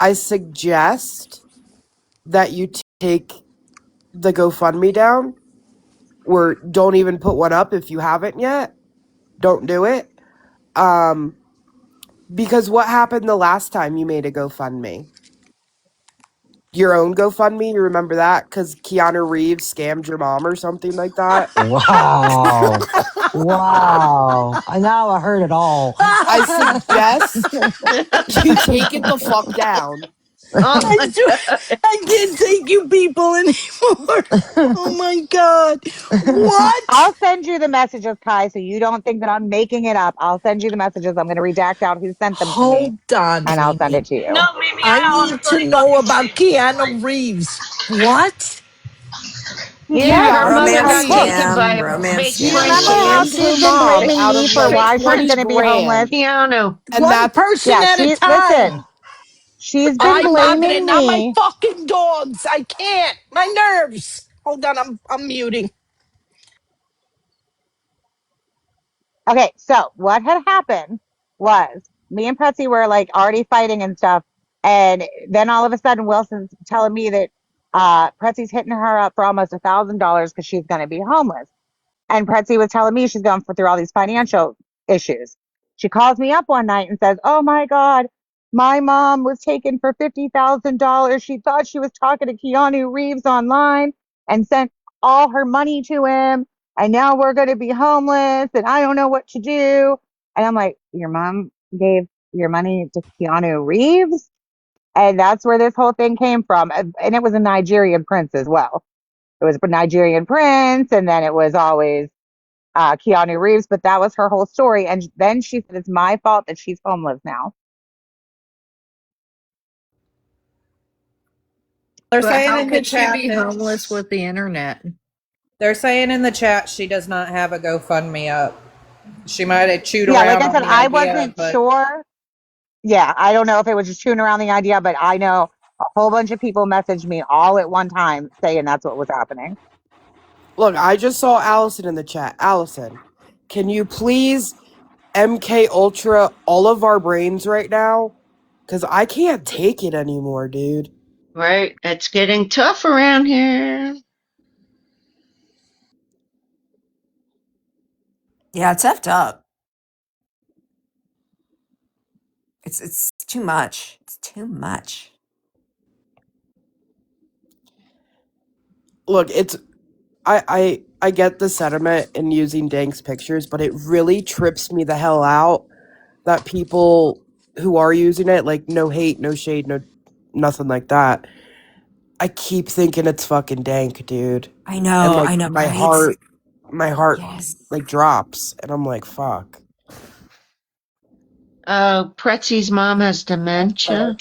I suggest that you take the GoFundMe down, or don't even put one up if you haven't yet. Don't do it. Because what happened the last time you made a GoFundMe? Your own GoFundMe, you remember that? Because Keanu Reeves scammed your mom or something like that. Wow. Wow. Now I heard it all. I suggest you take it the fuck down. Oh my God. I can't take you people anymore. Oh my God. What? I'll send you the messages, Kai, so you don't think that I'm making it up. I'll send you the messages. I'm going to redact out who sent them to me, Hold on, and I'll send Mimi. it to No, you. Mimi, I I need to honestly thought know you about believed the story. Keanu Reeves. What? Yeah, Yeah, her look, mother her, got look. taken by scam, a romance fake Do you scam. remember prince. how Scammed she's your been mom blaming out me of for like why she's 20 going to be homeless? grand. Keanu. And One that's person Yeah, at a she, time. listen, she's been I Margaret, blaming not my me. fucking dogs. I can't. My nerves. Hold on, I'm muting. Okay, so what had happened was me and Patsy were like already fighting and stuff. And then all of a sudden, Wilson's telling me that Pretzy's hitting her up for almost $1,000 because she's going to be homeless. And Pretzi was telling me she's going through all these financial issues. She calls me up one night and says, "Oh my God, my mom was taken for $50,000. She thought she was talking to Keanu Reeves online and sent all her money to him. And now we're going to be homeless and I don't know what to do." And I'm like, "Your mom gave your money to Keanu Reeves?" And that's where this whole thing came from. And it was a Nigerian prince as well. It was a Nigerian prince. And then it was always Keanu Reeves, but that was her whole story. And then she said, "It's my fault that she's homeless now." They're But saying how in the could she chat be that homeless with the internet? they're saying in the chat she does not have a GoFundMe up. She might have chewed Yeah, like around I on said, the I idea, wasn't but sure. Yeah, I don't know if it was just chewing around the idea, but I know a whole bunch of people messaged me all at one time saying that's what was happening. Look, I just saw Allison in the chat. Allison, can you please MK Ultra all of our brains right now? Because I can't take it anymore, dude. Right. It's getting tough around here. Yeah, it's effed up. It's too much. It's too much. Look, it's I get the sentiment in using Dank's pictures, but it really trips me the hell out that people who are using it, like no hate, no shade, no nothing like that. I keep thinking it's fucking Dank, dude. And like I know, my right? heart Yes. like drops and I'm like, fuck. Pretzi's mom has dementia.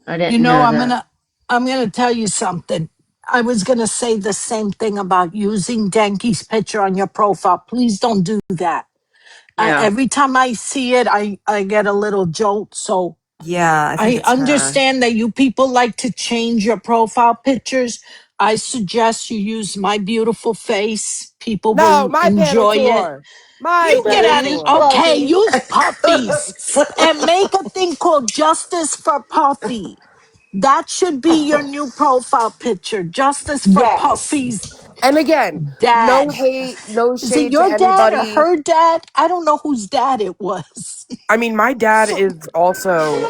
I You didn't know, know that. I'm gonna tell you something. I was gonna say the same thing about using Danky's picture on your profile. Please don't do that. Yeah. Every time I see it, I get a little jolt. So Yeah, I think I it's her. understand that you people like to change your profile pictures. I suggest you use my beautiful face. People No, will my panel enjoy it. tour. My You get panel out of Please, tour. okay, Fluffy. use puppies and make a thing called Justice for Puffy. That should be your new profile picture. Justice for Yes. Puffy's And again, no dad. hate, no Is it shade to your dad or anybody. her dad? I don't know whose dad it was. I mean, my dad So, is also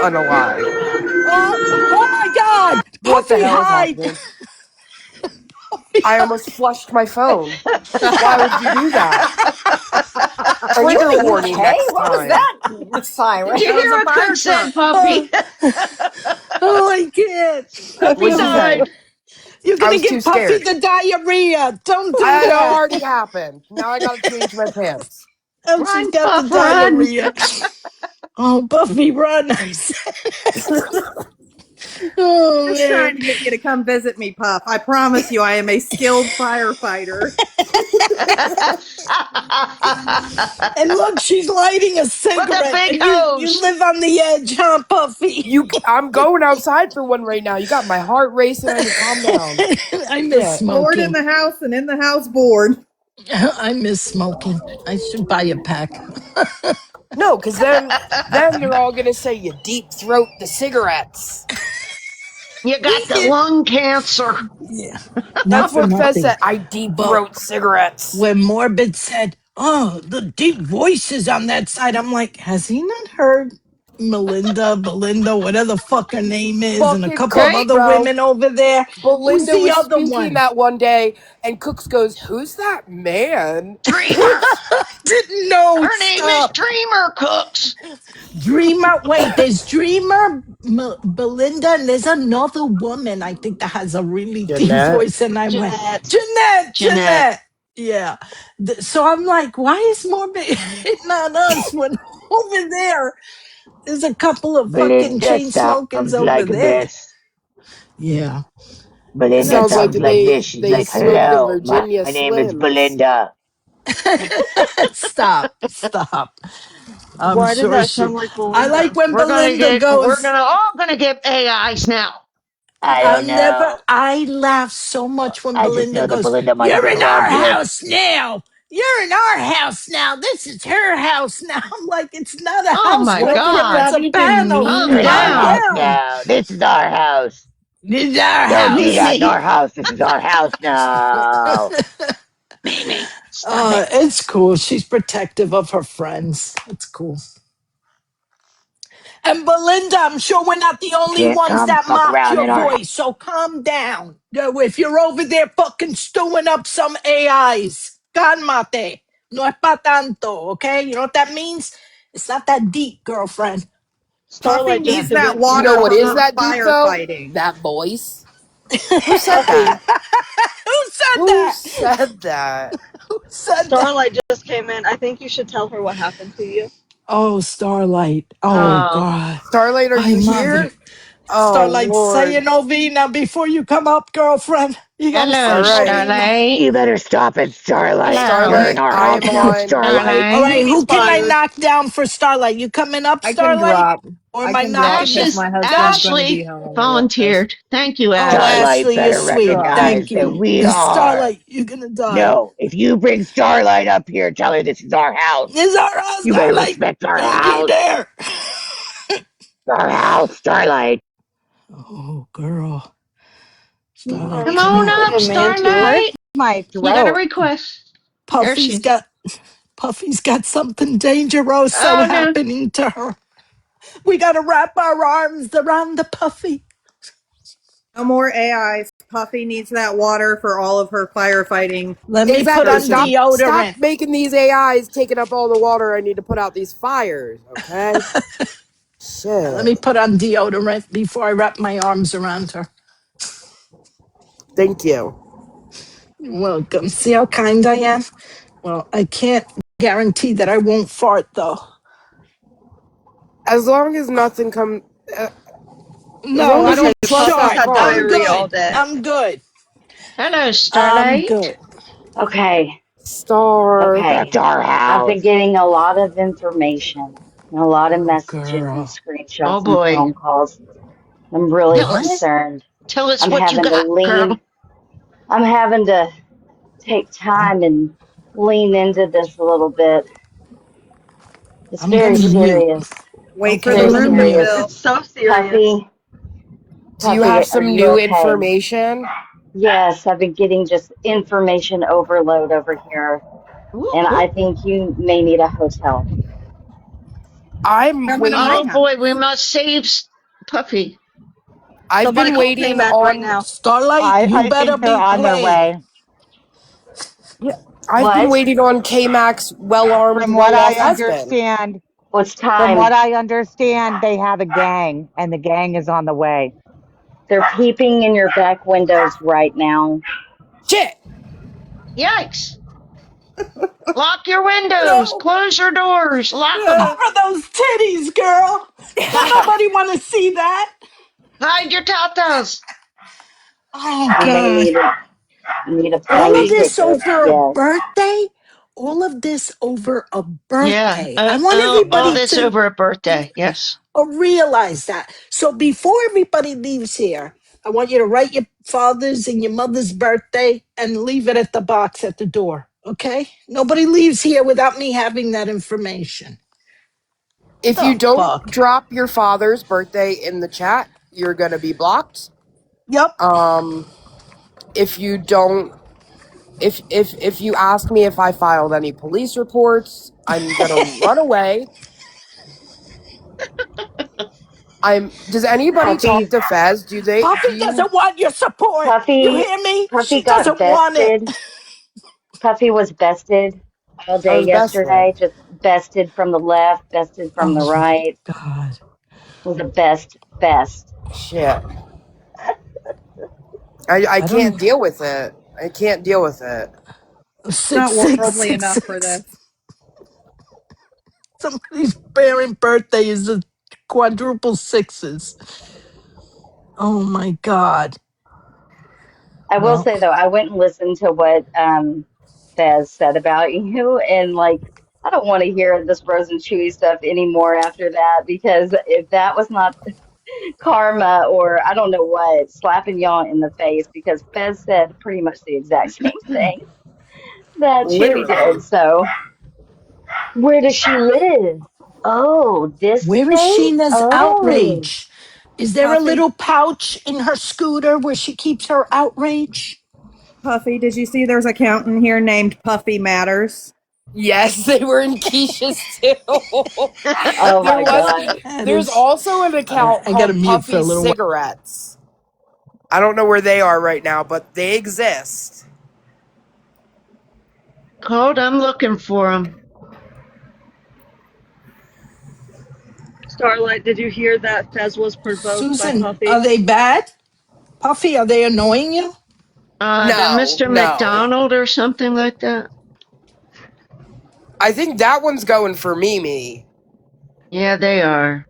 unalive. oh my God, What the Puffy, hell is hide! happening? Puffy, I hide. almost flushed my phone. Why would you do that? Are you Trigger in the warning UK? next What was time. that Did siren? you that was hear a what fire Cook said, truck. puppy? Oh, oh, I can't. Puffy, What'd you say? hide. You're I gonna was too give Puffy scared. the diarrhea. Don't do It that. already happened. Now I gotta change my pants. Oh, she's Run, got the Puff, run. diarrhea. Oh, Puffy, run. I said. Oh Just trying man. to get you to come visit me, Puff. I promise you, I am a skilled firefighter. And look, she's lighting a With a cigarette, big and you hose. live on the edge, huh, Puffy? I'm going outside for one right now. You got my heart racing. I need to calm down. I miss Shit. Bored in smoking. the house and in the house bored. I miss smoking. I should buy a pack. No, because then they're all gonna say you deep throat the cigarettes. You got the lung cancer. Yeah, not That's for what Fez nothing. said. I deep But throat cigarettes. when Morbid said, "Oh, the deep voices on that side," I'm like, has he not heard Belinda, whatever the fuck her name is, and a Fucking couple of Cooks, Right? other bro. women over there? Who's Belinda the was other speaking one? that one day, and Cooks goes, "Who's that man?" Dreamer. Didn't know. Her name is Stop. Dreamer Cooks. Dreamer. Wait, there's Dreamer, Belinda, and there's another woman I think that has a really deep Jeanette. voice. And I went, Jeanette. Jeanette, Jeanette. Jeanette. Yeah. So I'm like, why is Morbid hitting on us when over there there's a couple of fucking Belinda chain smokers sounds over like there? this. Yeah. It Belinda sounds That's like sounds like this. She's they like, smoked the hello, Virginia my name is Slims. Belinda. stop. I'm Why did sure that she. sound like I like Belinda? when Belinda We're goes, gonna all gonna get AIs now. I I'll don't never. know. I laugh so much when I just Belinda know that goes, Belinda might have "You're a in our closet. house now. You're in our house now. This is her house now." I'm like, it's not a Oh house, my What did woman. God. It's that a even panel. You're Calm in our Calm mean? house down. down. now. This is our house. This is our Don't do that in house. our Mimi. house. This is our house now. Mimi. Stop it. It's cool. She's protective of her friends. It's cool. And Belinda, I'm sure we're not the only Can't ones come that fuck mock around your in our house. voice. So calm down. If you're over there fucking stewing up some AIs, calmate. No es pa tanto, okay? You know what that means? It's not that deep, girlfriend. Puffy Starlight just needs came that in. You know water what for is her that deep though? firefighting. That voice. Who said Puffy, that? Who said Who that? said that? Who said that? Starlight just came in. I think you should tell her what happened to you. Oh, Starlight. Oh, Oh, God. Starlight, are My you mother. here? Oh Starlight, say Lord. a novena before you come up, girlfriend. You gotta hello, All say a right. novena. Starlight. You better stop it, Starlight. You're Hello. in Starlight, our I house am now, on. Starlight. All Starlight. right, Mimi's who can I fine. knock down for Starlight? You coming up, I can Starlight? drop. Or I am I can drop knocking you? because Ashes. my husband's going to be Ashley home when we get this. volunteered. Thank you, Oh, Ash. Starlight Ashley, you're better sweet. Drop. recognize Thank that you. we And are. Starlight, you're gonna die. No, if you bring Starlight up here, tell her this is our house. Is our house, You better Starlight? respect our Don't you house. dare. Our house, Starlight. Oh, girl. Starlight, Come Alright, come on here. I up, didn't mean to. Hurts Starlight. my You got a throat. request. There she Puffy's is. got Puffy's got something dangerous so Oh no. happening to her. We gotta wrap our arms around the Puffy. No more AIs. Puffy needs that water for all of her firefighting Let me put Exactly. on excursions. Stop deodorant. making these AIs taking up all the water I need to put out these fires, okay? Let Shit. me put on deodorant before I wrap my arms around her. Thank you. You're welcome. See how kind I am? Well, I can't guarantee that I won't fart though. As long as nothing comes, as No, long I as Puffy, you don't flush Puffy's that shart. had I'm fart. diarrhea all good. day. I'm good. Hello, I'm Starlight. good. Okay, Star. okay. Respect our I've been house. getting a lot of information, and a lot of Oh, messages and girl. Oh screenshots and boy. phone calls. I'm really Tell us. What? concerned. Tell us I'm what you having to got, girl. lean, I'm having to take time and lean into this a little bit. It's I'm very gonna mute. serious. Wait It's for Okay, the I'm very gonna rumor mute. serious. It's mill. so serious. Puffy, Do you have Are some you new okay? information? Yes, I've been getting just information overload over here, Ooh, and ooh. I think you may need a hotel. I'm Coming to Oh my waiting. house. boy, we must save Puffy. I've Somebody been call waiting K-Mac right on. now. Starlight, you I better think they're be on their playing. way. Yeah, I've been What? waiting on K Mac's well armed, From what well I off husband. understand, What's from time? what I understand, they have a gang and the gang is on the way. They're peeping in your back windows right now. Shit! Yikes. Lock your windows. No! Close your doors. Lock them. Cover those titties, girl. Don't nobody want to see that. Hide your tatas. Oh You may God. need a All plane of Maybe. this ticket. over a Yes. birthday? All of this over a Yeah. birthday. I want All everybody this to over a birthday. Yes. realize that. So before everybody leaves here, I want you to write your father's and your mother's birthday and leave it at the box at the door. Okay? Nobody leaves here without me having that information. If you The don't fuck? drop your father's birthday in the chat, you're gonna be blocked. Yep. If you don't, if you ask me if I filed any police reports, I'm gonna run away. Does anybody talk Puffy, to Fez? Do Puffy you? doesn't want your support. You Puffy, hear me? Puffy She got doesn't want it. bested. Puffy was bested all I day was bested. yesterday. Just bested from the left, bested from the Oh right. God. Was the best. Shit. I I don't can't deal with it. I can't deal with it. six Not six worldly six enough for six. this. Somebody's parent birthday is a quadruple sixes. Oh my God. I will Well, say though, I went and listened to what Fez said about you, and like, I don't want to hear this Rose and Chewy stuff anymore after that, because if that was not karma, or I don't know what, slapping y'all in the face, because Fez said pretty much the exact same thing that Chewy Literally. did. So where does she live? Oh, this where is state? Sheena's Oh, outrage? Is there a Puffy, little pouch in her scooter where she keeps her outrage? Puffy, did you see there's a count in here named Puffy Matters? Yes, they were in Keisha's too. oh there my was. God. That There's is. also an All right, account I got to called mute for a Puffy little while. Cigarettes. I don't know where they are right now, but they exist. Cold. I'm looking for him. Starlight, did you hear that Fez was provoked by Susan, are Puffy? they bad? Puffy, are they annoying you? The No, Mr. no. McDonald or something like that. I think that one's going for Mimi. Yeah, they are.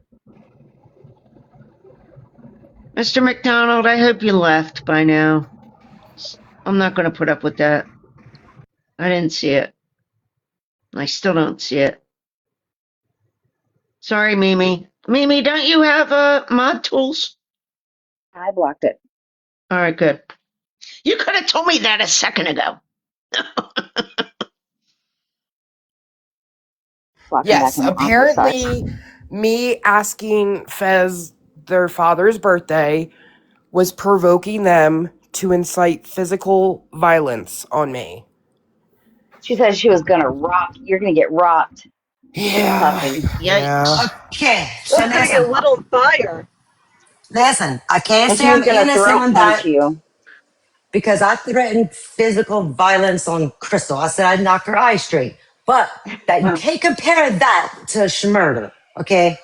Mr. McDonald, I hope you left by now. I'm not going to put up with that. I didn't see it. I still don't see it. Sorry, Mimi. Mimi, don't you have mod tools? I blocked it. All right, good. You could have told me that a second ago. Blocked him back Yes, on the opposite side. apparently, me asking Fez their father's birthday was provoking them to incite physical violence on me. She said she was gonna rock. You're gonna get rocked, Yeah, Puffy. yeah. Yikes. Okay, so That's gonna listen, get lit on fire. listen. I can't And say she was I'm gonna innocent throat on punch that you. because I threatened physical violence on Crystal. I said I'd knock her eye straight. But that you can't compare that to murder, okay?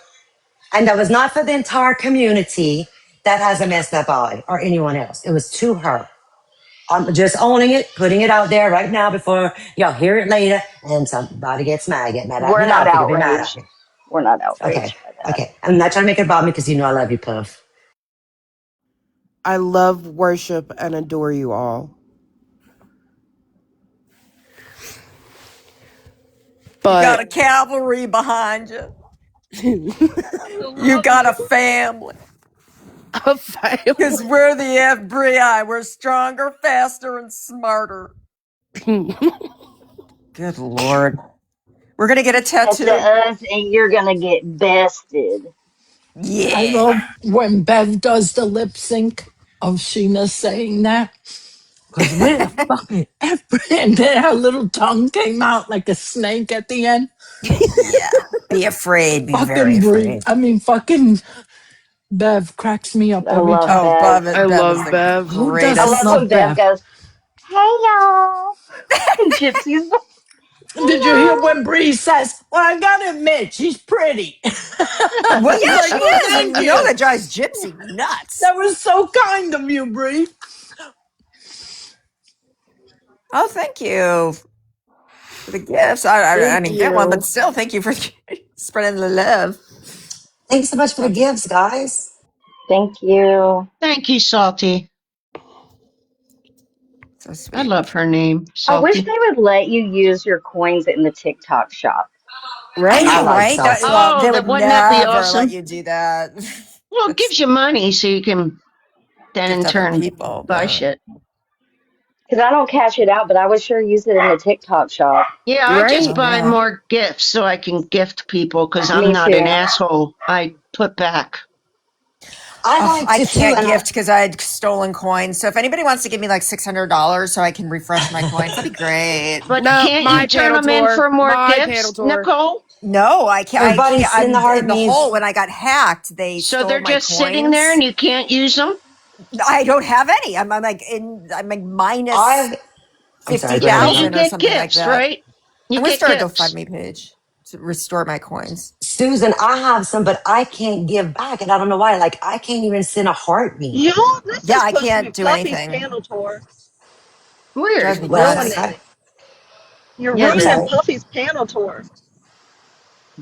And that was not for the entire community that has a messed up eye or anyone else. It was to her. I'm just owning it, putting it out there right now before y'all hear it later and somebody gets mad. Get mad at We're me now not if you're gonna be mad at outraged. me. We're not Okay. outraged by that. Okay. I'm not trying to make it about me because you know I love you, Puff. I love, worship, and adore you all. You got But a cavalry behind you. I You love got a you. family. a Because family. we're the FBI. We're stronger, faster, and smarter. Good Lord. We're going to get a Catch tattoo. us and you're gonna get bested. I Yeah. love when Bev does the lip sync of Sheena saying that. Because we're fucking every, and then her little tongue came out like a snake at the end. Yeah. Be afraid. Be very Fucking Brie. afraid. I mean, fucking Bev cracks me up I every love time. Oh, Bev. I Bev is love the Bev. Who I doesn't love greatest. when love Bev Bev? goes, "Hey y'all," and Gypsy's, "Hey Did you hear y'all." when Bree says, well, I gotta admit, she's pretty? Well, I was yeah, like, she well, is. And thank you know you. that drives Gypsy nuts. That was so kind of you, Bree. Oh, thank you for the gifts. I Thank didn't get one, but you. still, thank you for spreading the love. Thanks so much for the gifts, guys. Thank you. Thank you, Salty. So I sweet. love her name, I wish Salty. they would let you use your coins in the TikTok shop. I I know, like right? salty. Well, Oh, they that would wouldn't that be never let awesome? you do that. Well, it gives you money so you can then Gift in other turn people, buy but shit. Because I don't cash it out, but I would sure use it in the TikTok shop. Yeah, I just oh Right? buy yeah. more gifts so I can gift people because I'm Me not an too. asshole. I put back. I Oh, like I to too, can't and gift because I had stolen coins. So if anybody wants to give me like $600 so I can refresh my coins, that'd be great. But No, can't you my turn panel them in tour. for more My panel gifts, tour. Nicole? No, I can't. I everybody can't. send the I'm heart in the hole. me's. When I got hacked, they So stole they're my just sitting there coins. and you can't use them? I don't have any. I'm like in. I'm like minus I'm sorry. Go ahead, But you 50,000 Nicole. or get something like gifts, that. right? You I'm gonna get start a gifts. GoFundMe page to restore my coins. Susan, I have some, but I can't give back, and I don't know why. Like I can't even send a heart me. Y'all, this Yeah, is I supposed to be can't do Puffy's anything. panel tour. Drives Weird. me You're What? ruining nuts. Okay. it. You're Yeah, I'm but ruining sorry. Puffy's panel tour.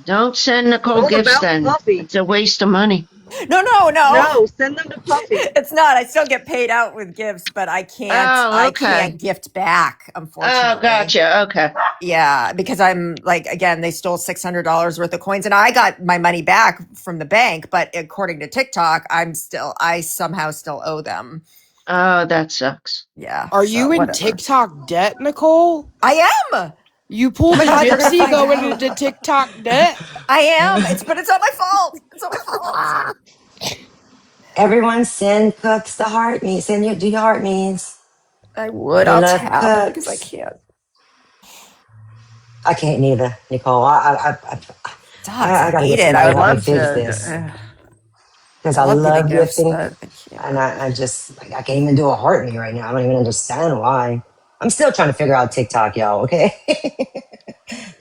don't send It's Nicole all gifts about then. Puffy. It's a waste of money. No, no, no. No, send them to Puffy. It's not. I still get paid out with gifts, but I can't. Oh, I okay. can't gift back, Oh, unfortunately. gotcha. Okay. Yeah, because I'm like, again, they stole $600 worth of coins, and I got my money back from the bank. But according to TikTok, I somehow still owe them. Oh, that sucks. Yeah. Are So you in whatever. TikTok debt, Nicole? I am. You pulled a But you're gonna gypsy find going out. into TikTok debt? I am. But it's not my fault. It's not my fault. Everyone send cooks the heart me. Do your heart me's. I would. We I'll love tap because I cooks. can't. I can't neither, Nicole. Dogs, I I gotta get hate it. I somebody to would help me love fix to. this because I I love giving love gifts, gifting, but I and can't. I just like, I can't even do a heart me right now. I don't even understand why. I'm still trying to figure out TikTok, y'all. Okay.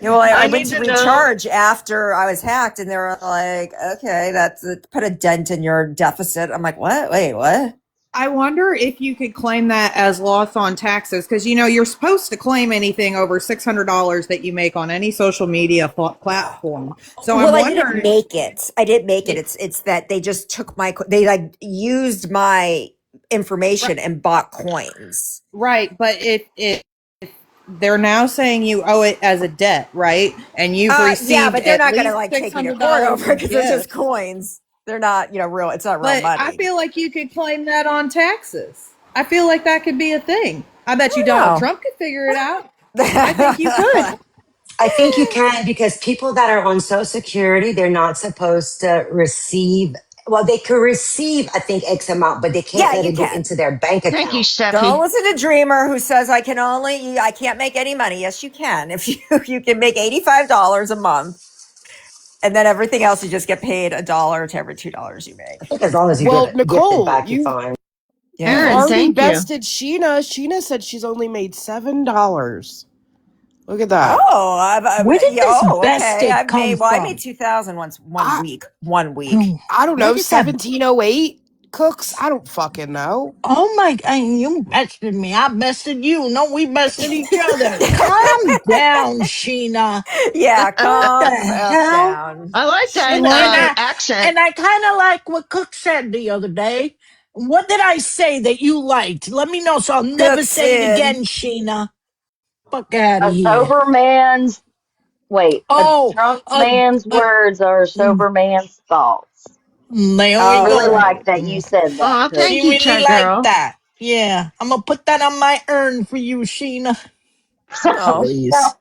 Yeah, well, I I went need to to know. recharge after I was hacked, and they were like, "Okay, that's put a dent in your deficit." I'm like, "What? Wait, what?" I wonder if you could claim that as loss on taxes because you're supposed to claim anything over $600 that you make on any social media platform. So I'm Well, I didn't wondering. make it. I didn't make it. It's that they just took they like used my information and bought coins. Right, but if they're now saying you owe it as a debt, right? And you've Yeah, received but they're at not gonna least like six take me to hundred court dollars over it in because they're just gifts. coins. They're not, real. It's not real But I money. feel like you could claim that on taxes. I feel like that could be a thing. I bet you Donald I Trump could figure it out. I think you could. don't know. I think you can because people that are on Social Security, they're not supposed to receive. Well, they could receive, I think, X amount, but they can't Yeah, let you it go can. into their bank Thank you, account. Don't Steffi. listen to Dreamer who says I can't make any money. Yes, you can. If you can make $85 a month, and then everything else you just get paid a dollar to every $2 you I make. think as long as you give Well, it, gift it Nicole, back, you're fine. you've Aaron, Yeah. already thank you. bested Sheena. Sheena said she's only made $7. Look at that. Oh, Where did yeah, this okay. bested come I made from? 2,000 once one I week. 1 week. I don't Where know, did that 1708 cooks. I don't fucking know. Oh my God, you bested me. I bested you. No, we bested each other. Calm down, Sheena. Yeah, What the calm the F hell? down. I like that And Sheena. accent. I kind of like what Cook said the other day. What did I say that you liked? Let me know so I'll never Cook say it said, again, Sheena. Fuck out of A here. sober man's, wait, a Oh, drunk man's words are a mm, sober man's thoughts. there I we really oh, go. like that you Mm. said that, Oh, Cook. She thank you, really Chad liked Girl. that. Yeah, I'm gonna put that on my urn for you, Sheena. oh. Please.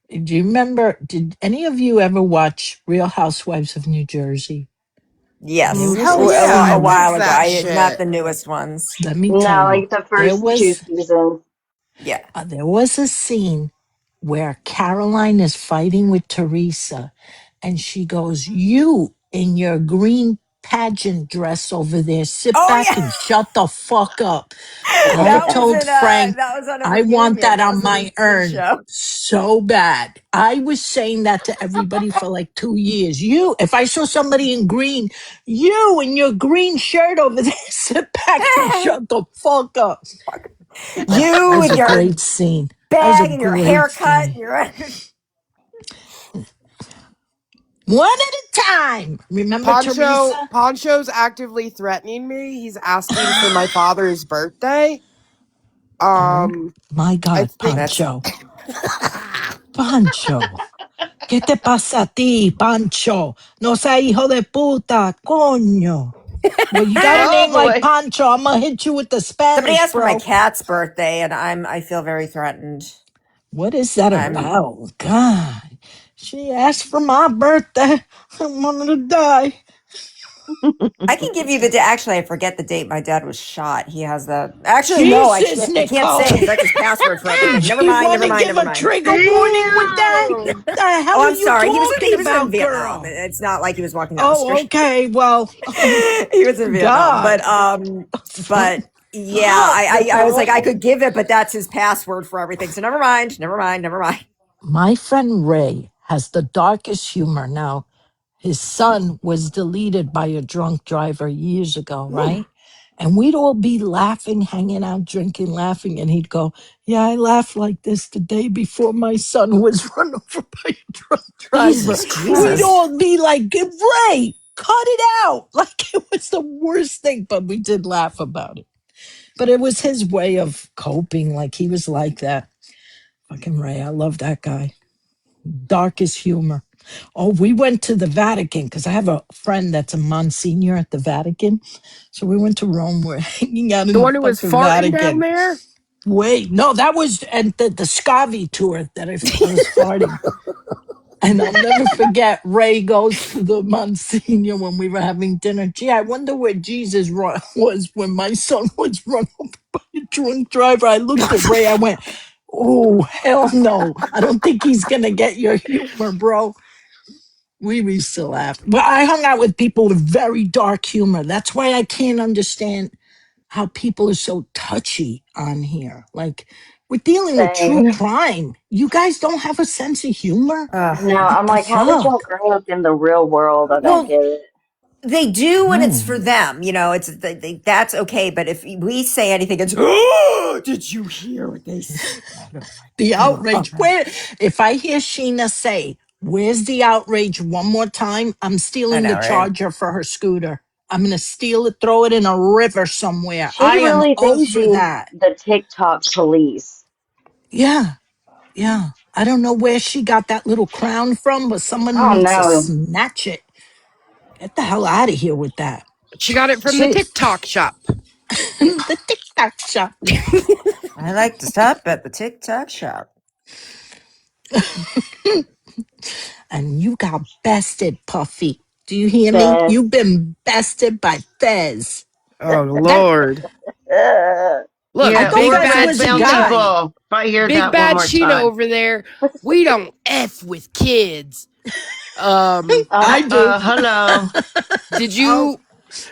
Do you remember? Did any of you ever watch Real Housewives of New Jersey? There Yes. was Hell a yeah, I A scene. watched while ago. that Not shit. the newest ones. Let me tell No, you, like the there first two was seasons. Yeah. there was a scene where Caroline is fighting with Teresa, and she goes, "You in your green pageant dress over there, sit Oh back yeah. and shut the fuck up." I told Frank That was on a I want reunion. that That on was a my reunion urn show. so bad. I was saying that to everybody for like 2 years. You, if I saw somebody in green, you in your green shirt over there, sit back and shut the fuck up. That You was with a your great scene. That was a bag and your great haircut. scene. Your One at a time. Remember Teresa? Poncho's actively threatening me. He's asking for my father's birthday. Oh my I God, think That's Pancho. Pancho. ¿Qué te pasa a ti, Pancho? No sea hijo de puta, coño. Well, you got a Oh name like boy. Pancho. I'm gonna hit you with the somebody Spanish, asked for my bro. cat's birthday, and I feel very threatened. What is that I'm about? God. She asked for my birthday. I wanted to die. I can give you the actually I forget the date my dad was shot. He has the actually no, Jesus, I can't say Nicole. because that's his password for everything. Did Never you mind, want never to mind, give never a mind. trigger warning with that? Damn. The hell Oh, are I'm you sorry. He talking was in about, Vietnam. girl? It's not like he was walking down the Oh, street. okay. Well, He was in Vietnam. God. But yeah, Stop, I was like, I Nicole. could give it, but that's his password for everything. So never mind, never mind, never mind. My friend Ray has the darkest humor. Now, his son was deleted by a drunk driver years ago, right? And we'd all be laughing, hanging out, drinking, laughing. And he'd go, yeah, I laughed like this the day before my son was run over by a drunk driver. Jesus, We'd Jesus. all be like, Ray, cut it out. Like it was the worst thing, but we did laugh about it. But it was his way of coping. Like he was like that. Fucking Ray, I love that guy. Darkest humor. Oh, we went to the Vatican because I have a friend that's a Monsignor at the Vatican. So we went to Rome. We're hanging out the in the one who was fucking farting down Vatican. there. Wait, no, that was at the Scavi tour that I was farting. And I'll never forget, Ray goes to the Monsignor when we were having dinner. Gee, I wonder where Jesus was when my son was run over by a drunk driver. I looked at Ray, I went, oh, hell no. I don't think he's going to get your humor, bro. We used to laugh. But I hung out with people with very dark humor. That's why I can't understand how people are so touchy on here. Like, we're dealing with true Same. crime. You guys don't have a sense of humor? No, Ugh. What I'm the like, how did y'all fuck? grow up in the real world? I don't Well, get it. they do when it's for Hmm. them. It's that's okay. But if we say anything, it's oh, did you hear what they said? The Oh, outrage. Where, if I hear Sheena say, where's the outrage one more time, I'm I stealing know, the right? charger for her scooter. I'm going to steal it, throw it in a river somewhere. She I am really thinks over she's that. the TikTok police. Yeah. Yeah. I don't know where she got that little crown from, but someone Oh needs to no. snatch it. Get the hell out of here with that. She got it from the She, TikTok shop. The TikTok shop. I like to stop at the TikTok shop. And you got bested, Puffy. Do you hear me? Fez. You've been bested by Fez. Oh That Lord. I Look, Yeah, thought big or Fez bad red was a bouncy Sheena. guy. ball. If I hear Big that one bad more Sheena time. over there. We don't F with kids. Um, Uh, I do. Hello. did I'll you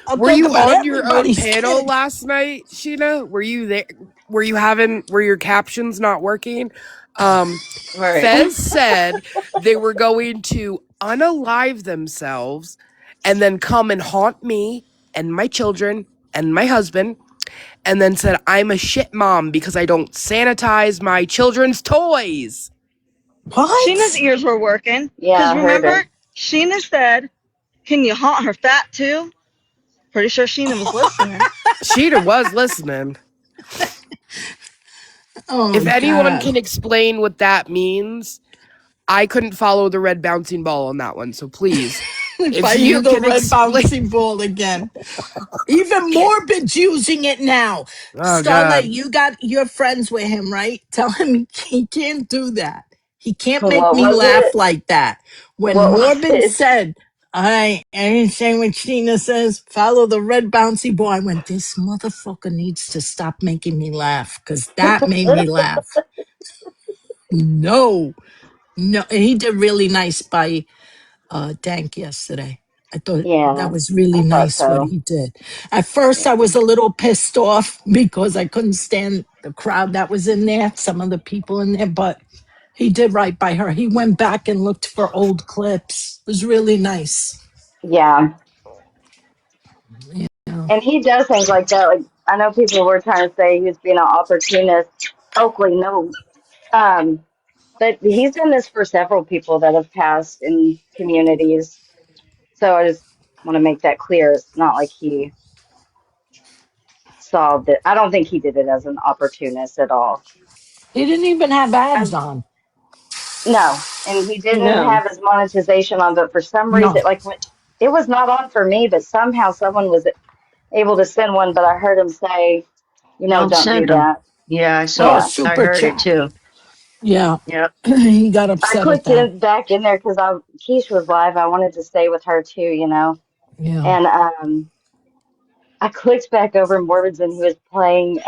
I'll were talk you about on your own everybody's panel kid. last night, Sheena? Were you there? Were your captions not working? right. Fez said they were going to unalive themselves and then come and haunt me and my children and my husband, and then said, I'm a shit mom because I don't sanitize my children's toys. Sheena's What? ears were working. Yeah, Because I heard remember, her. Sheena said, can you haunt her fat too? Pretty sure Sheena was listening. Sheeta was listening. If Oh anyone God. can explain what that means, I couldn't follow the red bouncing ball on that one. So please, If if I hear you the can red explain. bouncing ball again. Even Morbid's using it now. Oh, Starlight, God. you got you're friends with him, right? Tell him he can't do that. He can't make What me was laugh it? like that. When What was Morbid it? said, I ain't saying what Sheena says, follow the red bouncy ball. I went, this motherfucker needs to stop making me laugh because that made me laugh. No, no. And he did really nice by Dank yesterday. I thought that Yeah, was really I thought nice what so. he did. At first, I was a little pissed off because I couldn't stand the crowd that was in there, some of the people in there, but he did right by her. He went back and looked for old clips. It was really nice. Yeah. Yeah. And he does things like that. Like, I know people were trying to say he was being an opportunist. Oakley, no. But he's done this for several people that have passed in communities. So I just want to make that clear. It's not like he solved it. I don't think he did it as an opportunist at all. He didn't even have ads And on. no, and he didn't No, have his monetization on, but for some reason, No. like when it was not on for me, but somehow someone was able to send one, but I heard him say, don't don't do send them. that. Yeah, Oh, Yeah. I super heard it chat. too. Yeah. Yep. He got I upset at clicked that. in back in there because Keish was live. I wanted to stay with her too, Yeah. And I clicked back over Morbids and he was playing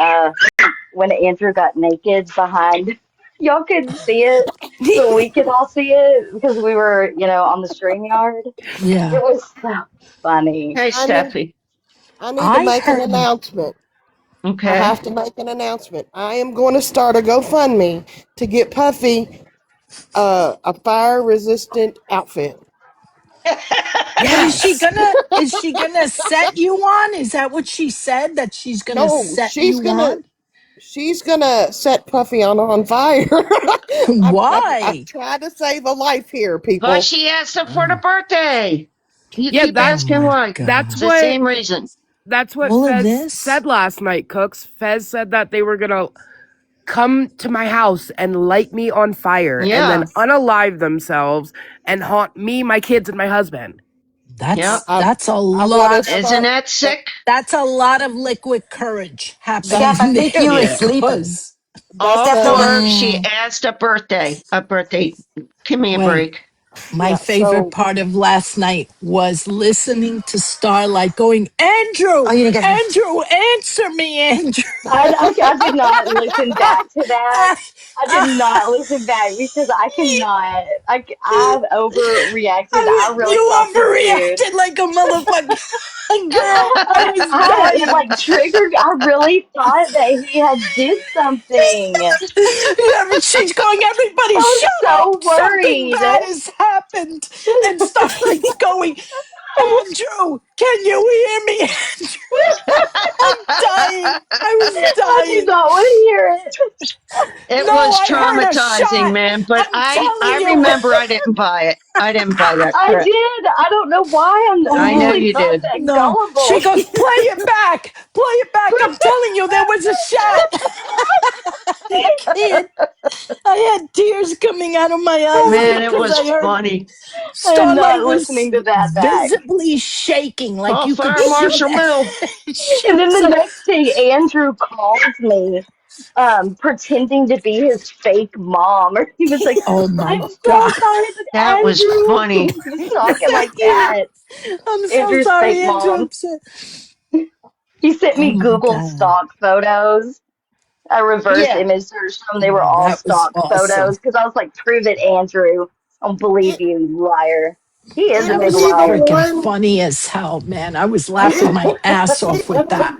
when Andrew got naked behind. Y'all couldn't see it, but we could all see it because we were, on the stream yard. It Yeah. was so funny. Hey, I need Steffi. I need to I make an heard. announcement. I Okay. have to make an announcement. I am going to start a GoFundMe to get Puffy a fire resistant outfit. But Yes. is she gonna set you on? Is that what she said? That she's gonna No, set you on? she's gonna set Puffy on fire. I'm Why? trying to save a life here, Because people. she asked him for the Oh, birthday. You Yeah, keep oh asking my why. that's It's god. the what same reason. that's what All of Fez this? said last night, Cooks. Fez said that they were gonna come to my house and light me on fire and then Yeah. unalive themselves and haunt me, my kids, and my husband. Yep. That's a I want to lot of Isn't start. that sick? that's a lot of liquid courage That's Steph, happening I think there you were Yeah. sleeping. because that's All Steph, the for word she mm, asked a birthday. A birthday. Give me a wait. break. My yeah. favorite So part of last night was listening to Starlight going, Andrew, Oh, you didn't get her. Andrew, answer me, Andrew. I did not listen back to that. I, I did not listen back because I cannot. I've overreacted. I really thought you this dude. overreacted like a motherfucker. Girl, I was I dying. like triggered. I really thought that he had did something. I She's going, everybody was shut up. so Something worried. bad has happened. And Starlight's going, Andrew, can you hear me? Andrew, I'm dying. I was I do dying. not want to hear it. It No, was I heard a traumatizing, shot. man. But I'm I telling you. remember I didn't buy it. I didn't buy that I crap. did. I don't know why I'm I know Oh, really you not did. that no. She gullible. goes, play it back. Play it back. I'm telling you, there was a shot. I can't. I had tears coming out of my eyes Man, it because was I heard funny. I am Starlight not was listening to that back. visibly shaking, like Call you could Fire see Marshal that. Bill. She And then was the like, next day, Andrew calls me, pretending to be his fake mom. Or he was like, oh I'm my so God. sorry, but That was Andrew. funny. He was talking like Yeah. that. I'm so Andrew's sorry, fake Andrew. mom. I'm so- He sent Oh me my Google God. stock photos. I reverse Yeah. image searched them. They were Oh, all that was stock awesome. photos because I was like, prove it, Andrew. I don't believe it you, you liar. He is a That big was liar. freaking one. funny as hell, man. I was laughing my ass off with that.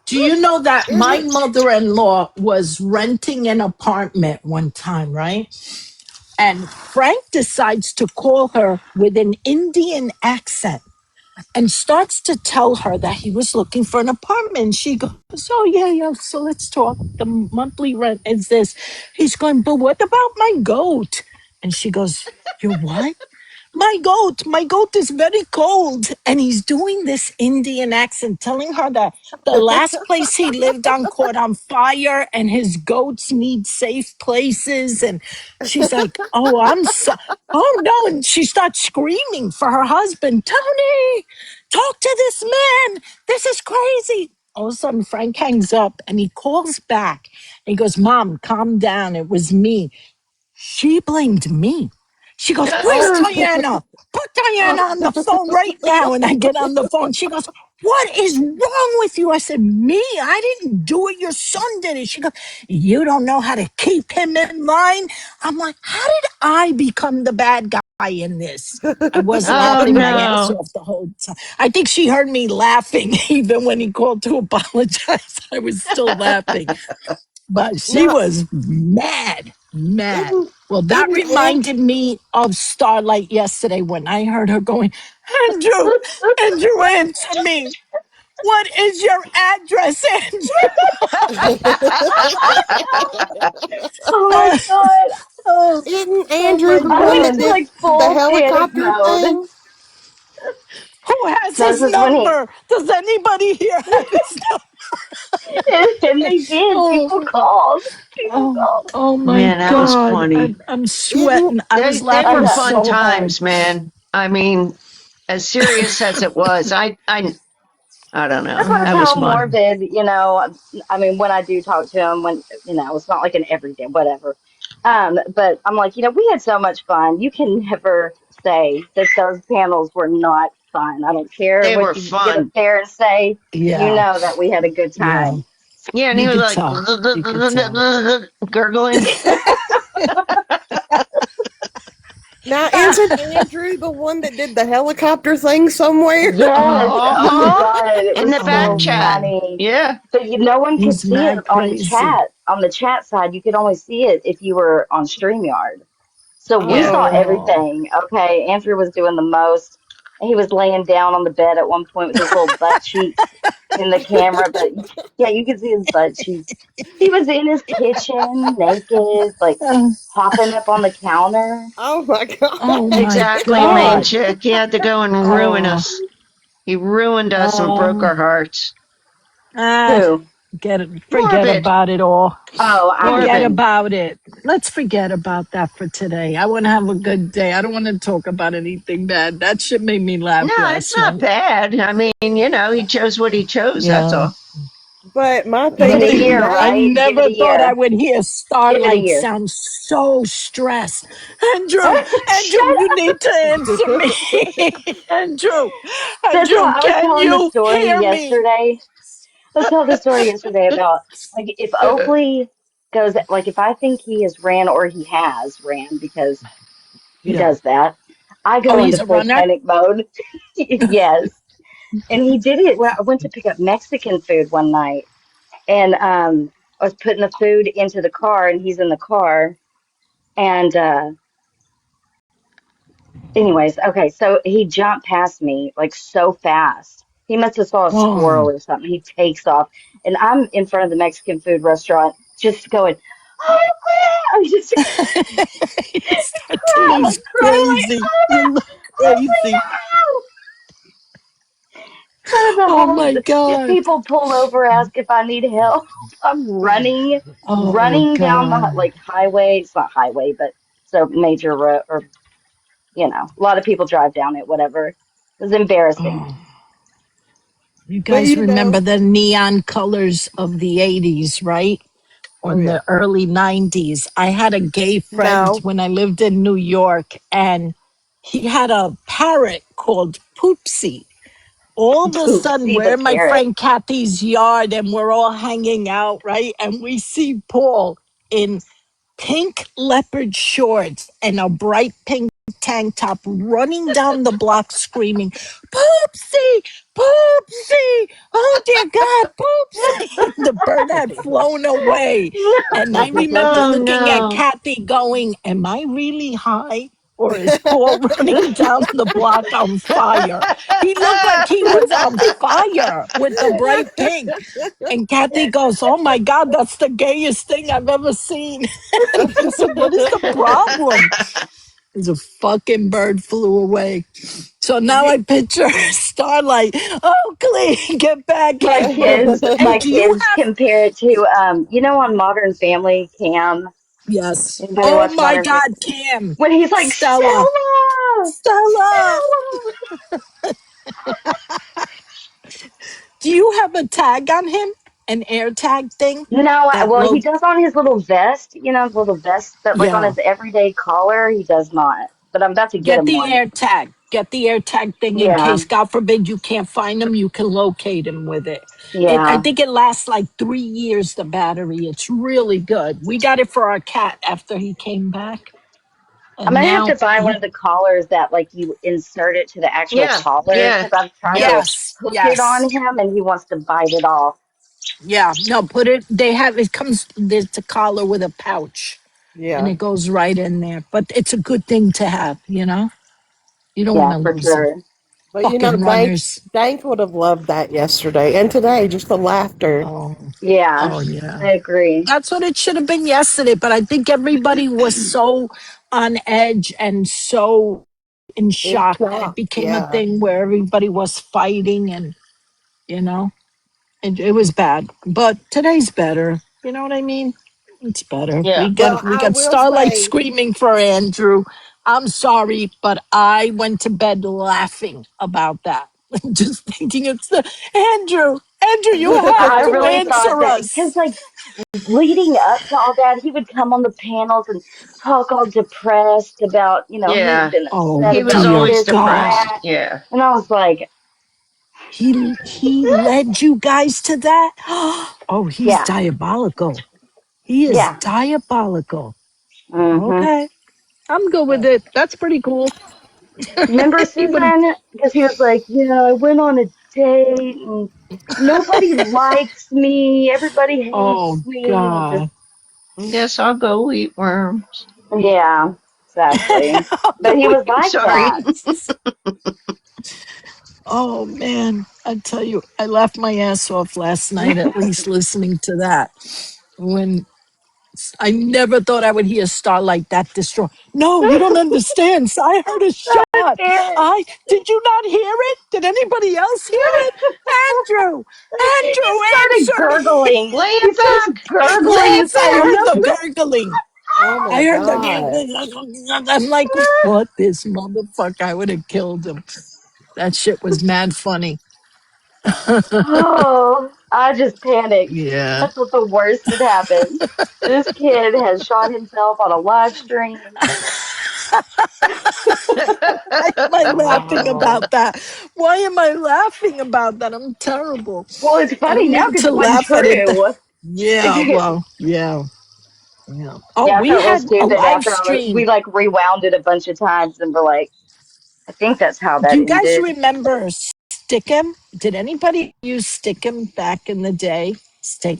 Do you know that my It, mother in law was renting an apartment one time, right? And Frank decides to call her with an Indian accent and starts to tell her that he was looking for an apartment. She goes, oh, yeah, yeah. So let's talk. The monthly rent is this. He's going, but what about my goat? And she goes, your what? My goat is very cold. And he's doing this Indian accent, telling her that the last place he lived on caught on fire and his goats need safe places. And she's like, oh, I'm so, oh no. And she starts screaming for her husband, Tony, talk to this man. This is crazy. All of a sudden, Frank hangs up and he calls back. And he goes, Mom, calm down. It was me. She blamed me. She goes, where's Diana? Put Diana on the phone right now. And I get on the phone. She goes, what is wrong with you? I said, me? I didn't do it. Your son did it. She goes, you don't know how to keep him in line. I'm like, how did I become the bad guy in this? I was Oh laughing my ass no. off the whole time. I think she heard me laughing even when he called to apologize. I was still laughing. But she now, was mad, mad. isn't Well, that isn't and reminded me of Starlight yesterday when I heard her going, Andrew, Andrew, answer me. What is your address, Andrew? Oh my god. Oh, Isn't oh Andrew my the I one went that into did like the full panic helicopter mode. thing? Who has This his is when he number? Does anybody here have his and they did. number? People called. People Oh, called. oh my Man, that was God. funny. I'm Isn't sweating. I was They I were laughing know. fun so hard. times, man. I mean, as serious as it was, I don't That's know. why I That tell was him fun. morbid, you know. I mean, when I do talk to him, when, it's not like an everyday, whatever. But I'm like, we had so much fun. You can never say that those panels were not fun. I don't care They what were you get up fun. there and say, Yeah, that we had a good yeah. time. Yeah, and he You was could like tell. You could tell. gurgling. now isn't Andrew the one that did the helicopter thing somewhere? Yes. Oh my Uh-huh. God. It In was the back so Oh, chat. funny. Yeah. But no one could he's see it mad on the crazy. chat. On the chat side, you could only see it if you were on StreamYard. So we Yeah. saw Oh, everything. Okay. Andrew was doing the most. He was laying down on the bed at one point with his little butt cheeks in the camera. But yeah, you could see his butt cheeks. He was in his kitchen naked, like oh, hopping up on the counter. Oh my oh god. my Exactly, main God. chick. He had to go and ruin Oh, us. He ruined us and broke oh. our hearts. Ah, Who? forget Morbid. about it all. Oh, Forget Morbid. about it. Let's forget about that for today. I want to have a good day. I don't want to talk about anything bad. That shit made me laugh No, it's last not night. bad. I mean, he chose what he chose. That's Yeah. all. But my give thing it a is year, I that right? Give it never a thought I year. would hear Give it a Starlight year. sound so stressed. Andrew, Shut Andrew, you up. need to answer me. Andrew, That's Andrew, why I was can telling the you story hear me? yesterday. I was telling the story yesterday about like if Oakley goes like if I think he has ran or he has ran because he Yeah. does that, I Oh, go he's into a full runner? panic mode. Yes. And he did it when I went to pick up Mexican food one night and I was putting the food into the car and he's in the car and anyways, okay, so he jumped past me like so fast. He must have saw a Oh. squirrel or something. He takes off, and I'm in front of the Mexican food restaurant, just going, "Oh, yeah!" I'm just You start to lose crying like, crazy. "Oh You look no, Oakley, crazy. no!" So the Oh whole my God. people pull over, ask if I need help. I'm running, Oh running down the God. like highway. It's not highway, but it's a major road, or a lot of people drive down it. Whatever. It was embarrassing. Oh. You but guys you remember know the neon colors of the 80s, right? Or oh in yeah. the early 90s. I had a gay friend No. when I lived in New York, and he had a parrot called Poopsie. All of a sudden, Poopsie the we're in my parrot. friend Kathy's yard and we're all hanging out, right? And we see Paul in pink leopard shorts and a bright pink tank top running down the block screaming, Poopsie! Poopsie! Oh dear God, Poopsie! The bird had flown away. And I remember Oh looking at no. Kathy going, am I really high? Or is Paul running down the block on fire? He looked like he was on fire with the bright pink. And Kathy goes, oh my God, that's the gayest thing I've ever seen. And I said, what is the problem? There's a fucking bird flew away. So now I picture Starlight. Oh, Clee, get back, My Andrew. kids, Hey, my do you kids have? compare it to, on Modern Family, Cam. Yes. Anybody Oh watch my Modern Family? God, Cam. When he's like, Stella. Stella, Stella. Stella. Do you have a tag on him? An air tag thing? No, That well, he low. does on his little vest, his little vest, but like on Yeah. his everyday collar, he does not. But I'm about to get Get him the one. air tag. Get the air tag thing in Yeah, case, God forbid, you can't find him. You can locate him with it. I yeah. think it lasts like 3 years. The battery. It's really good. We got it for our cat after he came back, I and might have now to buy one he. of the collars that like you insert it to the actual Yeah, collar yeah, because I've tried yeah. to Yes. hook it Yes. on him and he wants to bite it off. Yeah. No. Put it. They have. It comes. There's a collar with a pouch, and Yeah. it goes right in there. But it's a good thing to have. You know. You don't want Yeah, to for lose him. sure. But Fucking runners. Dank would have loved that yesterday and today, just the laughter. Oh, Yeah, oh yeah. I agree. That's what it should have been yesterday, but I think everybody was so on edge and so in In shock that it shock, became a yeah. thing where everybody was fighting and, you know, it was bad. But today's better. You know what I mean? It's better. Yeah. Well, We I got will Starlight say, screaming for Andrew. I'm sorry, but I went to bed laughing about that. Just thinking it's the Andrew, you have I to really thought answer that because, us. like, leading up to all that, he would come on the panels and talk all depressed about, he'd Yeah. been Oh upset He was about dear always this and God. depressed. that. Yeah. And I was like, He led you guys to that? Oh, he's yeah, diabolical. He is yeah. diabolical. hmm Okay. I'm good with it. That's pretty cool. Remember He would Susan? Because he was like, yeah, I went on a date and nobody likes me. Everybody oh hates me. Just, God. Guess I'll go eat worms. yeah, exactly. But he was like Sorry. that. Oh man. I tell you, I laughed my ass off last night at least listening to that. When I never thought I would hear Starlight that distraught. No, you don't understand. So I heard a I shot. did. I did you not hear it? Did anybody else hear it? Andrew, He Andrew, started answer me. gurgling. Play He it starts back. gurgling Play it inside I his back. heard the nose. gurgling. oh my I heard God. the. I'm like, what this motherfucker? I would have killed him. That shit was mad funny. Oh, I just panicked. Yeah. That's what the worst had happened. This kid has shot himself on a live stream. Why am I laughing Wow. about that? Why am I laughing about that? I'm terrible. Well, it's I funny don't now mean because to it wasn't laugh at it. true. Yeah, well, yeah, yeah. Oh, Yeah, I we felt real had a stupid live after we stream. like rewound it a bunch of times and we're like, I think that's how Do that you guys ended. remember Stickum? Did anybody use Stickum back in the day?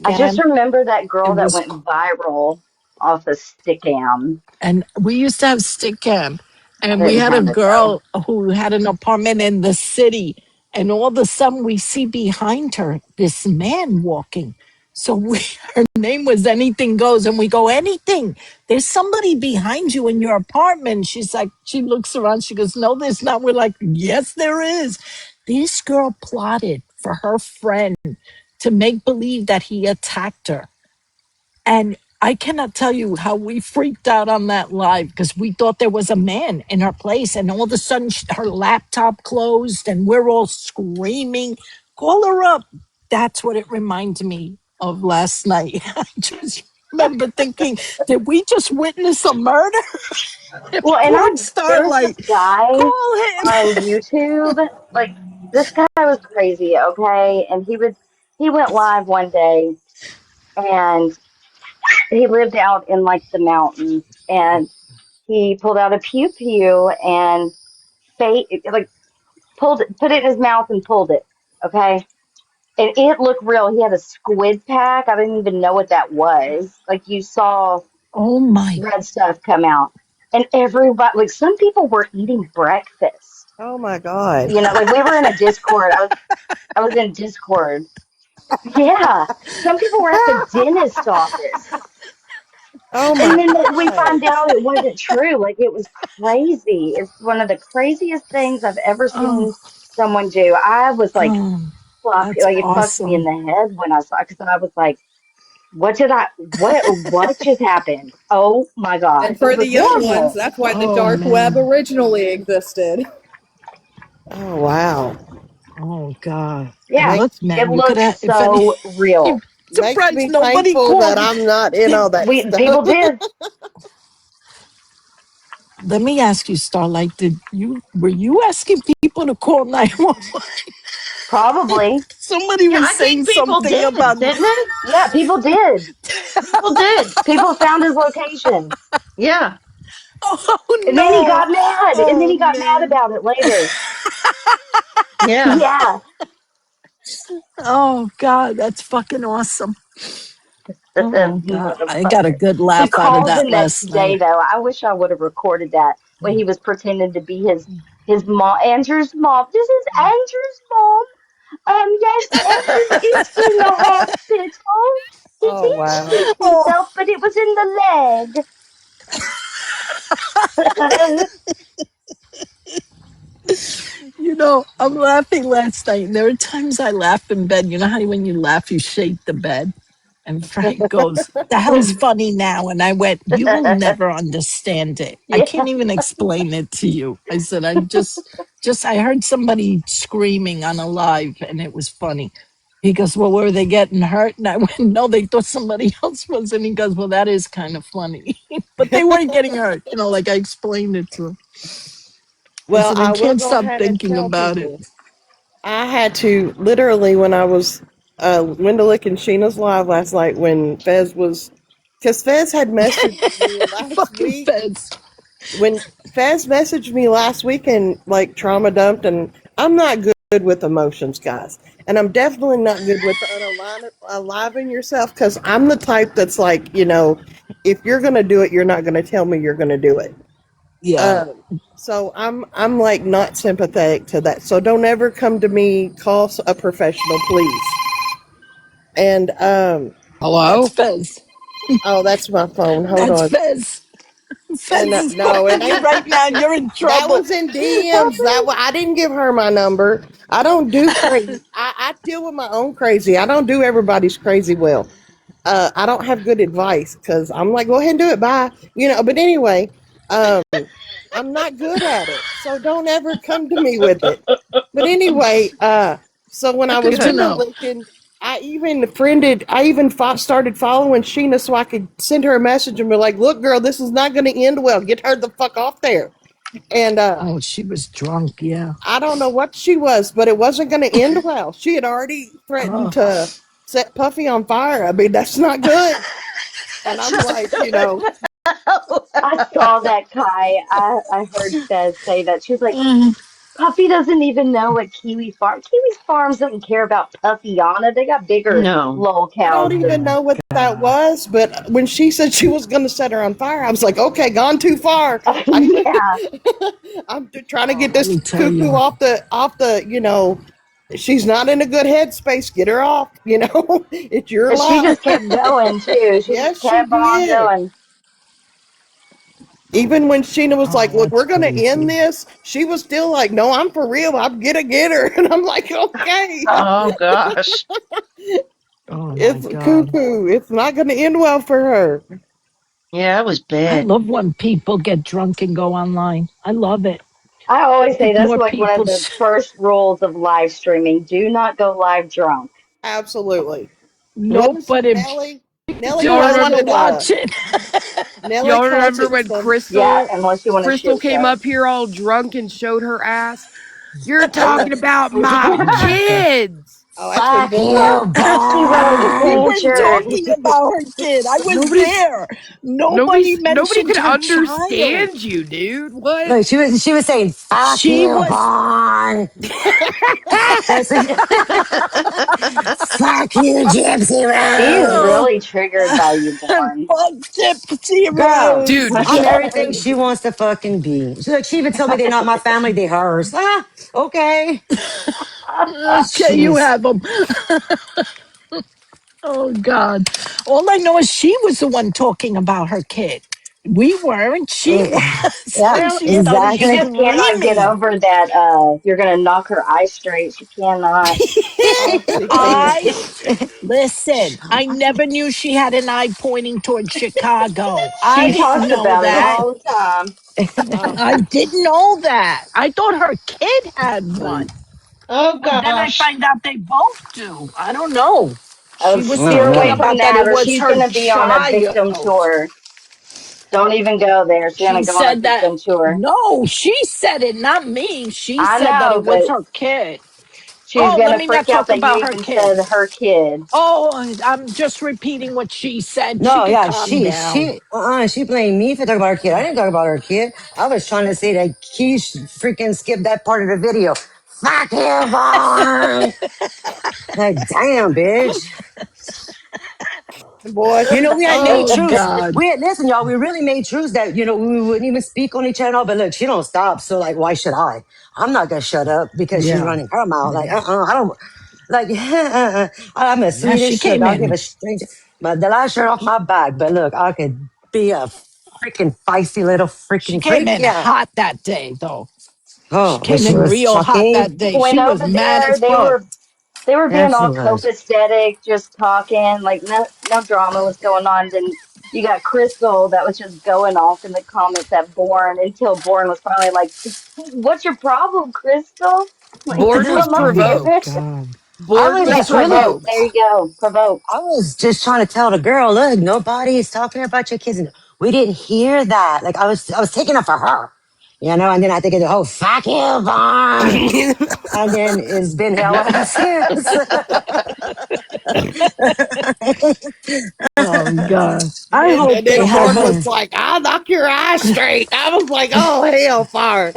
I just Stickam. remember that It girl that was went viral off of Stickam. And we used to have stick cam. I And we didn't had a have it though. girl who had an apartment in the city. And all of a sudden we see behind her this man walking. So her name was Anything Goes. And we go, Anything, there's somebody behind you in your apartment. She's like, she looks around. She goes, no, there's not. We're like, yes, there is. This girl plotted for her friend to make believe that he attacked her, and I cannot tell you how we freaked out on that live because we thought there was a man in her place. And all of a sudden, her laptop closed and we're all screaming, call her up. That's what it reminds me of last night. I just remember thinking, did we just witness a murder? Well, and Poor there's this Starlight. guy Call him. on YouTube. Like this guy was crazy, okay? And he went live one day and he lived out in like the mountains and he pulled out a pew pew and like put it in his mouth and pulled it, okay? And it looked real. He had a squid pack. I didn't even know what that was. Like you saw Oh my. red stuff come out. And everybody, like some people were eating breakfast. Oh my God. Like we were in a Discord. I was in Discord. Yeah. Some people were at the dentist office. Oh And my then we God. find out it wasn't true. Like it was crazy. It's one of the craziest things I've ever Oh, seen someone do. I was like, oh, fuck, that's like it fucked me in awesome. the head when I saw it because I was like, what just happened? Oh my God. And It for the was young ones, horrible. that's why the Oh dark web man. originally existed. Oh wow. Oh God. And Yeah. look, Makes It man, you could looked have, if any, so you real. makes surprised me nobody thankful that called. I'm not in all that stuff. People did. Let me ask you, Starlight, were you asking people to call 911? Probably. Somebody Yeah, was I saying think people something did, about, didn't they? Yeah, people did. People did. People found his location. Yeah. oh And then he no. got mad. And then Oh he got mad man. about it later. Yeah. Yeah. Oh God, that's fucking awesome. Oh God. I got a Motherfucker. good He laugh out of called the that next last day, night. though. I wish I would have recorded that when he was pretending to be his his mom, Andrew's mom. This is Andrew's mom. Yes, Andrew is in the hospital. He Oh, did wow. shoot Oh, himself, but it was in the leg. I'm laughing last night. And there are times I laugh in bed. You know how when you laugh, you shake the bed? And Frank goes, "The hell's funny now?" And I went, "You will never understand it. I Yeah. can't even explain it to you." I said, I heard somebody screaming on a live and it was funny. He goes, "Well, were they getting hurt?" And I went, "No, they thought somebody else was." And he goes, "Well, that is kind of funny." But they weren't getting hurt, like I explained it to him. I Well, said, I I will can't go stop ahead and thinking tell about it. people I had to literally when I was Wendelick and Sheena's live last night when Fez was because Fez had messaged me last Fucking week feds. when Fez messaged me last week and like trauma dumped, and I'm not good with emotions, guys, and I'm definitely not good with unaliving yourself because I'm the type that's like, if you're gonna do it, you're not gonna tell me you're gonna do it. Yeah. So I'm like not sympathetic to that. So don't ever come to me. Call a professional, please. And That's Hello? Fez. oh, that's my phone. Hold That's on. Fez. And Fez is no, it calling you ain't. right now. You're in That trouble. was in DMs. I didn't give her my number. I don't do crazy. I deal with my own crazy. I don't do everybody's crazy well. I don't have good advice because I'm like, go ahead and do it. Bye. But anyway, I'm not good at it. So don't ever come to me with it. But anyway, so when I was Good to window know. looking, I even started following Sheena so I could send her a message and be like, look, girl, this is not going to end well. Get her the fuck off there. And Oh, she was drunk. Yeah. I don't know what she was, but it wasn't going to end well. She had already threatened Oh. to set Puffy on fire. I mean, that's not good. And I'm like, I saw that, Kai. I heard Fez say that. She was like, Mm, Puffy doesn't even know what Kiwi Farm. Kiwi Farms doesn't care about Puffyana. They got bigger No. lol I don't cows oh than even my know what that God. was, but when she said she was going to set her on fire, I was like, okay, gone too far. I, yeah. I'm trying to Oh, get let this me tell cuckoo you. off the. She's not in a good headspace. Get her off. It's your And she life. just kept going, too. She just Yes, she kept on did. going. Even when Sheena was like, Oh, look, that's we're going to end crazy. this, she was still like, no, I'm for real. I'm going to get her. And I'm like, okay. Oh gosh. Oh my It's God. cuckoo. It's not going to end well for her. Yeah, it was I bad. love when people get drunk and go online. I love it. I always I say think that's more like one of people the first rules of live streaming. Do not go live drunk. Absolutely. nope, Notice but if Nellie you Y'all don't want to posted remember watch it. Nellie y'all remember posted when some. Yeah, Crystal unless you want to Crystal shit came show. up here all drunk and showed her ass? You're Oh, talking about my Oh my God. kids. Oh, that's when fuck Wendell. you, She really We been were injured. talking about her kid. I was Nobody's there. Nobody nobody mentioned could her child. understand you, dude. What? Look, she was saying, "Fuck She you, was Vaughn." That's like, "Fuck you, Gypsy She's Rose." oh, really triggered by you, Born. fuck Gypsy Girl, Rose. Dude, I'm everything she wants to fucking be. She even told me they're not my family, they hers. Ah, okay. Okay, you Jeez. have them. Oh God. All I know is she was the one talking about her kid. We weren't. She Mm, was. yeah, And Well, she started exactly. She just cannot get screaming. over that. You're gonna knock her eye straight. She cannot. oh, she can't. I listen. I never knew she had an eye pointing toward Chicago. I She didn't talks know about it that. all the time. Oh, I didn't know that. I thought her kid had one. Oh But then I gosh. find out they both do. I don't know. Oh, She was steer talking away Mm-mm. from about that that, it or was she's her gonna be on a victim child. tour. Don't even go there. She's She gonna go on a said that. victim tour. No, she said it, not me. She I said that know, it was but her kid. she's Oh, let gonna me not freak out talk that you about her even said kid. her kid. Oh, I'm just repeating what she said. She No, could yeah, calm down. she blamed me for talking about her kid. I didn't talk about her kid. I was trying to say that Keish freaking skipped that part of the video. Fuck you, Vaughn. Like, damn, bitch. Boy, We had made Oh truce. God. We had, listen, y'all, we really made truce that, we wouldn't even speak on each other. But look, she don't stop. So like, why should I? I'm not going to shut up because she's Yeah. running her mouth. Like, Yeah. I don't like, I'm as Yeah. sweet as She sugar. came I'll give in. a stranger the last shirt off my back. But look, I could be a freaking feisty little She freaking came freak. in Yeah. hot that day, though. She Oh, but came she in was real hot talking. that day. Went She was over mad there. as fuck. They were Yeah, being she all was. copacetic, just talking. Like no drama was going on. Then you got Crystal that was just going off in the comments at Born until Born was finally like, "What's your problem, Crystal? Like, Born was come up Oh, here." provoked. God. I Born was Yeah, was really provoked. There you provoked. go. Provoked. I was just trying to tell the girl, look, nobody is talking about your kids. And we didn't hear that. Like I was taking it for her, and then I think of the whole fuck you, Vaughn. And then it's been hell ever since. Oh God. I and hope they then have Born a. was like, "I'll knock your eyes straight." I was like, "Oh hellfire!"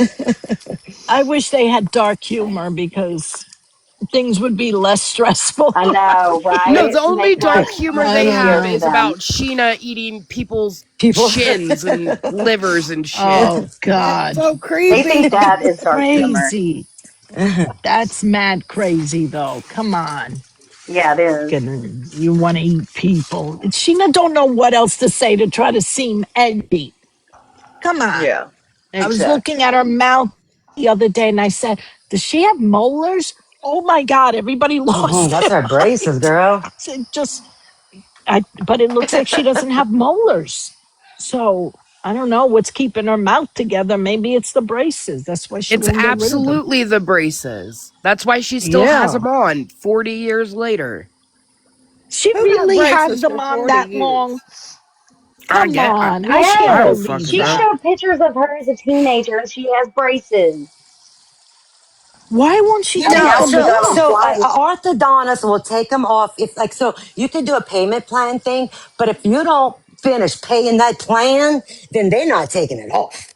I wish they had dark humor because things would be less stressful. I know, No, right? the only Make dark life humor much I they don't easier have for know. is them. about Sheena eating people's People. shins and livers and shit. Oh That's God. so They creepy. think that is dark humor. Crazy. That's mad crazy though. Come on. Yeah, it is. You want to eat people. Sheena don't know what else to say to try to seem edgy. Come on. Yeah, I was looking exactly. at her mouth the other day and I said, does she have molars? Oh my God, everybody Oh, lost that's their her mind. braces, girl. I said, but it looks like she doesn't have molars. So I don't know what's keeping her mouth together. Maybe it's the braces. That's why she It's won't get rid of them. absolutely the braces. That's why she still has Yeah. them on 40 years later. She Who got really has braces them for on 40 that long. years? Come on. I I can't don't Yes. believe fucking She know. that. showed pictures of her as a teenager and she has braces. Why won't she And take now them she got them So off? a twice. orthodontist will take them off if like so you can do a payment plan thing, but if you don't finish paying that plan, then they're not taking it off.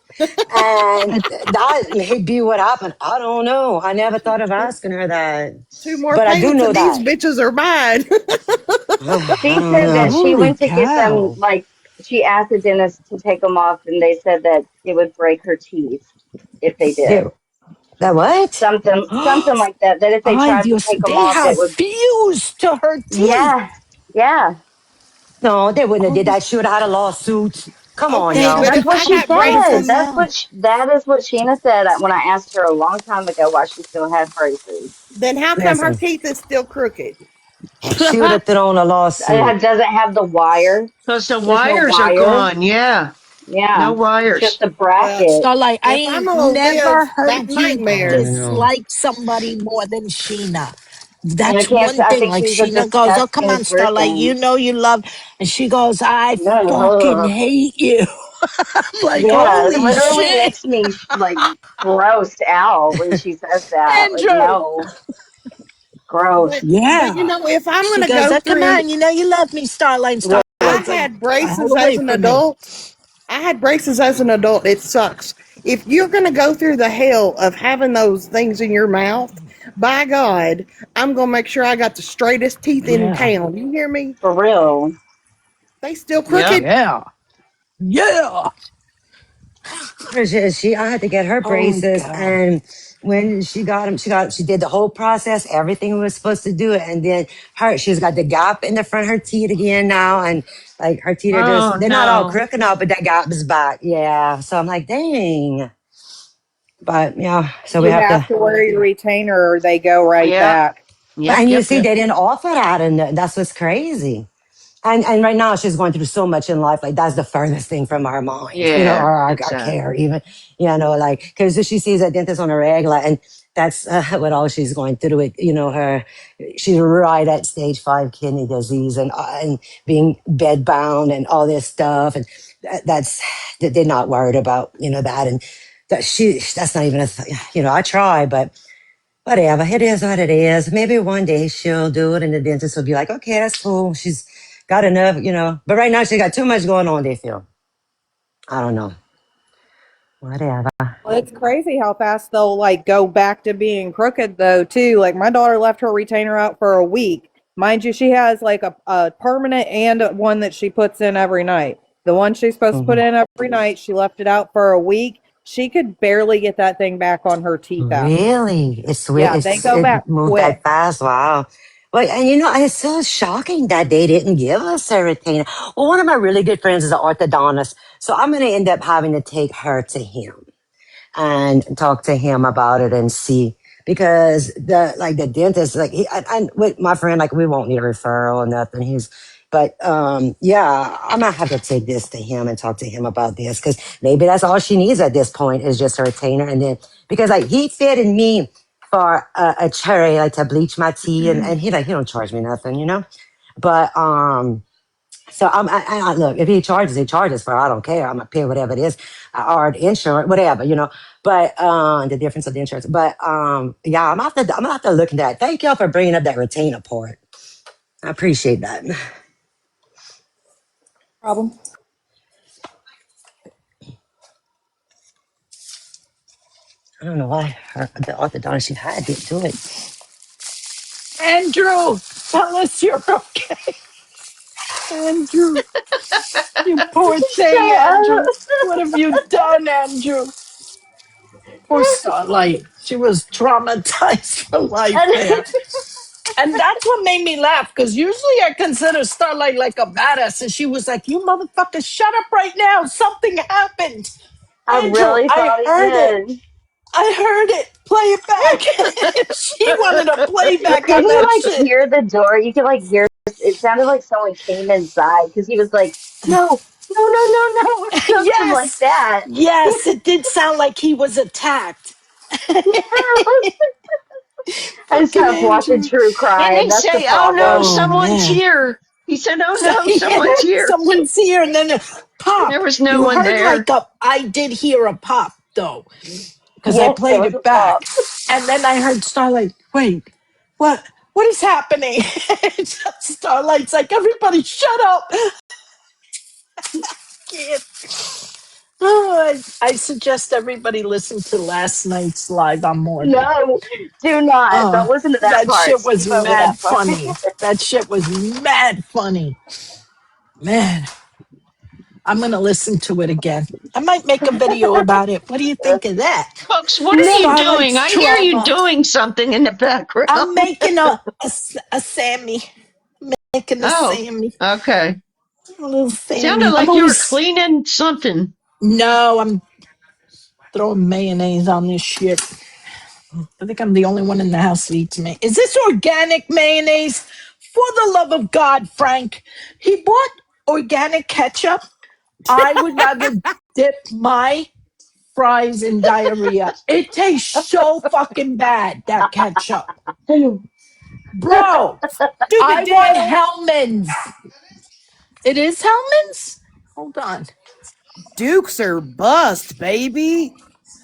And that may be what happened. I don't know. I never thought of asking her that, Two more but I do payments know and these that. bitches are mine. I She don't said that know. she Holy went to get them, cow. like, she asked the dentist to take them off, and they said that it would break her teeth if they They, did. that what? Something like that. That if they Ay, tried to Dios, take them they off, it have would. fused to her teeth. Yeah, yeah. No, they wouldn't have Oh, did that. She would have had a lawsuit. Come on, Okay, they yo. but That's if what I she had said. braces, yeah. That is what Sheena said when I asked her a long time ago why she still had braces. then how come her Listen, teeth is still crooked? she would have thrown a lawsuit. It doesn't have the wire. Because the There's no wires are wire. gone. Yeah, no Yeah, it's just wires. a Well, bracket. Starlight, I if I'm ain't gonna never live heard that you nightmare, Oh, dislike somebody more than Sheena. And I That's can't. one I thing. think Like she's a Sheena goes, oh come disgusting on, Starlight, you person. know you love, and she goes, I fucking Ugh. hate you. I'm like, Yeah, it holy literally shit, makes me like grossed out when she says that. Like, Andrew. no, gross. but Yeah. if I'm She gonna goes, go oh come through, on, you know you love me, Starlight. And I Starlight's like, had the hell braces as away an from me. adult. I had braces as an adult. It sucks. If you're gonna go through the hell of having those things in your mouth, by God, I'm gonna make sure I got the straightest teeth in Yeah. town. You hear me? For real. They still Yep. crooked. Yeah. Yeah. I had to get her Oh braces, God. and when she got them, she did the whole process, everything we was supposed to do, and then she's got the gap in the front of her teeth again now, and like her teeth are Oh they're not all no. crooked now, but that gap is back. Yeah, so I'm like, dang. But yeah, so we You have have to. to wear your retainer or they go right Yep. back. But Yep. and you Yep. see, Yep. they didn't offer that, and that's what's crazy. And right now she's going through so much in life. Like that's the furthest thing from our mind, or Yeah. our care Exactly. even, like, because she sees a dentist on a regular and that's what all she's going through it. She's right at stage 5 kidney disease and being bed bound and all this stuff. And they're not worried about, that. And that's not even I try, but whatever. It is what it is. Maybe one day she'll do it and the dentist will be like, okay, that's cool. She's got enough. But right now she got too much going on, they feel. I don't know. Whatever. Well, it's crazy how fast they'll like go back to being crooked though too. Like my daughter left her retainer out for a week Mind you, she has like a permanent and one that she puts in every night. The one she's supposed to put in every night, she left it out for a week. She could barely get that thing back on her teeth after. Really? Yeah, they go It back moved quick. that fast. Wow. Well, and it's so shocking that they didn't give us a retainer. Well, one of my really good friends is an orthodontist, so I'm going to end up having to take her to him and talk to him about it and see, because the dentist, like I with my friend, like we won't need a referral or nothing. Yeah, I'm gonna have to take this to him and talk to him about this, because maybe that's all she needs at this point is just a retainer. And then, because like he fitted me for a cherry, like to bleach my teeth, and he don't charge me nothing, but so look, if he charges for it, I don't care. I'm gonna pay whatever it is, or the insurance, whatever, But the difference of the insurance. But yeah, I'm gonna have to look at that. Thank y'all for bringing up that retainer part. I appreciate that. Problem. I don't know why the orthodontist she had didn't do it. Andrew, tell us you're okay. Andrew, you poor thing, Shut up. Andrew. What have you done, Andrew? Poor Starlight. She was traumatized for life there. And that's what made me laugh, because usually I consider Starlight like a badass. And she was like, you motherfucker, shut up right now. Something happened. I Andrew, really I thought he heard it. did. I heard it. Play it back. She wanted a playback on Didn't you that like shit. hear the door? You could like hear. It sounded like someone came inside because he was like, "No, no, no, no, no," or something like Yes. that. Yes, it did sound like he was attacked. I Fucking stopped watching Andrew. true He crime. didn't That's the say, "Oh no, problem. Oh, someone's man. here." He said, "Oh So, no, yeah, someone's here." someone's here. And then pop. There was no You one heard there. I did hear a pop, though, because I Yes, there played was a it back. pop. And then I heard Starlight, wait, what is happening? Starlight's like, everybody shut up. Can't. Oh, I suggest everybody listen to last night's live on Maury. No, do not. Don't listen to that That part. shit was Skip over mad that part. funny. That shit was mad funny. Man, I'm going to listen to it again. I might make a video about it. What do you think of that? Folks, what are you No. doing? Starlight's I hear you trauma. doing something in the I'm background. making a Sammy. Making a Oh, Sammy. okay. A little Sounded Sammy. I'm like you were always. cleaning something. No, I'm throwing mayonnaise on this shit. I think I'm the only one in the house that eats mayonnaise. Is this organic mayonnaise? For the love of God, Frank. He bought organic ketchup. I would rather dip my fries in diarrhea. It tastes so fucking bad, that ketchup. Bro, Stupid I want Dale. Hellman's. It is Hellman's? Hold on. Dukes are bust, baby.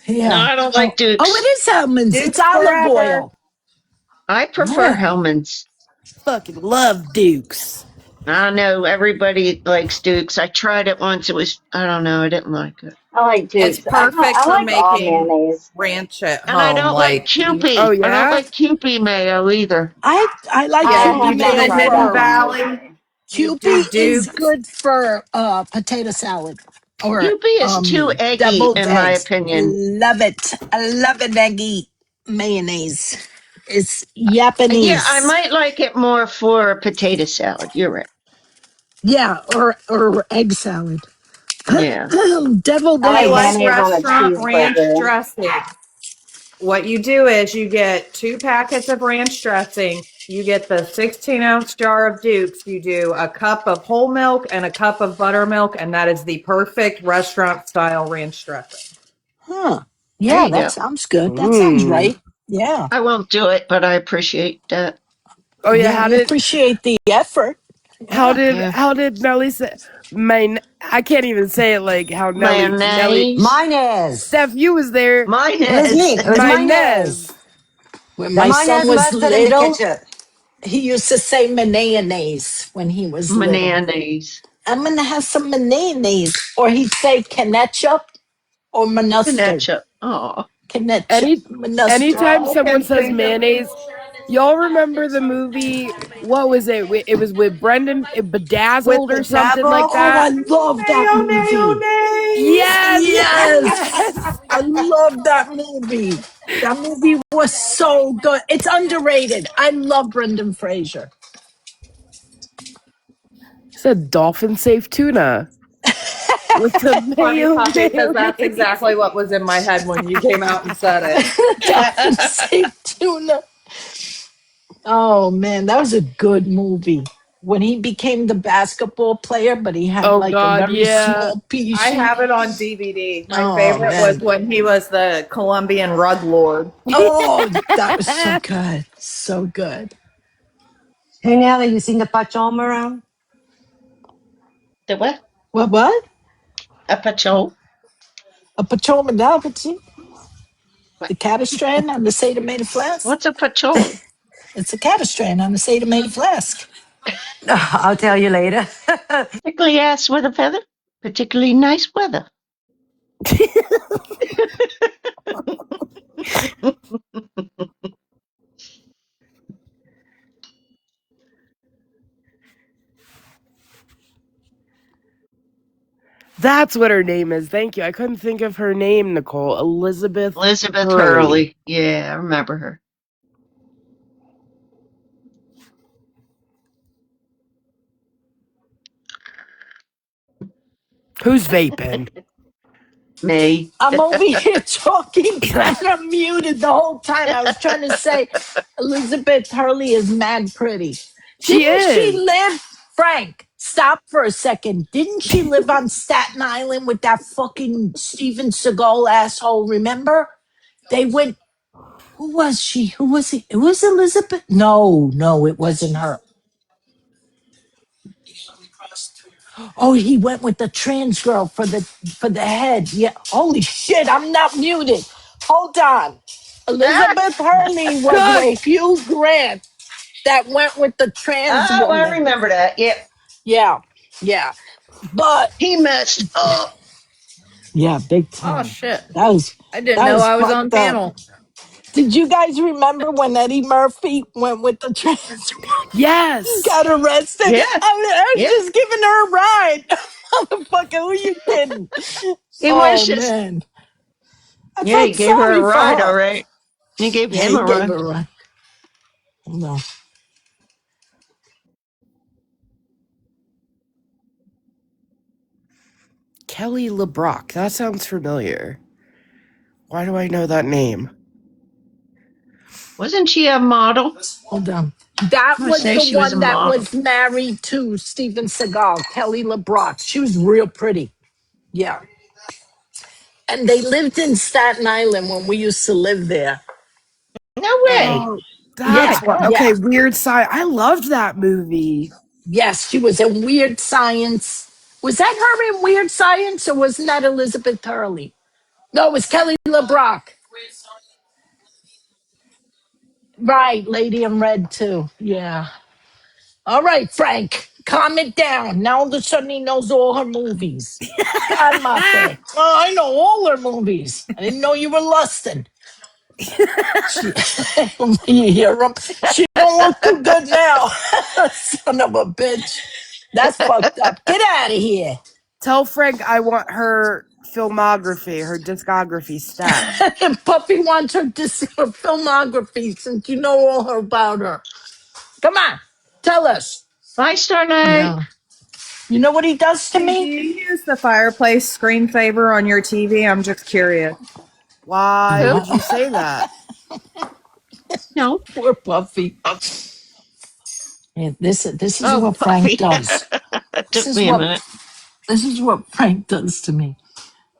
No, Yeah. I don't Oh, like it Dukes. is Hellman's. It's Dukes olive forever. oil. I prefer Man. Hellman's. Fucking love Dukes. I know everybody likes Dukes. I tried it once. I don't know, I didn't like it. I like It's Dukes. perfect I for like all making mayonnaise. ranch at And I home. don't like Like, Oh Kewpie. I don't yeah? like Kewpie mayo either. I like I yeah, Kewpie you have do not the mayo tried Hidden that for one Valley. either. You do Kewpie is Dukes. good for potato salad or Kewpie is too eggy, deviled in my eggs. opinion. Love it. I love an eggy mayonnaise. It's Yeah, I Japanese. might like it more for potato salad. You're right. Yeah, or egg salad. Yeah. Deviled I If you like like eggs. mayonnaise on a restaurant ranch cheeseburger. dressing, what you do is you get 2 packets of ranch dressing. You get the 16-ounce jar of Dukes. You do a cup of whole milk and a cup of buttermilk, and that is the perfect restaurant style ranch dressing. Huh. There Yeah, you that go. sounds good. That sounds Ooh. right. Yeah. I won't do it, but I appreciate that. Oh yeah, Yeah, we appreciate the effort. Yeah. Yeah. how did Nelly say I can't even say it like how Nelly Mayonnaise. Mayonnaise. Steph, you was there. It was Mayonnaise. me. It was mayonnaise. Mayonnaise. When The my son mayonnaise, was mustard, and the little, ketchup. he used to say mayonnaise when he was little. Mayonnaise. I'm gonna have some mayonnaise. Or he'd say ketchup or mustard. Ketchup. Oh. Ketchup, Any mustard. anytime Oh, someone can says think of mayonnaise, Y'all remember the movie? What was it? It was with Brendan With Bedazzled the or something like devil? Oh, I that. love that movie. Yes, Yes, yes. I love that movie. That movie was so good. It's underrated. I love Brendan Fraser. Said dolphin safe tuna with the Funny puppy, because that's mayonnaise. exactly what was in my head when you came out and said it. Dolphin safe tuna. Oh man, that was a good movie. When he became the basketball player, but he had Oh like a God, very yeah. small pea I shoot. have it on DVD. My Oh favorite was man. when he was the Colombian rug lord. Oh, that was so good. So good. Hey, Natalie, you seen the Pachom around? The what? What? A patrol? A Patrolman Dalvity? What? The Catastrand on the Seder Made Flask? What's a patrol? It's a Catastrand on the Seder Made Flask. I'll tell you later. Particularly ass with a feather? Particularly nice weather. That's what her name is. Thank you. I couldn't think of her name, Nicole. Elizabeth Elizabeth Hurley. Hurley. Yeah, I remember her. Who's vaping? Me. I'm over here talking and I'm muted the whole time. I was trying to say Elizabeth Hurley is mad pretty. She Didn't she is. live, Frank? Stop for a second. Didn't she live on Staten Island with that fucking Steven Seagal asshole? Remember? They went. Who was she? Who was it? It was Elizabeth. No, it wasn't her. Oh, he went with the trans girl for the head. Yeah. Holy shit! I'm not muted. Hold on. Elizabeth Hurley was Good. with Hugh Grant that went with the trans Oh, I woman. remember that. Yep. Yeah, yeah. But He messed up. yeah, big Oh time. shit. That was I didn't that know was I was on fucked up. panel. Did you guys remember when Eddie Murphy went with the trans woman? Yes. Got arrested? Yeah. I was Yeah. just giving her a ride. Motherfucker, who you kidding? He was Oh just, man. I yeah, he felt gave her a sorry for ride, all her. right. He gave Yeah, him he a gave ride. her a ride. No. Kelly LeBrock. That sounds familiar. Why do I know that name? Wasn't she a model? Hold on. That I want to was say the she was a one that model. was married to Steven Seagal, Kelly LeBrock. She was real pretty. Yeah. And they lived in Staten Island when we used to live there. No And way. Oh, that's yeah, what. yeah. Okay, Weird Science. I loved that movie. Yes, she was in Weird Science. Was that her in Weird Science or wasn't that Elizabeth Hurley? No, it was Kelly LeBrock. Right, Lady in Red too. Yeah. All right, Frank, calm it down. Now all of a sudden he knows all her movies. Calmate. Oh, I know all her movies. I didn't know you were lusting. She, you hear him? She don't look too good now. Son of a bitch. That's fucked up. Get out of here. Tell Frank I want her filmography, her discography stat. Puppy wants her her filmography since you know all her about her. Come on, tell us. Bye, Starlight. No. You know what he does to Hey, do me? you use the fireplace screensaver on your TV? I'm just curious. Why Who? would you say that? No. Poor Puffy. Yeah, this is Oh, what Frank Puffy. does. It This took is me a what minute. this is what Frank does to me.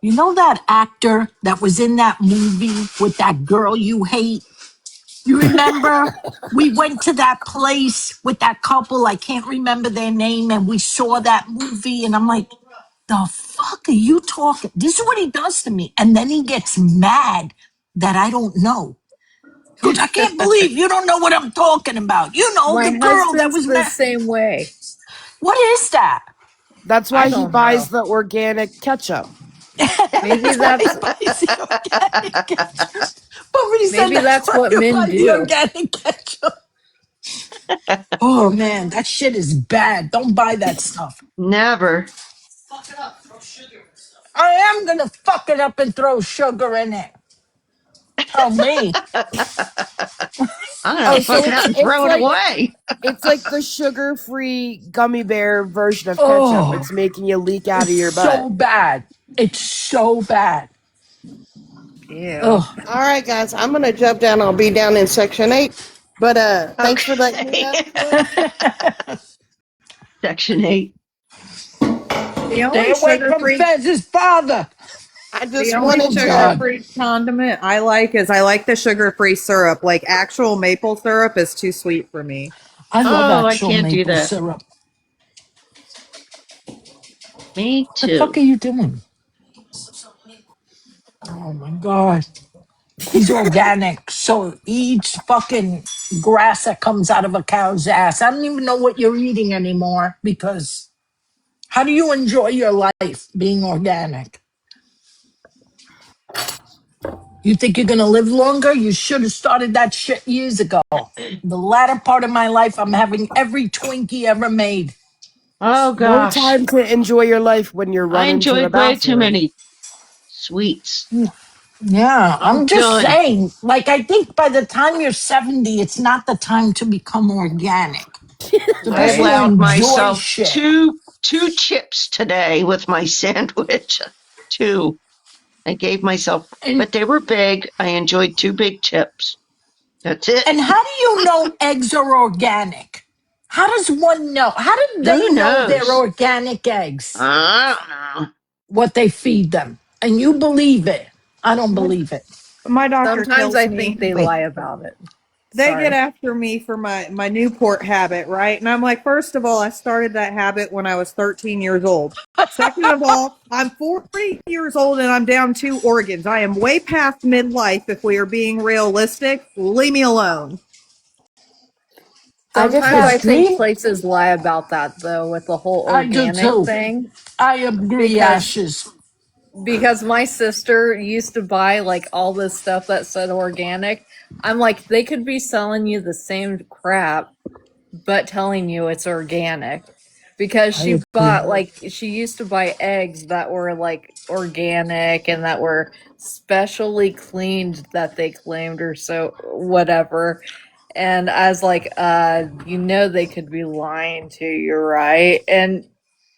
You know that actor that was in that movie with that girl you hate? You remember? We went to that place with that couple, I can't remember their name, and we saw that movie, and I'm like, the fuck are you talking? This is what he does to me. And then he gets mad that I don't know. He goes, I can't believe you don't know what I'm talking about. You know, My the girl that husband's was the mad. same way. What is that? That's I why he don't know. buys the organic ketchup. Maybe That's why he that's buys the organic. Somebody said Maybe that's that's why what you men buy the do. organic ketchup. Oh man, that shit is bad. Don't buy that stuff. Never. I am gonna fuck it up and throw sugar in it. Tell me. I'm gonna Oh, fuck so it up and it's throw it like away. it's like the sugar-free gummy bear version of ketchup. Oh, It's making you leak out of it's your butt. so bad. It's so bad. Ew. Oh, All right, guys, I'm gonna jump down. I'll be down in section 8. But thanks for letting me Okay. know. Clint. Section 8. The stay only away sugar from free Fez's father. I the just only Oh wanted sugar to. God. free condiment I like is I like the sugar free syrup. Like actual maple syrup is too sweet for me. I love Oh, I actual can't do maple that. syrup. Me The fuck are too. you doing? Oh my God. He's organic, so he eats fucking grass that comes out of a cow's ass. I don't even know what you're eating anymore because how do you enjoy your life being organic? You think you're gonna live longer? You should have started that shit years ago. The latter part of my life, I'm having every Twinkie ever made. Oh No gosh. time to enjoy your life when you're I running to the enjoyed way too bathroom. many sweets. Yeah, I'm I'm just done. saying, like, I think by the time you're 70, it's not the time to become organic. I Supposed to allowed enjoy myself shit. two chips today with my sandwich. Two. I gave myself, And but they were big. I enjoyed two big chips. That's it. and how do you know eggs are organic? How does one know? How do they Who know they're knows? organic eggs? I don't know. What they feed them. And you believe it. I don't My, believe it. my doctor Sometimes kills I think me. they Wait, lie about it. They get Sorry. after me for my Newport habit, right? And I'm like, first of all, I started that habit when I was 13 years old. Second of all, I'm 40 years old and I'm down 2 organs. I am way past midlife if we are being realistic. Leave me alone. I just Sometimes have I think Extreme? places lie about that though with the whole I do organic too. thing I agree, because Ashes. my sister used to buy like all this stuff that said organic. I'm like, they could be selling you the same crap but telling you it's organic because I she agree. bought like she used to buy eggs that were like organic and that were specially cleaned that they claimed or so whatever. And I was like, they could be lying to you, right? And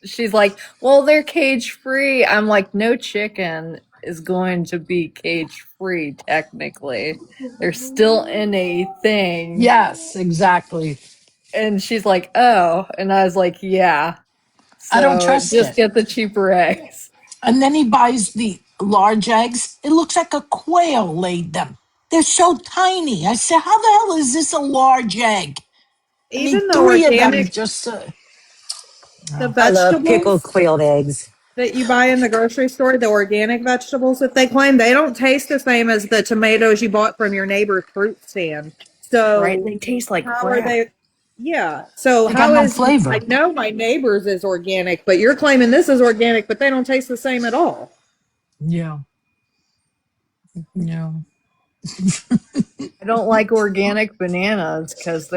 she's like, well, they're cage free. I'm like, no chicken is going to be cage free technically. They're still in a thing. Yes, exactly. And she's like, oh. And I was like, yeah. I don't So trust just it. get the cheaper eggs. And then he buys the large eggs. It looks like a quail laid them. They're so tiny. I said, how the hell is this a large egg? I need Even the three of them organic, just the oh. I love pickled vegetables quailed eggs. that you buy in the grocery store, the organic vegetables that they claim, they don't taste the same as the tomatoes you bought from your neighbor's fruit stand. Right? So They taste like how are crap. they? Yeah. So They got how no is I flavor. know my neighbor's is organic, but you're claiming this is organic, but they don't taste the same at all. Yeah. Yeah. I don't like organic bananas because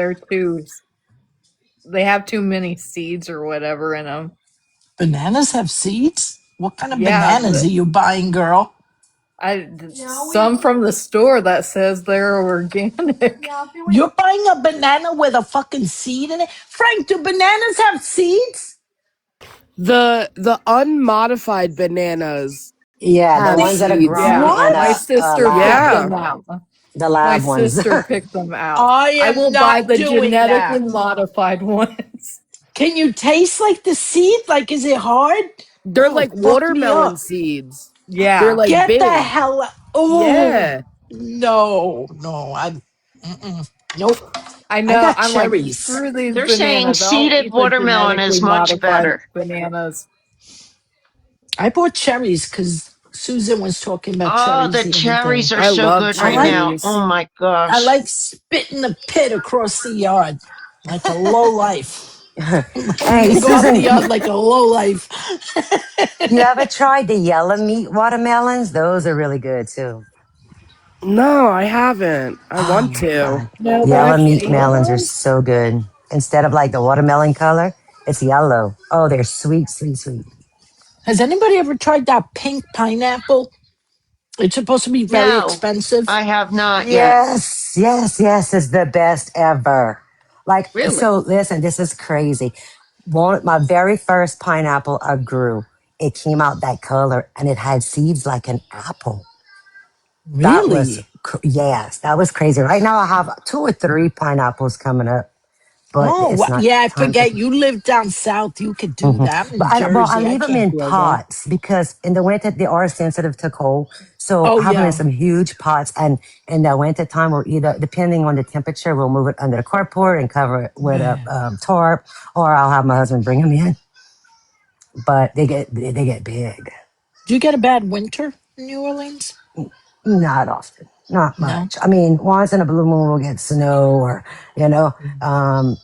they have too many seeds or whatever in them. Bananas have seeds? What kind of Yeah, bananas are you buying, girl? some from the store that says they're organic. You're buying a banana with a fucking seed in it? Frank, do bananas have seeds? The unmodified bananas Yeah, the have ones that are seeds. grown Yeah, in my What? a sister picked lab, Yeah. them out. the My lab ones. sister picked them out. I I am will buy not the doing genetically that. modified ones. Can you taste like the seed? Like, is it hard? They're Oh, like fuck me watermelon up. seeds. They're Yeah. like Get the big. hell out. Oh, Yeah. no, no. Nope. I I know. got I'm like, cherries. screw these They're saying bananas. I'll seeded eat the watermelon genetically is much modified better. bananas. I bought cherries because Susan was talking about Oh, cherries the the other day. cherries are I so love good I right like now. cherries. Oh my I gosh. like spitting the pit across the yard like a low life. Hey, You go out in the Susan, yard like a low life. you ever tried the yellow meat watermelons? Those are really good too. No, I haven't. I Oh want my to. God. No, but Yellow I've meat seen melons are those. so good. Instead of like the watermelon color, it's yellow. Oh, they're sweet, sweet, sweet. Has anybody ever tried that pink pineapple? It's supposed to be very No, expensive. I have not yet. Yes, yes, yes, is the best ever. Like, Really? so listen, this is crazy. One, my very first pineapple I grew, it came out that color and it had seeds like an apple. That was, Really? yes, that was crazy. Right now I have 2 or 3 pineapples coming up, but Oh, it's not yeah, I time to. forget. You live down south. You could do Mhm. that But in I Jersey. I leave them can't in grow that. pots because in the winter they are sensitive to cold. So Oh, I have them in yeah. some huge pots, and in the winter time, we'll either depending on the temperature, we'll move it under the carport and cover it with a Yeah. tarp, or I'll have my husband bring them in. But they get big. Do you get a bad winter in New Orleans? Not often, not No. much. I mean, once in a blue moon we'll get snow, or you know, um,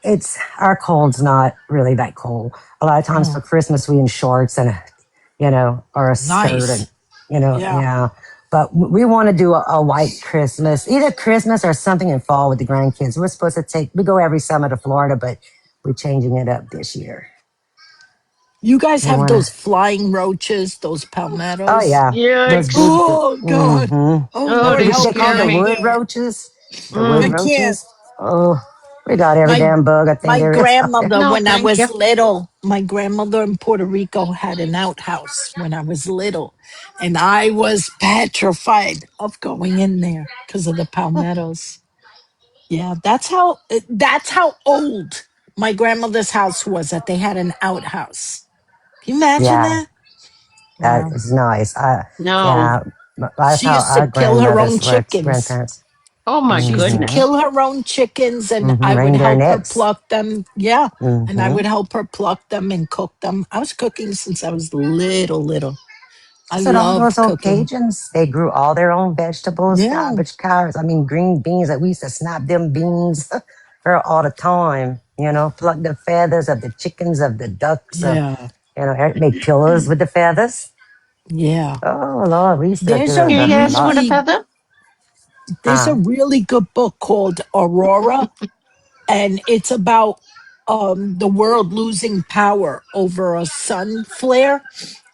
it's our cold's not really that cold. A lot of times Oh, for Christmas we in shorts and or a skirt and, nice. Yeah. yeah. But we want to do a white Christmas, either Christmas or something in fall with the grandkids. We're supposed to we go every summer to Florida, but we're changing it up this year. You guys We have want those to, flying roaches, those oh palmettos. yeah, those big, Yikes. Oh, God. mm-hmm. Oh, Oh, Lord, they They're help me. called scare the I me. wood can't. roaches. The wood I Mm, can't. roaches. Oh, we got every My damn bug I think my there is out there. grandmother, no, when I thank you. was little, my grandmother in Puerto Rico had an outhouse when I was little, and I was petrified of going in there because of the palmettos. Yeah, that's how old my grandmother's house was. That they had an outhouse. Can you imagine Yeah, that? that Wow. is nice. No. Yeah, that's She how used to our kill her own grandmothers were, chickens. grandparents. Oh my She used to Mm-hmm. goodness. kill her own chickens, and I would Wring their help her necks. pluck them. Yeah. And I Mm-hmm. would help her pluck them and cook them. I was cooking since I was little, little. I So all those loved old cooking. Cajuns, they grew all their own vegetables, Yeah. cabbage, carrots. I mean, green beans. Like we used to snap them beans for all the time. Pluck the feathers of the chickens, of the ducks, Yeah. make pillows with the feathers. Yeah. Oh Lord, we used to There's do a it a Yes, lot. with a really feather? there's a Huh? really good book called Aurora, and it's about the world losing power over a sun flare,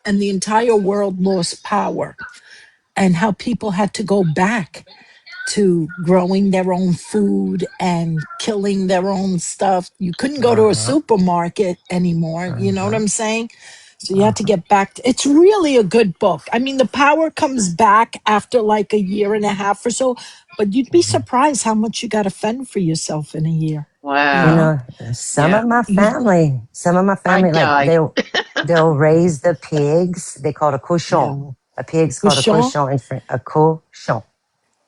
and the entire world lost power, and how people had to go back to growing their own food and killing their own stuff. You couldn't go Uh to a huh. supermarket anymore. Uh You know what huh. I'm saying? So you Uh had to huh. get back to, it's really a good book. I mean, the power comes back after like a year and a half or so, but you'd be Hmm. surprised how much you got to fend for yourself in a year. You You Wow. know, know, some Yeah. of my you, family, I'd like die. they'll raise the pigs. They call it a cochon. yeah. A pig's called a Cochon, cochon in French. A cochon.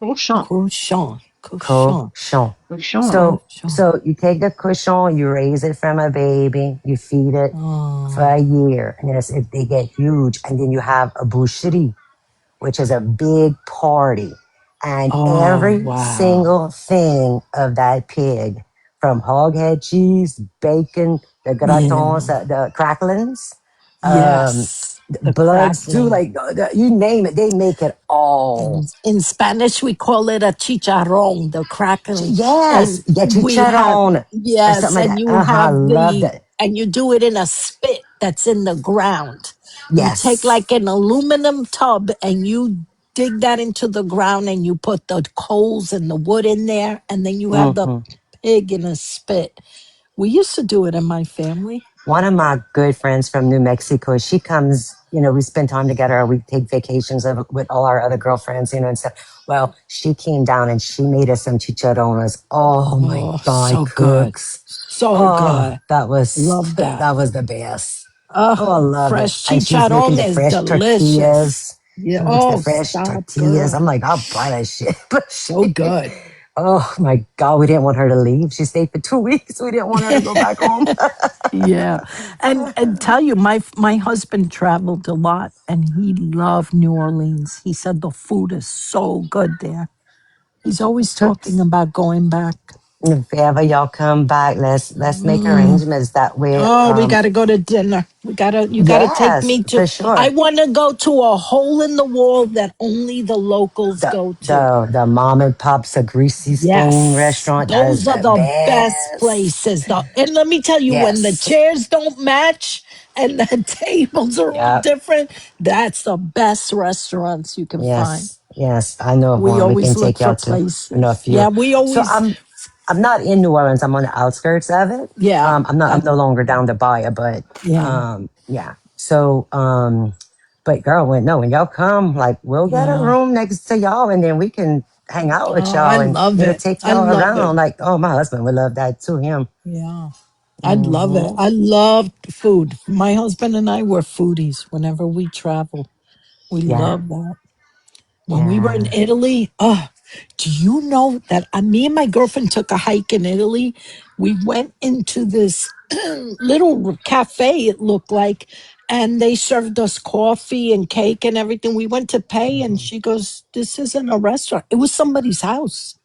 Cochon. cochon, cochon, Cochon. Cochon. So, cochon. so you take the cochon, you raise it from a baby, you feed it for Oh, a year, and they get huge, and then you have a boucherie, which is a big party. And oh, every wow. single thing of that pig, from hog head cheese, bacon, the gratons, Yeah. the cracklings, um, Yes. The bloods too, crackling. like you name it, they make it all. In Spanish, we call it a chicharrón, the crackling. Yes, And get your we chat have, on or yes, something like and that. you Uh-huh, I have love that. and you do it in a spit that's in the ground. You take Yes. like an aluminum tub and you dig that into the ground and you put the coals and the wood in there, and then you have the Hmm. pig in a spit. We used to do it in my family. One of my good friends from New Mexico, she comes, we spend time together. We take vacations with all our other girlfriends, and stuff. Well, she came down and she made us some chicharrones. Oh my Oh, God, so good. cooks. So Oh, good. that was, Love that. that was the best. Oh, I love it. Fresh And she's making chicharron the is fresh delicious. tortillas. Yeah. She makes the Oh, fresh stop, tortillas. I'm girl. like, I'll buy that shit. But So good. oh my God, we didn't want her to leave. She stayed for 2 weeks. We didn't want her to go back home. Yeah. And tell you, my husband traveled a lot and he loved New Orleans. He said the food is so good there. He's always talking Cooks. about going back. If ever y'all come back, let's make Mm. arrangements that way. Oh, we got to go to dinner. You got to take Yes, me to, for I sure. want to go to a hole in the wall that only the locals The go to. the mom and pop's a greasy spoon Yes, restaurant. That is those are the the best best. places. And let me tell you, when the Yes. chairs don't match and the tables are all Yep. different, that's the best restaurants you can find. Yes. Yes. I know of We one we can always look take for y'all to. I know a places. few. Yeah, we So always, I'm not in New Orleans. I'm on the outskirts of it. yeah, I'm no longer down to buy it, but yeah, yeah. So but girl, when y'all come, like we'll get a yeah. room next to y'all and then we can hang out with Oh, I y'all and love it. take I y'all love it. around. Like, oh, my husband would love that too, him. Yeah. I'd love it. Hmm. I love food. My husband and I were foodies whenever we travel. We Yeah. love that. When we were in Yeah. Italy, do you know that me and my girlfriend took a hike in Italy? We went into this little cafe, it looked like, and they served us coffee and cake and everything. We went to pay, and she goes, "This isn't a restaurant. It was somebody's house."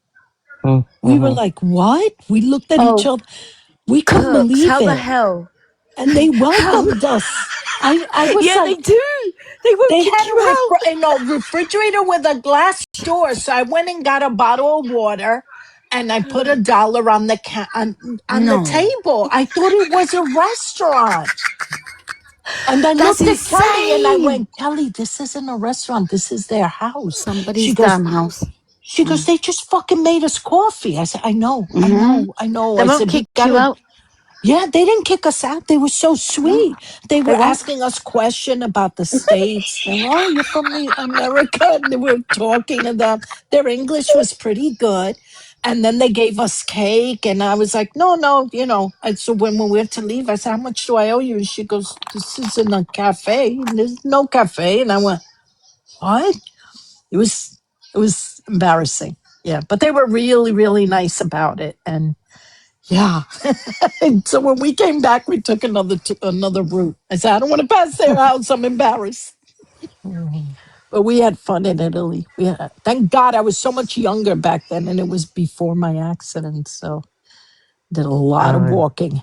We were Mm-hmm. like, "What?" We looked at each Oh, other. We couldn't cooks, believe how the it. hell? And they How? welcomed us. I was Yeah, like, they do. They won't they kick had you out. refrigerator with a glass door. So I went and got a bottle of water and I put $1 on the on the No, table. I thought it was a restaurant. And I that's looked at Kelly and I insane. went, Kelly, this isn't a restaurant. This is their house. She Somebody's goes, damn house. they just fucking made us coffee. I said, I know, I Hmm. know, I know. They I won't said, kick we you gotta. out. Yeah, they didn't kick us out. They were so No, sweet. They they were won't. asking us questions about the states. They were, oh, you're from the America. And they were talking to them. Their English was pretty good. And then they gave us cake. And I was like, no, And so when we went to leave, I said, how much do I owe you? And she goes, this isn't a cafe. There's no cafe. And I went, what? It was embarrassing. Yeah, but they were really, really nice about it. And yeah. And so when we came back, we took another route. I said, I don't want to pass their house. I'm embarrassed. But we had fun in Italy. Thank God I was so much younger back then, and it was before my accident. So did a lot of Oh, walking.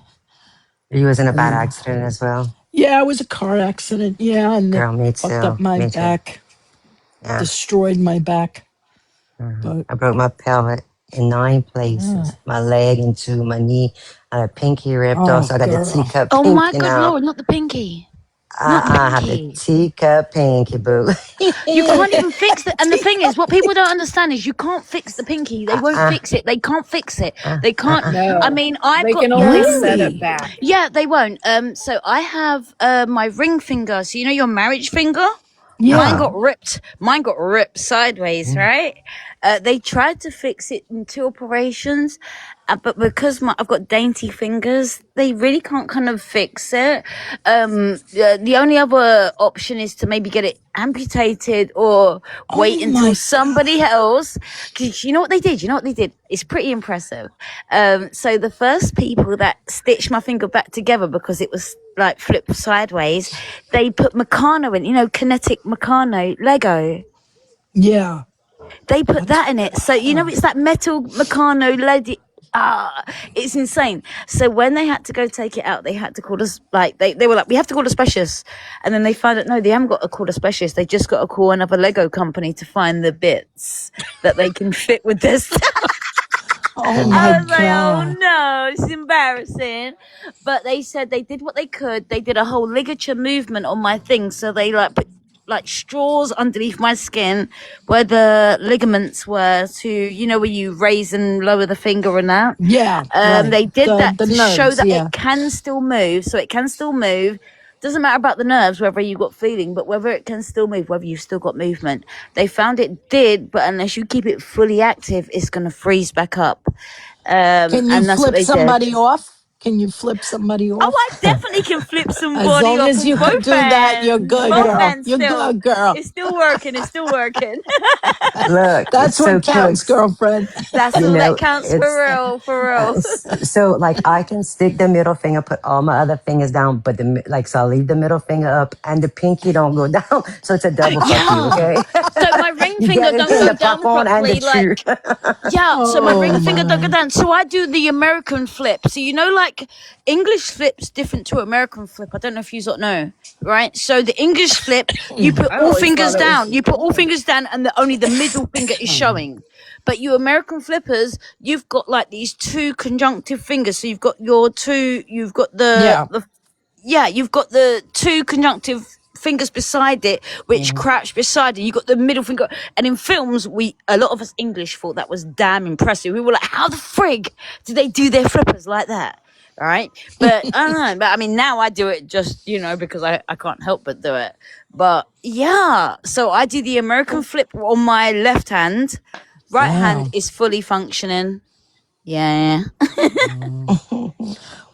you was in a bad Yeah, accident as well. yeah, it was a car accident. Yeah, and it Girl, me fucked up too. my Me too. back, Yeah. destroyed my back. But I broke my pelvet in 9 yeah. places. My leg and two, my knee, a pinky ripped off. Oh, So I got the girl. teacup Oh my pinky good now. lord, not the pinky. Not the I have the pinky. teacup pinky, boo. You can't even fix it. And the thing is, what people don't understand is you can't fix the pinky. They won't uh, fix it. They can't fix it. uh, They can't. uh. I No, mean, I've they got can only set it Really? back. yeah, they won't. So I have my ring finger. So you know your marriage finger? Mine Yeah. got ripped. Mine got ripped sideways, right? They tried to fix it in 2 operations, but because I've got dainty fingers, they really can't kind of fix it. The only other option is to maybe get it amputated or Oh wait until my somebody God. else. Because you know what they did? You know what they did? It's pretty impressive. So the first people that stitched my finger back together because it was like flipped sideways, they put Meccano in, kinetic Meccano Lego. Yeah. They put That's that in it. So, wow. it's that metal Meccano LED. It's insane. So when they had to go take it out, they had to call us, like, they were like, we have to call a specialist. And then they found out, no, they haven't got to call a specialist. They just got to call another Lego company to find the bits that they can fit with this. Oh my I was like, oh God. no, it's embarrassing. But they said they did what they could. They did a whole ligature movement on my thing. So they put like straws underneath my skin where the ligaments were to, where you raise and lower the finger and that. Yeah, right. They did that The to show nerves, that it yeah. can still move. So it can still move. Doesn't matter about the nerves, whether you got feeling, but whether it can still move, whether you've still got movement. They found it did, but unless you keep it fully active, it's going to freeze back up. Can you And that's what flip they did. somebody off? Can you flip somebody Oh, off? I definitely can flip As somebody long off as with you could both do that, you're hands. good, Both girl. hands You're still. good, girl. It's still working. It's still working. Look, That's so what counts, cooks, girlfriend. That's all that counts for real. For real. so like I can stick the middle finger, put all my other fingers down, but so I'll leave the middle finger up and the pinky don't go down. So it's a double fuck you, Yeah. okay? So my ring You finger gotta don't do go the down popcorn and the properly. chew. Like, yeah, so my Oh ring finger don't go my. down. So I do the American flip. So you know, like English flip's different to American flip. I don't know if you sort of know, right? So the English flip, you put I all always fingers thought it was. down. You put all fingers down, and only the middle finger is showing. But you American flippers, you've got like these two conjunctive fingers. So you've got your two. You've got Yeah. the yeah, you've got the two conjunctive fingers beside it, which Mhm. crouch beside it. You got the middle finger, and in films, a lot of us English thought that was damn impressive. We were like, "How the frig did they do their flippers like that?" All right, but I don't know. But I mean, now I do it just because I can't help but do it. But yeah, so I do the American flip on my left hand. Right hand Damn. is fully functioning. Yeah. Mm.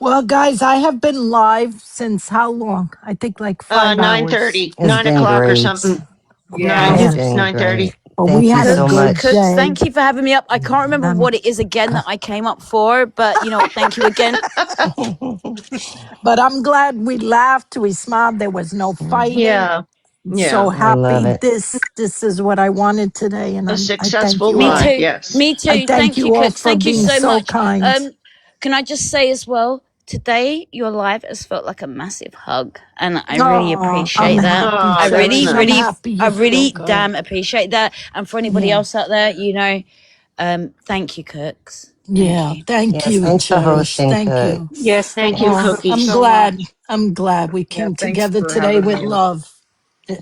Well, guys, I have been live since how long? I think like 5 hours. 9:30, It's 9 been o'clock or great. something. Yeah. It's Yeah. 9, been 9:30. great. But we Thank you had a so Cooks, good much. Cooks, day. thank you for having me up. I can't remember Um, what it is again that I came up for, but thank you again. but I'm glad we laughed, we smiled. There was no Mhm. fighting. Yeah. So Yeah. I love happy. it. This is what I wanted today, and A I thank successful you Me all. live. too. Yes. Me I too. thank Thank you, you all Cooks. for Thank you being so so much. kind. Can I just say as well, today your live has felt like a massive hug, and I really Oh, I'm appreciate that. happy, I Oh, that's really, Ferris. I'm nice. really, happy I you feel really good. damn appreciate that. And for anybody Yeah. else out there, thank you, Cooks. Thank Yeah. you. Thank Yes, you, thanks for Cherish. hosting, Thank you. Yes, Thank thank you, you Oh, so I'm Cookies. so glad. much. I'm glad we Yeah. came Thanks together for today having with me. love.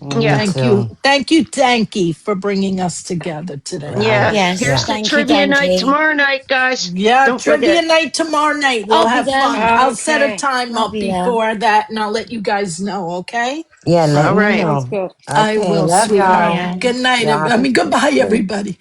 Me Yeah. Thank you. too. Thank you, Tanky, for bringing us together today. Yeah. Right. Yes. Yeah. Here's the Thank you, trivia night Danky. tomorrow night, guys. Yeah, Don't trivia forget. night tomorrow night. We'll I'll be have there. fun. I'll set a Okay. time I'll up be there. before that and I'll let you guys know, okay? Yeah, let All me right. Sounds know. good. I Okay, will, love All sweetheart. y'all. right. Good night. Y'all have I a mean, good goodbye, day. everybody.